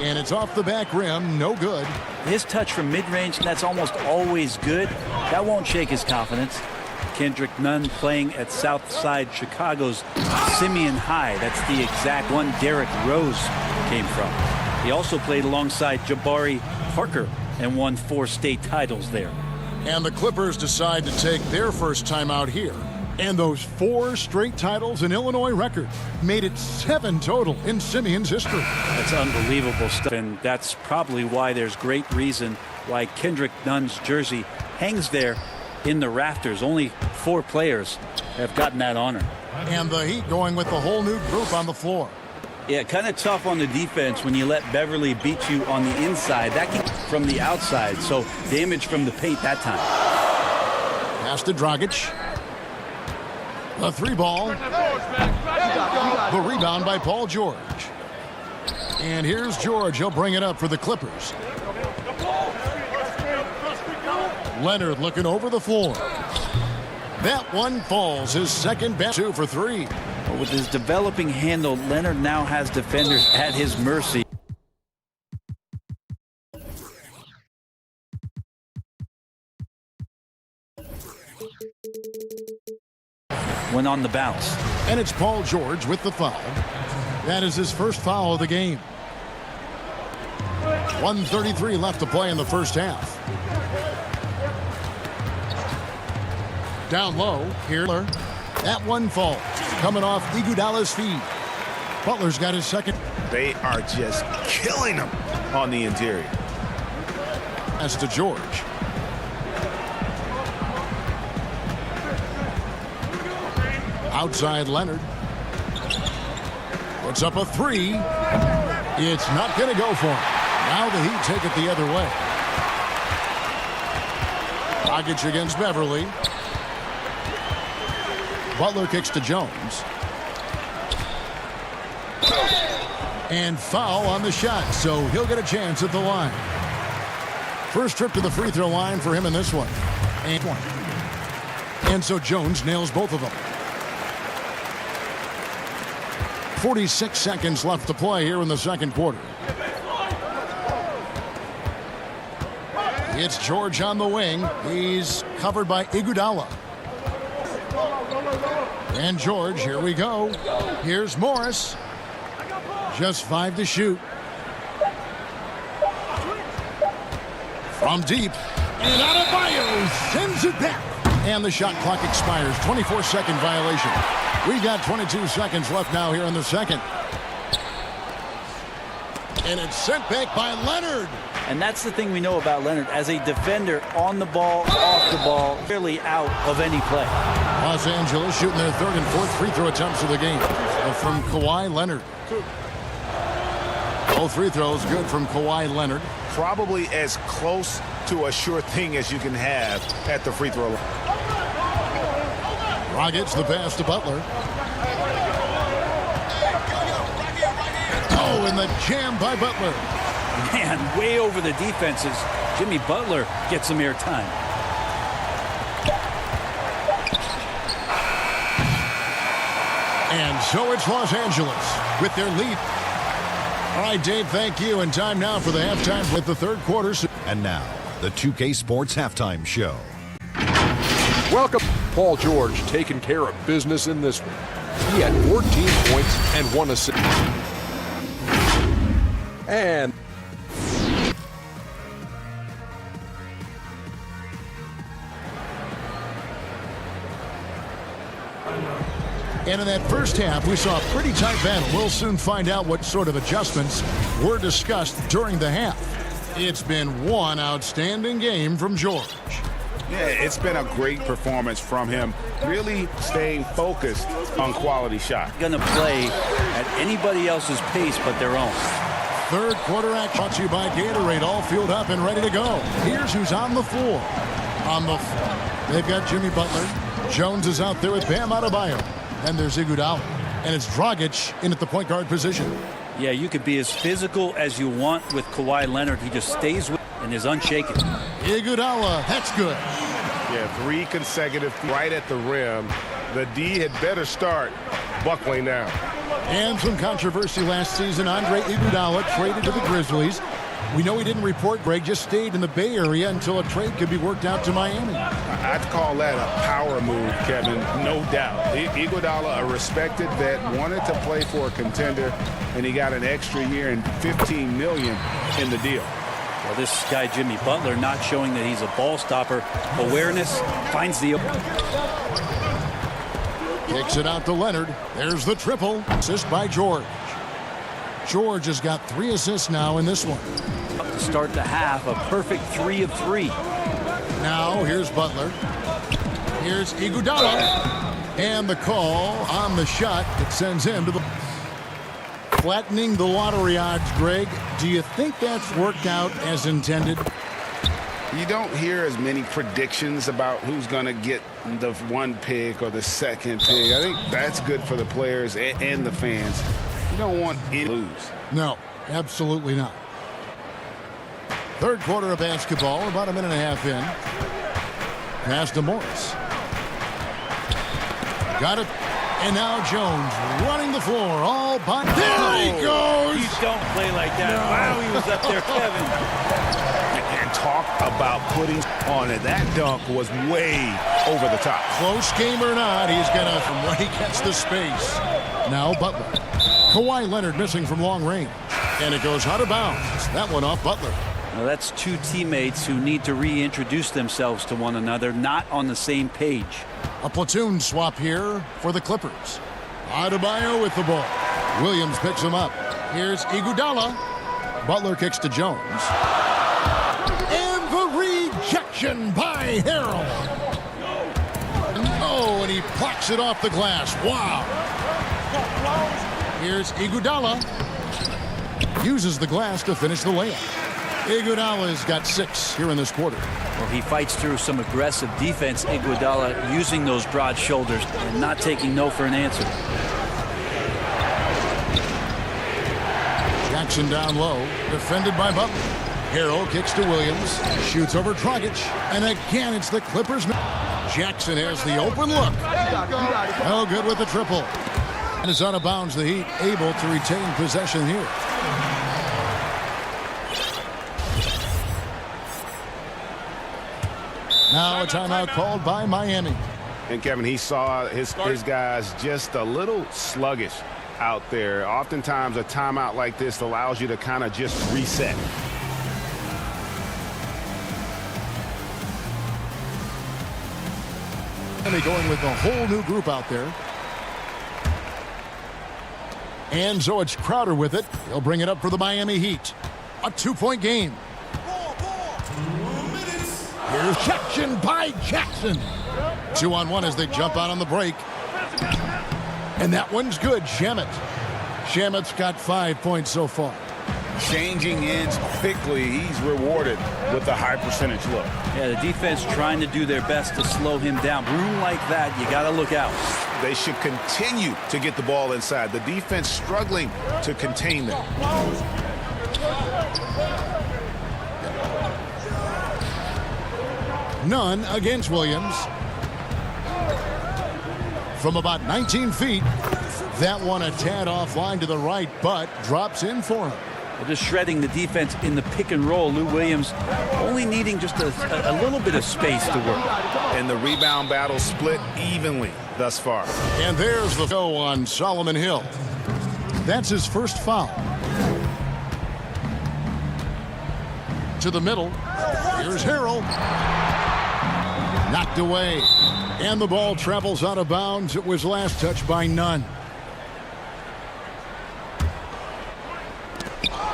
And it's off the back rim, no good. His touch from mid-range, that's almost always good. That won't shake his confidence. Kendrick Nunn playing at Southside Chicago's Simeon High. That's the exact one Derrick Rose came from. He also played alongside Jabari Parker and won 4 state titles there. And the Clippers decide to take their first time out here. And those 4 straight titles in Illinois record made it 7 total in Simeon's history. That's unbelievable stuff, and that's probably why there's great reason why Kendrick Nunn's jersey hangs there in the rafters. Only 4 players have gotten that honor. And the Heat going with the whole new group on the floor. Yeah, kind of tough on the defense when you let Beverly beat you on the inside. That can from the outside, so damage from the paint that time. Pass to Dragic. The 3 ball. The rebound by Paul George. And here's George. He'll bring it up for the Clippers. Leonard looking over the floor. That one falls. His second best. 2 for 3. With his developing handle, Leonard now has defenders at his mercy. Went on the bounce. And it's Paul George with the foul. That is his first foul of the game. 1:33 left to play in the first half. Down low, here. That one falls. Coming off Iguodala's feed. Butler's got his second. They are just killing him on the interior. As to George. Outside Leonard. Puts up a 3. It's not going to go for him. Now the Heat take it the other way. Dragic against Beverly. Butler kicks to Jones. And foul on the shot, so he'll get a chance at the line. First trip to the free throw line for him in this one. And so Jones nails both of them. 46 seconds left to play here in the second quarter. It's George on the wing. He's covered by Iguodala. And George, here we go. Here's Morris. Just 5 to shoot. From deep. And Adebayo sends it back. And the shot clock expires. 24-second violation. We got 22 seconds left now here in the second. And it's sent back by Leonard. And that's the thing we know about Leonard. As a defender, on the ball, off the ball, really out of any play. Los Angeles shooting their third and fourth free throw attempts of the game. From Kawhi Leonard. Both free throws good from Kawhi Leonard. Probably as close to a sure thing as you can have at the free throw line. Dragic the pass to Butler. Oh, and the jam by Butler. Man, way over the defenses. Jimmy Butler gets some air time. And so it's Los Angeles with their lead. All right, Dave, thank you. And time now for the halftime with the third quarter. And now, the 2K Sports Halftime Show. Welcome. Paul George taking care of business in this one. He had 14 points and 1 assist. And in that first half, we saw a pretty tight battle. We'll soon find out what sort of adjustments were discussed during the half. It's been one outstanding game from George. Yeah, it's been a great performance from him. Really staying focused on quality shot. Gonna play at anybody else's pace but their own. Third quarter act brought to you by Gatorade, all fueled up and ready to go. Here's who's on the floor. They've got Jimmy Butler. Jones is out there with Bam Adebayo. And there's Iguodala. And it's Dragic in at the point guard position. Yeah, you could be as physical as you want with Kawhi Leonard. He just stays with and is unshaken. Iguodala, that's good. Yeah, 3 consecutive right at the rim. The D had better start buckling now. And some controversy last season. Andre Iguodala traded to the Grizzlies. We know he didn't report. Greg just stayed in the Bay Area until a trade could be worked out to Miami. I'd call that a power move, Kevin, no doubt. Iguodala, a respected vet, wanted to play for a contender, and he got an extra year and $15 million in the deal. Well, this guy, Jimmy Butler, not showing that he's a ball stopper. Awareness, finds the... Kicks it out to Leonard. There's the triple. Assist by George. George has got 3 assists now in this one. To start the half, a perfect 3 of 3. Now, here's Butler. Here's Iguodala. And the call on the shot that sends him to the... Flattening the lottery odds, Greg. Do you think that's worked out as intended? You don't hear as many predictions about who's going to get the 1 pick or the 2nd pick. I think that's good for the players and the fans. You don't want any to lose. No. Absolutely not. Third quarter of basketball, about a minute and a half in. Pass to Morris. Got it. And now Jones running the floor all by. There he goes! You don't play like that. No. Wow, he was up there, Kevin. And talk about putting on it. That dunk was way over the top. Close game or not, he's gonna from where he gets the space. Now Butler. Kawhi Leonard missing from long range. And it goes out of bounds. That one off Butler. Now that's two teammates who need to reintroduce themselves to one another, not on the same page. A platoon swap here for the Clippers. Adebayo with the ball. Williams picks him up. Here's Iguodala. Butler kicks to Jones. And the rejection by Harrell. Oh, and he plucks it off the glass. Wow. Here's Iguodala. Uses the glass to finish the layup. Iguodala's got 6 here in this quarter. Well, he fights through some aggressive defense. Iguodala using those broad shoulders and not taking no for an answer. Jackson down low, defended by Butler. Harrell kicks to Williams, shoots over Dragic, and again it's the Clippers. Jackson has the open look. Oh, good with the triple. And is out of bounds. The Heat able to retain possession here. Now a timeout called by Miami. And Kevin, he saw his guys just a little sluggish out there. Oftentimes a timeout like this allows you to kind of just reset. Miami going with a whole new group out there. And so it's Crowder with it. He'll bring it up for the Miami Heat. A 2-point game. Here's Jackson by Jackson. 2-on-1 as they jump out on the break. And that one's good. Shamet's got 5 points so far. Changing ends quickly. He's rewarded with a high percentage look. Yeah, the defense trying to do their best to slow him down. Room like that, you got to look out. They should continue to get the ball inside. The defense struggling to contain them. None against Williams. From about 19 feet. That one a tad offline to the right, but drops in for him. Well, just shredding the defense in the pick and roll. Lou Williams only needing just a little bit of space to work. And the rebound battle split evenly thus far. And there's the go on Solomon Hill. That's his first foul. To the middle. Here's Harrell. Knocked away. And the ball travels out of bounds. It was last touched by Nunn.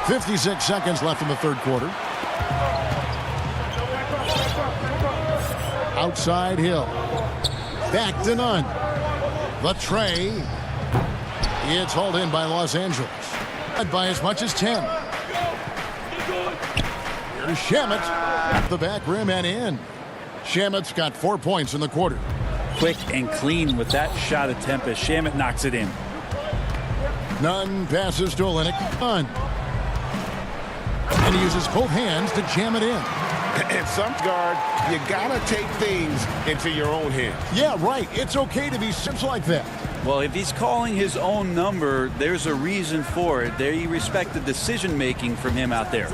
56 seconds left in the third quarter. Outside Hill. Back to Nunn. The tray. It's hauled in by Los Angeles. By as much as 10. Here's Shamet. At the back rim and in. Shamet's got 4 points in the quarter. Quick and clean with that shot attempt as Shamet knocks it in. Nunn passes to Olynyk. Nunn. And he uses both hands to jam it in. At some guard, you gotta take things into your own hands. Yeah, right. It's okay to be simple like that. Well, if he's calling his own number, there's a reason for it. They respect the decision-making from him out there.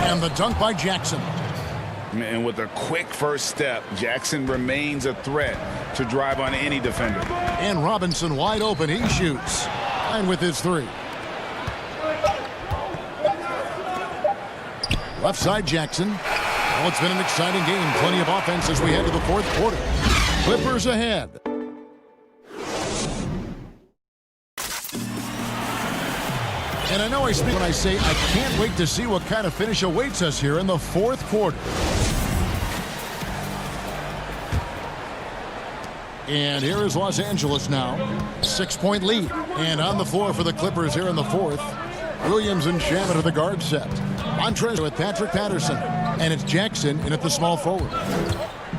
And the dunk by Jackson. And with a quick first step, Jackson remains a threat to drive on any defender. And Robinson wide open. He shoots. And with his 3. Left side Jackson. Well, it's been an exciting game. Plenty of offense as we head to the fourth quarter. Clippers ahead. And I know I speak when I say I can't wait to see what kind of finish awaits us here in the fourth quarter. And here is Los Angeles now. 6-point lead. And on the floor for the Clippers here in the fourth. Williams and Shamet are the guard set. Montrez with Patrick Patterson. And it's Jackson in at the small forward.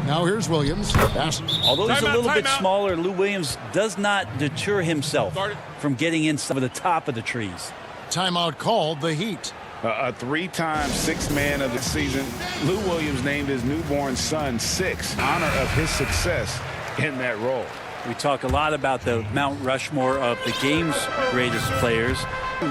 Now here's Williams. Although he's a little bit smaller, Lou Williams does not deter himself from getting in some of the top of the trees. timeout called, the Heat. A three-time sixth man of the season. Lou Williams named his newborn son Six, honor of his success in that role. We talk a lot about the Mount Rushmore of the game's greatest players.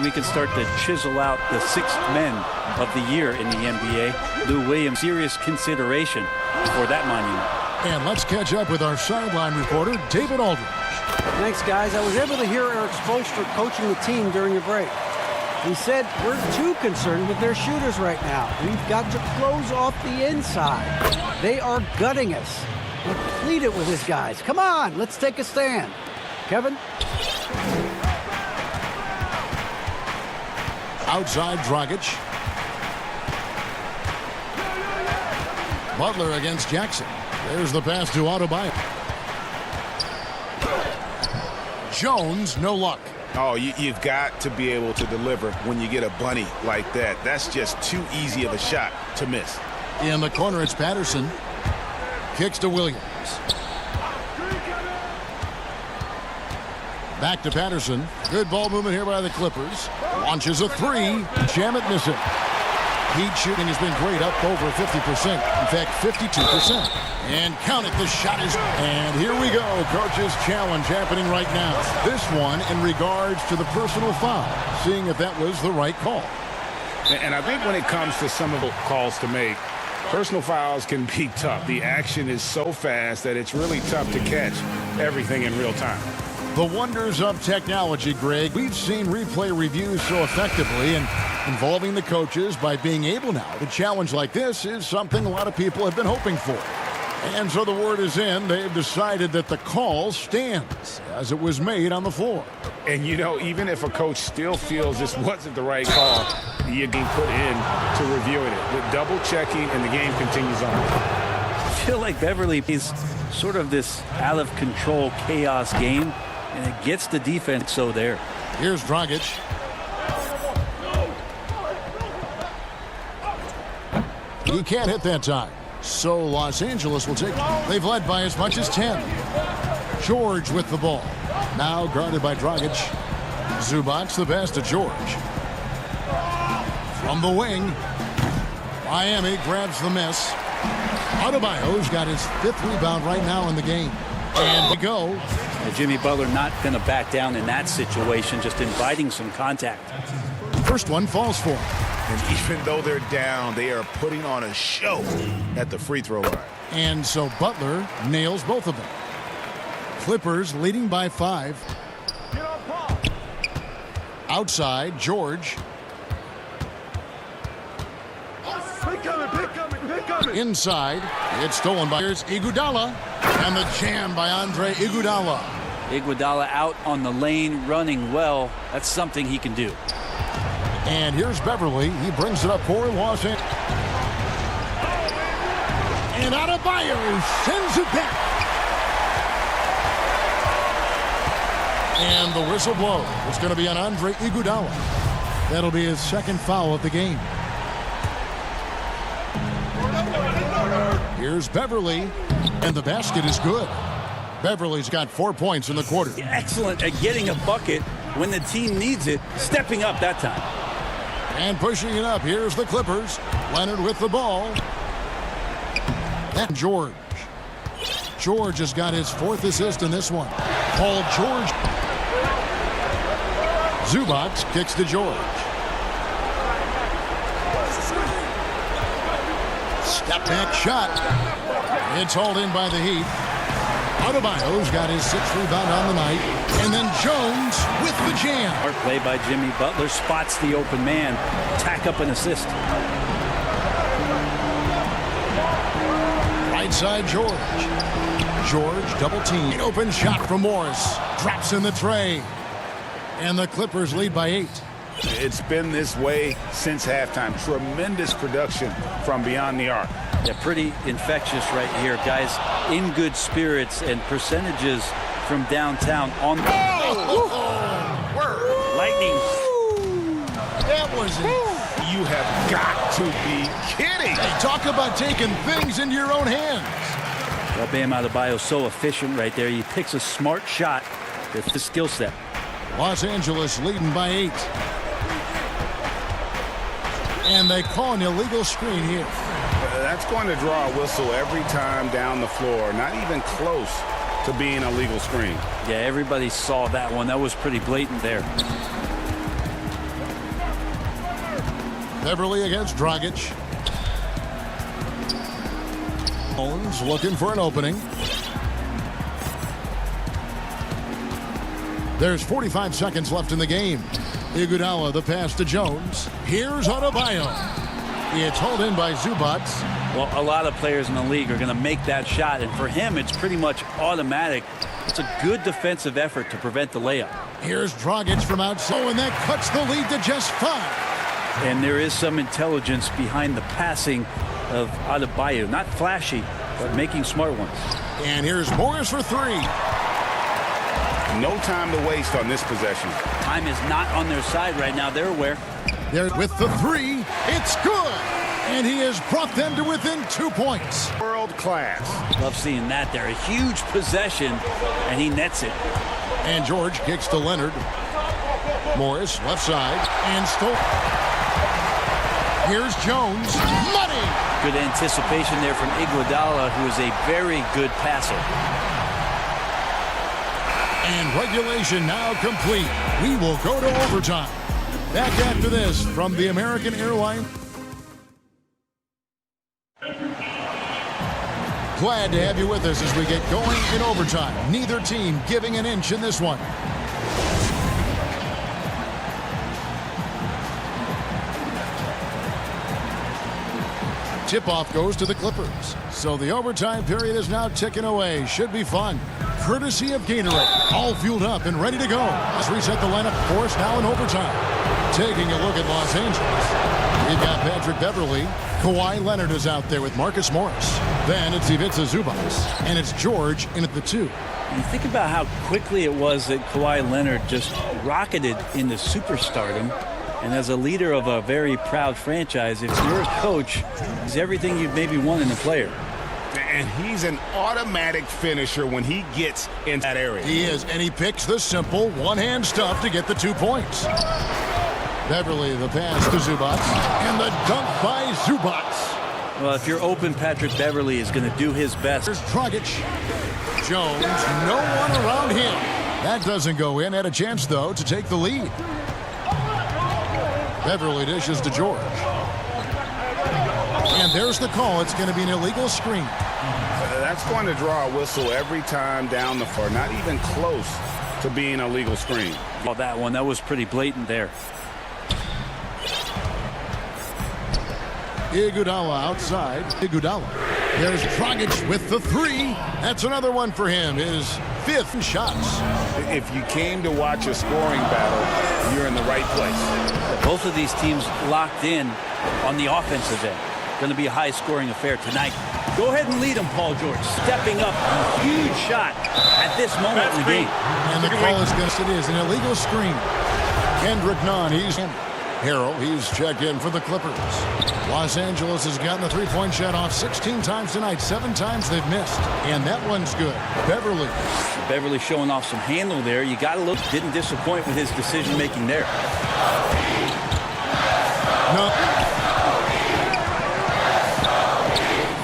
We can start to chisel out the sixth men of the year in the NBA. Lou Williams, serious consideration for that monument. And let's catch up with our sideline reporter, David Aldridge. Thanks, guys. I was able to hear Eric Spoelstra coaching the team during the break. He said, we're too concerned with their shooters right now. We've got to close off the inside. They are gutting us. Lead it with his guys. Come on, let's take a stand. Kevin? Outside Dragic. Butler against Jackson. There's the pass to Adebayo. Jones, no luck. Oh, you've got to be able to deliver when you get a bunny like that. That's just too easy of a shot to miss. In the corner, it's Patterson. Kicks to Williams. Back to Patterson. Good ball movement here by the Clippers. Launches a three. Jam it, miss it. Heat shooting has been great, up over 50%. In fact, 52%. And count it, the shot is... And here we go, coach's challenge happening right now. This one in regards to the personal foul, seeing if that was the right call. And I think when it comes to some of the calls to make, personal fouls can be tough. The action is so fast that it's really tough to catch everything in real time. The wonders of technology, Greg. We've seen replay reviews so effectively, and involving the coaches by being able now to challenge like this is something a lot of people have been hoping for. And so the word is in. They've decided that the call stands as it was made on the floor. And, you know, even if a coach still feels this wasn't the right call, you're being put in to reviewing it with double checking, and the game continues on. I feel like Beverly is sort of this out of control chaos game, and it gets the defense so there. Here's Dragic. He can't hit that time. So Los Angeles will take it. They've led by as much as 10. George with the ball. Now guarded by Dragic. Zubac the pass to George. From the wing. Miami grabs the miss. Adebayo's got his 5th rebound right now in the game. And we go. And Jimmy Butler not going to back down in that situation, just inviting some contact. First one falls for him. And even though they're down, they are putting on a show at the free throw line. And so Butler nails both of them. Clippers leading by 5. Outside, George. Inside, it's stolen by Iguodala. And the jam by Andre Iguodala. Iguodala out on the lane, running well. That's something he can do. And here's Beverly. He brings it up for Los Angeles. And Adebayo sends it back. And the whistle blows. It's going to be on Andre Iguodala. That'll be his 2nd foul of the game. Here's Beverly. And the basket is good. Beverly's got 4 points in the quarter. Excellent at getting a bucket when the team needs it. Stepping up that time. And pushing it up. Here's the Clippers. Leonard with the ball. And George. George has got his 4th assist in this one. Paul George. Zubac kicks to George. Step back shot. It's hauled in by the Heat. Adebayo's got his 6th rebound on the night. And then Jones with the jam. Hard play by Jimmy Butler. Spots the open man. Tack up an assist. Right side, George. George double team. Open shot from Morris. Drops in the tray. And the Clippers lead by 8. It's been this way since halftime. Tremendous production from beyond the arc. Yeah, pretty infectious right here. Guys in good spirits, and percentages from downtown on the... Lightning. That was it. You have got to be kidding. Hey, talk about taking things into your own hands. Well, Bam Adebayo so efficient right there. He picks a smart shot with the skill set. Los Angeles leading by 8. And they call an illegal screen here. That's going to draw a whistle every time down the floor. Not even close to being a legal screen. Yeah, everybody saw that one. That was pretty blatant there. Beverly against Dragic. Jones looking for an opening. There's 45 seconds left in the game. Iguodala, the pass to Jones. Here's Adebayo. It's hauled in by Zubac. Well, a lot of players in the league are going to make that shot, and for him, it's pretty much automatic. It's a good defensive effort to prevent the layup. Here's Dragic from outside, and that cuts the lead to just 5. And there is some intelligence behind the passing of Adebayo. Not flashy, but making smart ones. And here's Morris for 3. No time to waste on this possession. Time is not on their side right now. They're aware. There with the 3. It's good. And he has brought them to within 2 points. World class. Love seeing that there. A huge possession, and he nets it. And George kicks to Leonard. Morris, left side, and stole. Here's Jones. Money! Good anticipation there from Iguodala, who is a very good passer. And regulation now complete. We will go to overtime. Back after this from the American Airlines. Glad to have you with us as we get going in overtime. Neither team giving an inch in this one. Tip-off goes to the Clippers. So the overtime period is now ticking away. Should be fun. Courtesy of Gatorade. All fueled up and ready to go. Let's reset the lineup for us now in overtime. Taking a look at Los Angeles. We've got Patrick Beverly. Kawhi Leonard is out there with Marcus Morris. Then it's Ivica Zubac. And it's George in at the 2. You think about how quickly it was that Kawhi Leonard just rocketed into superstardom. And as a leader of a very proud franchise, if you're a coach, he's everything you'd maybe want in a player. And he's an automatic finisher when he gets in that area. He is, and he picks the simple one-hand stuff to get the 2 points. Beverly, the pass to Zubac, and the dunk by Zubac. Well, if you're open, Patrick Beverly is going to do his best. There's Dragic. Jones, no one around him. That doesn't go in. Had a chance, though, to take the lead. Beverly dishes to George. And there's the call. It's going to be an illegal screen. That's going to draw a whistle every time down the floor. Not even close to being a legal screen. Well, that one, that was pretty blatant there. Iguodala outside. Iguodala. There's Dragic with the 3. That's another one for him. His 5th shots. If you came to watch a scoring battle, you're in the right place. Both of these teams locked in on the offensive end. Going to be a high-scoring affair tonight. Go ahead and lead him, Paul George. Stepping up, huge shot at this moment in the game. And the call is against it is an illegal screen. Kendrick Nunn, he's in. Harrell, he's checked in for the Clippers. Los Angeles has gotten a 3-point shot off 16 times tonight. 7 times they've missed. And that one's good. Beverly. Beverly showing off some handle there. You got to look. Didn't disappoint with his decision-making there. No.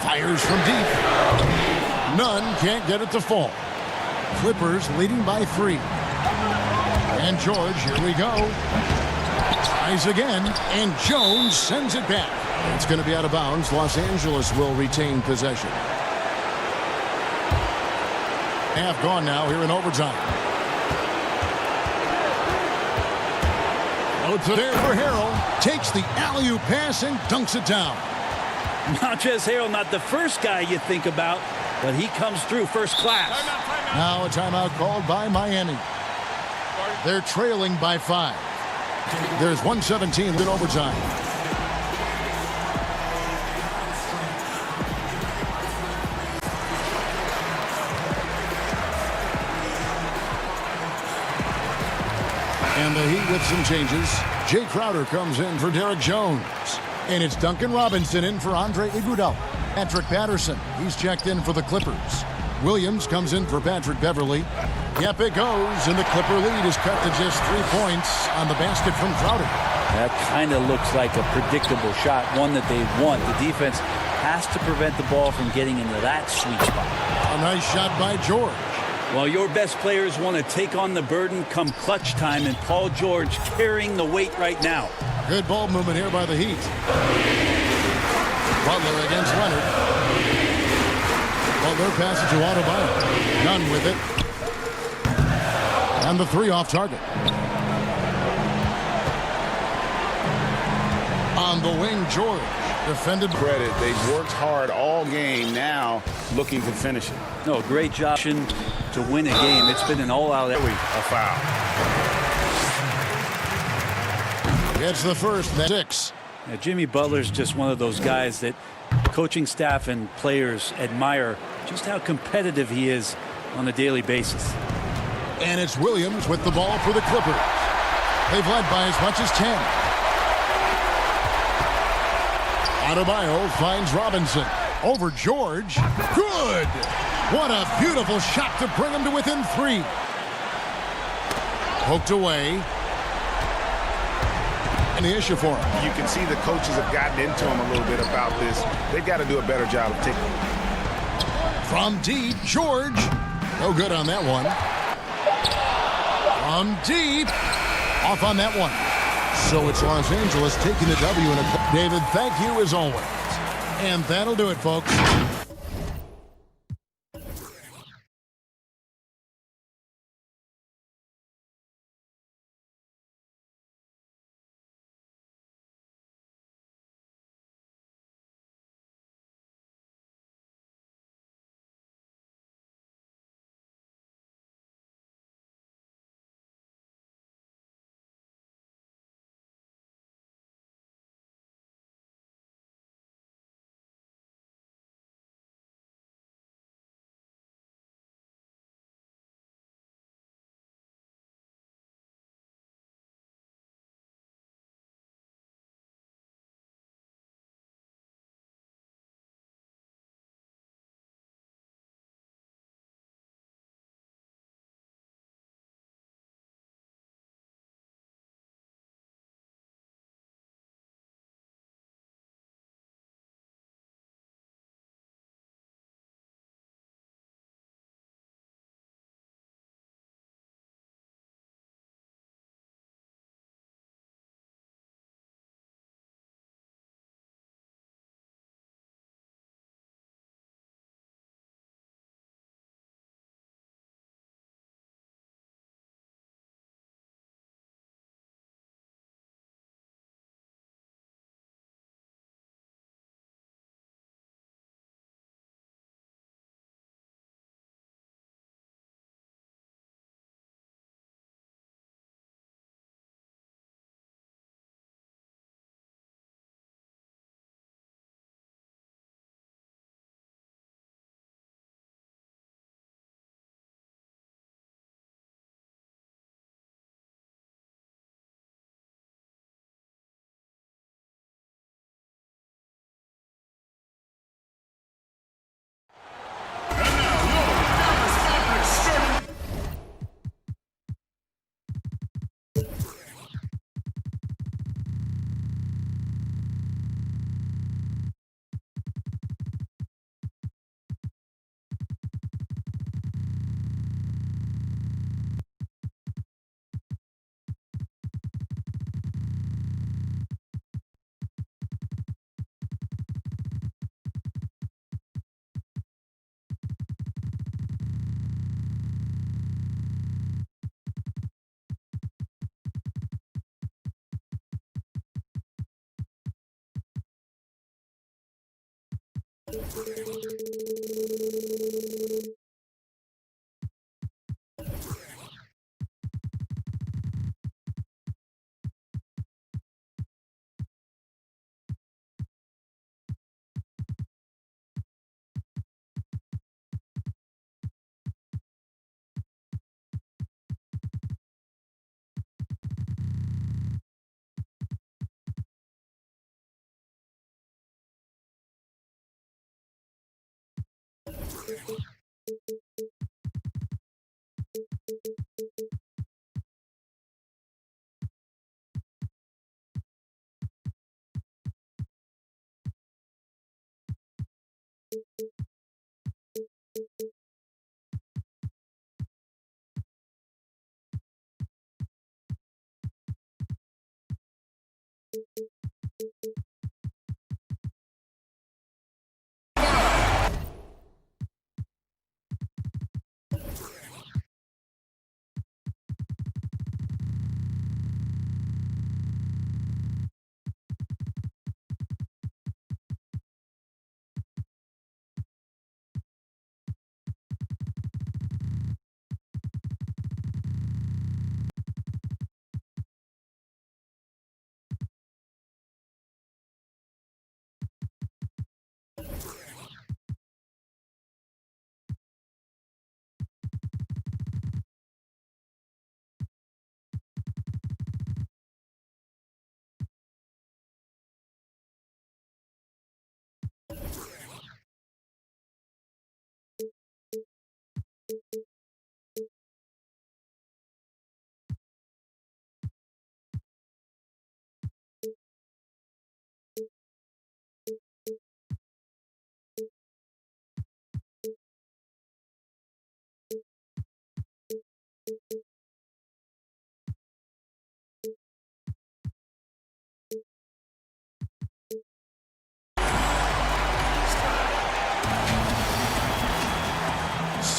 Fires from deep. Nunn can't get it to fall. Clippers leading by 3. And George, here we go. Tries again, and Jones sends it back. It's going to be out of bounds. Los Angeles will retain possession. Half gone now here in overtime. Out to there for Harrell. Takes the alley-oop pass and dunks it down. Montrezl Harrell, not the first guy you think about, but he comes through first class. Now a timeout called by Miami. They're trailing by 5. There's 1:17 in overtime. And the Heat with some changes. Jay Crowder comes in for Derek Jones. And it's Duncan Robinson in for Andre Iguodala. Patrick Patterson, he's checked in for the Clippers. Williams comes in for Patrick Beverly. Yep, it goes, and the Clipper lead is cut to just 3 points on the basket from Crowder. That kind of looks like a predictable shot, one that they want. The defense has to prevent the ball from getting into that sweet spot. A nice shot by George. Well, your best players want to take on the burden come clutch time, and Paul George carrying the weight right now. Good ball movement here by the Heat. Butler against Leonard. Butler passes to Adebayo. Nunn with it. And the three off target. On the wing, George. Defended. Credit. They've worked hard all game, now looking to finish it. No, great job to win a game. It's been an all-out effort. A foul. It's the first, then 6. Now, Jimmy Butler's just one of those guys that coaching staff and players admire just how competitive he is on a daily basis. And it's Williams with the ball for the Clippers. They've led by as much as 10. Adebayo finds Robinson. Over George. Good! What a beautiful shot to bring him to within 3. Poked away. And the issue for him. You can see the coaches have gotten into him a little bit about this. They've got to do a better job of taking it. From deep, George. No good on that one. From deep. Off on that one. So it's Los Angeles taking the W in a... David, thank you as always. And that'll do it, folks.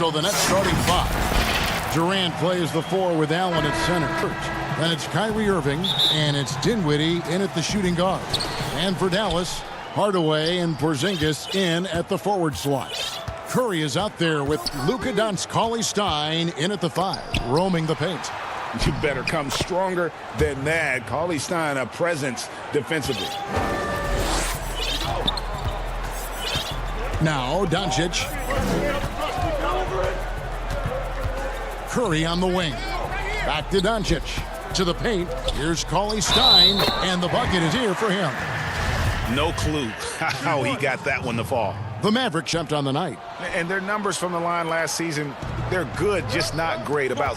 So the net starting 5. Durant plays the 4 with Allen at center. Then it's Kyrie Irving, and it's Dinwiddie in at the shooting guard. And for Dallas, Hardaway and Porzingis in at the forward slot. Curry is out there with Luka Doncic, Cauley-Stein in at the 5, roaming the paint. You better come stronger than that. Cauley-Stein, a presence defensively. Now Doncic. Curry on the wing. Back to Doncic. To the paint. Here's Cauley-Stein, and the bucket is here for him. No clue how he got that one to fall. The Mavericks jumped on the night. And their numbers from the line last season, they're good, just not great about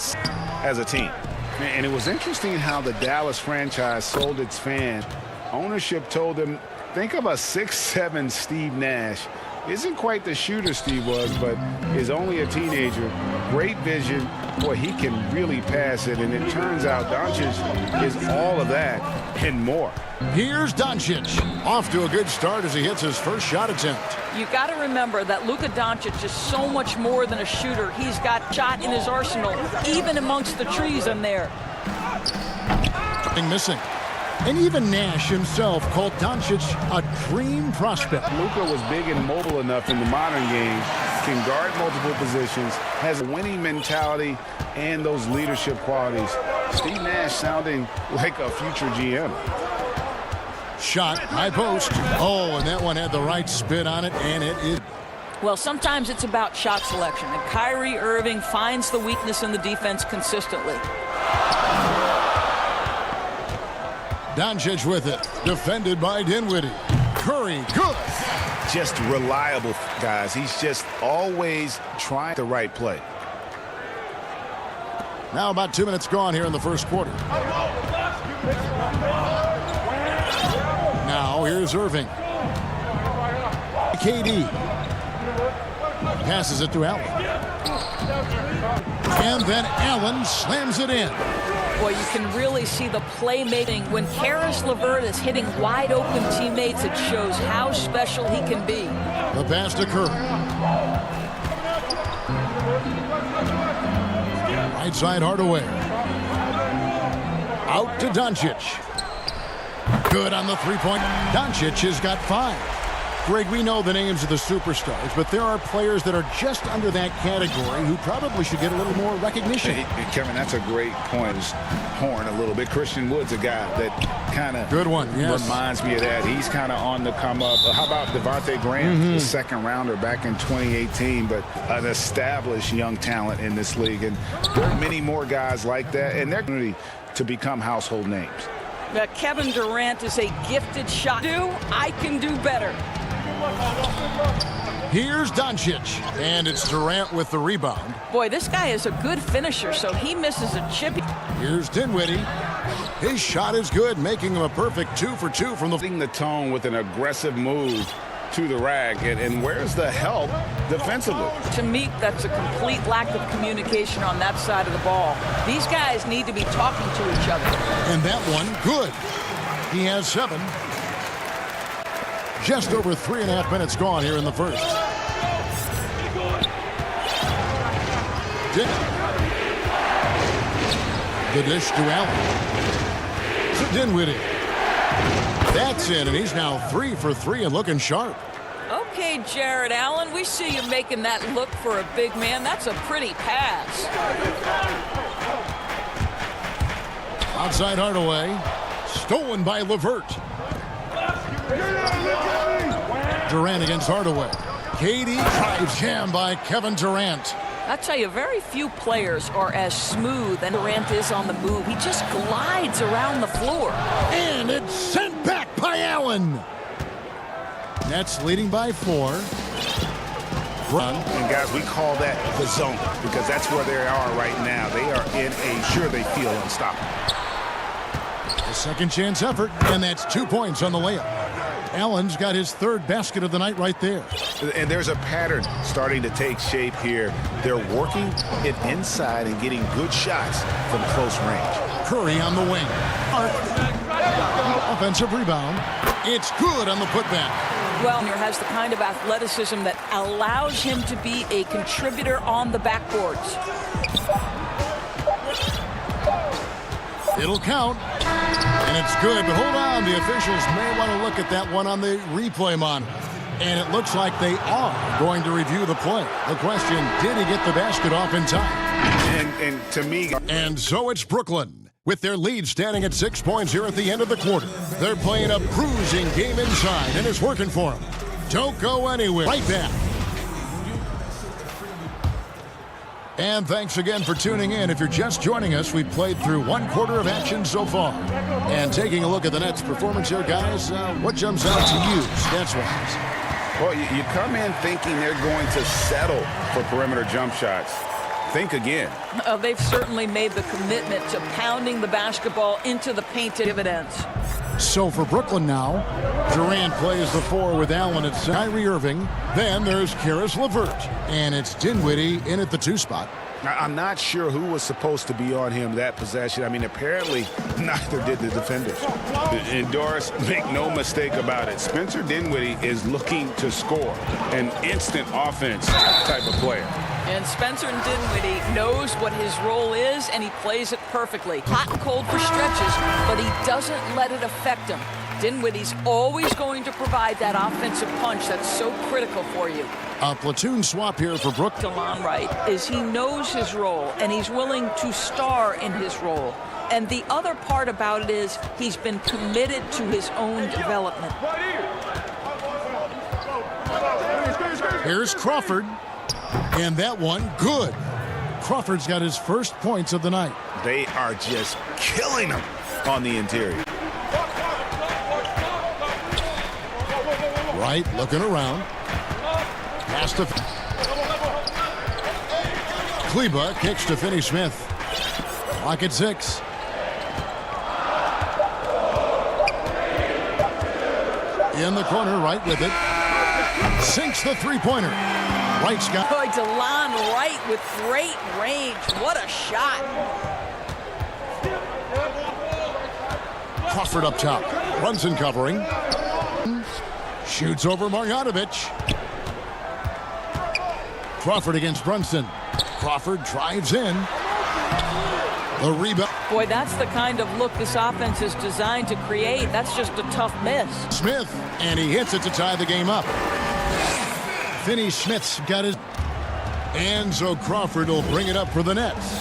as a team. And it was interesting how the Dallas franchise sold its fans. Ownership told them, think of a 6'7" Steve Nash. Isn't quite the shooter Steve was, but is only a teenager. Great vision. Boy, he can really pass it. And it turns out Doncic is all of that and more. Here's Doncic. Off to a good start as he hits his first shot attempt. You got to remember that Luka Doncic is so much more than a shooter. He's got shot in his arsenal, even amongst the trees in there. Missing. And even Nash himself called Doncic a dream prospect. Luka was big and mobile enough in the modern game, can guard multiple positions, has a winning mentality, and those leadership qualities. Steve Nash sounding like a future GM. Shot, high post. Oh, and that one had the right spin on it, and it is. Well, sometimes it's about shot selection, and Kyrie Irving finds the weakness in the defense consistently. Doncic with it, defended by Dinwiddie. Curry, good. Just reliable, guys. He's just always trying the right play. Now about 2 minutes gone here in the first quarter. Now here's Irving. KD. Passes it to Allen. And then Allen slams it in. Boy, you can really see the playmaking. When Karis LeVert is hitting wide-open teammates, it shows how special he can be. The pass to Curry. Right side Hardaway. Out to Doncic. Good on the three-point. Doncic has got 5. Greg, we know the names of the superstars, but there are players that are just under that category who probably should get a little more recognition. Hey, Kevin, that's a great point. Just horn a little bit. Christian Wood's a guy that kind of good one. Yes. Reminds me of that. He's kind of on the come up. How about Devontae Graham, the second rounder back in 2018, but an established young talent in this league. And there are many more guys like that, and they're going to become household names. Kevin Durant is a gifted shot. I can do better. Here's Doncic, and it's Durant with the rebound. Boy, this guy is a good finisher, so he misses a chip. Here's Dinwiddie. His shot is good, making him a perfect 2 for 2 from the tone with an aggressive move to the rack. And where's the help defensively? To me, that's a complete lack of communication on that side of the ball. These guys need to be talking to each other. And that one, good. He has 7. Just over 3.5 minutes gone here in the first. The dish to Allen. To Dinwiddie. That's in, and he's now 3 for 3 and looking sharp. Okay, Jared Allen, we see you making that look for a big man. That's a pretty pass. Outside Hardaway. Stolen by LeVert. Durant against Hardaway. KD drives jam by Kevin Durant. I tell you, very few players are as smooth as Durant is on the move. He just glides around the floor. And it's sent back by Allen. Nets leading by 4. And guys, we call that the zone because that's where they are right now. They are in a they feel unstoppable. A second chance effort, and that's 2 points on the layup. Allen's got his 3rd basket of the night right there. And there's a pattern starting to take shape here. They're working it inside and getting good shots from close range. Curry on the wing. Offensive rebound. It's good on the putback. Well, he has the kind of athleticism that allows him to be a contributor on the backboards. It'll count, and it's good, but hold on. The officials may want to look at that one on the replay monitor. And it looks like they are going to review the play. The question, did he get the basket off in time? And to me... And so it's Brooklyn, with their lead standing at 6 points here at the end of the quarter. They're playing a bruising game inside, and it's working for them. Don't go anywhere. Right back. And thanks again for tuning in. If you're just joining us, we've played through 1 quarter of action so far. And taking a look at the Nets' performance here, guys, what jumps out to you, stats-wise? Well, you come in thinking they're going to settle for perimeter jump shots. Think again. They've certainly made the commitment to pounding the basketball into the paint dividends. So for Brooklyn now, Durant plays the 4 with Allen at Kyrie Irving. Then there's Karis LeVert. And it's Dinwiddie in at the 2 spot. I'm not sure who was supposed to be on him that possession. I mean, apparently neither did the defenders. And Doris, make no mistake about it, Spencer Dinwiddie is looking to score, an instant offense type of player. And Spencer Dinwiddie knows what his role is, and he plays it perfectly. Hot and cold for stretches, but he doesn't let it affect him. Dinwiddie's always going to provide that offensive punch that's so critical for you. A platoon swap here for Brooklyn. DeLon Wright is he knows his role, and he's willing to star in his role. And the other part about it is he's been committed to his own development. Here's Crawford. And that one, good. Crawford's got his first points of the night. They are just killing him on the interior. Wright looking around. Pass to Kleba, kicks to Finney-Smith. Clock at 6. In the corner, Wright with it. Sinks the three-pointer. Wright's got... Boy, DeLon Wright with great range. What a shot. Crawford up top. Brunson covering. Shoots over Marjanovic. Crawford against Brunson. Crawford drives in. The rebound. Boy, that's the kind of look this offense is designed to create. That's just a tough miss. Smith, and he hits it to tie the game up. Finney-Smith's got his... And so Crawford will bring it up for the Nets.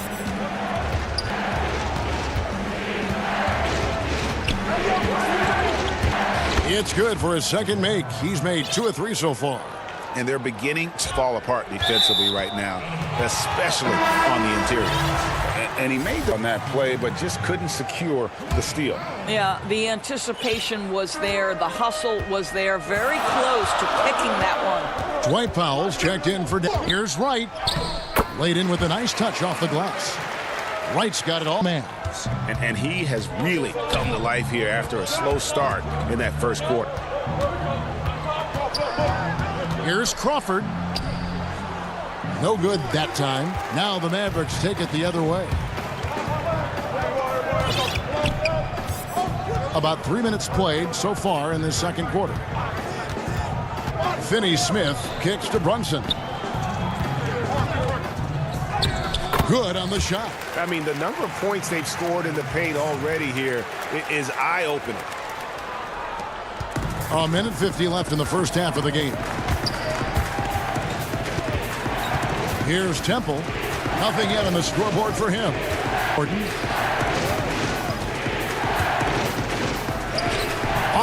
It's good for his second make. He's made 2 of 3 so far. And they're beginning to fall apart defensively right now, especially on the interior. And he made on that play, but just couldn't secure the steal. Yeah, the anticipation was there. The hustle was there. Very close to picking that one. Dwight Powell's checked in for... Here's Wright. Laid in with a nice touch off the glass. Wright's got it all, man. And he has really come to life here after a slow start in that first quarter. Here's Crawford. No good that time. Now the Mavericks take it the other way. About 3 minutes played so far in this second quarter. Finney-Smith kicks to Brunson. Good on the shot. I mean, the number of points they've scored in the paint already here is eye-opening. A minute 50 left in the first half of the game. Here's Temple. Nothing yet on the scoreboard for him. Gordon.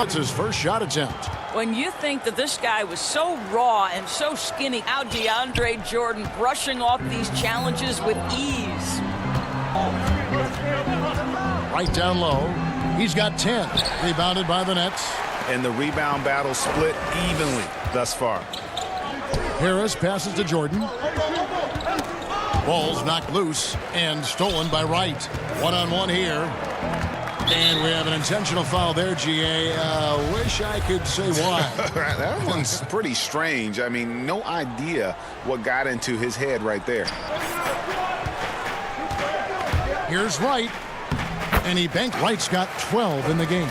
It's his first shot attempt. When you think that this guy was so raw and so skinny, now DeAndre Jordan brushing off these challenges with ease. Right down low. He's got 10. Rebounded by the Nets. And the rebound battle split evenly thus far. Harris passes to Jordan. Ball's knocked loose and stolen by Wright. One-on-one here. And we have an intentional foul there, GA. Wish I could say why. That one's pretty strange. I mean, no idea what got into his head right there. Here's Wright. And he banked. Wright's got 12 in the game.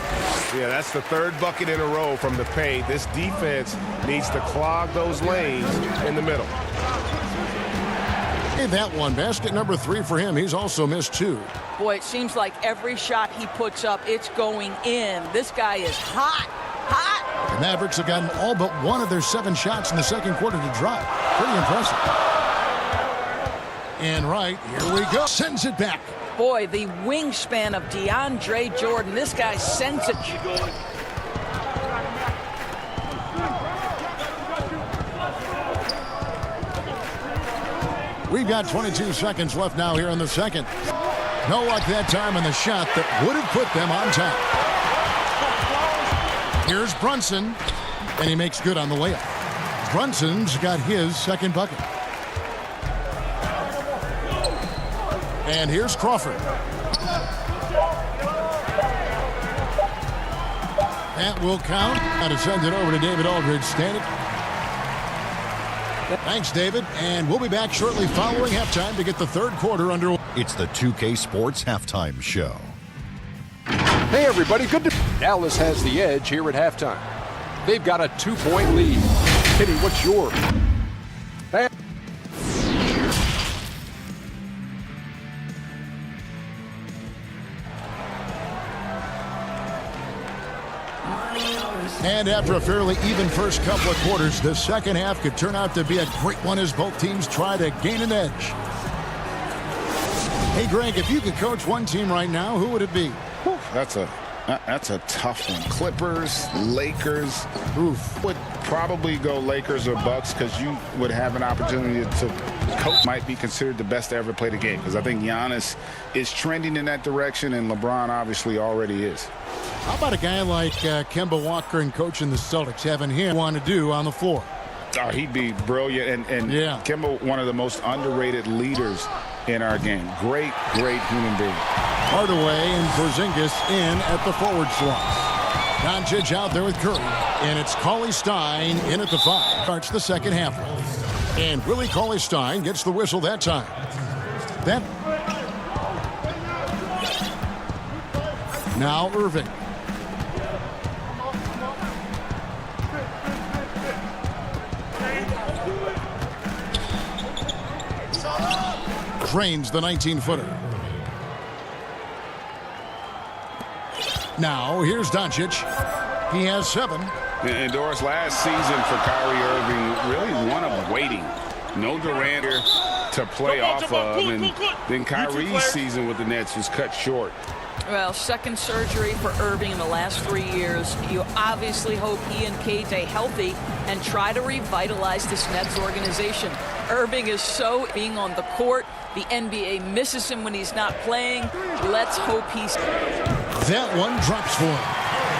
Yeah, that's the third bucket in a row from the paint. This defense needs to clog those lanes in the middle. Hey, that one. Basket number 3 for him. He's also missed 2. Boy, it seems like every shot he puts up, it's going in. This guy is hot. Hot. The Mavericks have gotten all but one of their 7 shots in the second quarter to drop. Pretty impressive. And Wright, here we go. Sends it back. Boy, the wingspan of DeAndre Jordan. This guy sends it. We've got 22 seconds left now here in the second. No luck that time in the shot that would have put them on top. Here's Brunson, and he makes good on the layup. Brunson's got his second bucket. And here's Crawford. That will count. Now to send it over to David Aldridge. Standing. Thanks, David. And we'll be back shortly following halftime to get the third quarter underway. It's the 2K Sports Halftime Show. Hey, everybody. Good to... Dallas has the edge here at halftime. They've got a 2-point lead. Kenny, what's your... And after a fairly even first couple of quarters, the second half could turn out to be a great one as both teams try to gain an edge. Hey, Greg, if you could coach one team right now, who would it be? That's a tough one. Clippers, Lakers. Oof. Would probably go Lakers or Bucks because you would have an opportunity to coach. Might be considered the best to ever play the game because I think Giannis is trending in that direction and LeBron obviously already is. How about a guy like Kemba Walker and coaching the Celtics, having him want to do on the floor? Oh, he'd be brilliant. And yeah. Kemba, one of the most underrated leaders in our game. Great human being. Hardaway and Porzingis in at the forward slot. Doncic out there with Curry. And it's Cauley-Stein in at the 5. Starts the second half. And Willie Cauley-Stein gets the whistle that time. Now Irving. Drains the 19-footer. Now here's Doncic. He has 7. And Doris, last season for Kyrie Irving, really one of waiting. No Durant here to play off of. And then Kyrie's season with the Nets was cut short. Well, second surgery for Irving in the last 3 years. You obviously hope he and KJ stay healthy and try to revitalize this Nets organization. Irving is so being on the court. The NBA misses him when he's not playing. Let's hope he's... That one drops for him.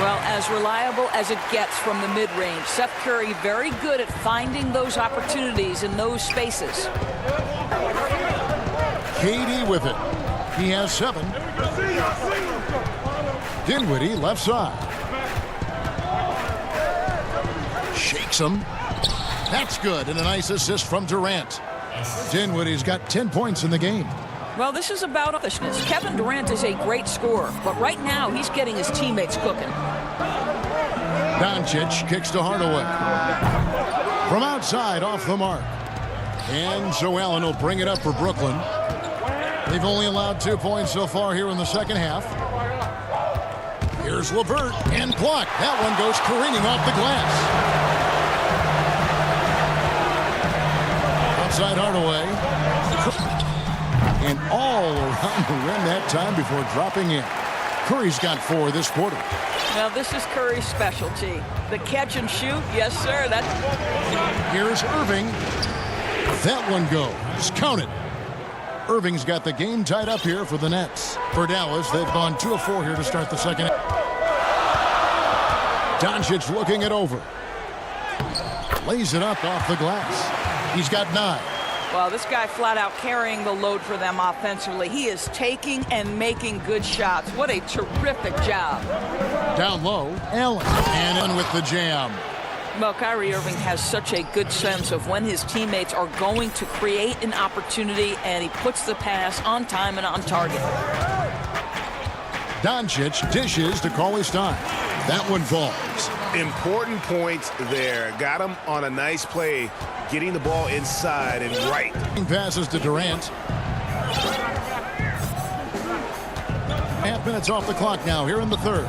Well, as reliable as it gets from the mid-range. Seth Curry very good at finding those opportunities in those spaces. KD with it. He has 7. Dinwiddie left side. Shakes him. That's good, and a nice assist from Durant. Dinwiddie's got 10 points in the game. Well, this is about selfishness. Kevin Durant is a great scorer, but right now he's getting his teammates cooking. Doncic kicks to Hardaway. From outside, off the mark. And Joe Allen will bring it up for Brooklyn. They've only allowed 2 points so far here in the second half. Here's LeVert and blocked. That one goes careening off the glass. Outside Hardaway. And all around the rim that time before dropping in. Curry's got 4 this quarter. Now this is Curry's specialty. The catch and shoot, yes sir. Here's Irving. That one goes. Count it. Irving's got the game tied up here for the Nets. For Dallas, they've gone 2 of 4 here to start the second. Doncic looking it over. Lays it up off the glass. He's got 9. Well, this guy flat out carrying the load for them offensively. He is taking and making good shots. What a terrific job. Down low, Allen. And in with the jam. Well, Kyrie Irving has such a good sense of when his teammates are going to create an opportunity, and he puts the pass on time and on target. Doncic dishes to Cauley-Stein. That one falls. Important points there. Got him on a nice play, getting the ball inside and right. Passes to Durant. Half minutes off the clock now here in the third.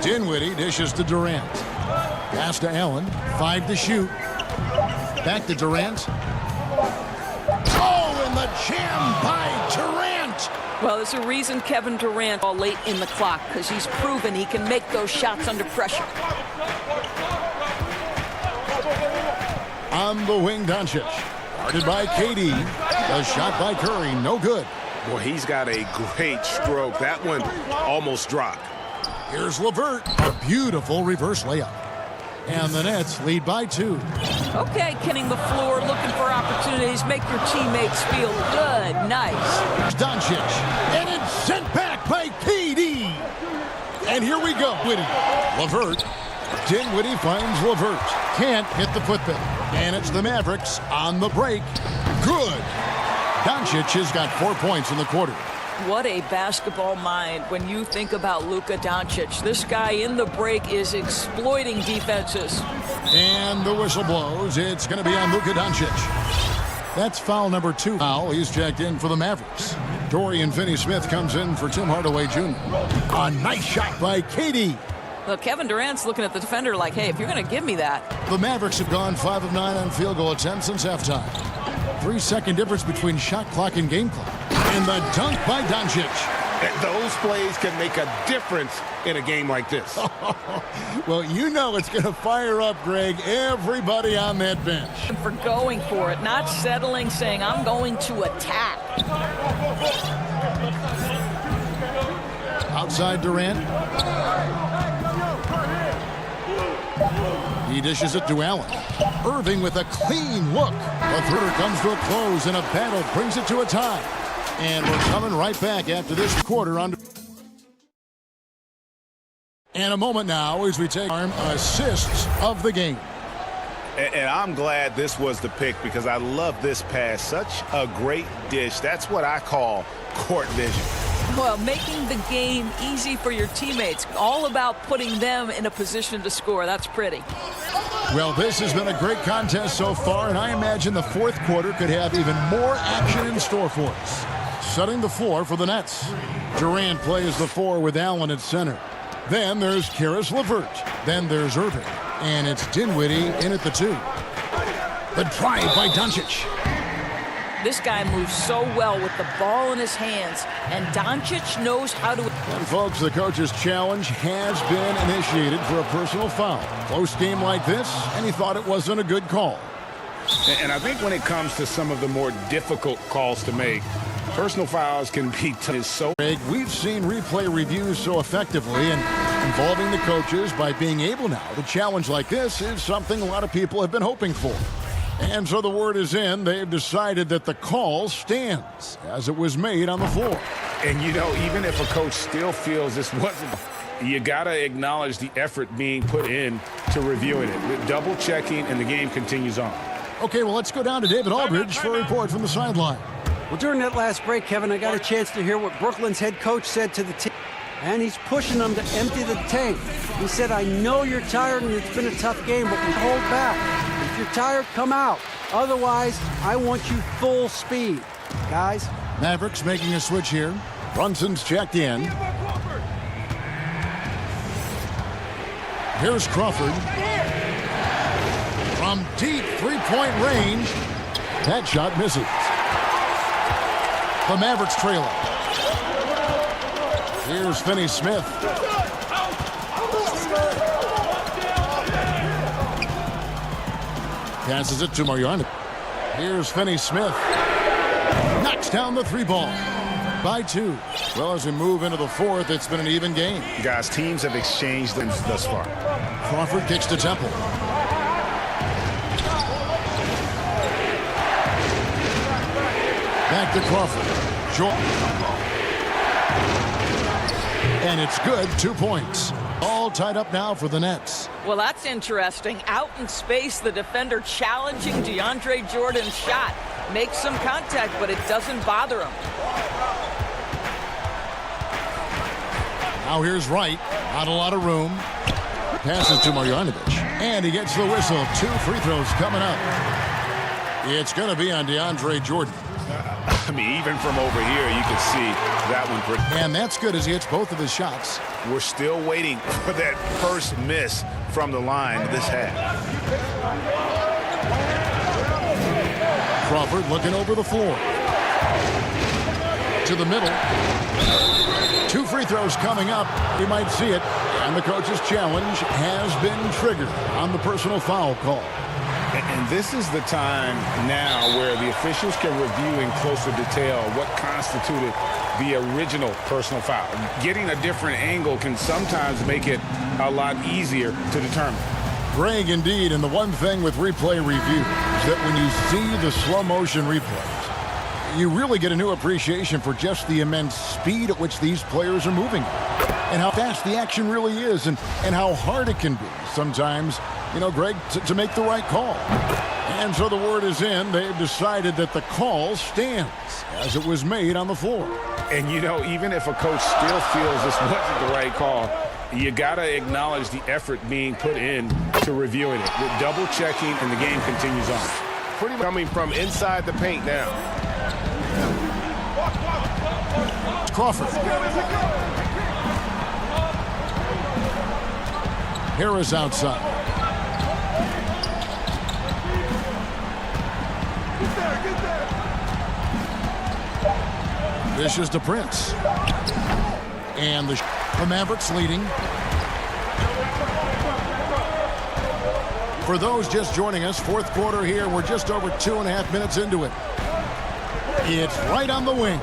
Dinwiddie dishes to Durant. Pass to Allen. 5 to shoot. Back to Durant. Oh, and the jam by Durant. Well, there's a reason Kevin Durant all late in the clock, because he's proven he can make those shots under pressure. On the wing, Doncic. Guarded by KD. A shot by Curry, no good. Boy, he's got a great stroke. That one almost dropped. Here's LeVert. A beautiful reverse layup. And the Nets lead by 2. Okay, kenning the floor, looking for opportunities. Make your teammates feel good. Nice. Doncic. And it's sent back by KD. And here we go. LeVert. Dinwiddie finds LeVert. Can't hit the football. And it's the Mavericks on the break. Good. Doncic has got 4 points in the quarter. What a basketball mind when you think about Luka Doncic. This guy in the break is exploiting defenses. And the whistle blows. It's going to be on Luka Doncic. That's foul number 2. Foul. He's checked in for the Mavericks. Dorian Finney-Smith comes in for Tim Hardaway Jr. A nice shot by KD. Well, Kevin Durant's looking at the defender like, hey, if you're going to give me that. The Mavericks have gone 5 of 9 on field goal attempts since halftime. 3-second difference between shot clock and game clock. And the dunk by Doncic. Those plays can make a difference in a game like this. Well, you know it's going to fire up, Greg, everybody on that bench. For going for it, not settling, saying, I'm going to attack. Outside Durant. He dishes it to Allen. Irving with a clean look. The third comes to a close, and a battle brings it to a tie. And we're coming right back after this quarter. And a moment now as we take our assists of the game. And I'm glad this was the pick because I love this pass. Such a great dish. That's what I call court vision. Well, making the game easy for your teammates. All about putting them in a position to score. That's pretty. Well, this has been a great contest so far, and I imagine the fourth quarter could have even more action in store for us. Setting the floor for the Nets. Durant plays the 4 with Allen at center. Then there's Karis LeVert. Then there's Irving. And it's Dinwiddie in at the 2. The drive by Doncic. This guy moves so well with the ball in his hands, and Doncic knows how to... And folks, the coach's challenge has been initiated for a personal foul. Close game like this, and he thought it wasn't a good call. And I think when it comes to some of the more difficult calls to make, personal fouls can be so... We've seen replay reviews so effectively, and involving the coaches by being able now to challenge like this is something a lot of people have been hoping for. And so the word is in. They've decided that the call stands as it was made on the floor. And, you know, even if a coach still feels this wasn't, you got to acknowledge the effort being put in to reviewing it. Double checking, and the game continues on. Okay, well, let's go down to David Aldridge for a report from the sideline. Well, during that last break, Kevin, I got a chance to hear what Brooklyn's head coach said to the team. And he's pushing them to empty the tank. He said, I know you're tired and it's been a tough game, but we hold back. If you're tired, come out. Otherwise, I want you full speed. Guys. Mavericks making a switch here. Brunson's checked in. Here's Crawford. From deep three-point range. That shot misses. The Mavericks trailing. Here's Finney-Smith. Passes it to Marjanovic. Here's Finney-Smith. Knocks down the 3-ball. By 2. Well, as we move into the fourth, it's been an even game. Guys, teams have exchanged them thus far. Crawford kicks to Temple. Back to Crawford. Jordan. And it's good. 2 points. All tied up now for the Nets. Well, that's interesting. Out in space, the defender challenging DeAndre Jordan's shot. Makes some contact, but it doesn't bother him. Now here's Wright. Not a lot of room. Passes to Marjanovic. And he gets the whistle. 2 free throws coming up. It's going to be on DeAndre Jordan. I mean, even from over here, you can see that one. And that's good as he hits both of his shots. We're still waiting for that first miss from the line this half. Crawford looking over the floor. To the middle. 2 free throws coming up. He might see it. And the coach's challenge has been triggered on the personal foul call. And this is the time now where the officials can review in closer detail what constituted the original personal foul. Getting a different angle can sometimes make it a lot easier to determine. Greg, indeed, and the one thing with replay review is that when you see the slow motion replays, you really get a new appreciation for just the immense speed at which these players are moving and how fast the action really is and how hard it can be sometimes, you know, Greg, to make the right call. And so the word is in. They've decided that the call stands as it was made on the floor. And, you know, even if a coach still feels this wasn't the right call, you got to acknowledge the effort being put in to reviewing it. With double checking, and the game continues on. Pretty much coming from inside the paint now. Crawford. Harris outside. This is to Prince. And the Mavericks leading. For those just joining us, fourth quarter here. We're just over 2.5 minutes into it. It's right on the wing.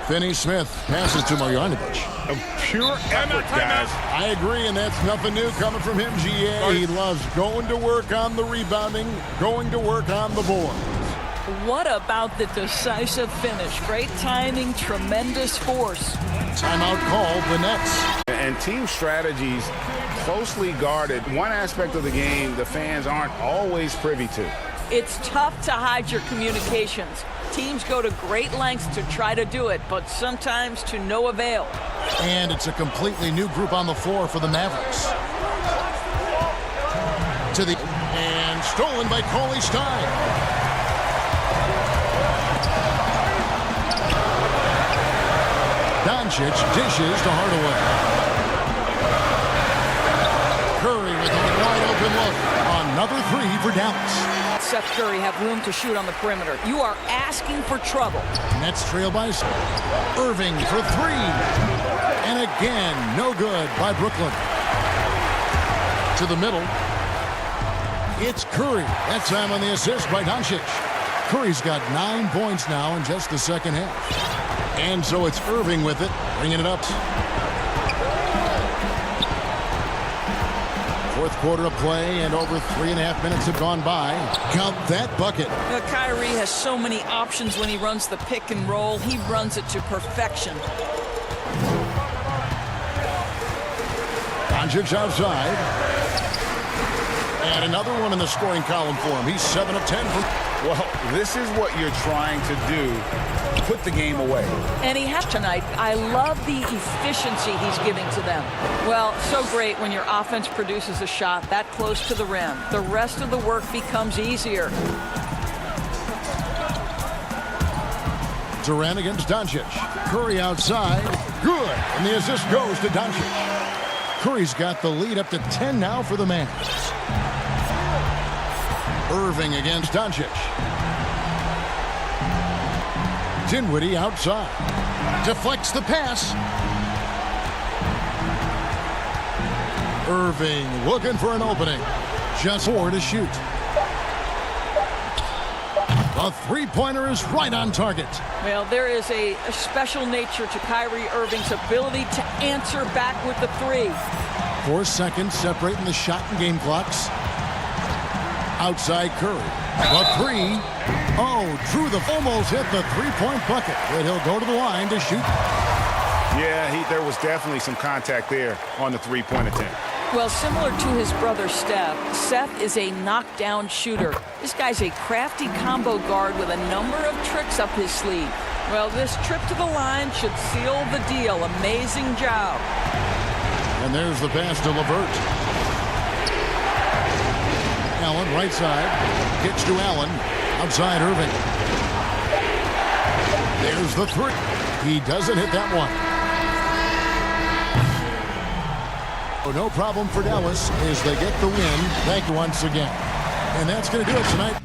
Finney-Smith passes to Marjanovic. A pure effort, guys. I agree, and that's nothing new coming from him, GA. He loves going to work on the rebounding, going to work on the board. What about the decisive finish? Great timing, tremendous force. Timeout called, the Nets. And team strategies closely guarded. One aspect of the game the fans aren't always privy to. It's tough to hide your communications. Teams go to great lengths to try to do it, but sometimes to no avail. And it's a completely new group on the floor for the Mavericks. And stolen by Coley Stein. Doncic dishes to Hardaway. Curry with a wide open look. Another 3 for Dallas. Seth Curry have room to shoot on the perimeter. You are asking for trouble. Nets trail by Irving for 3. And again, no good by Brooklyn. To the middle. It's Curry. That time on the assist by Doncic. Curry's got 9 points now in just the second half. And so it's Irving with it, bringing it up. Fourth quarter of play, and over 3.5 minutes have gone by. Count that bucket. Kyrie has so many options when he runs the pick and roll. He runs it to perfection. Doncic outside. And another one in the scoring column for him. He's 7 of 10. Well, this is what you're trying to do. Put the game away. And he has tonight. I love the efficiency he's giving to them. Well, so great when your offense produces a shot that close to the rim. The rest of the work becomes easier. Durant against Doncic. Curry outside. Good. And the assist goes to Doncic. Curry's got the lead up to 10 now for the Mavs. Irving against Doncic. Dinwiddie outside. Deflects the pass. Irving looking for an opening. Just 4 to shoot. The three-pointer is right on target. Well, there is a special nature to Kyrie Irving's ability to answer back with the 3. 4 seconds separating the shot and game clocks. Outside Curry. The 3. Oh, Drew almost hit the three-point bucket. But he'll go to the line to shoot. Yeah, there was definitely some contact there on the three-point attempt. Well, similar to his brother Steph, Seth is a knockdown shooter. This guy's a crafty combo guard with a number of tricks up his sleeve. Well, this trip to the line should seal the deal. Amazing job. And there's the pass to LeVert. Allen, right side. Kicks to Allen. Outside Irving. There's the three. He doesn't hit that one. Oh, no problem for Dallas as they get the win. Thank you once again. And that's going to do it tonight.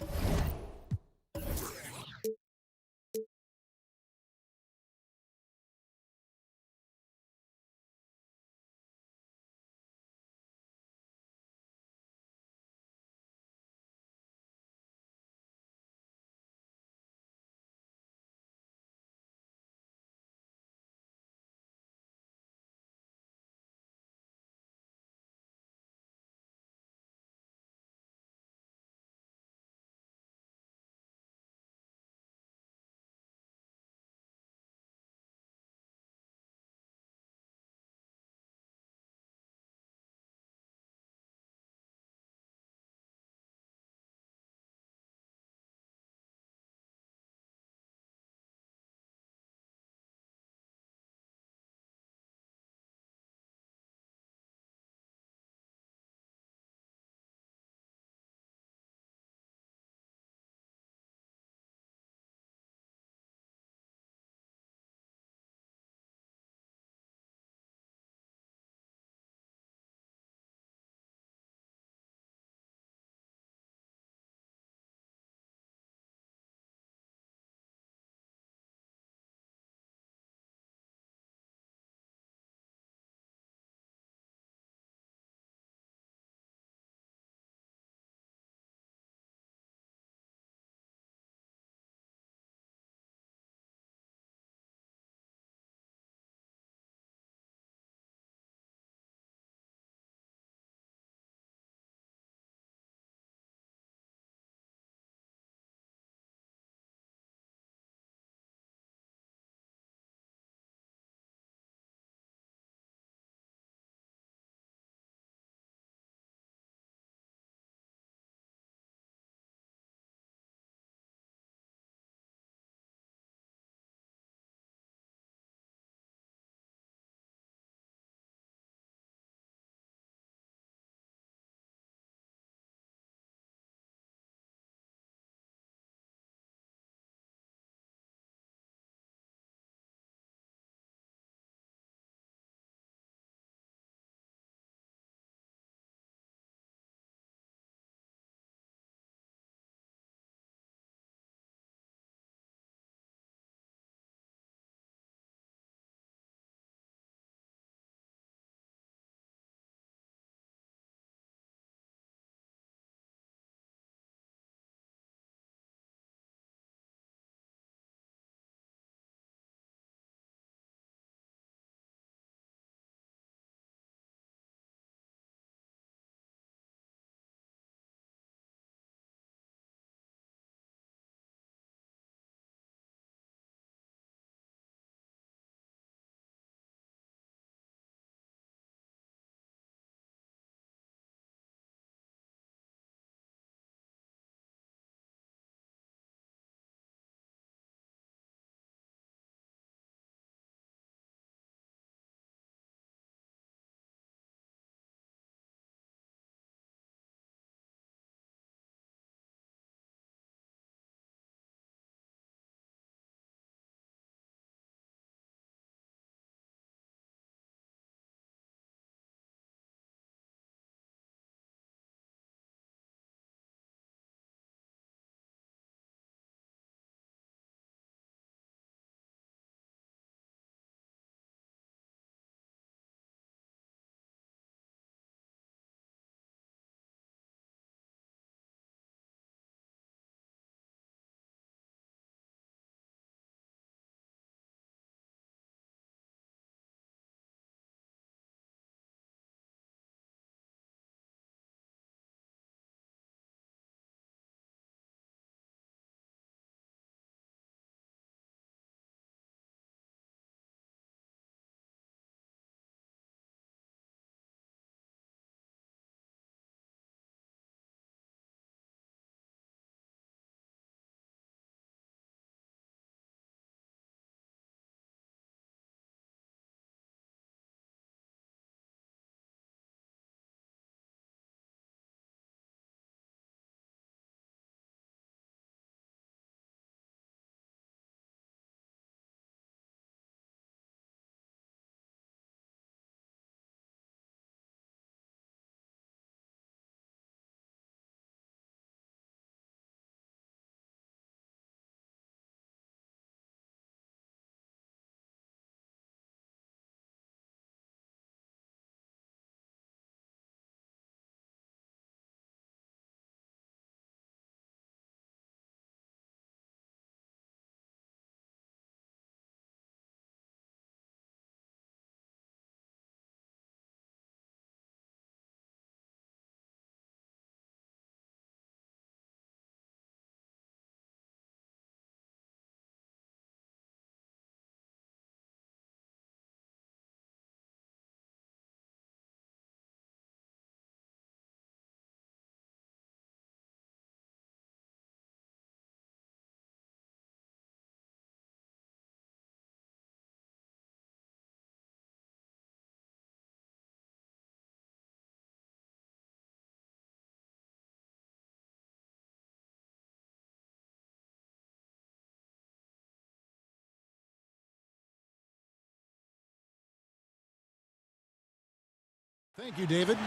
Thank you, David.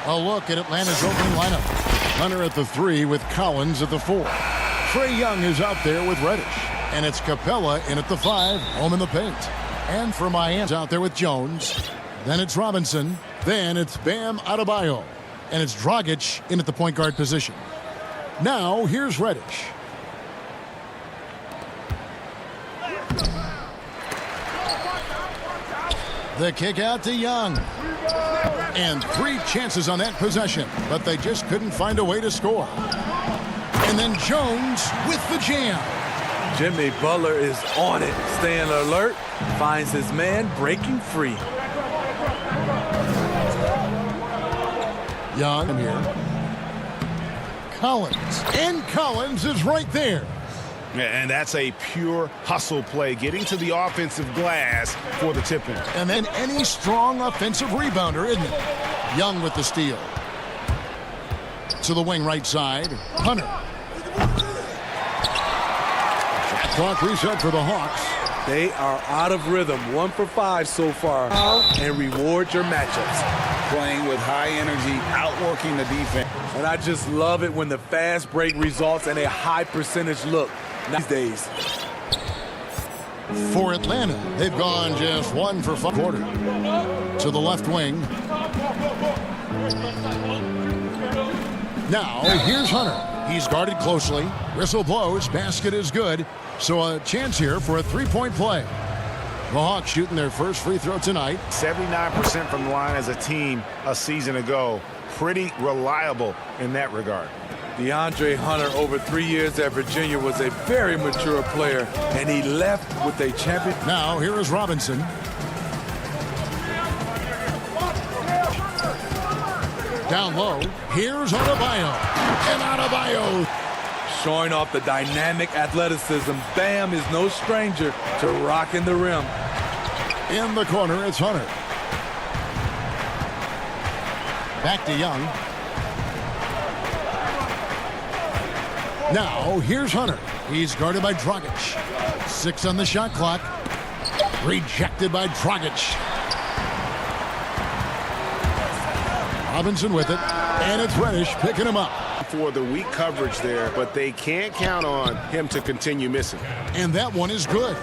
A look at Atlanta's opening lineup. Hunter at the 3 with Collins at the 4. Trae Young is out there with Reddish. And it's Capella in at the 5, home in the paint. And for Miami's out there with Jones. Then it's Robinson. Then it's Bam Adebayo. And it's Dragic in at the point guard position. Now, here's Reddish. The kick out to Young. And 3 chances on that possession, but they just couldn't find a way to score. And then Jones with the jam. Jimmy Butler is on it, staying alert, finds his man breaking free. Young here. Collins. And Collins is right there. And that's a pure hustle play, getting to the offensive glass for the tip-in. And then any strong offensive rebounder, isn't it? Young with the steal. To the wing right side. Hunter. Shot clock reset for the Hawks. They are out of rhythm. 1 for 5 so far. And reward your matchups. Playing with high energy, outworking the defense. And I just love it when the fast break results in a high percentage look. These days. For Atlanta, they've gone just 1 for 5 quarter. To the left wing. Now, here's Hunter. He's guarded closely. Whistle blows. Basket is good. So a chance here for a 3-point play. The Hawks shooting their first free throw tonight. 79% from the line as a team a season ago. Pretty reliable in that regard. DeAndre Hunter, over 3 years at Virginia, was a very mature player, and he left with a champion. Now, here is Robinson. Down low, here's Adebayo. And Adebayo. Showing off the dynamic athleticism, Bam is no stranger to rocking the rim. In the corner, it's Hunter. Back to Young. Now, here's Hunter. He's guarded by Dragic. 6 on the shot clock. Rejected by Dragic. Robinson with it. And it's Reddish picking him up. For the weak coverage there, but they can't count on him to continue missing. And that one is good.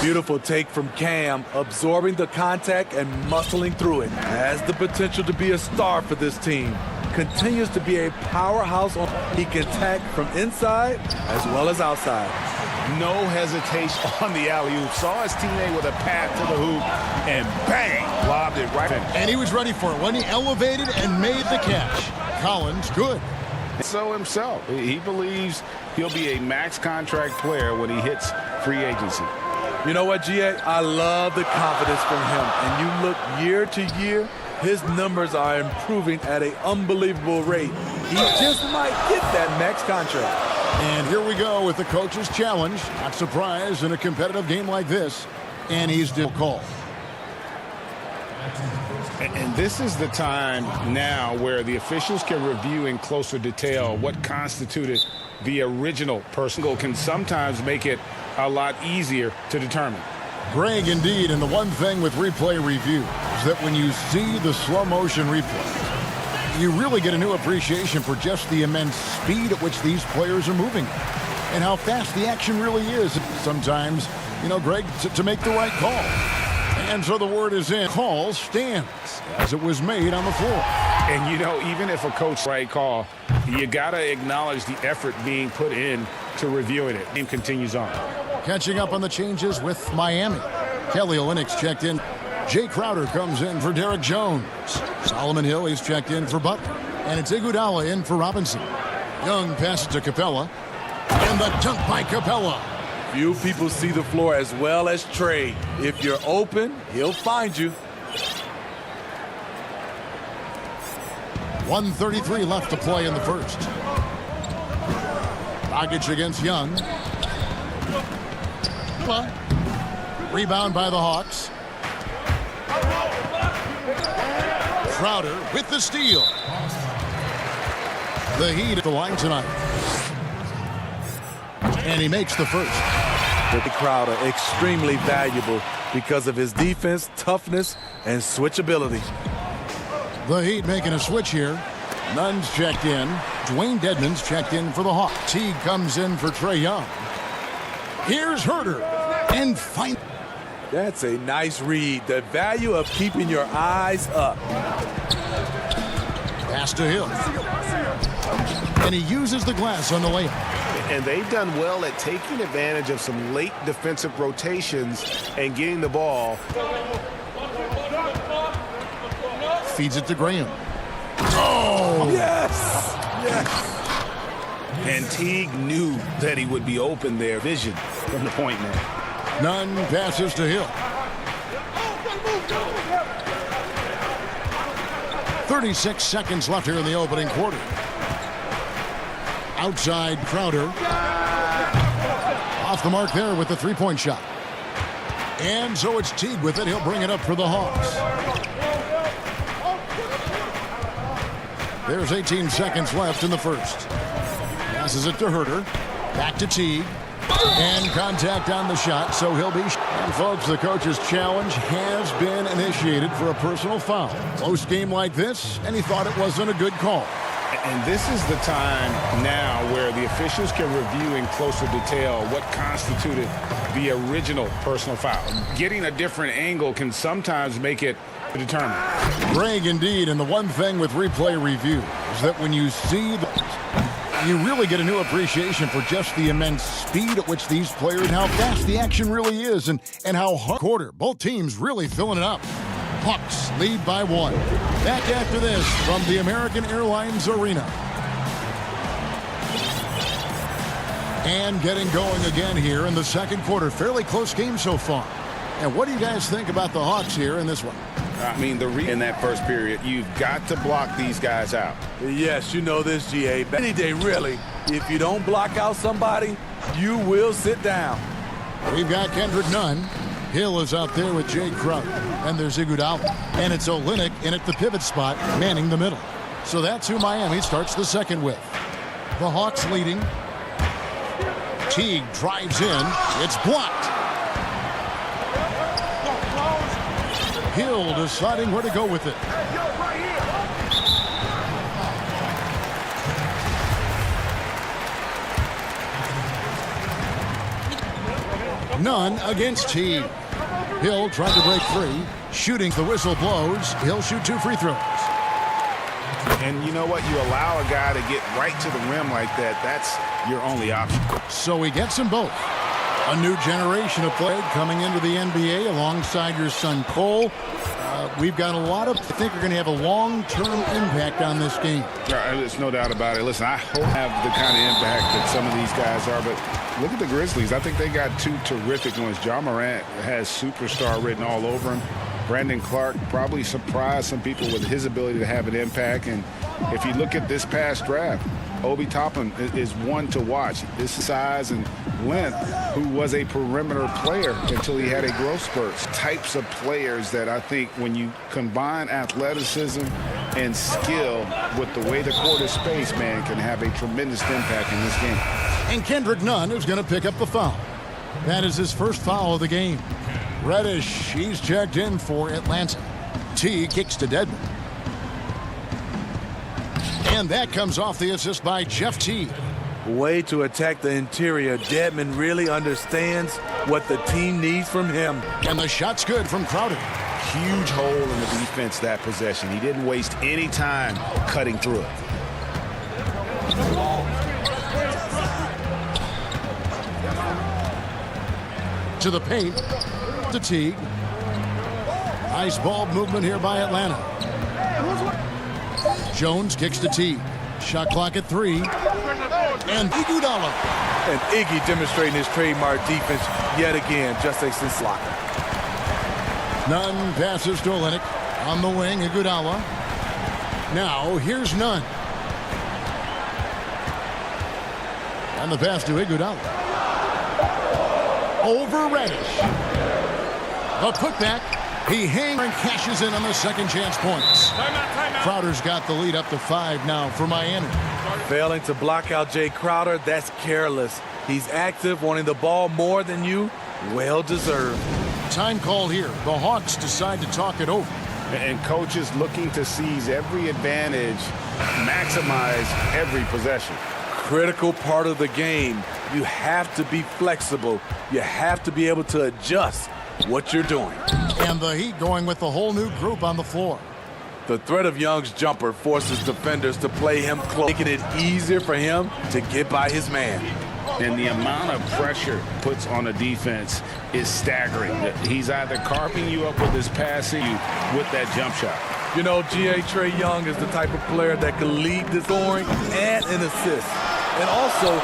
Beautiful take from Cam, absorbing the contact and muscling through it. Has the potential to be a star for this team. Continues to be a powerhouse. He can attack from inside as well as outside. No hesitation on the alley-oop. Saw his teammate with a path to the hoop, and bang, lobbed it right in. And he was ready for it when he elevated and made the catch. Collins, good. So himself, he believes he'll be a max contract player when he hits free agency. You know what, GA? I love the confidence from him. And you look year to year, his numbers are improving at an unbelievable rate. He just might get that max contract. And here we go with the coach's challenge. Not surprised in a competitive game like this. And he's still called. And this is the time now where the officials can review in closer detail what constituted the original personal goal. Can sometimes make it a lot easier to determine. Greg, indeed, and the one thing with replay review is that when you see the slow motion replay, you really get a new appreciation for just the immense speed at which these players are moving and how fast the action really is. Sometimes, you know, Greg, to make the right call. And so the word is in. Call stands as it was made on the floor. And, you know, even if a coach right call, you got to acknowledge the effort being put in to reviewing it. Game continues on. Catching up on the changes with Miami. Kelly Olynyk checked in. Jay Crowder comes in for Derek Jones. Solomon Hill, he's checked in for Butler. And it's Iguodala in for Robinson. Young passes to Capella. And the dunk by Capella. Few people see the floor as well as Trae. If you're open, he'll find you. 1:33 left to play in the first. Dragic against Young. Rebound by the Hawks. Crowder with the steal. The Heat at the line tonight. And he makes the first. With the Crowder, extremely valuable because of his defense, toughness, and switchability. The Heat making a switch here. Nunn's checked in. Dwayne Dedmon's checked in for the Hawks. Teague comes in for Trae Young. Here's Herter. And fine. That's a nice read. The value of keeping your eyes up. Pass to Hill. And he uses the glass on the layup. And they've done well at taking advantage of some late defensive rotations and getting the ball. Feeds it to Graham. Oh! Yes! Yes! And Teague knew that he would be open there. Vision from the point man. Nunn passes to Hill. 36 seconds left here in the opening quarter. Outside Crowder. Off the mark there with the three-point shot. And so it's Teague with it. He'll bring it up for the Hawks. There's 18 seconds left in the first. Passes it to Herter. Back to Teague. And contact on the shot, so he'll be... And folks, the coach's challenge has been initiated for a personal foul. Close game like this, and he thought it wasn't a good call. And this is the time now where the officials can review in closer detail what constituted the original personal foul. Getting a different angle can sometimes make it determined. Greg, indeed, and the one thing with replay review is that when you see you really get a new appreciation for just the immense speed at which these players, how fast the action really is, and how hard quarter. Both teams really filling it up. Hawks lead by 1. Back after this from the American Airlines Arena. And getting going again here in the second quarter. Fairly close game so far. And what do you guys think about the Hawks here in this one? I mean, in that first period, you've got to block these guys out. Yes, you know this, GA. Any day, really. If you don't block out somebody, you will sit down. We've got Kendrick Nunn. Hill is out there with Jay Crowder. And there's Iguodala. And it's Olynyk in at the pivot spot, manning the middle. So that's who Miami starts the second with. The Hawks leading. Teague drives in. It's blocked. Hill deciding where to go with it. Nunn against Teague. Hill trying to break free. Shooting, the whistle blows. He'll shoot 2 free throws. And you know what? You allow a guy to get right to the rim like that. That's your only option. So he gets them both. A new generation of play coming into the NBA alongside your son Cole. We've got a lot of, I think, are going to have a long-term impact on this game. There's no doubt about it. Listen, I hope I have the kind of impact that some of these guys are, but look at the Grizzlies. I think they got 2 terrific ones. Ja Morant has superstar written all over him. Brandon Clark probably surprised some people with his ability to have an impact. And if you look at this past draft, Obi Toppin is one to watch. His size and length, who was a perimeter player until he had a growth spurt. Types of players that I think when you combine athleticism and skill with the way the court is spaced, man, can have a tremendous impact in this game. And Kendrick Nunn is going to pick up the foul. That is his first foul of the game. Reddish, he's checked in for Atlanta. T kicks to Dedmon. And that comes off the assist by Jeff Teague. Way to attack the interior. Dedmon really understands what the team needs from him. And the shot's good from Crowder. Huge hole in the defense that possession. He didn't waste any time cutting through it. To the paint. To Teague. Nice ball movement here by Atlanta. Jones kicks to Teague. Shot clock at 3. And Iguodala. And Iggy demonstrating his trademark defense yet again, just a sense locker. Nunn passes to Olynyk. On the wing, Iguodala. Now, here's Nunn. And the pass to Iguodala. Over Reddish. A putback. He hangs and cashes in on the second chance points. Crowder's got the lead up to 5 now for Miami. Failing to block out Jay Crowder, that's careless. He's active, wanting the ball more than you. Well deserved. Time call here. The Hawks decide to talk it over. And coaches looking to seize every advantage, maximize every possession. Critical part of the game. You have to be flexible. You have to be able to adjust what you're doing. And the Heat going with the whole new group on the floor. The threat of Young's jumper forces defenders to play him close, making it easier for him to get by his man. And the amount of pressure puts on a defense is staggering. He's either carving you up with his passing with that jump shot. You know, Trae Young is the type of player that can lead the scoring and an assist. And also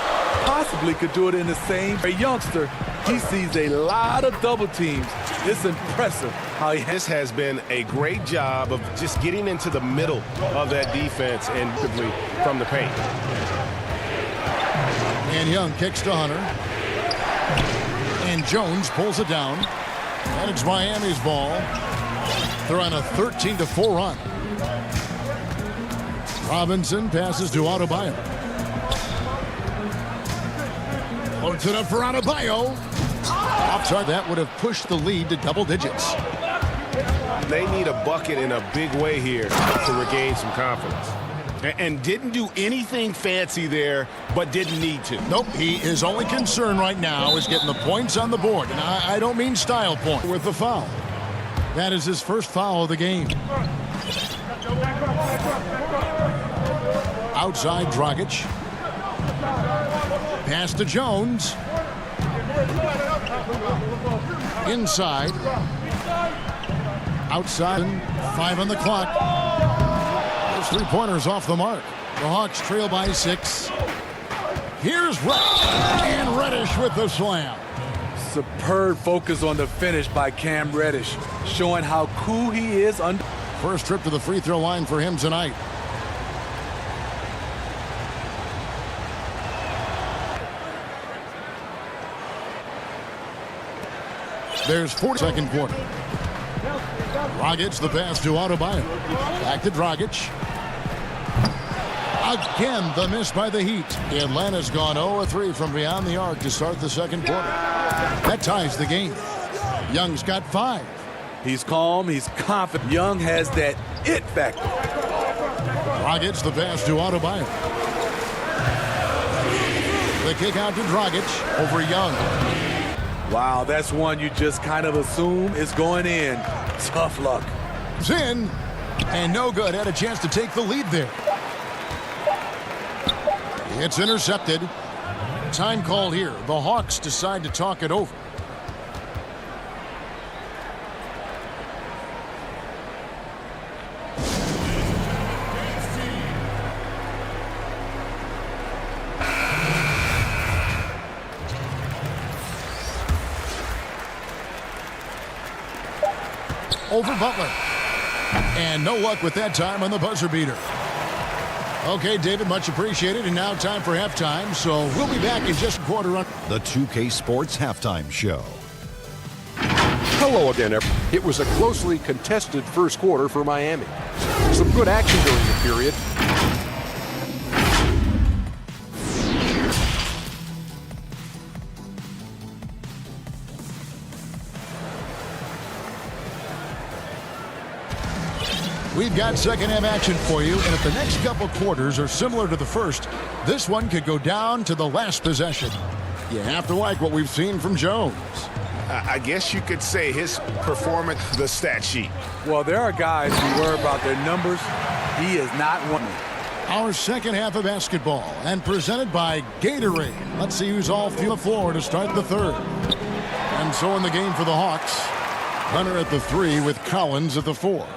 possibly could do it in the same. A youngster, he sees a lot of double teams. It's impressive how he This has been a great job of just getting into the middle of that defense and from the paint. And Young kicks to Hunter. And Jones pulls it down. And it's Miami's ball. They're on a 13-4 run. Robinson passes to Adebayo. Loads it up for Adebayo. Offside, that would have pushed the lead to double digits. They need a bucket in a big way here to regain some confidence. And didn't do anything fancy there, but didn't need to. Nope, his only concern right now is getting the points on the board. And I don't mean style point with the foul. That is his first foul of the game. Outside Dragic. Pass to Jones. Inside. Outside. 5 on the clock. Those three-pointers off the mark. The Hawks trail by 6. Here's Reddish. And Reddish with the slam. Superb focus on the finish by Cam Reddish, showing how cool he is. First trip to the free throw line for him tonight. There's 42nd quarter. Dragic, the pass to Adebayo. Back to Dragic. Again, the miss by the Heat. Atlanta's gone 0-3 from beyond the arc to start the second quarter. That ties the game. Young's got 5. He's calm, he's confident. Young has that it factor. Dragic, the pass to Adebayo. The kick out to Dragic over Young. Wow, that's one you just kind of assume is going in. Tough luck. It's in, and no good. Had a chance to take the lead there. It's intercepted. Time called here. The Hawks decide to talk it over. Over Butler. And no luck with that time on the buzzer beater. Okay, David, much appreciated. And now time for halftime. So we'll be back in just a quarter. The 2K Sports Halftime Show. Hello again, everyone. It was a closely contested first quarter for Miami. Some good action during the period. We've got second half action for you, and if the next couple quarters are similar to the first, this one could go down to the last possession. You have to like what we've seen from Jones. I guess you could say his performance, the stat sheet. Well, there are guys who worry about their numbers. He is not one. Our second half of basketball, and presented by Gatorade. Let's see who's all through the floor to start the third. And so in the game for the Hawks, Hunter at the 3 with Collins at the 4.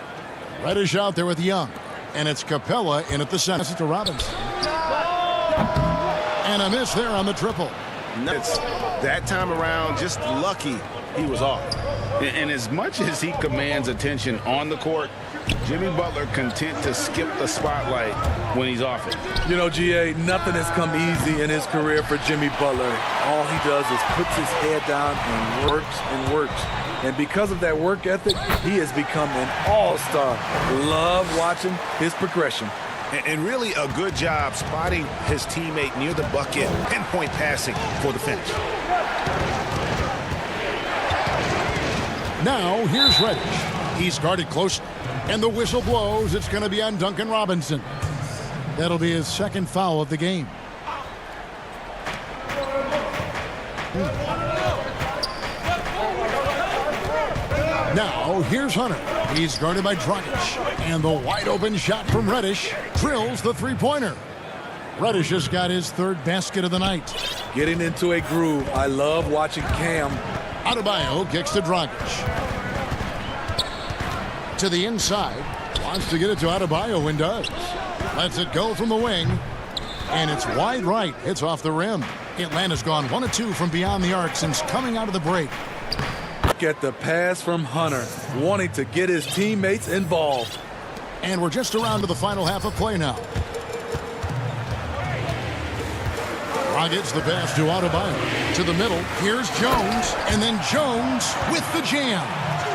Reddish out there with Young. And it's Capella in at the center to Robinson. And a miss there on the triple. It's that time around just lucky he was off. And as much as he commands attention on the court, Jimmy Butler content to skip the spotlight when he's off it. You know, GA, nothing has come easy in his career for Jimmy Butler. All he does is puts his head down and works and works. And because of that work ethic, he has become an all-star. Love watching his progression. And really a good job spotting his teammate near the bucket, pinpoint passing for the finish. Now, here's Reddish. He's guarded close, And the whistle blows. It's going to be on Duncan Robinson. That'll be his second foul of the game. Now, here's Hunter. He's guarded by Dragic. And the wide open shot from Reddish drills the three-pointer. Reddish just got his third basket of the night. Getting into a groove. I love watching Cam. Adebayo kicks to Dragic. To the inside. Wants to get it to Adebayo and does. Lets it go from the wing. And it's wide right. Hits off the rim. Atlanta's gone 1 of 2 from beyond the arc since coming out of the break. Look at the pass from Hunter, wanting to get his teammates involved. And we're just around to the final half of play now. Gets the pass to Adebayo. To the middle. Here's Jones. And then Jones with the jam.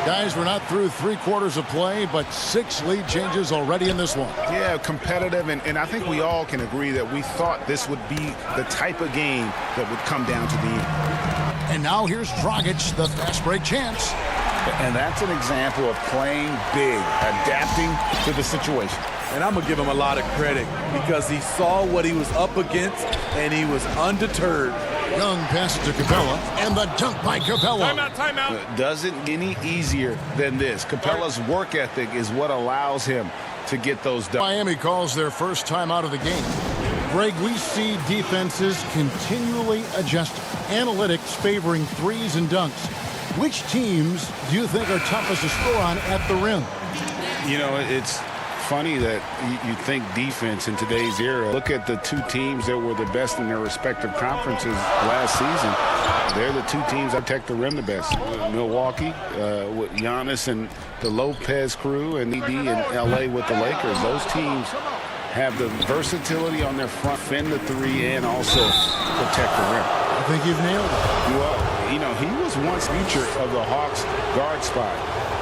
Guys, we're not through 3/4 of play, but 6 lead changes already in this one. Yeah, competitive, and I think we all can agree that we thought this would be the type of game that would come down to the end. And now here's Dragic, the fast break chance. And that's an example of playing big, adapting to the situation. And I'm going to give him a lot of credit because he saw what he was up against, and he was undeterred. Young passes to Capella, and the dunk by Capella. Timeout. Doesn't get any easier than this. Capella's work ethic is what allows him to get those dunks. Miami calls their first time out of the game. Greg, we see defenses continually adjusting. Analytics favoring threes and dunks. Which teams do you think are toughest to score on at the rim? You know, it's funny that you think defense in today's era. Look at the 2 teams that were the best in their respective conferences last season. They're the 2 teams that protect the rim the best. Milwaukee with Giannis and the Lopez crew, and ED in LA with the Lakers. Those teams have the versatility on their front, fend the 3, and also protect the rim. I think you've nailed it. Well, you know, he was once future of the Hawks guard spot.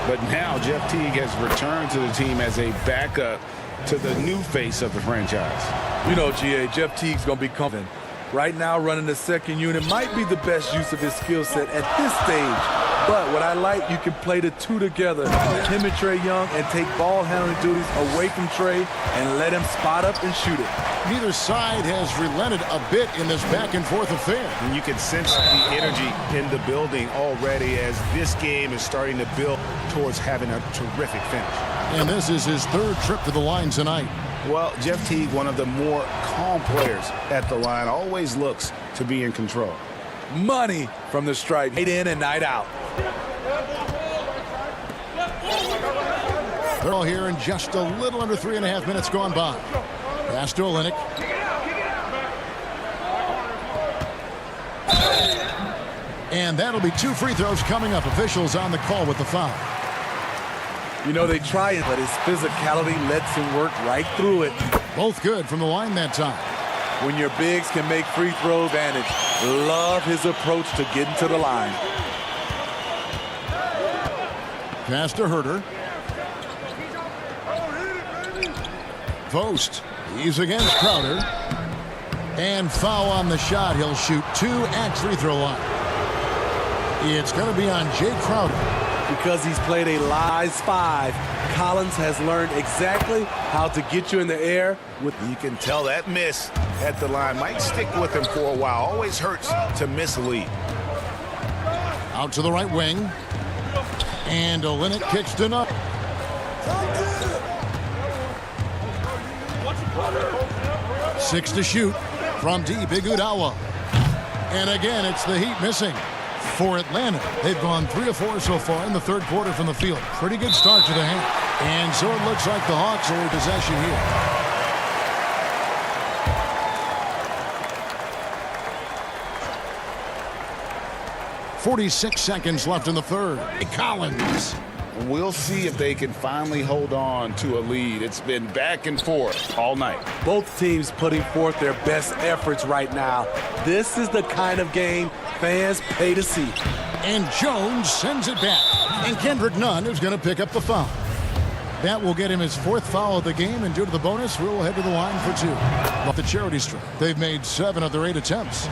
But now Jeff Teague has returned to the team as a backup to the new face of the franchise. You know, GA, Jeff Teague's going to be coming. Right now, running the second unit might be the best use of his skill set at this stage. But what I like, you can play the 2 together. Him and Trae Young, and take ball handling duties away from Trae and let him spot up and shoot it. Neither side has relented a bit in this back-and-forth affair. And you can sense the energy in the building already as this game is starting to build towards having a terrific finish. And this is his 3rd trip to the line tonight. Well, Jeff Teague, one of the more calm players at the line, always looks to be in control. Money from the stripe, night in and night out. They're all here in just a little under 3.5 minutes gone by. Pass to Olynyk. And that'll be 2 free throws coming up. Officials on the call with the foul. You know, they try it, but his physicality lets him work right through it. Both good from the line that time. When your bigs can make free throws, advantage. Love his approach to getting to the line. Pass to Herter. Post. He's against Crowder. And foul on the shot. He'll shoot 2 at free throw line. It's going to be on Jay Crowder. Because he's played a live 5, Collins has learned exactly how to get you in the air. You can tell that miss at the line might stick with him for a while. Always hurts to miss a lead. Out to the right wing. And Olynyk kicks to nothing. 6 to shoot from deep. Iguodala. And again, it's the Heat missing. For Atlanta, they've gone 3 of 4 so far in the 3rd quarter from the field. Pretty good start to the half. And so it looks like the Hawks are in possession here. 46 seconds left in the 3rd. Collins. We'll see if they can finally hold on to a lead. It's been back and forth all night. Both teams putting forth their best efforts right now. This is the kind of game fans pay to see. And Jones sends it back. And Kendrick Nunn is going to pick up the foul. That will get him his 4th foul of the game, and due to the bonus, we'll head to the line for 2. Off the charity strike, they've made 7 of their 8 attempts.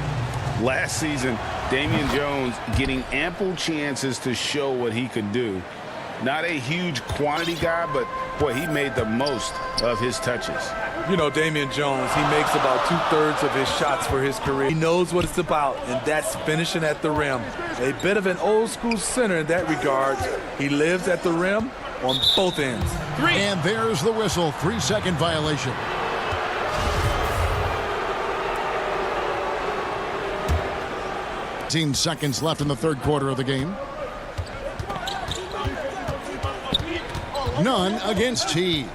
Last season, Damian Jones getting ample chances to show what he could do. Not a huge quantity guy, but, boy, he made the most of his touches. You know, Damian Jones, he makes about 2/3 of his shots for his career. He knows what it's about, and that's finishing at the rim. A bit of an old-school center in that regard. He lives at the rim on both ends. And there's the whistle. 3-second violation. Seconds left in the third quarter of the game. None against T.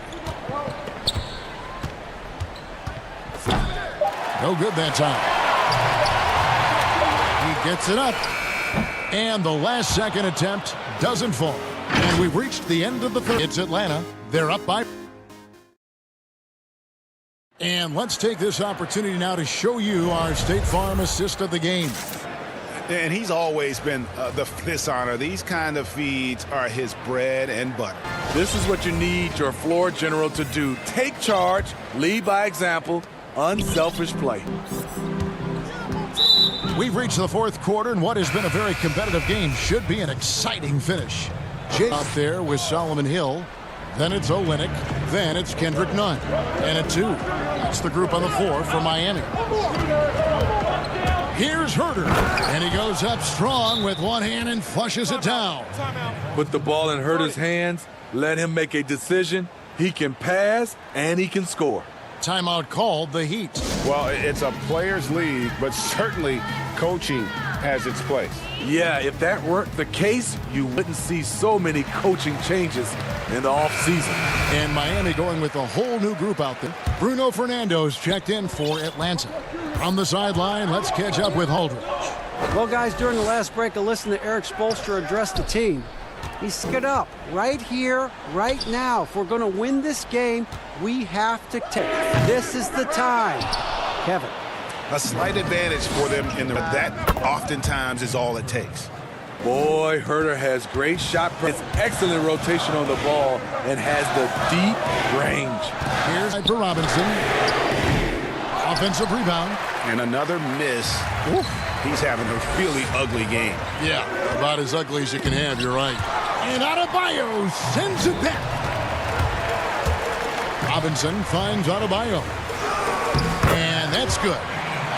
No good that time. He gets it up. And the last second attempt doesn't fall. And we've reached the end of the third. It's Atlanta. They're up by. And let's take this opportunity now to show you our State Farm assist of the game. And he's always been this honor. These kind of feeds are his bread and butter. This is what you need your floor general to do. Take charge, lead by example, unselfish play. We've reached the fourth quarter, and what has been a very competitive game should be an exciting finish. Jay out there with Solomon Hill. Then it's Olynyk. Then it's Kendrick Nunn. And at 2, that's the group on the floor for Miami. Here's Herter, and he goes up strong with one hand and flushes it down. Put the ball in Herter's hands, let him make a decision. He can pass, and he can score. Timeout called, the Heat. Well, it's a players' league, but certainly coaching has its place. Yeah, if that weren't the case, you wouldn't see so many coaching changes in the offseason. And Miami going with a whole new group out there. Bruno Fernando's checked in for Atlanta. On the sideline, let's catch up with Holdridge. Well, guys, during the last break, I listened to Eric Spoelstra address the team. He stood up right here, right now. If we're going to win this game, we have to take. This is the time. Kevin. A slight advantage for them in that oftentimes is all it takes. Boy, Herter has great shot presence, excellent rotation on the ball, and has the deep range. Here's for Robinson. Offensive rebound. And another miss. Oof. He's having a really ugly game. Yeah, about as ugly as you can have, you're right. And Adebayo sends it back. Robinson finds Adebayo. And that's good.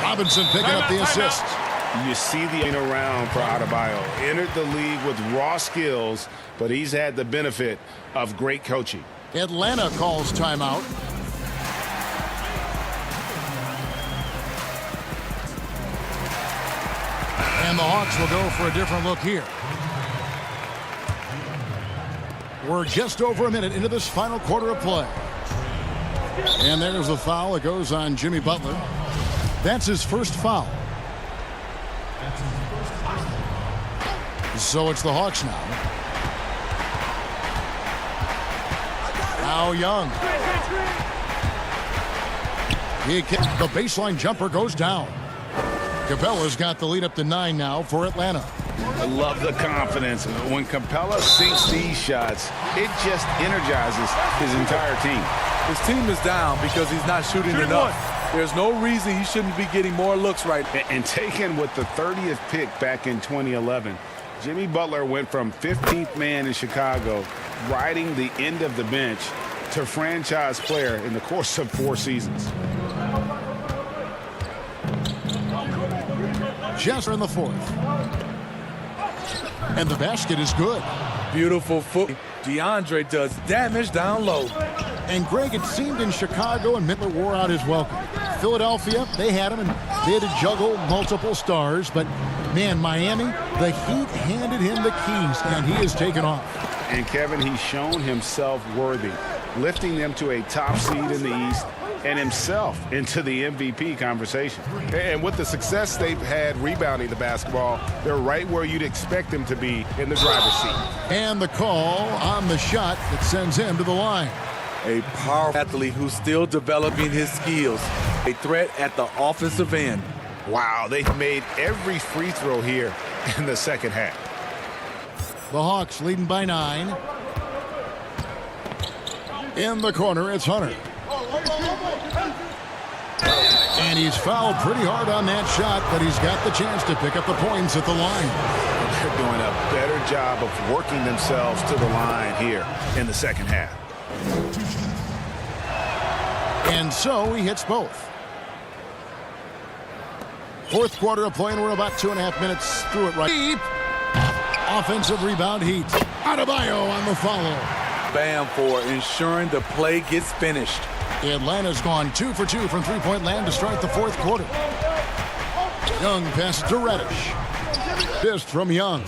Robinson picking up the assist. You see the around for Adebayo. Entered the league with raw skills, but he's had the benefit of great coaching. Atlanta calls timeout. And the Hawks will go for a different look here. We're just over a minute into this final quarter of play. And there's the foul. It goes on Jimmy Butler. That's his first foul. So it's the Hawks now. Now Young. The baseline jumper goes down. Capella's got the lead up to 9 now for Atlanta. I love the confidence. When Capella sinks these shots, it just energizes his entire team. His team is down because he's not shooting enough. There's no reason he shouldn't be getting more looks right now. And taken with the 30th pick back in 2011, Jimmy Butler went from 15th man in Chicago, riding the end of the bench, to franchise player in the course of 4 seasons. Just in the fourth. And the basket is good. Beautiful foot. DeAndre does damage down low. And Greg, it seemed in Chicago and Mittler wore out his welcome. Philadelphia, they had him and they had to juggle multiple stars. But, man, Miami, the Heat handed him the keys, and he has taken off. And, Kevin, he's shown himself worthy, lifting them to a top seed in the East and himself into the MVP conversation. And with the success they've had rebounding the basketball, they're right where you'd expect them to be in the driver's seat. And the call on the shot that sends him to the line. A powerful athlete who's still developing his skills. A threat at the offensive end. Wow, they've made every free throw here in the second half. The Hawks leading by 9. In the corner, it's Hunter. And he's fouled pretty hard on that shot, but he's got the chance to pick up the points at the line. They're doing a better job of working themselves to the line here in the second half. And so he hits both. Fourth quarter of play, and we're about 2.5 minutes through it right. Deep. Offensive rebound Heat. Adebayo on the follow. Bam for ensuring the play gets finished. Atlanta's gone 2 for 2 from three-point land to start the fourth quarter. Young pass to Reddish. Fist from Young.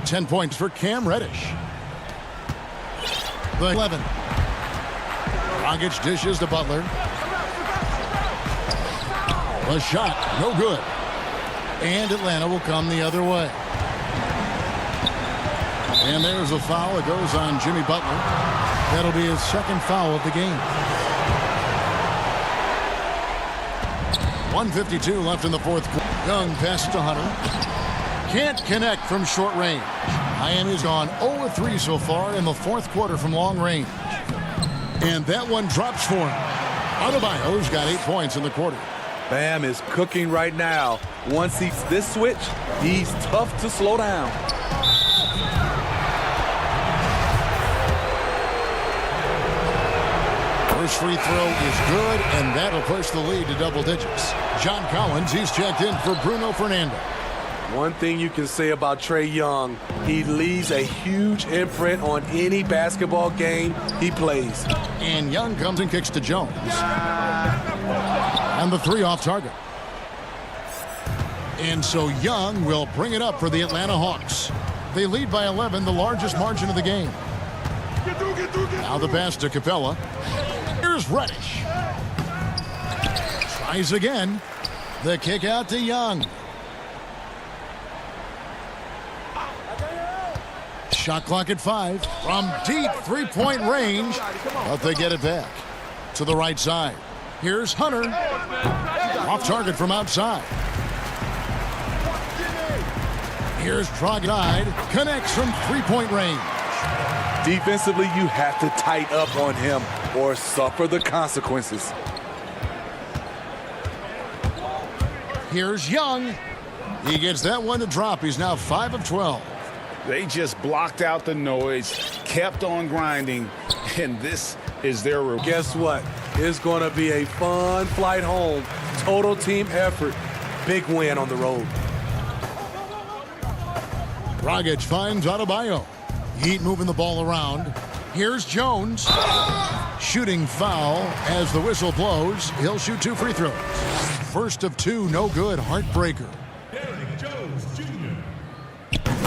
10 points for Cam Reddish. The 11. Dragic dishes to Butler. A shot, no good. And Atlanta will come the other way. And there's a foul. It goes on Jimmy Butler. That'll be his second foul of the game. 1:52 left in the fourth quarter. Young passes to Hunter. Can't connect from short range. Miami's gone 0-3 so far in the fourth quarter from long range. And that one drops for him. Adebayo's got 8 points in the quarter. Bam is cooking right now. Once he's this switch, he's tough to slow down. First free throw is good, and that'll push the lead to double digits. John Collins, he's checked in for Bruno Fernando. One thing you can say about Trae Young, he leaves a huge imprint on any basketball game he plays. And Young comes and kicks to Jones. And the three off target. And so Young will bring it up for the Atlanta Hawks. They lead by 11, the largest margin of the game. Now the pass to Capella. Here's Reddish. Tries again. The kick out to Young. Shot clock at 5. From deep three-point range. But they get it back. To the right side. Here's Hunter. Off target from outside. Here's Dragic. Connects from three-point range. Defensively, you have to tighten up on him or suffer the consequences. Here's Young. He gets that one to drop. He's now 5 of 12. They just blocked out the noise, kept on grinding, and this is their reward. Guess what? It's going to be a fun flight home. Total team effort. Big win on the road. Dragic finds Adebayo. Heat moving the ball around. Here's Jones. Shooting foul as the whistle blows. He'll shoot 2 free throws. First of 2, no good. Heartbreaker.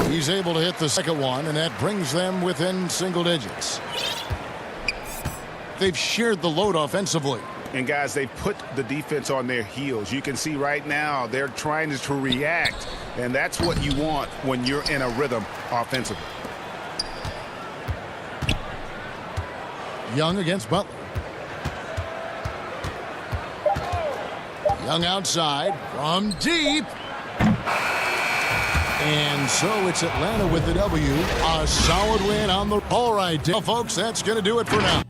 He's able to hit the second one, and that brings them within single digits. They've shared the load offensively. And guys, they put the defense on their heels. You can see right now they're trying to react, and that's what you want when you're in a rhythm offensively. Young against Butler. Young outside from deep. And so it's Atlanta with the W. A solid win on the... All right, folks, that's going to do it for now.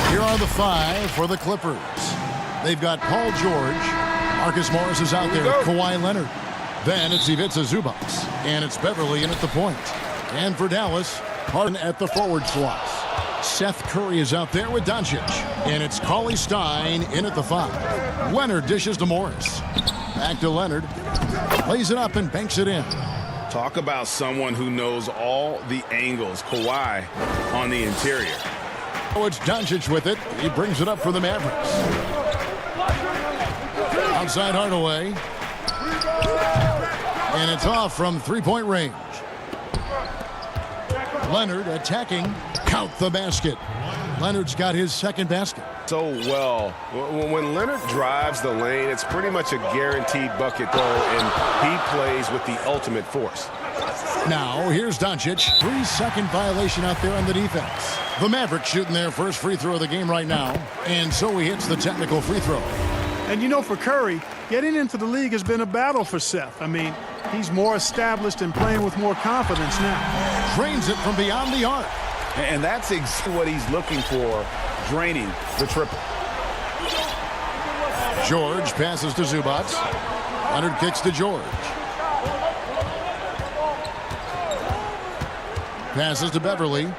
Here are the 5 for the Clippers. They've got Paul George. Marcus Morris is out there. Kawhi Leonard. Then it's Ivica Zubac. And it's Beverly in at the point. And for Dallas, Harden at the forward slots. Seth Curry is out there with Doncic. And it's Cauley Stein in at the 5. Leonard dishes to Morris. Back to Leonard. Plays it up and banks it in. Talk about someone who knows all the angles. Kawhi on the interior. Oh, it's Doncic with it. He brings it up for the Mavericks. Outside Hardaway. And it's off from three-point range. Leonard attacking. Count the basket. Leonard's got his second basket. So well. When Leonard drives the lane, it's pretty much a guaranteed bucket goal, and he plays with the ultimate force. Now, here's Doncic. 3-second violation out there on the defense. The Mavericks shooting their first free throw of the game right now, and so he hits the technical free throw. And you know, for Curry, getting into the league has been a battle for Seth. I mean, he's more established and playing with more confidence now. Trains it from beyond the arc. And that's exactly what he's looking for, draining the triple. George passes to Zubac. Leonard kicks to George. Passes to Beverly.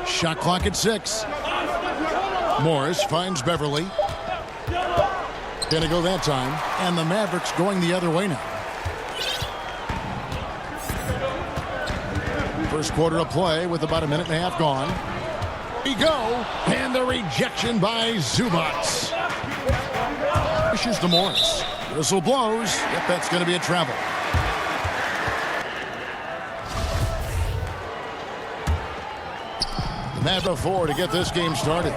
Shot clock at 6. Morris finds Beverly. Gonna go that time. And the Mavericks going the other way now. First quarter of play with about a minute and a half gone. Here we go. And the rejection by Zubac. Pushes to Morris. Whistle blows. Yep, that's going to be a travel. The Mavericks 4 to get this game started.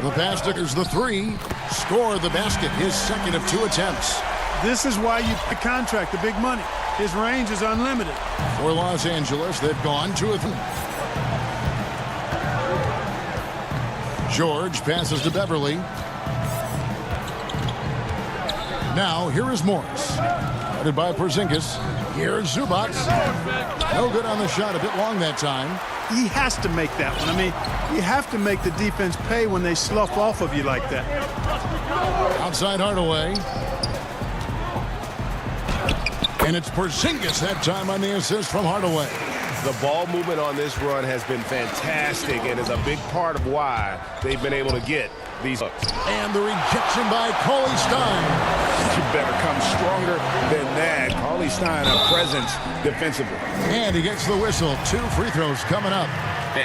The pass stickers the 3. Score the basket. His second of 2 attempts. This is why you pick contract, the big money. His range is unlimited. For Los Angeles, they've gone 2 of 3. George passes to Beverly. Now, here is Morris. Guarded by Porzingis. Here's Zubac. No good on the shot. A bit long that time. He has to make that one. I mean, you have to make the defense pay when they slough off of you like that. Outside Hardaway. And it's Porzingis that time on the assist from Hardaway. The ball movement on this run has been fantastic and is a big part of why they've been able to get these hooks. And the rejection by Cauley Stein. You better come stronger than that. Cauley Stein, a presence defensively. And he gets the whistle. 2 free throws coming up.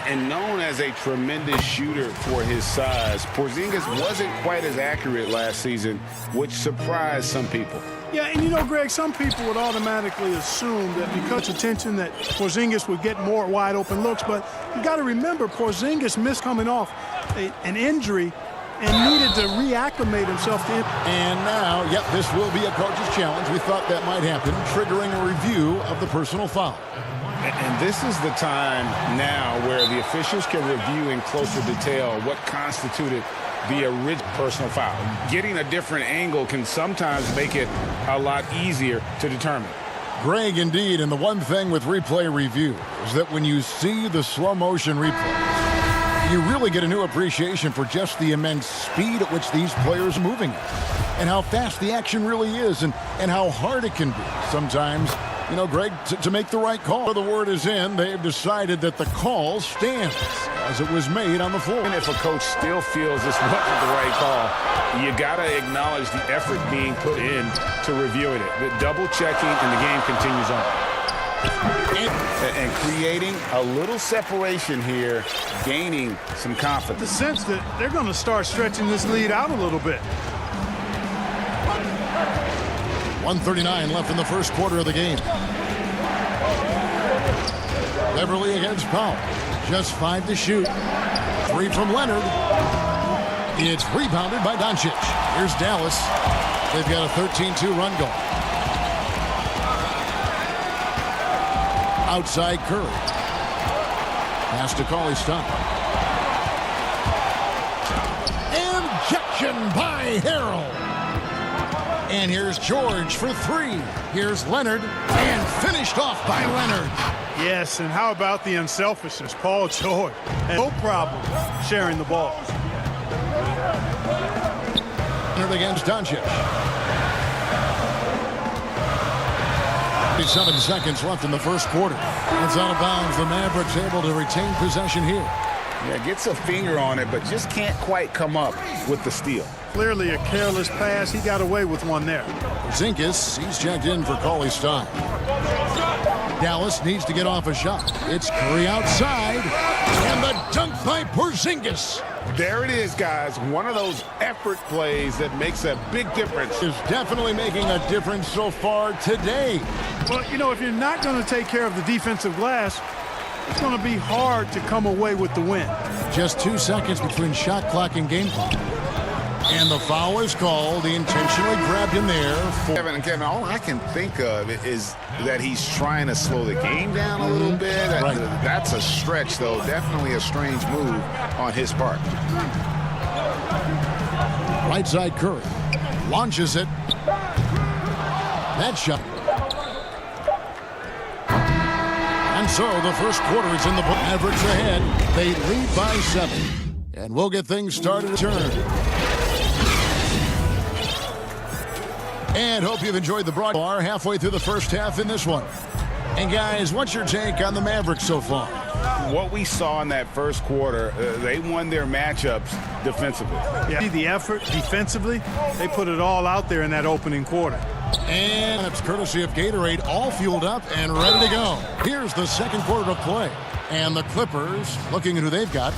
And known as a tremendous shooter for his size, Porzingis wasn't quite as accurate last season, which surprised some people. Yeah, and you know, Greg, some people would automatically assume that because of attention that Porzingis would get more wide open looks, but you got to remember Porzingis missed coming off an injury and needed to reacclimate himself to it. And now, yep, this will be a coach's challenge. We thought that might happen, triggering a review of the personal foul. And this is the time now where the officials can review in closer detail what constituted the original personal foul. Getting a different angle can sometimes make it a lot easier to determine. Greg, indeed, and the one thing with replay review is that when you see the slow motion replay, you really get a new appreciation for just the immense speed at which these players are moving and how fast the action really is and how hard it can be sometimes You know, Greg, to make the right call. The word is in. They've decided that the call stands as it was made on the floor. And if a coach still feels this wasn't the right call, you got to acknowledge the effort being put in to reviewing it. The double checking, and the game continues on. And creating a little separation here, gaining some confidence. The sense that they're going to start stretching this lead out a little bit. 1:39 left in the first quarter of the game. Beverly against Powell. Just 5 to shoot. 3 from Leonard. It's rebounded by Doncic. Here's Dallas. They've got a 13-2 run going. Outside Curry. Pass to Cauley-Stein. Injection by Harrell. And here's George for 3. Here's Leonard, and finished off by Leonard. Yes, and how about the unselfishness? Paul George had no problem sharing the ball. Leonard against Doncic. 7 seconds left in the first quarter. It's out of bounds. The Mavericks able to retain possession here. Yeah, gets a finger on it, but just can't quite come up with the steal. Clearly a careless pass. He got away with one there. Porzingis, he's checked in for Cauley-Stein. Dallas needs to get off a shot. It's Curry outside, and the dunk by Porzingis. There it is, guys. One of those effort plays that makes a big difference. Is definitely making a difference so far today. Well, you know, if you're not going to take care of the defensive glass, it's going to be hard to come away with the win. Just 2 seconds between shot clock and game clock. And the foul is called. He intentionally grabbed him there. Kevin, all I can think of is that he's trying to slow the game down a little bit. Right. That's a stretch, though. Definitely a strange move on his part. Right side Curry. Launches it. That shot. And so the first quarter is in the book. Mavericks ahead. They lead by 7. And we'll get things started to turn. And hope you've enjoyed the broadcast. Halfway through the first half in this one. And guys, what's your take on the Mavericks so far? What we saw in that first quarter, they won their matchups defensively. Yeah, the effort defensively, they put it all out there in that opening quarter. And it's courtesy of Gatorade, all fueled up and ready to go. Here's the second quarter of play. And the Clippers, looking at who they've got.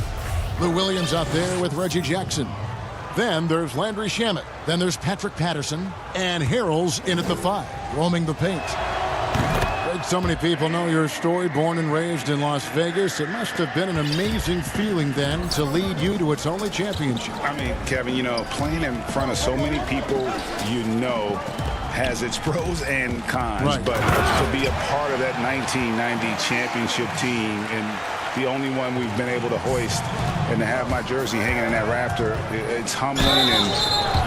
Lou Williams out there with Reggie Jackson. Then there's Landry Shamet. Then there's Patrick Patterson. And Harrell's in at the 5, roaming the paint. So many people know your story, born and raised in Las Vegas. It must have been an amazing feeling then to lead you to its only championship. I mean, Kevin, you know, playing in front of so many people you know has its pros and cons. Right. But to be a part of that 1990 championship team and the only one we've been able to hoist and to have my jersey hanging in that rafter, it's humbling, and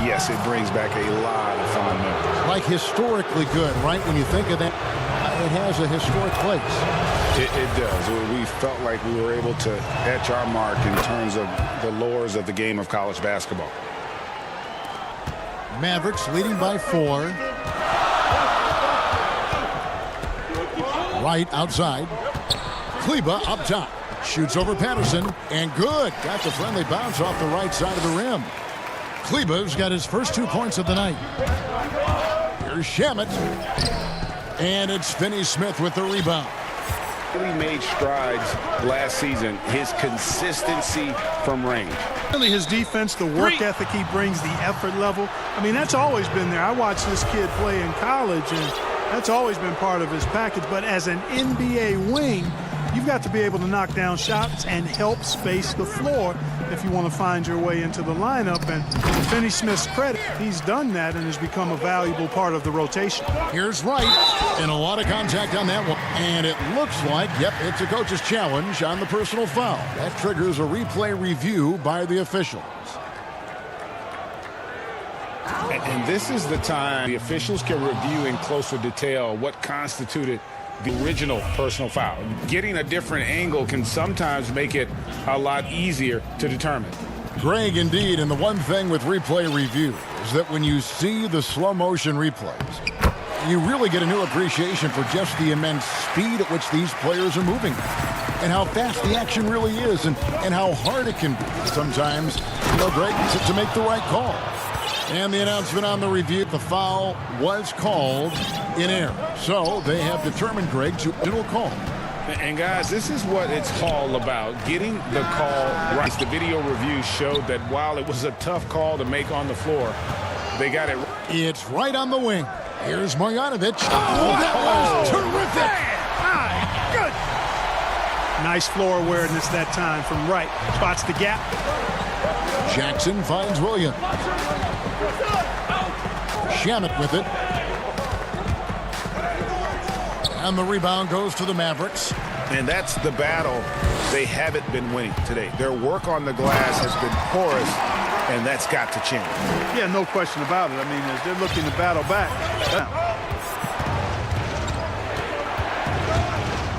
yes, it brings back a lot of fond memories. Like historically good, right? When you think of that, it has a historic place. It does. We felt like we were able to etch our mark in terms of the lores of the game of college basketball. Mavericks leading by 4. Right outside. Kleba up top. Shoots over Patterson. And good. Got the friendly bounce off the right side of the rim. Kleba's got his first 2 points of the night. Here's Shamet. And it's Finney-Smith with the rebound. Really made strides last season. His consistency from range. Really, his defense, the work ethic he brings, the effort level. I mean, that's always been there. I watched this kid play in college, and that's always been part of his package. But as an NBA wing, you've got to be able to knock down shots and help space the floor if you want to find your way into the lineup. And to Finney-Smith's credit, he's done that and has become a valuable part of the rotation. Here's Wright, and a lot of contact on that one. And it looks like, yep, it's a coach's challenge on the personal foul. That triggers a replay review by the officials. And this is the time the officials can review in closer detail what constituted the original personal foul. Getting a different angle can sometimes make it a lot easier to determine. Greg, indeed, and the one thing with replay review is that when you see the slow motion replays, You really get a new appreciation for just the immense speed at which these players are moving and how fast the action really is and how hard it can be sometimes, Greg, to make the right call. And the announcement on the review, the foul was called in error. So they have determined, Greg, to it'll call. And guys, this is what it's all about, getting the call right. The video review showed that while it was a tough call to make on the floor, they got it right. It's right on the wing. Here's Marjanovic. Oh, that was terrific. Good. Nice floor awareness that time from right. Spots the gap. Jackson finds Williams. Shamet with it. And the rebound goes to the Mavericks. And that's the battle they haven't been winning today. Their work on the glass has been porous, and that's got to change. Yeah, no question about it. I mean, as they're looking to battle back.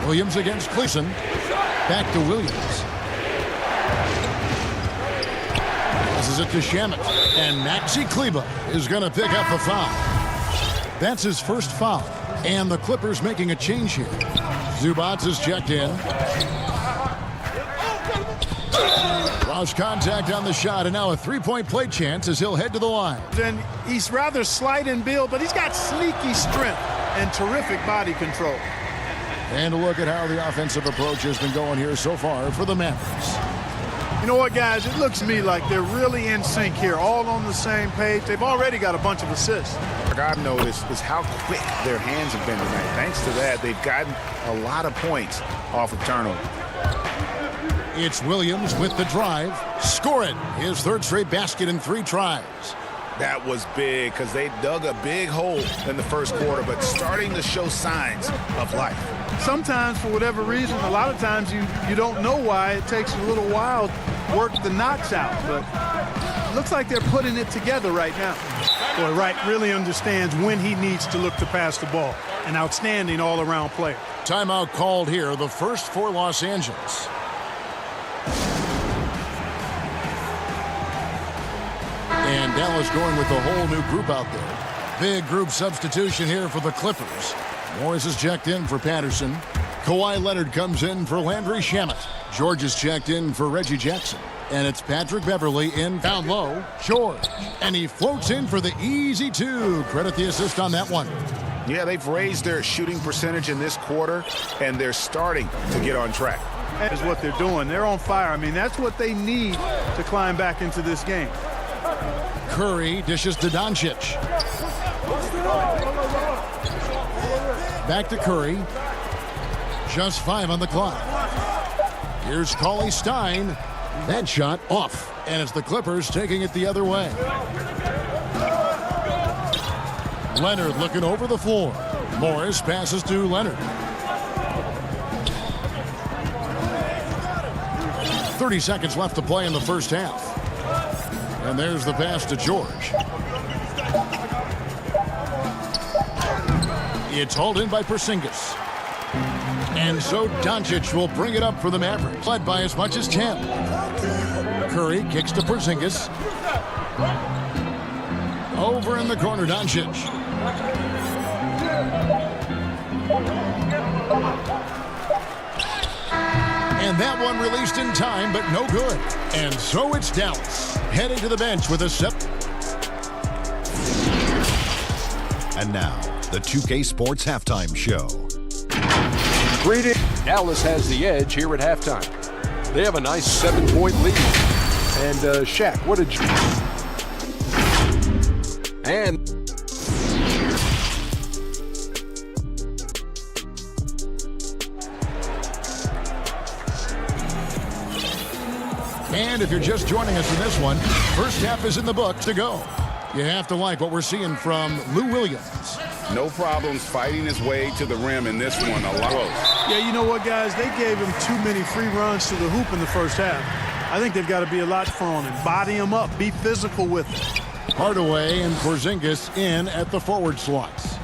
Williams against Cleason. Back to Williams. This is it to Shamet. And Maxi Kleber is going to pick up the foul. That's his first foul. And the Clippers making a change here. Zubats is checked in. Lost contact on the shot, and now a three-point play chance as he'll head to the line. And he's rather slight in build, but he's got sneaky strength and terrific body control. And a look at how the offensive approach has been going here so far for the Mavericks. You know what, guys? It looks to me like they're really in sync here, all on the same page. They've already got a bunch of assists. What I've noticed is how quick their hands have been tonight. Thanks to that, they've gotten a lot of points off of turnover. It's Williams with the drive. Score it. His third straight basket in 3 tries. That was big because they dug a big hole in the first quarter, but starting to show signs of life. Sometimes, for whatever reason, a lot of times you don't know why. It takes a little while to work the knots out, but it looks like they're putting it together right now. Boy, Wright really understands when he needs to look to pass the ball. An outstanding all-around player. Timeout called here, the first for Los Angeles. And Dallas going with a whole new group out there. Big group substitution here for the Clippers. Morris is checked in for Patterson. Kawhi Leonard comes in for Landry Shamet. George is checked in for Reggie Jackson. And it's Patrick Beverly in down low. George. And he floats in for the easy 2. Credit the assist on that one. Yeah, they've raised their shooting percentage in this quarter, and they're starting to get on track. That is what they're doing. They're on fire. I mean, that's what they need to climb back into this game. Curry dishes to Doncic. Back to Curry. Just 5 on the clock. Here's Cauley Stein. That shot off. And it's the Clippers taking it the other way. Leonard looking over the floor. Morris passes to Leonard. 30 seconds left to play in the first half. And there's the pass to George. It's hauled in by Porzingis. And so Doncic will bring it up for the Mavericks, led by as much as 10. Curry kicks to Porzingis. Over in the corner, Doncic. And that one released in time, but no good. And so it's Dallas, heading to the bench with a set. And now, the 2K Sports Halftime Show. Greetings. Dallas has the edge here at halftime. They have a nice 7-point lead. And Shaq, what did you... And... And if you're just joining us in this one, first half is in the books to go. You have to like what we're seeing from Lou Williams. No problems fighting his way to the rim in this one. A lot close. Yeah, you know what, guys? They gave him too many free runs to the hoop in the first half. I think they've got to be a lot firm on him. Body him up. Be physical with him. Hardaway and Porzingis in at the forward slots.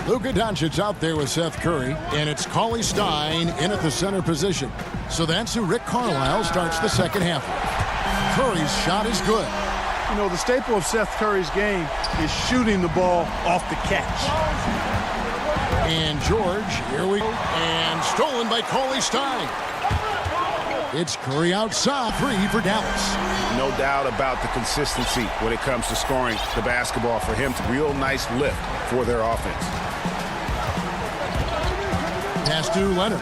Luka Doncic out there with Seth Curry, and it's Cauley Stein in at the center position. So that's who Rick Carlisle starts the second half with. Curry's shot is good. You know, the staple of Seth Curry's game is shooting the ball off the catch. And George, here we go. And stolen by Cauley Stein. It's Curry outside, 3 for Dallas. No doubt about the consistency when it comes to scoring the basketball for him. Real nice lift for their offense. Pass to Leonard.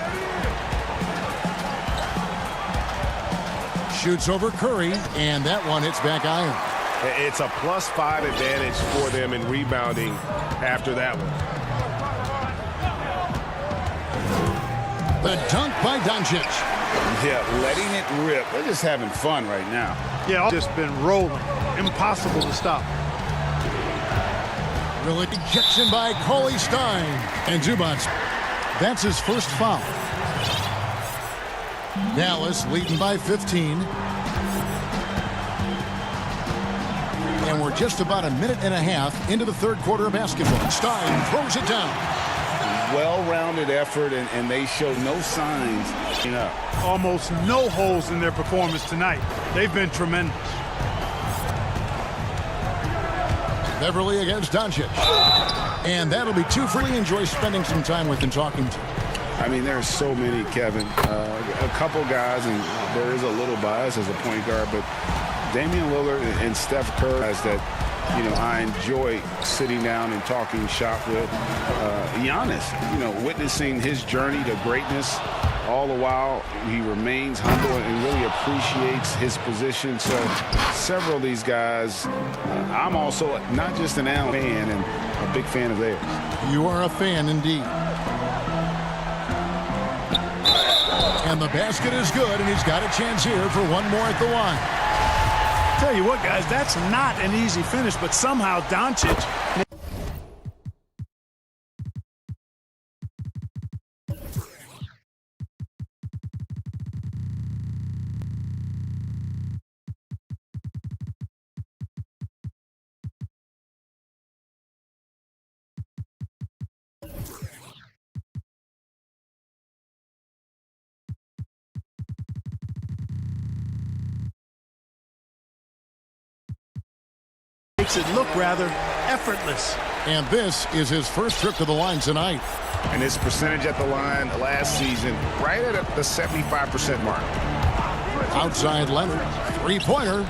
Shoots over Curry, and that one hits back iron. It's a +5 advantage for them in rebounding after that one. The dunk by Doncic. Yeah, letting it rip. They're just having fun right now. Yeah, just been rolling. Impossible to stop. Really ejection by Cauley Stein. And Zubats, that's his first foul. Dallas leading by 15. And we're just about a minute and a half into the third quarter of basketball. Stein throws it down. Well-rounded effort, and they show no signs. Almost no holes in their performance tonight. They've been tremendous. Beverly against Doncic. And that'll be 2 for me. Enjoy spending some time with and talking to. I mean, there's so many, Kevin. A couple guys, and there is a little bias as a point guard, but Damian Lillard and Steph Curry guys that, I enjoy sitting down and talking shop with. Giannis, witnessing his journey to greatness. All the while, he remains humble and really appreciates his position. So several of these guys, I'm also not just an Allen fan and a big fan of theirs. You are a fan indeed. And the basket is good, and he's got a chance here for one more at the line. Tell you what, guys, that's not an easy finish, but somehow Doncic... makes it look rather effortless. And this is his first trip to the line tonight. And his percentage at the line last season, right at the 75% mark. Outside Leonard, 3-pointer.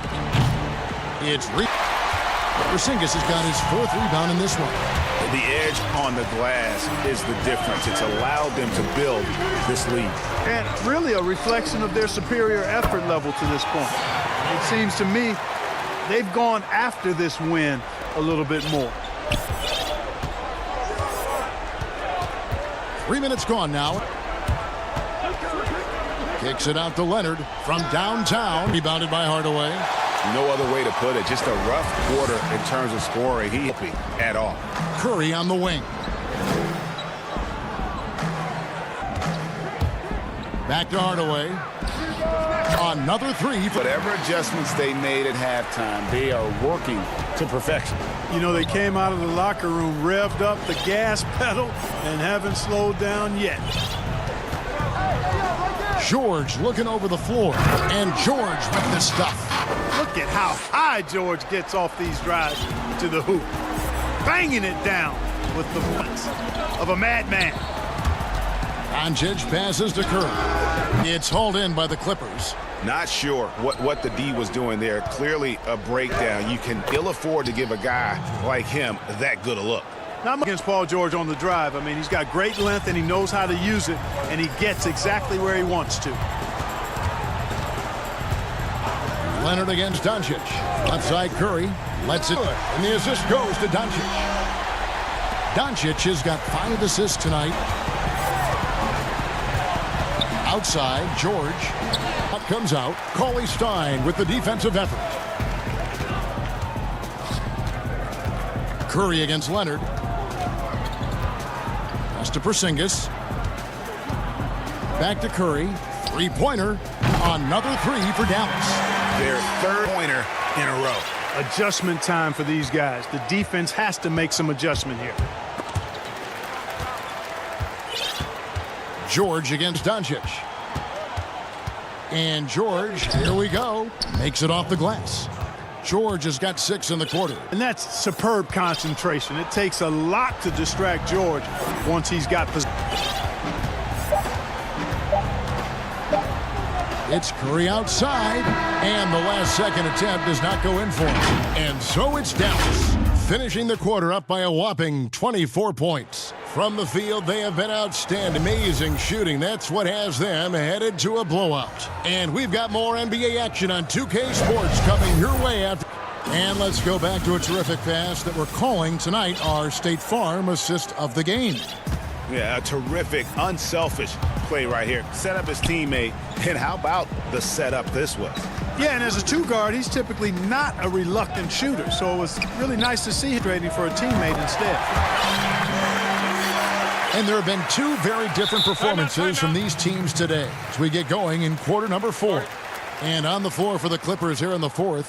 It's Porzingis has got his 4th rebound in this one. The edge on the glass is the difference. It's allowed them to build this lead. And really a reflection of their superior effort level to this point. It seems to me they've gone after this win a little bit more. 3 minutes gone now. Kicks it out to Leonard from downtown. Rebounded by Hardaway. No other way to put it. Just a rough quarter in terms of scoring. He ain't at all. Curry on the wing. Back to Hardaway. Another 3. Whatever adjustments they made at halftime, they are working to perfection. They came out of the locker room, revved up the gas pedal, and haven't slowed down yet. George looking over the floor, and George with the stuff. Look at how high George gets off these drives to the hoop. Banging it down with the voice of a madman. Doncic passes to Curry. It's hauled in by the Clippers. Not sure what the D was doing there. Clearly a breakdown. You can ill afford to give a guy like him that good a look. Not against Paul George on the drive. I mean, he's got great length and he knows how to use it, and he gets exactly where he wants to. Leonard against Doncic. Left side Curry lets it, and the assist goes to Doncic. Doncic has got 5 assists tonight. Outside, George. Up comes out. Cauley Stein with the defensive effort. Curry against Leonard. Pass to Porzingis. Back to Curry. 3-pointer. Another 3 for Dallas. Their 3rd pointer in a row. Adjustment time for these guys. The defense has to make some adjustment here. George against Doncic. And George, here we go, makes it off the glass. George has got 6 in the quarter. And that's superb concentration. It takes a lot to distract George once he's got possession. It's Curry outside, and the last-second attempt does not go in for him. And so it's Dallas, finishing the quarter up by a whopping 24 points. From the field, they have been outstanding. Amazing shooting. That's what has them headed to a blowout. And we've got more NBA action on 2K Sports coming your way after. And let's go back to a terrific pass that we're calling tonight our State Farm assist of the game. Yeah, a terrific, unselfish play right here. Set up his teammate, and how about the setup this was? Yeah, and as a 2-guard, he's typically not a reluctant shooter, so it was really nice to see him trading for a teammate instead. And there have been 2 very different performances from these teams today as we get going in quarter number 4. And on the floor for the Clippers here in the 4th,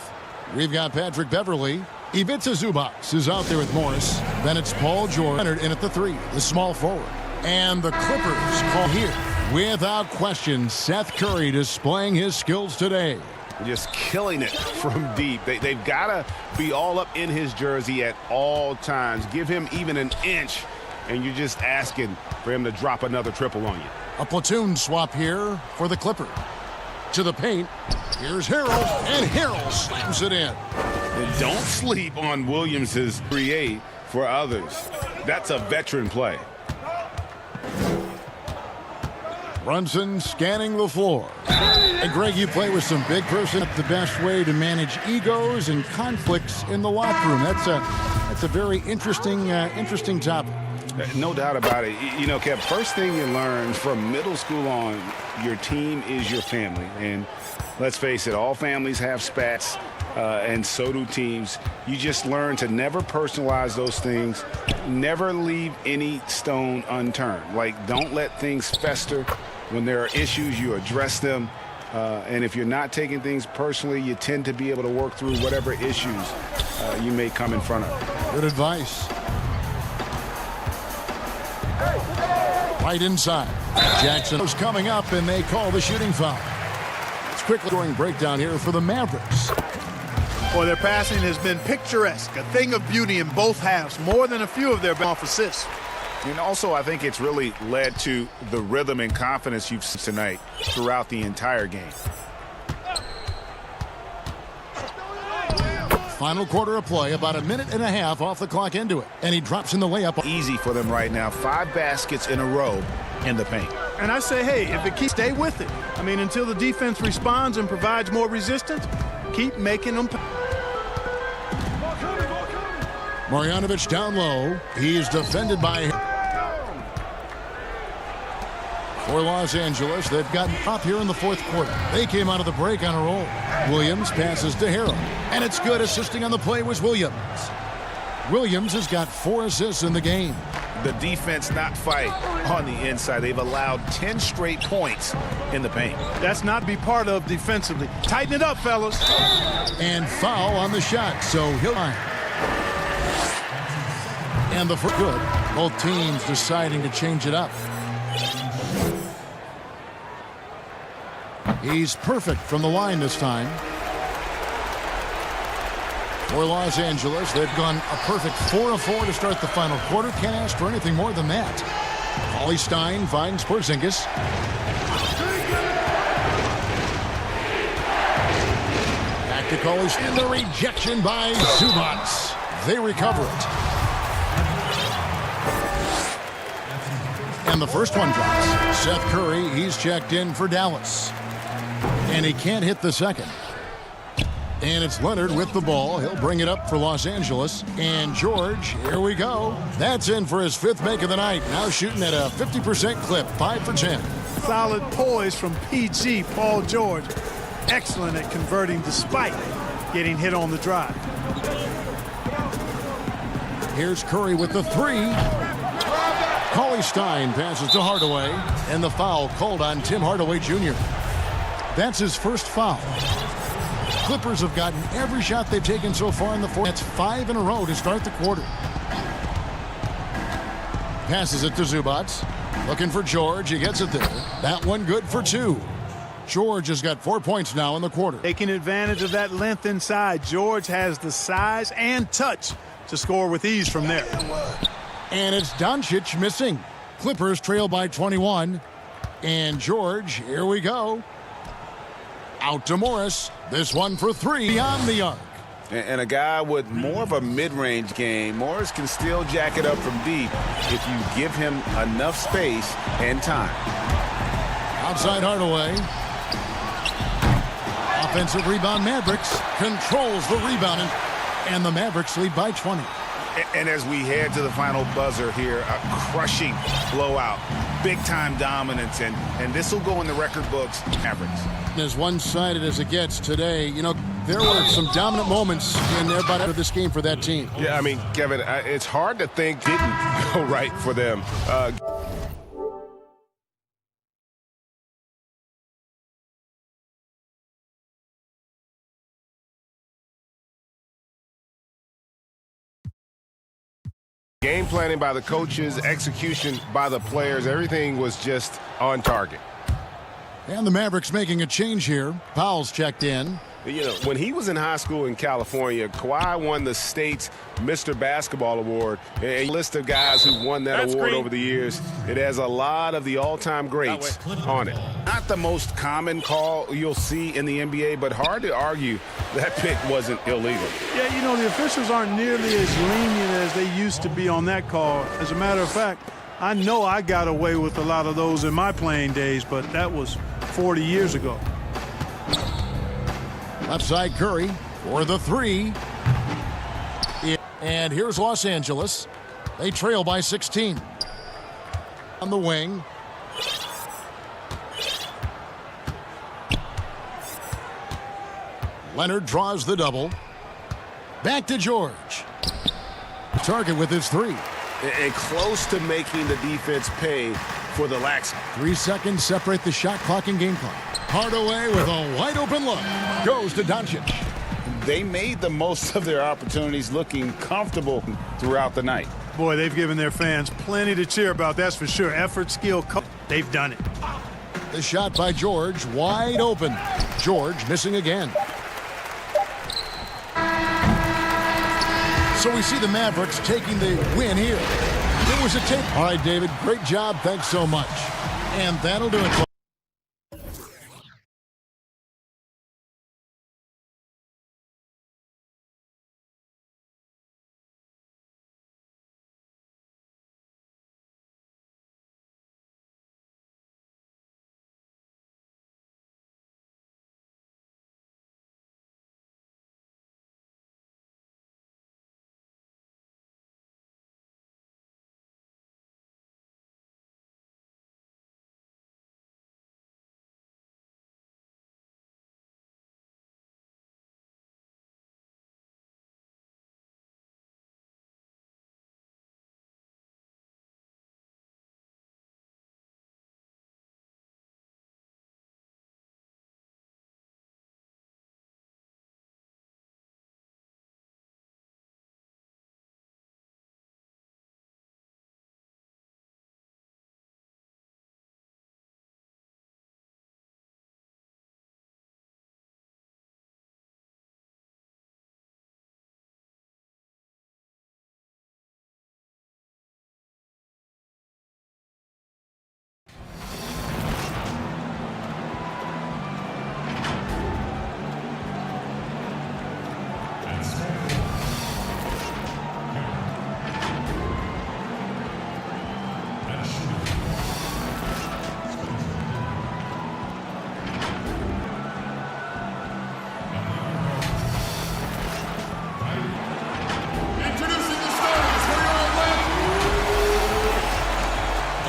we've got Patrick Beverley. Ivica Zubac is out there with Morris. Then it's Paul George in at the 3, the small forward. And the Clippers call here. Without question, Seth Curry displaying his skills today. Just killing it from deep. They've got to be all up in his jersey at all times. Give him even an inch, and you're just asking for him to drop another triple on you. A platoon swap here for the Clippers. To the paint. Here's Harrell, and Harrell slams it in. And don't sleep on Williams's create for others. That's a veteran play. Brunson scanning the floor. And Greg, you play with some big person. The best way to manage egos and conflicts in the locker room. That's a very interesting topic. No doubt about it. You know, Kev, first thing you learn from middle school on, your team is your family. And let's face it, all families have spats, and so do teams. You just learn to never personalize those things, never leave any stone unturned. Like, don't let things fester. When there are issues, you address them. And if you're not taking things personally, you tend to be able to work through whatever issues you may come in front of. Good advice. Right inside. Jackson is coming up, and they call the shooting foul. It's quickly going breakdown here for the Mavericks. Boy, their passing has been picturesque, a thing of beauty in both halves, more than a few of their off assists. And also, I think it's really led to the rhythm and confidence you've seen tonight throughout the entire game. Final quarter of play, about a minute and a half off the clock into it. And he drops in the layup. Easy for them right now. 5 baskets in a row in the paint. And I say, hey, if it keeps, stay with it. I mean, until the defense responds and provides more resistance, keep making them. Marjanovic down low. He's defended by... For Los Angeles, they've gotten up here in the 4th quarter. They came out of the break on a roll. Williams passes to Harrell. And it's good. Assisting on the play was Williams. Williams has got 4 assists in the game. The defense not fight on the inside. They've allowed 10 straight points in the paint. That's not to be part of defensively. Tighten it up, fellas. And foul on the shot, so he'll... And the for good. Both teams deciding to change it up. He's perfect from the line this time. For Los Angeles, they've gone a perfect 4 of 4 to start the final quarter. Can't ask for anything more than that. Cauley Stein finds Porzingis. Back to Cauley Stein. The rejection by Zubac. They recover it. And the first one drops. Seth Curry, he's checked in for Dallas. And he can't hit the second. And it's Leonard with the ball. He'll bring it up for Los Angeles. And George, here we go. That's in for his 5th make of the night. Now shooting at a 50% clip, 5 for 10. Solid poise from PG, Paul George. Excellent at converting despite getting hit on the drive. Here's Curry with the 3. Cauley Stein passes to Hardaway. And the foul called on Tim Hardaway Jr. That's his first foul. Clippers have gotten every shot they've taken so far in the 4th. That's 5 in a row to start the quarter. Passes it to Zubac. Looking for George. He gets it there. That one good for 2. George has got 4 points now in the quarter. Taking advantage of that length inside. George has the size and touch to score with ease from there. And it's Doncic missing. Clippers trail by 21. And George, here we go. Out to Morris. This one for three beyond the arc. And a guy with more of a mid-range game, Morris can still jack it up from deep if you give him enough space and time. Outside Hardaway. Offensive rebound, Mavericks controls the rebound, and the Mavericks lead by 20. And as we head to the final buzzer here, a crushing blowout, big-time dominance, and this will go in the record books, Mavericks. As one-sided as it gets today, you know, there were some dominant moments in there about this game for that team. Yeah, I mean, Kevin, it's hard to think didn't go right for them. Game planning by the coaches, execution by the players, everything was just on target. And the Mavericks making a change here. Powell's checked in. You know, when he was in high school in California, Kawhi won the state's Mr. Basketball Award. A list of guys who won that award over the years. It has a lot of the all-time greats on it. Not the most common call you'll see in the NBA, but hard to argue that pick wasn't illegal. Yeah, you know, the officials aren't nearly as lenient as they used to be on that call. As a matter of fact, I know I got away with a lot of those in my playing days, but that was 40 years ago. Left side Curry for the three. And here's Los Angeles. They trail by 16. On the wing. Leonard draws the double. Back to George. Target with his three. And close to making the defense pay for the lax. 3 seconds separate the shot clock and game clock. Hardaway with a wide open look. Goes to Doncic. They made the most of their opportunities, looking comfortable throughout the night. Boy, they've given their fans plenty to cheer about, that's for sure. Effort, skill, they've done it. The shot by George, wide open. George missing again. So we see the Mavericks taking the win here. It was a take. All right, David, great job. Thanks so much. And that'll do it.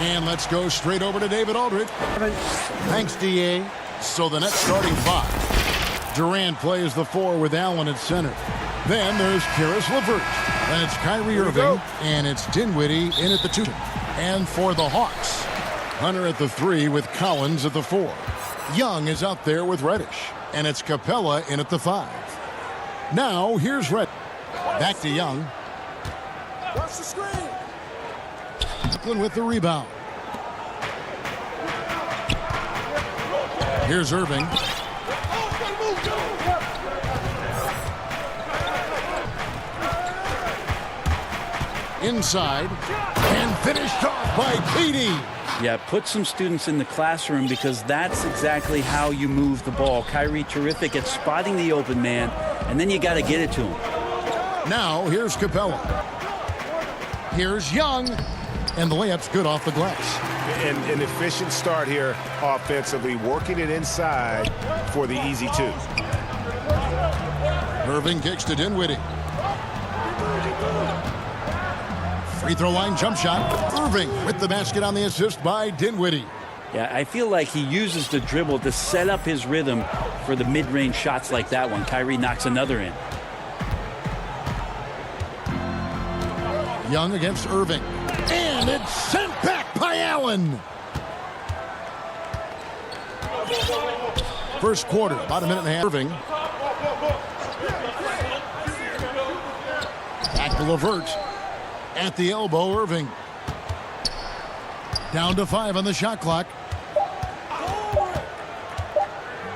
And let's go straight over to David Aldridge. Thanks, D.A. So the next starting five. Durant plays the four with Allen at center. Then there's Karis LeVert. Then it's Kyrie Irving. And it's Dinwiddie in at the two. And for the Hawks, Hunter at the three with Collins at the four. Young is out there with Reddish. And it's Capella in at the five. Now here's Reddish. Back to Young. Watch the screen. Brooklyn with the rebound. Here's Irving. Inside, and finished off by Katie. Yeah, put some students in the classroom because that's exactly how you move the ball. Kyrie terrific at spotting the open man, and then you got to get it to him. Now, here's Capella. Here's Young, and the layup's good off the glass. An efficient start here offensively, working it inside for the easy two. Irving kicks to Dinwiddie. Free throw line jump shot. Irving with the basket on the assist by Dinwiddie. Yeah, I feel like he uses the dribble to set up his rhythm for the mid-range shots like that one. Kyrie knocks another in. Young against Irving. And it's sent back by Allen. First quarter, about a minute and a half. Irving. Back to Levert. At the elbow, Irving. Down to 5 on the shot clock.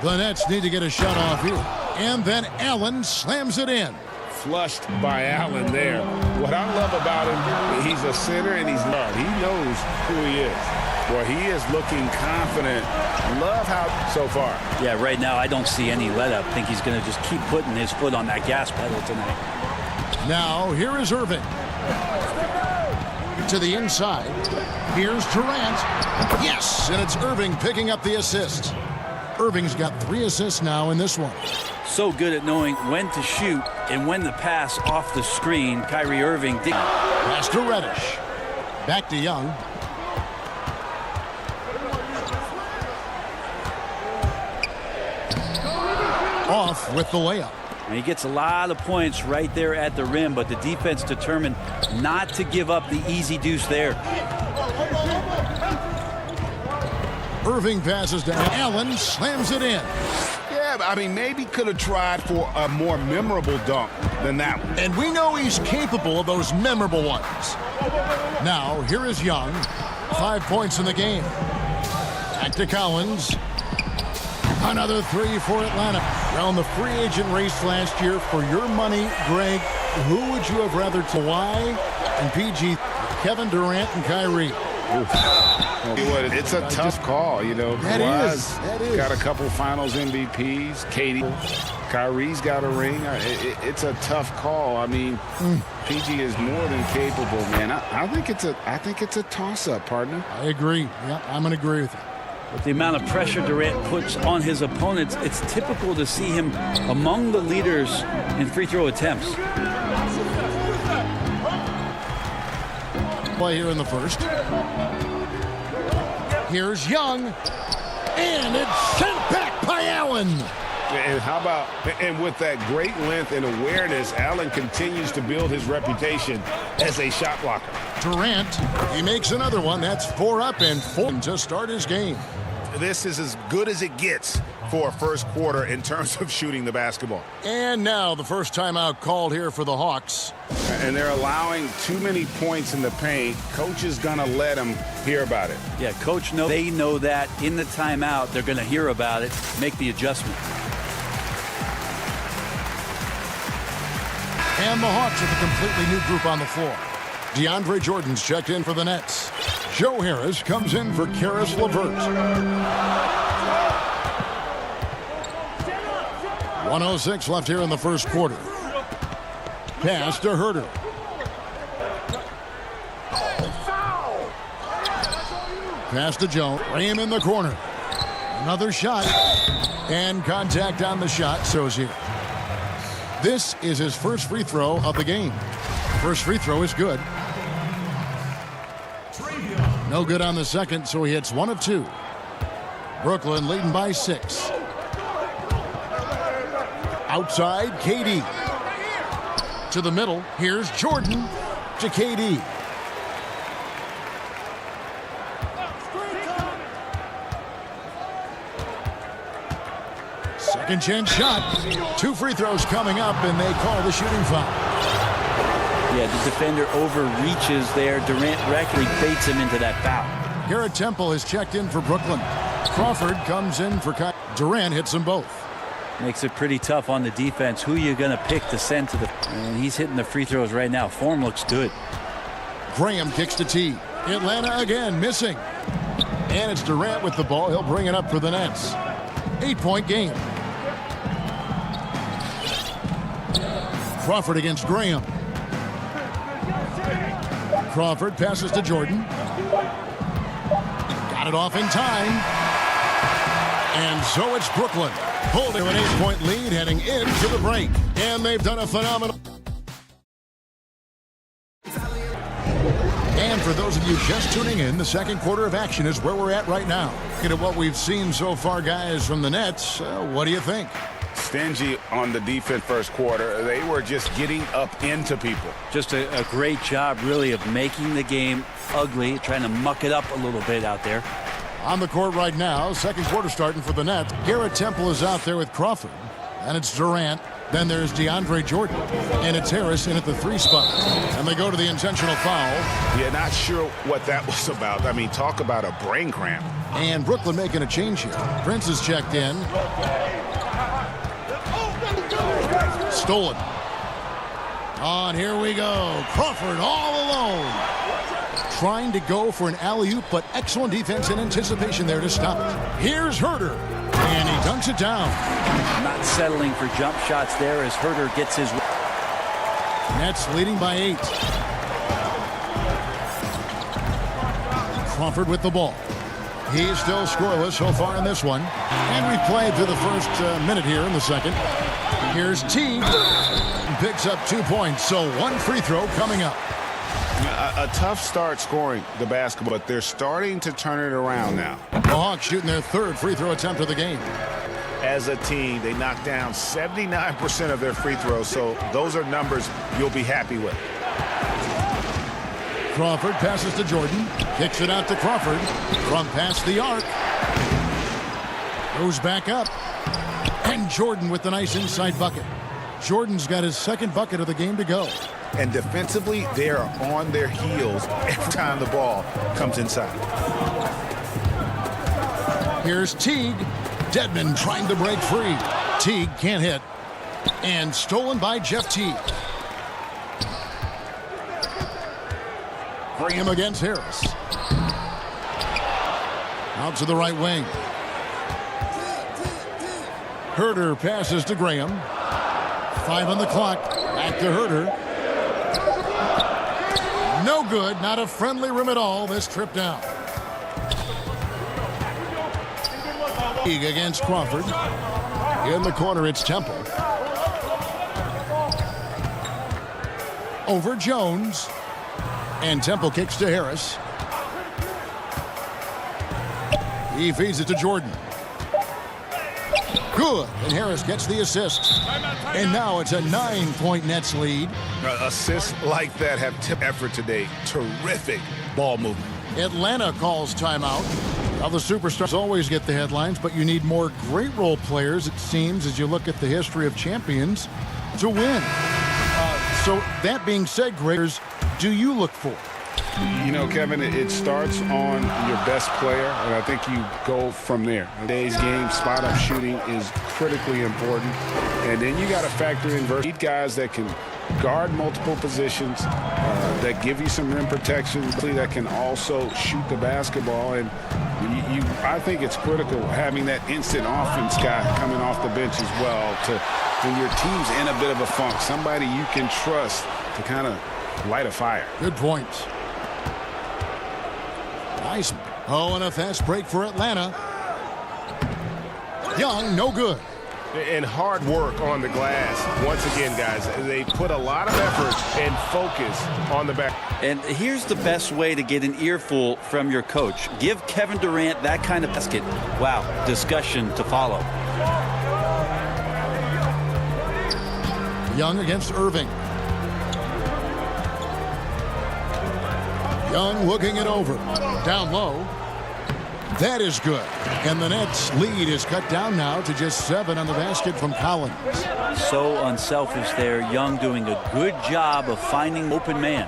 The Nets need to get a shot off here. And then Allen slams it in. Flushed by Allen there. What I love about him, he's a center and he's not. He knows who he is. Well, he is looking confident. Love how so far. Yeah, right now I don't see any let up. I think he's going to just keep putting his foot on that gas pedal tonight. Now, here is Irving. To the inside. Here's Durant. Yes, and it's Irving picking up the assist. Irving's got 3 assists now in this one. So good at knowing when to shoot and when to pass off the screen. Kyrie Irving. Pass to Reddish. Back to Young. Off with the layup. And he gets a lot of points right there at the rim, but the defense determined not to give up the easy deuce there. Irving passes down. Allen slams it in. Yeah, I mean, maybe could have tried for a more memorable dunk than that one. And we know he's capable of those memorable ones. Now, here is Young. 5 points in the game. Back to Collins. Another 3 for Atlanta. Around the free agent race last year, for your money, Greg, who would you have rather Kawhi and PG, Kevin Durant and Kyrie? It's a tough call, you know. That is. Got a couple finals MVPs. Katie, Kyrie's got a ring. It's a tough call. I mean, PG is more than capable, man. I think it's a toss-up, partner. I agree. Yeah, I'm going to agree with you. With the amount of pressure Durant puts on his opponents, it's typical to see him among the leaders in free throw attempts. Play here in the first. Here's Young. And it's sent back by Allen. And how about, and with that great length and awareness, Allen continues to build his reputation as a shot blocker. Durant, he makes another one. That's 4 up and 4 to start his game. This is as good as it gets for a first quarter in terms of shooting the basketball. And now the first timeout called here for the Hawks. And they're allowing too many points in the paint. Coach is going to let them hear about it. Yeah, coach they know that in the timeout. They're going to hear about it, make the adjustment. And the Hawks with a completely new group on the floor. DeAndre Jordan's checked in for the Nets. Joe Harris comes in for Karis LeVert. 1:06 left here in the first quarter. Pass to Herter. Pass to Jones. Ram in the corner. Another shot. And contact on the shot. So's here. This is his first free throw of the game. First free throw is good. No good on the second, so he hits 1 of 2. Brooklyn leading by 6. Outside, KD. To the middle, here's Jordan to KD. Second chance shot. 2 free throws coming up, and they call the shooting foul. Yeah, the defender overreaches there. Durant directly baits him into that foul. Garrett Temple is checked in for Brooklyn. Crawford comes in for Durant, hits them both. Makes it pretty tough on the defense. Who you going to pick to send to the... And he's hitting the free throws right now. Form looks good. Graham kicks to T. Atlanta again, missing. And it's Durant with the ball. He'll bring it up for the Nets. 8-point game. Crawford against Graham. Crawford passes to Jordan. Got it off in time. And so it's Brooklyn holding an 8-point lead heading into the break. And they've done a phenomenal... And for those of you just tuning in, the second quarter of action is where we're at right now. Look at what we've seen so far, guys, from the Nets. What do you think? Stingy on the defense first quarter. They were just getting up into people. Just a great job, really, of making the game ugly, trying to muck it up a little bit out there. On the court right now, second quarter starting for the Nets. Garrett Temple is out there with Crawford. And it's Durant. Then there's DeAndre Jordan. And it's Harris in at the 3 spot. And they go to the intentional foul. Yeah, not sure what that was about. I mean, talk about a brain cramp. And Brooklyn making a change here. Prince is checked in. Stolen. On, here we go. Crawford all alone. Trying to go for an alley-oop, but excellent defense and anticipation there to stop it. Here's Herter. And he dunks it down. Not settling for jump shots there as Herter gets his... Nets leading by 8. Crawford with the ball. He's still scoreless so far in this one. And we played through the first minute here in the second. Here's Teague. Picks up 2 points, so 1 free throw coming up. A tough start scoring the basketball, but they're starting to turn it around now. The Hawks shooting their 3rd free throw attempt of the game. As a team, they knocked down 79% of their free throws, so those are numbers you'll be happy with. Crawford passes to Jordan. Kicks it out to Crawford. From past the arc. Goes back up. And Jordan with the nice inside bucket. Jordan's got his 2nd bucket of the game to go. And defensively, they are on their heels every time the ball comes inside. Here's Teague. Dedmon trying to break free. Teague can't hit. And stolen by Jeff Teague. Graham against Harris. Out to the right wing. Herter passes to Graham. 5 on the clock. Back to Herter. No good. Not a friendly rim at all this trip down. Teague against Crawford. In the corner, it's Temple. Over Jones. And Temple kicks to Harris. He feeds it to Jordan. Good. And Harris gets the assist. And now it's a 9-point Nets lead. Assists like that have tip effort today. Terrific ball movement. Atlanta calls timeout. Now the superstars always get the headlines, but you need more great role players, it seems, as you look at the history of champions to win. So that being said, graders, do you look for? You know, Kevin, it starts on your best player, and I think you go from there. In today's game, spot-up shooting is critically important. And then you got to factor in guys that can guard multiple positions, that give you some rim protection, that can also shoot the basketball. And I think it's critical having that instant offense guy coming off the bench as well to when your team's in a bit of a funk, somebody you can trust to kind of light a fire. Good points. Nice. Oh, and a fast break for Atlanta. Young, no good. And hard work on the glass. Once again, guys, they put a lot of effort and focus on the back. And here's the best way to get an earful from your coach. Give Kevin Durant that kind of basket. Wow, discussion to follow. Young against Irving. Young looking it over. Down low. That is good. And the Nets' lead is cut down now to just 7 on the basket from Collins. So unselfish there. Young doing a good job of finding open man.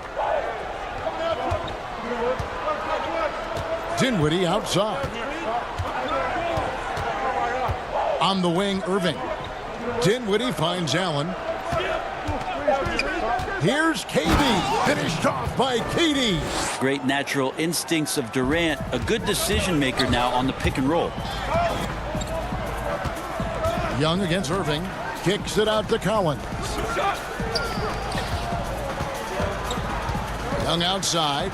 Dinwiddie outside. On the wing, Irving. Dinwiddie finds Allen. Here's KD, finished off by KD. Great natural instincts of Durant, a good decision maker now on the pick and roll. Young against Irving, kicks it out to Collins. Young outside,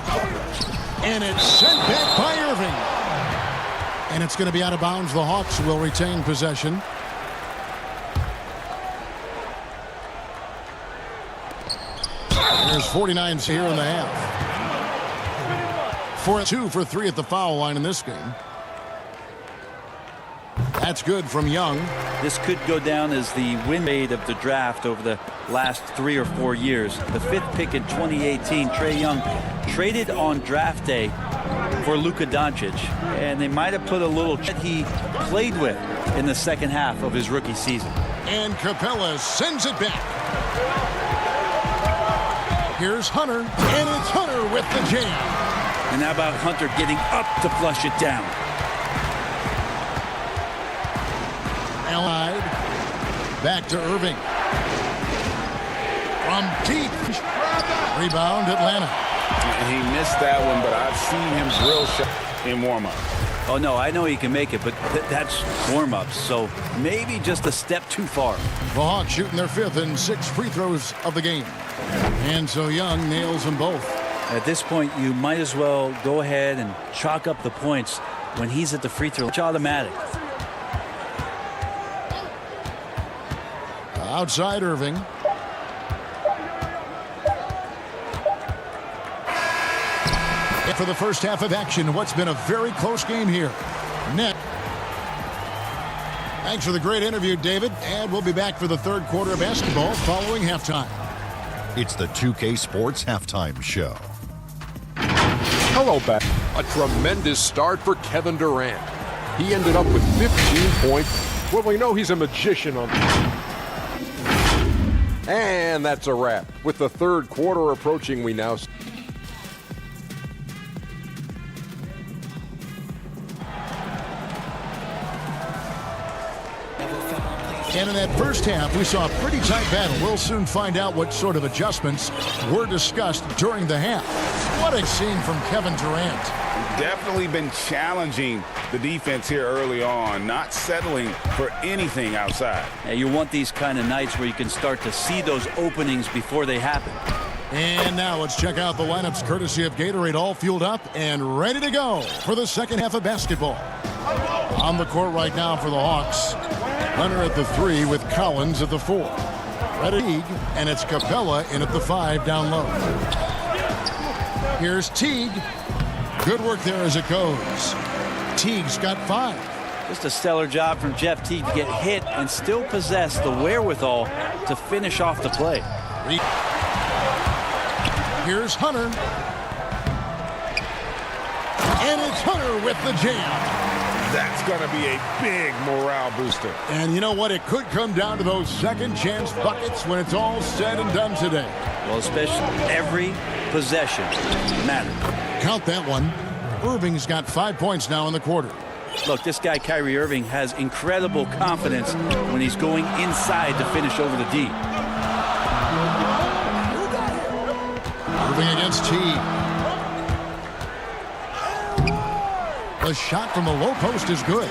and it's sent back by Irving. And it's going to be out of bounds. The Hawks will retain possession. There's 49 here in the half. 4-2 for 3 at the foul line in this game. That's good from Young. This could go down as the win rate of the draft over the last 3 or 4 years. The 5th pick in 2018, Trae Young, traded on draft day for Luka Doncic. And they might have put a little that he played with in the second half of his rookie season. And Capella sends it back. Here's Hunter, and it's Hunter with the jam. And how about Hunter getting up to flush it down? Allied. Back to Irving. From deep. Rebound, Atlanta. And he missed that one, but I've seen him drill shot in warm-up. Oh, no, I know he can make it, but that's warm-ups, so maybe just a step too far. The Hawks shooting their 5th and 6th free throws of the game. And so Young nails them both. At this point, you might as well go ahead and chalk up the points when he's at the free throw. It's automatic. Outside Irving. For the first half of action, what's been a very close game here. Net. Thanks for the great interview, David. And we'll be back for the 3rd quarter of basketball following halftime. It's the 2K Sports Halftime Show. Hello back. A tremendous start for Kevin Durant. He ended up with 15 points. Well, we know he's a magician on and that's a wrap. With the 3rd quarter approaching, we now and in that first half, we saw a pretty tight battle. We'll soon find out what sort of adjustments were discussed during the half. What a scene from Kevin Durant. Definitely been challenging the defense here early on, not settling for anything outside. Yeah, you want these kind of nights where you can start to see those openings before they happen. And now let's check out the lineups courtesy of Gatorade, all fueled up and ready to go for the second half of basketball. On the court right now for the Hawks. Hunter at the 3 with Collins at the 4. Ready, and it's Capella in at the 5 down low. Here's Teague. Good work there as it goes. Teague's got 5. Just a stellar job from Jeff Teague to get hit and still possess the wherewithal to finish off the play. Here's Hunter. And it's Hunter with the jam. That's going to be a big morale booster. And you know what? It could come down to those second chance buckets when it's all said and done today. Well, especially every possession matters. Count that one. Irving's got 5 points now in the quarter. Look, this guy, Kyrie Irving, has incredible confidence when he's going inside to finish over the D. Irving against Teague. The shot from the low post is good.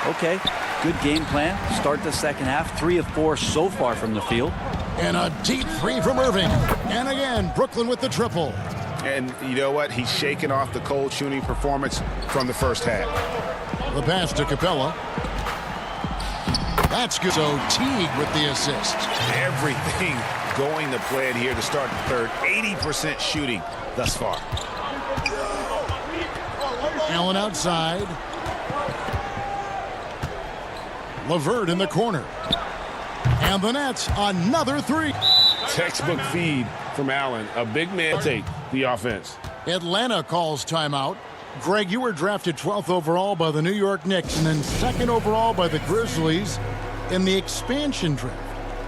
Okay, good game plan. Start the second half. 3 of 4 so far from the field. And a deep 3 from Irving. And again, Brooklyn with the triple. And you know what? He's shaking off the cold shooting performance from the first half. The pass to Capella. That's good. So Teague with the assist. Everything going to plan here to start the 3rd. 80% shooting thus far. Allen outside. LeVert in the corner. And the Nets, another 3. Textbook feed from Allen. A big man take the offense. Atlanta calls timeout. Greg, you were drafted 12th overall by the New York Knicks and then 2nd overall by the Grizzlies in the expansion draft.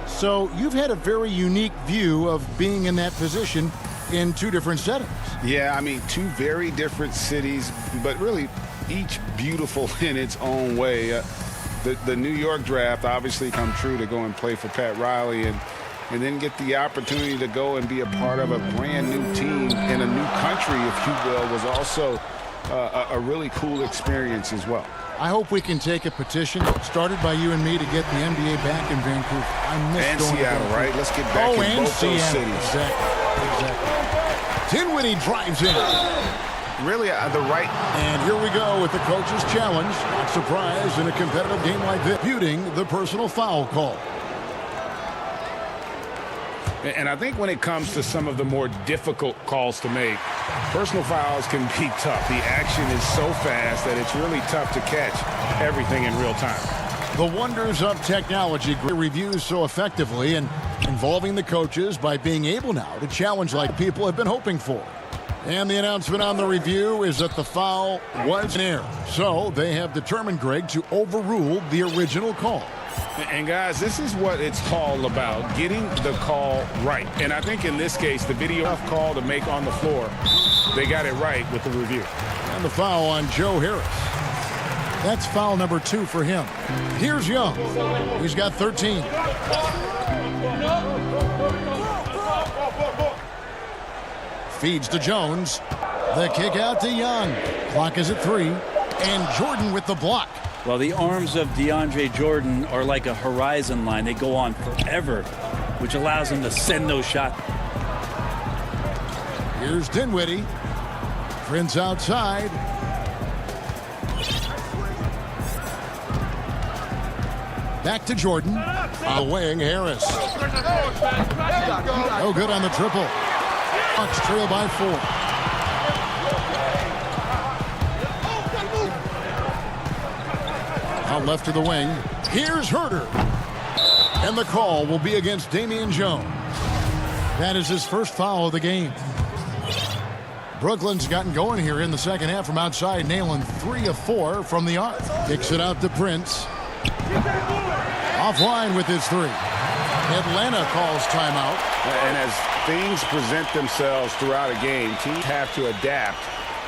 So you've had a very unique view of being in that position in 2 different settings. Yeah, I mean, 2 very different cities, but really each beautiful in its own way. the New York draft obviously come true to go and play for Pat Riley and then get the opportunity to go and be a part of a brand new team in a new country, if you will, was also a really cool experience as well. I hope we can take a petition started by you and me to get the NBA back in Vancouver. I miss and going Seattle, to right? Let's get back in both those cities. Exactly. Dinwiddie drives in. Really, the right. And here we go with the coach's challenge. Not surprised in a competitive game like this. Disputing the personal foul call. And I think when it comes to some of the more difficult calls to make, personal fouls can be tough. The action is so fast that it's really tough to catch everything in real time. The wonders of technology reviews so effectively and involving the coaches by being able now to challenge like people have been hoping for. And the announcement on the review is that the foul was an error. So they have determined, Greg, to overrule the original call. And guys, this is what it's all about, getting the call right. And I think in this case, the video call to make on the floor, they got it right with the review. And the foul on Joe Harris. That's foul number 2 for him. Here's Young. He's got 13. Feeds to Jones. The kick out to Young. Clock is at 3. And Jordan with the block. Well, the arms of DeAndre Jordan are like a horizon line. They go on forever, which allows him to send those shots. Here's Dinwiddie. Prince outside. Back to Jordan. Awaying Harris. No good on the triple. Bucks trail by 4. Out left to the wing. Here's Herter. And the call will be against Damian Jones. That is his first foul of the game. Brooklyn's gotten going here in the second half from outside, nailing 3 of 4 from the arc. Kicks it out to Prince. Offline with his 3. Atlanta calls timeout. And as things present themselves throughout a game, teams have to adapt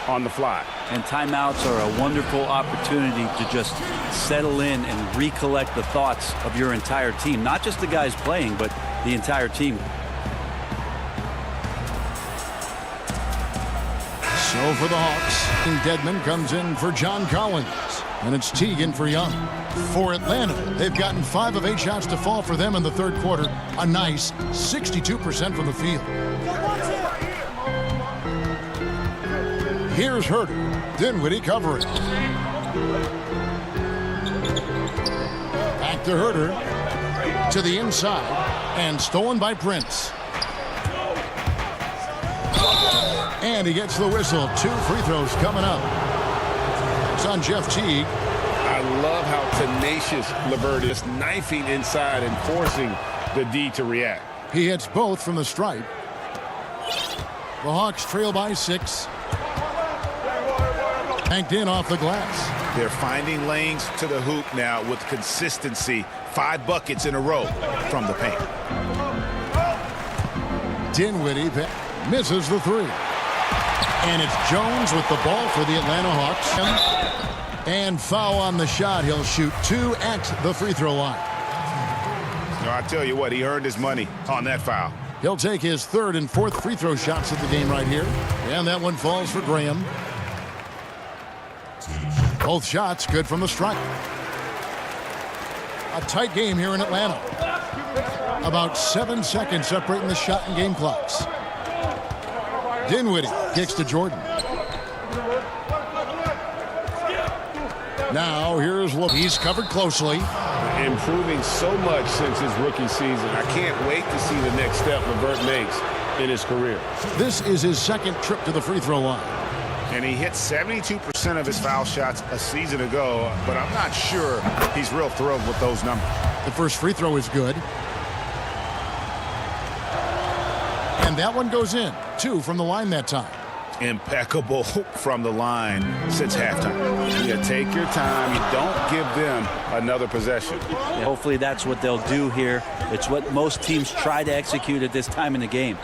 on the fly. And timeouts are a wonderful opportunity to just settle in and recollect the thoughts of your entire team. Not just the guys playing, but the entire team. So for the Hawks, Dedmon comes in for John Collins. And it's Teagan for Young. For Atlanta, they've gotten 5 of 8 shots to fall for them in the third quarter. A nice 62% from the field. Here's Herter. Dinwiddie covering. Back to Herter. To the inside. And stolen by Prince. And he gets the whistle. 2 free throws coming up. It's on Jeff Teague. I love how tenacious LeVert is, knifing inside and forcing the D to react. He hits both from the stripe. The Hawks trail by 6. Banked in off the glass. They're finding lanes to the hoop now with consistency. 5 buckets in a row from the paint. Dinwiddie misses the 3. And it's Jones with the ball for the Atlanta Hawks. And foul on the shot. He'll shoot 2 at the free throw line. I tell you what, he earned his money on that foul. He'll take his 3rd and 4th free throw shots of the game right here. And that one falls for Graham. Both shots good from the stripe. A tight game here in Atlanta. About 7 seconds separating the shot and game clocks. Dinwiddie kicks to Jordan. Now here's he's covered closely. Improving so much since his rookie season. I can't wait to see the next step LeVert makes in his career. This is his 2nd trip to the free throw line. And he hit 72% of his foul shots a season ago, but I'm not sure he's real thrilled with those numbers. The first free throw is good. And that one goes in. 2 from the line that time. Impeccable from the line since halftime. You take your time. You don't give them another possession. Yeah, hopefully that's what they'll do here. It's what most teams try to execute at this time in the game.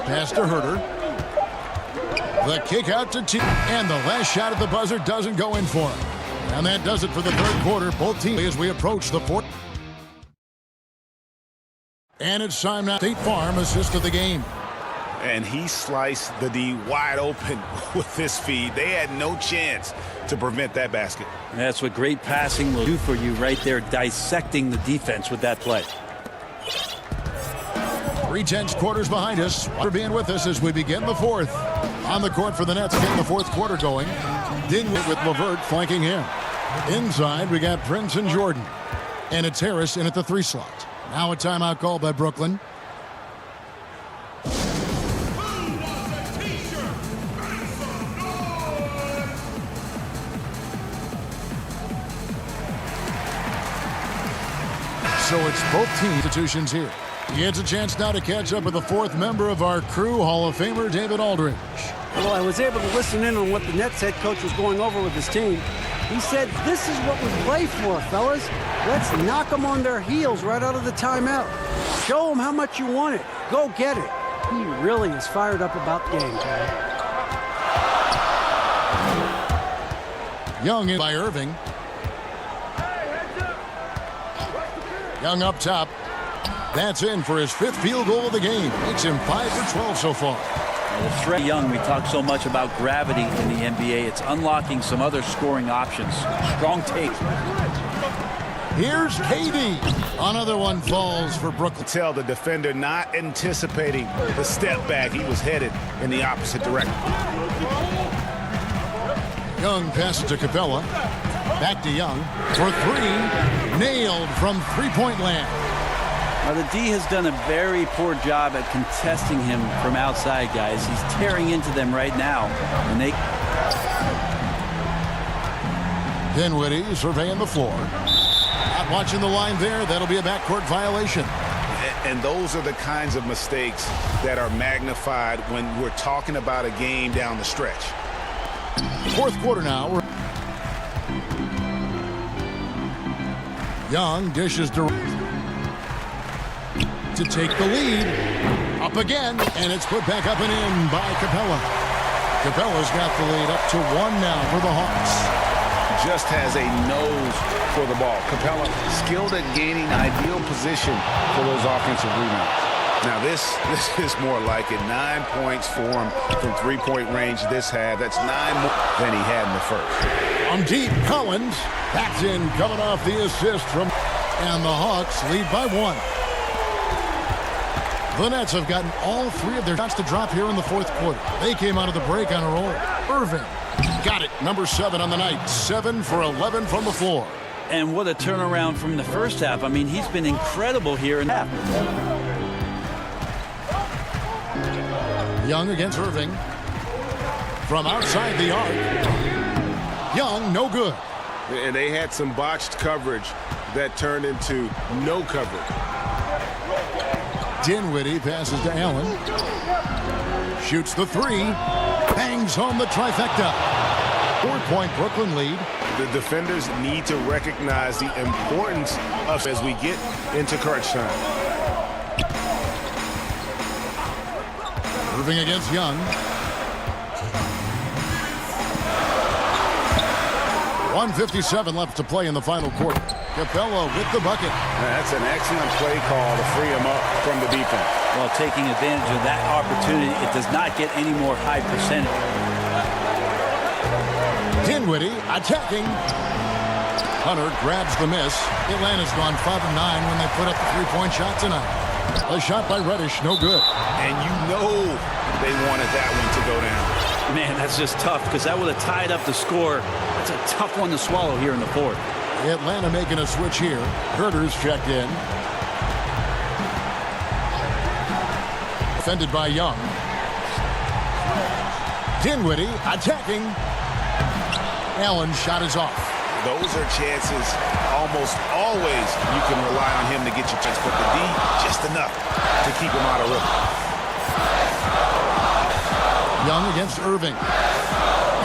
Pass to Herter. The kick out to T. And the last shot at the buzzer doesn't go in for him. And that does it for the third quarter. Both teams as we approach the fourth. And it's time now. State Farm assist of the game. And he sliced the D wide open with this feed. They had no chance to prevent that basket. And that's what great passing will do for you right there, dissecting the defense with that play. 3/10 quarters behind us. For being with us as we begin the fourth. On the court for the Nets, getting the fourth quarter going. Dinwiddie with LeVert flanking him. Inside, we got Prince and Jordan. And it's Harris in at the 3 slot. Now a timeout call by Brooklyn. So it's both team institutions here. He gets a chance now to catch up with the fourth member of our crew, Hall of Famer David Aldridge. Well, I was able to listen in on what the Nets head coach was going over with his team. He said, this is what we play for, fellas. Let's knock them on their heels right out of the timeout. Show them how much you want it. Go get it. He really is fired up about the game, Chad. Young in by Irving. Young up top. That's in for his 5th field goal of the game. Makes him 5 for 12 so far. Well, Trey Young, we talk so much about gravity in the NBA. It's unlocking some other scoring options. Strong take. Here's KD. Another one falls for Brooklyn. Tell the defender not anticipating the step back. He was headed in the opposite direction. Young passes to Capella. Back to Young for 3. Nailed from three-point land. Now, the D has done a very poor job at contesting him from outside, guys. He's tearing into them right now. And they... Dinwiddie surveying the floor. Not watching the line there. That'll be a backcourt violation. And those are the kinds of mistakes that are magnified when we're talking about a game down the stretch. Fourth quarter now. Young dishes to take the lead. Up again, and it's put back up and in by Capella. Capella's got the lead up to 1 now for the Hawks. Just has a nose for the ball. Capella skilled at gaining ideal position for those offensive rebounds. Now this is more like it. 9 points for him from three-point range this half. That's 9 more than he had in the first. On deep, Collins backs in, coming off the assist from, and the Hawks lead by 1. The Nets have gotten all 3 of their shots to drop here in the fourth quarter. They came out of the break on a roll. Irving got it, number 7 on the night. 7 for 11 from the floor. And what a turnaround from the first half. I mean, he's been incredible here in half. Young against Irving. From outside the arc. Young, no good. And they had some botched coverage that turned into no coverage. Dinwiddie passes to Allen. Shoots the 3. Bangs home the trifecta. 4-point Brooklyn lead. The defenders need to recognize the importance of as we get into crunch time. Irving against Young. 1:57 left to play in the final quarter. Capella with the bucket. That's an excellent play call to free him up from the defense. Well, taking advantage of that opportunity, it does not get any more high percentage. Dinwiddie attacking. Hunter grabs the miss. Atlanta's gone 5 of 9 when they put up the 3-point shot tonight. A shot by Reddish, no good. And you know they wanted that one to go down. Man, that's just tough because that would have tied up the score. That's a tough one to swallow here in the fourth. Atlanta making a switch here. Herter's checked in. Defended by Young. Dinwiddie attacking. Allen's shot is off. Those are chances almost always you can rely on him to get your chance, but the D just enough to keep him out of rhythm. Young against Irving.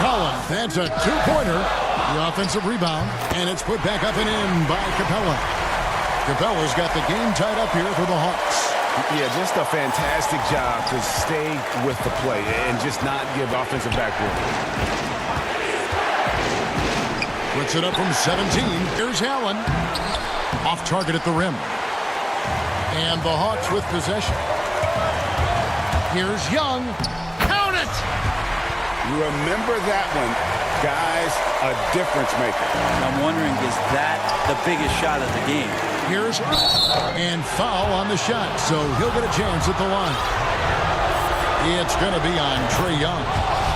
Collins, that's a 2-pointer. The offensive rebound, and it's put back up and in by Capella. Capella's got the game tied up here for the Hawks. Yeah, just a fantastic job to stay with the play and just not give offensive backboard. Puts it up from 17. Here's Allen. Off target at the rim. And the Hawks with possession. Here's Young. Count it! You remember that one, guys, a difference maker. I'm wondering, is that the biggest shot of the game? Here's and foul on the shot, so he'll get a chance at the line. It's going to be on Trae Young.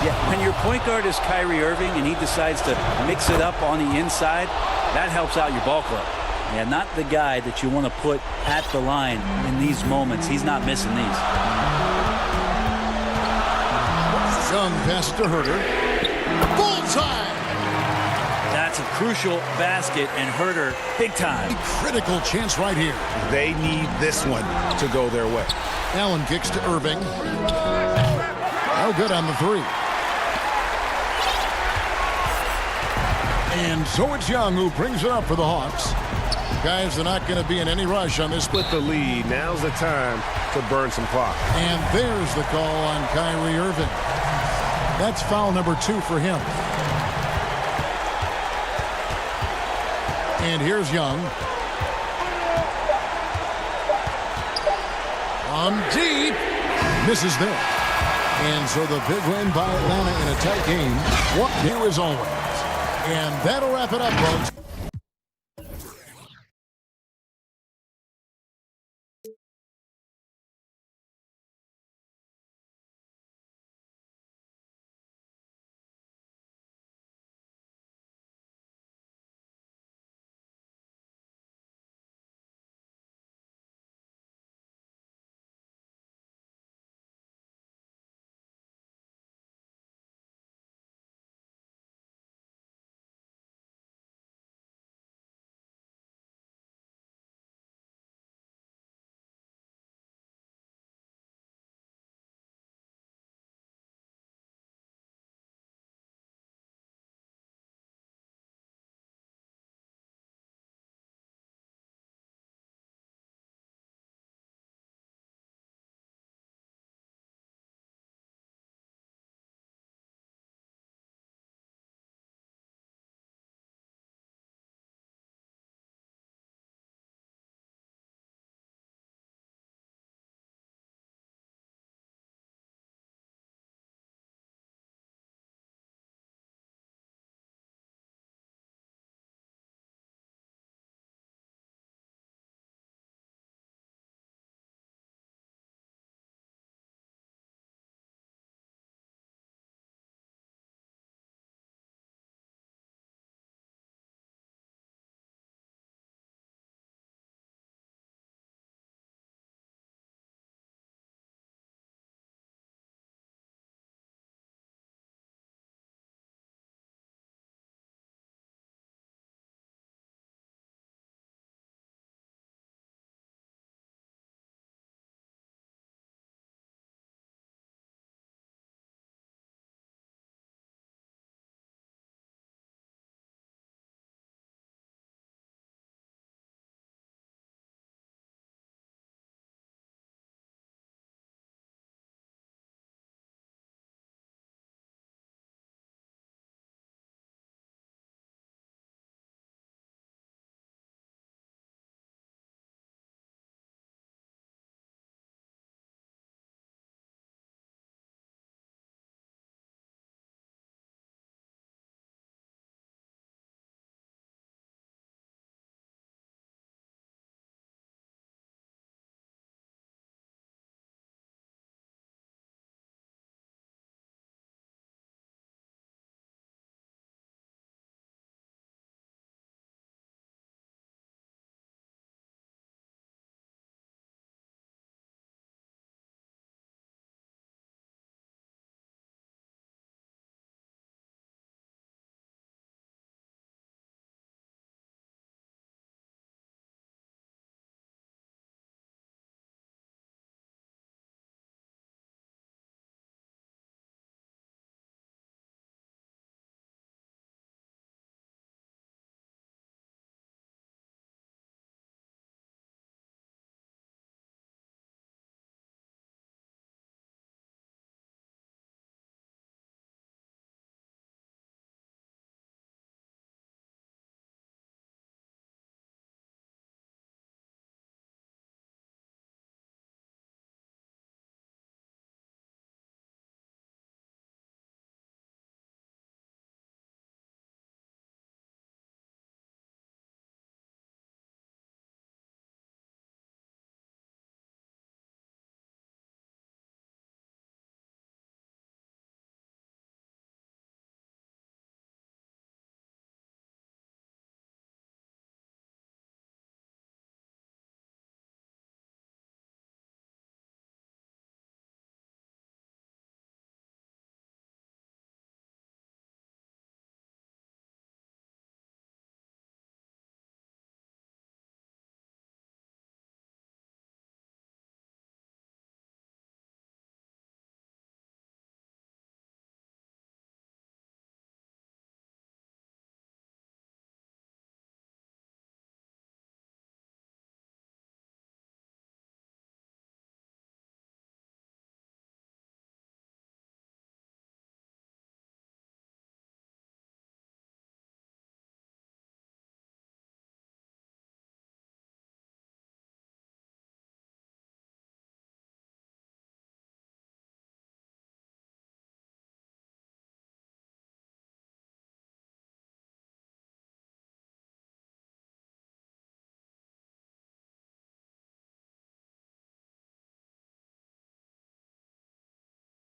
Yeah, when your point guard is Kyrie Irving and he decides to mix it up on the inside, that helps out your ball club. Yeah, not the guy that you want to put at the line in these moments. He's not missing these. Young pass to Herter. Bullseye! That's a crucial basket, and Herter, big time. A critical chance right here. They need this one to go their way. Allen kicks to Irving. No good on the three. And so it's Young who brings it up for the Hawks. Guys, they're not going to be in any rush on this. With the lead, now's the time to burn some clock. And there's the call on Kyrie Irving. That's foul number 2 for him. And here's Young. From deep. Misses there. And so the big win by Atlanta in a tight game. What new as always. And that'll wrap it up, folks.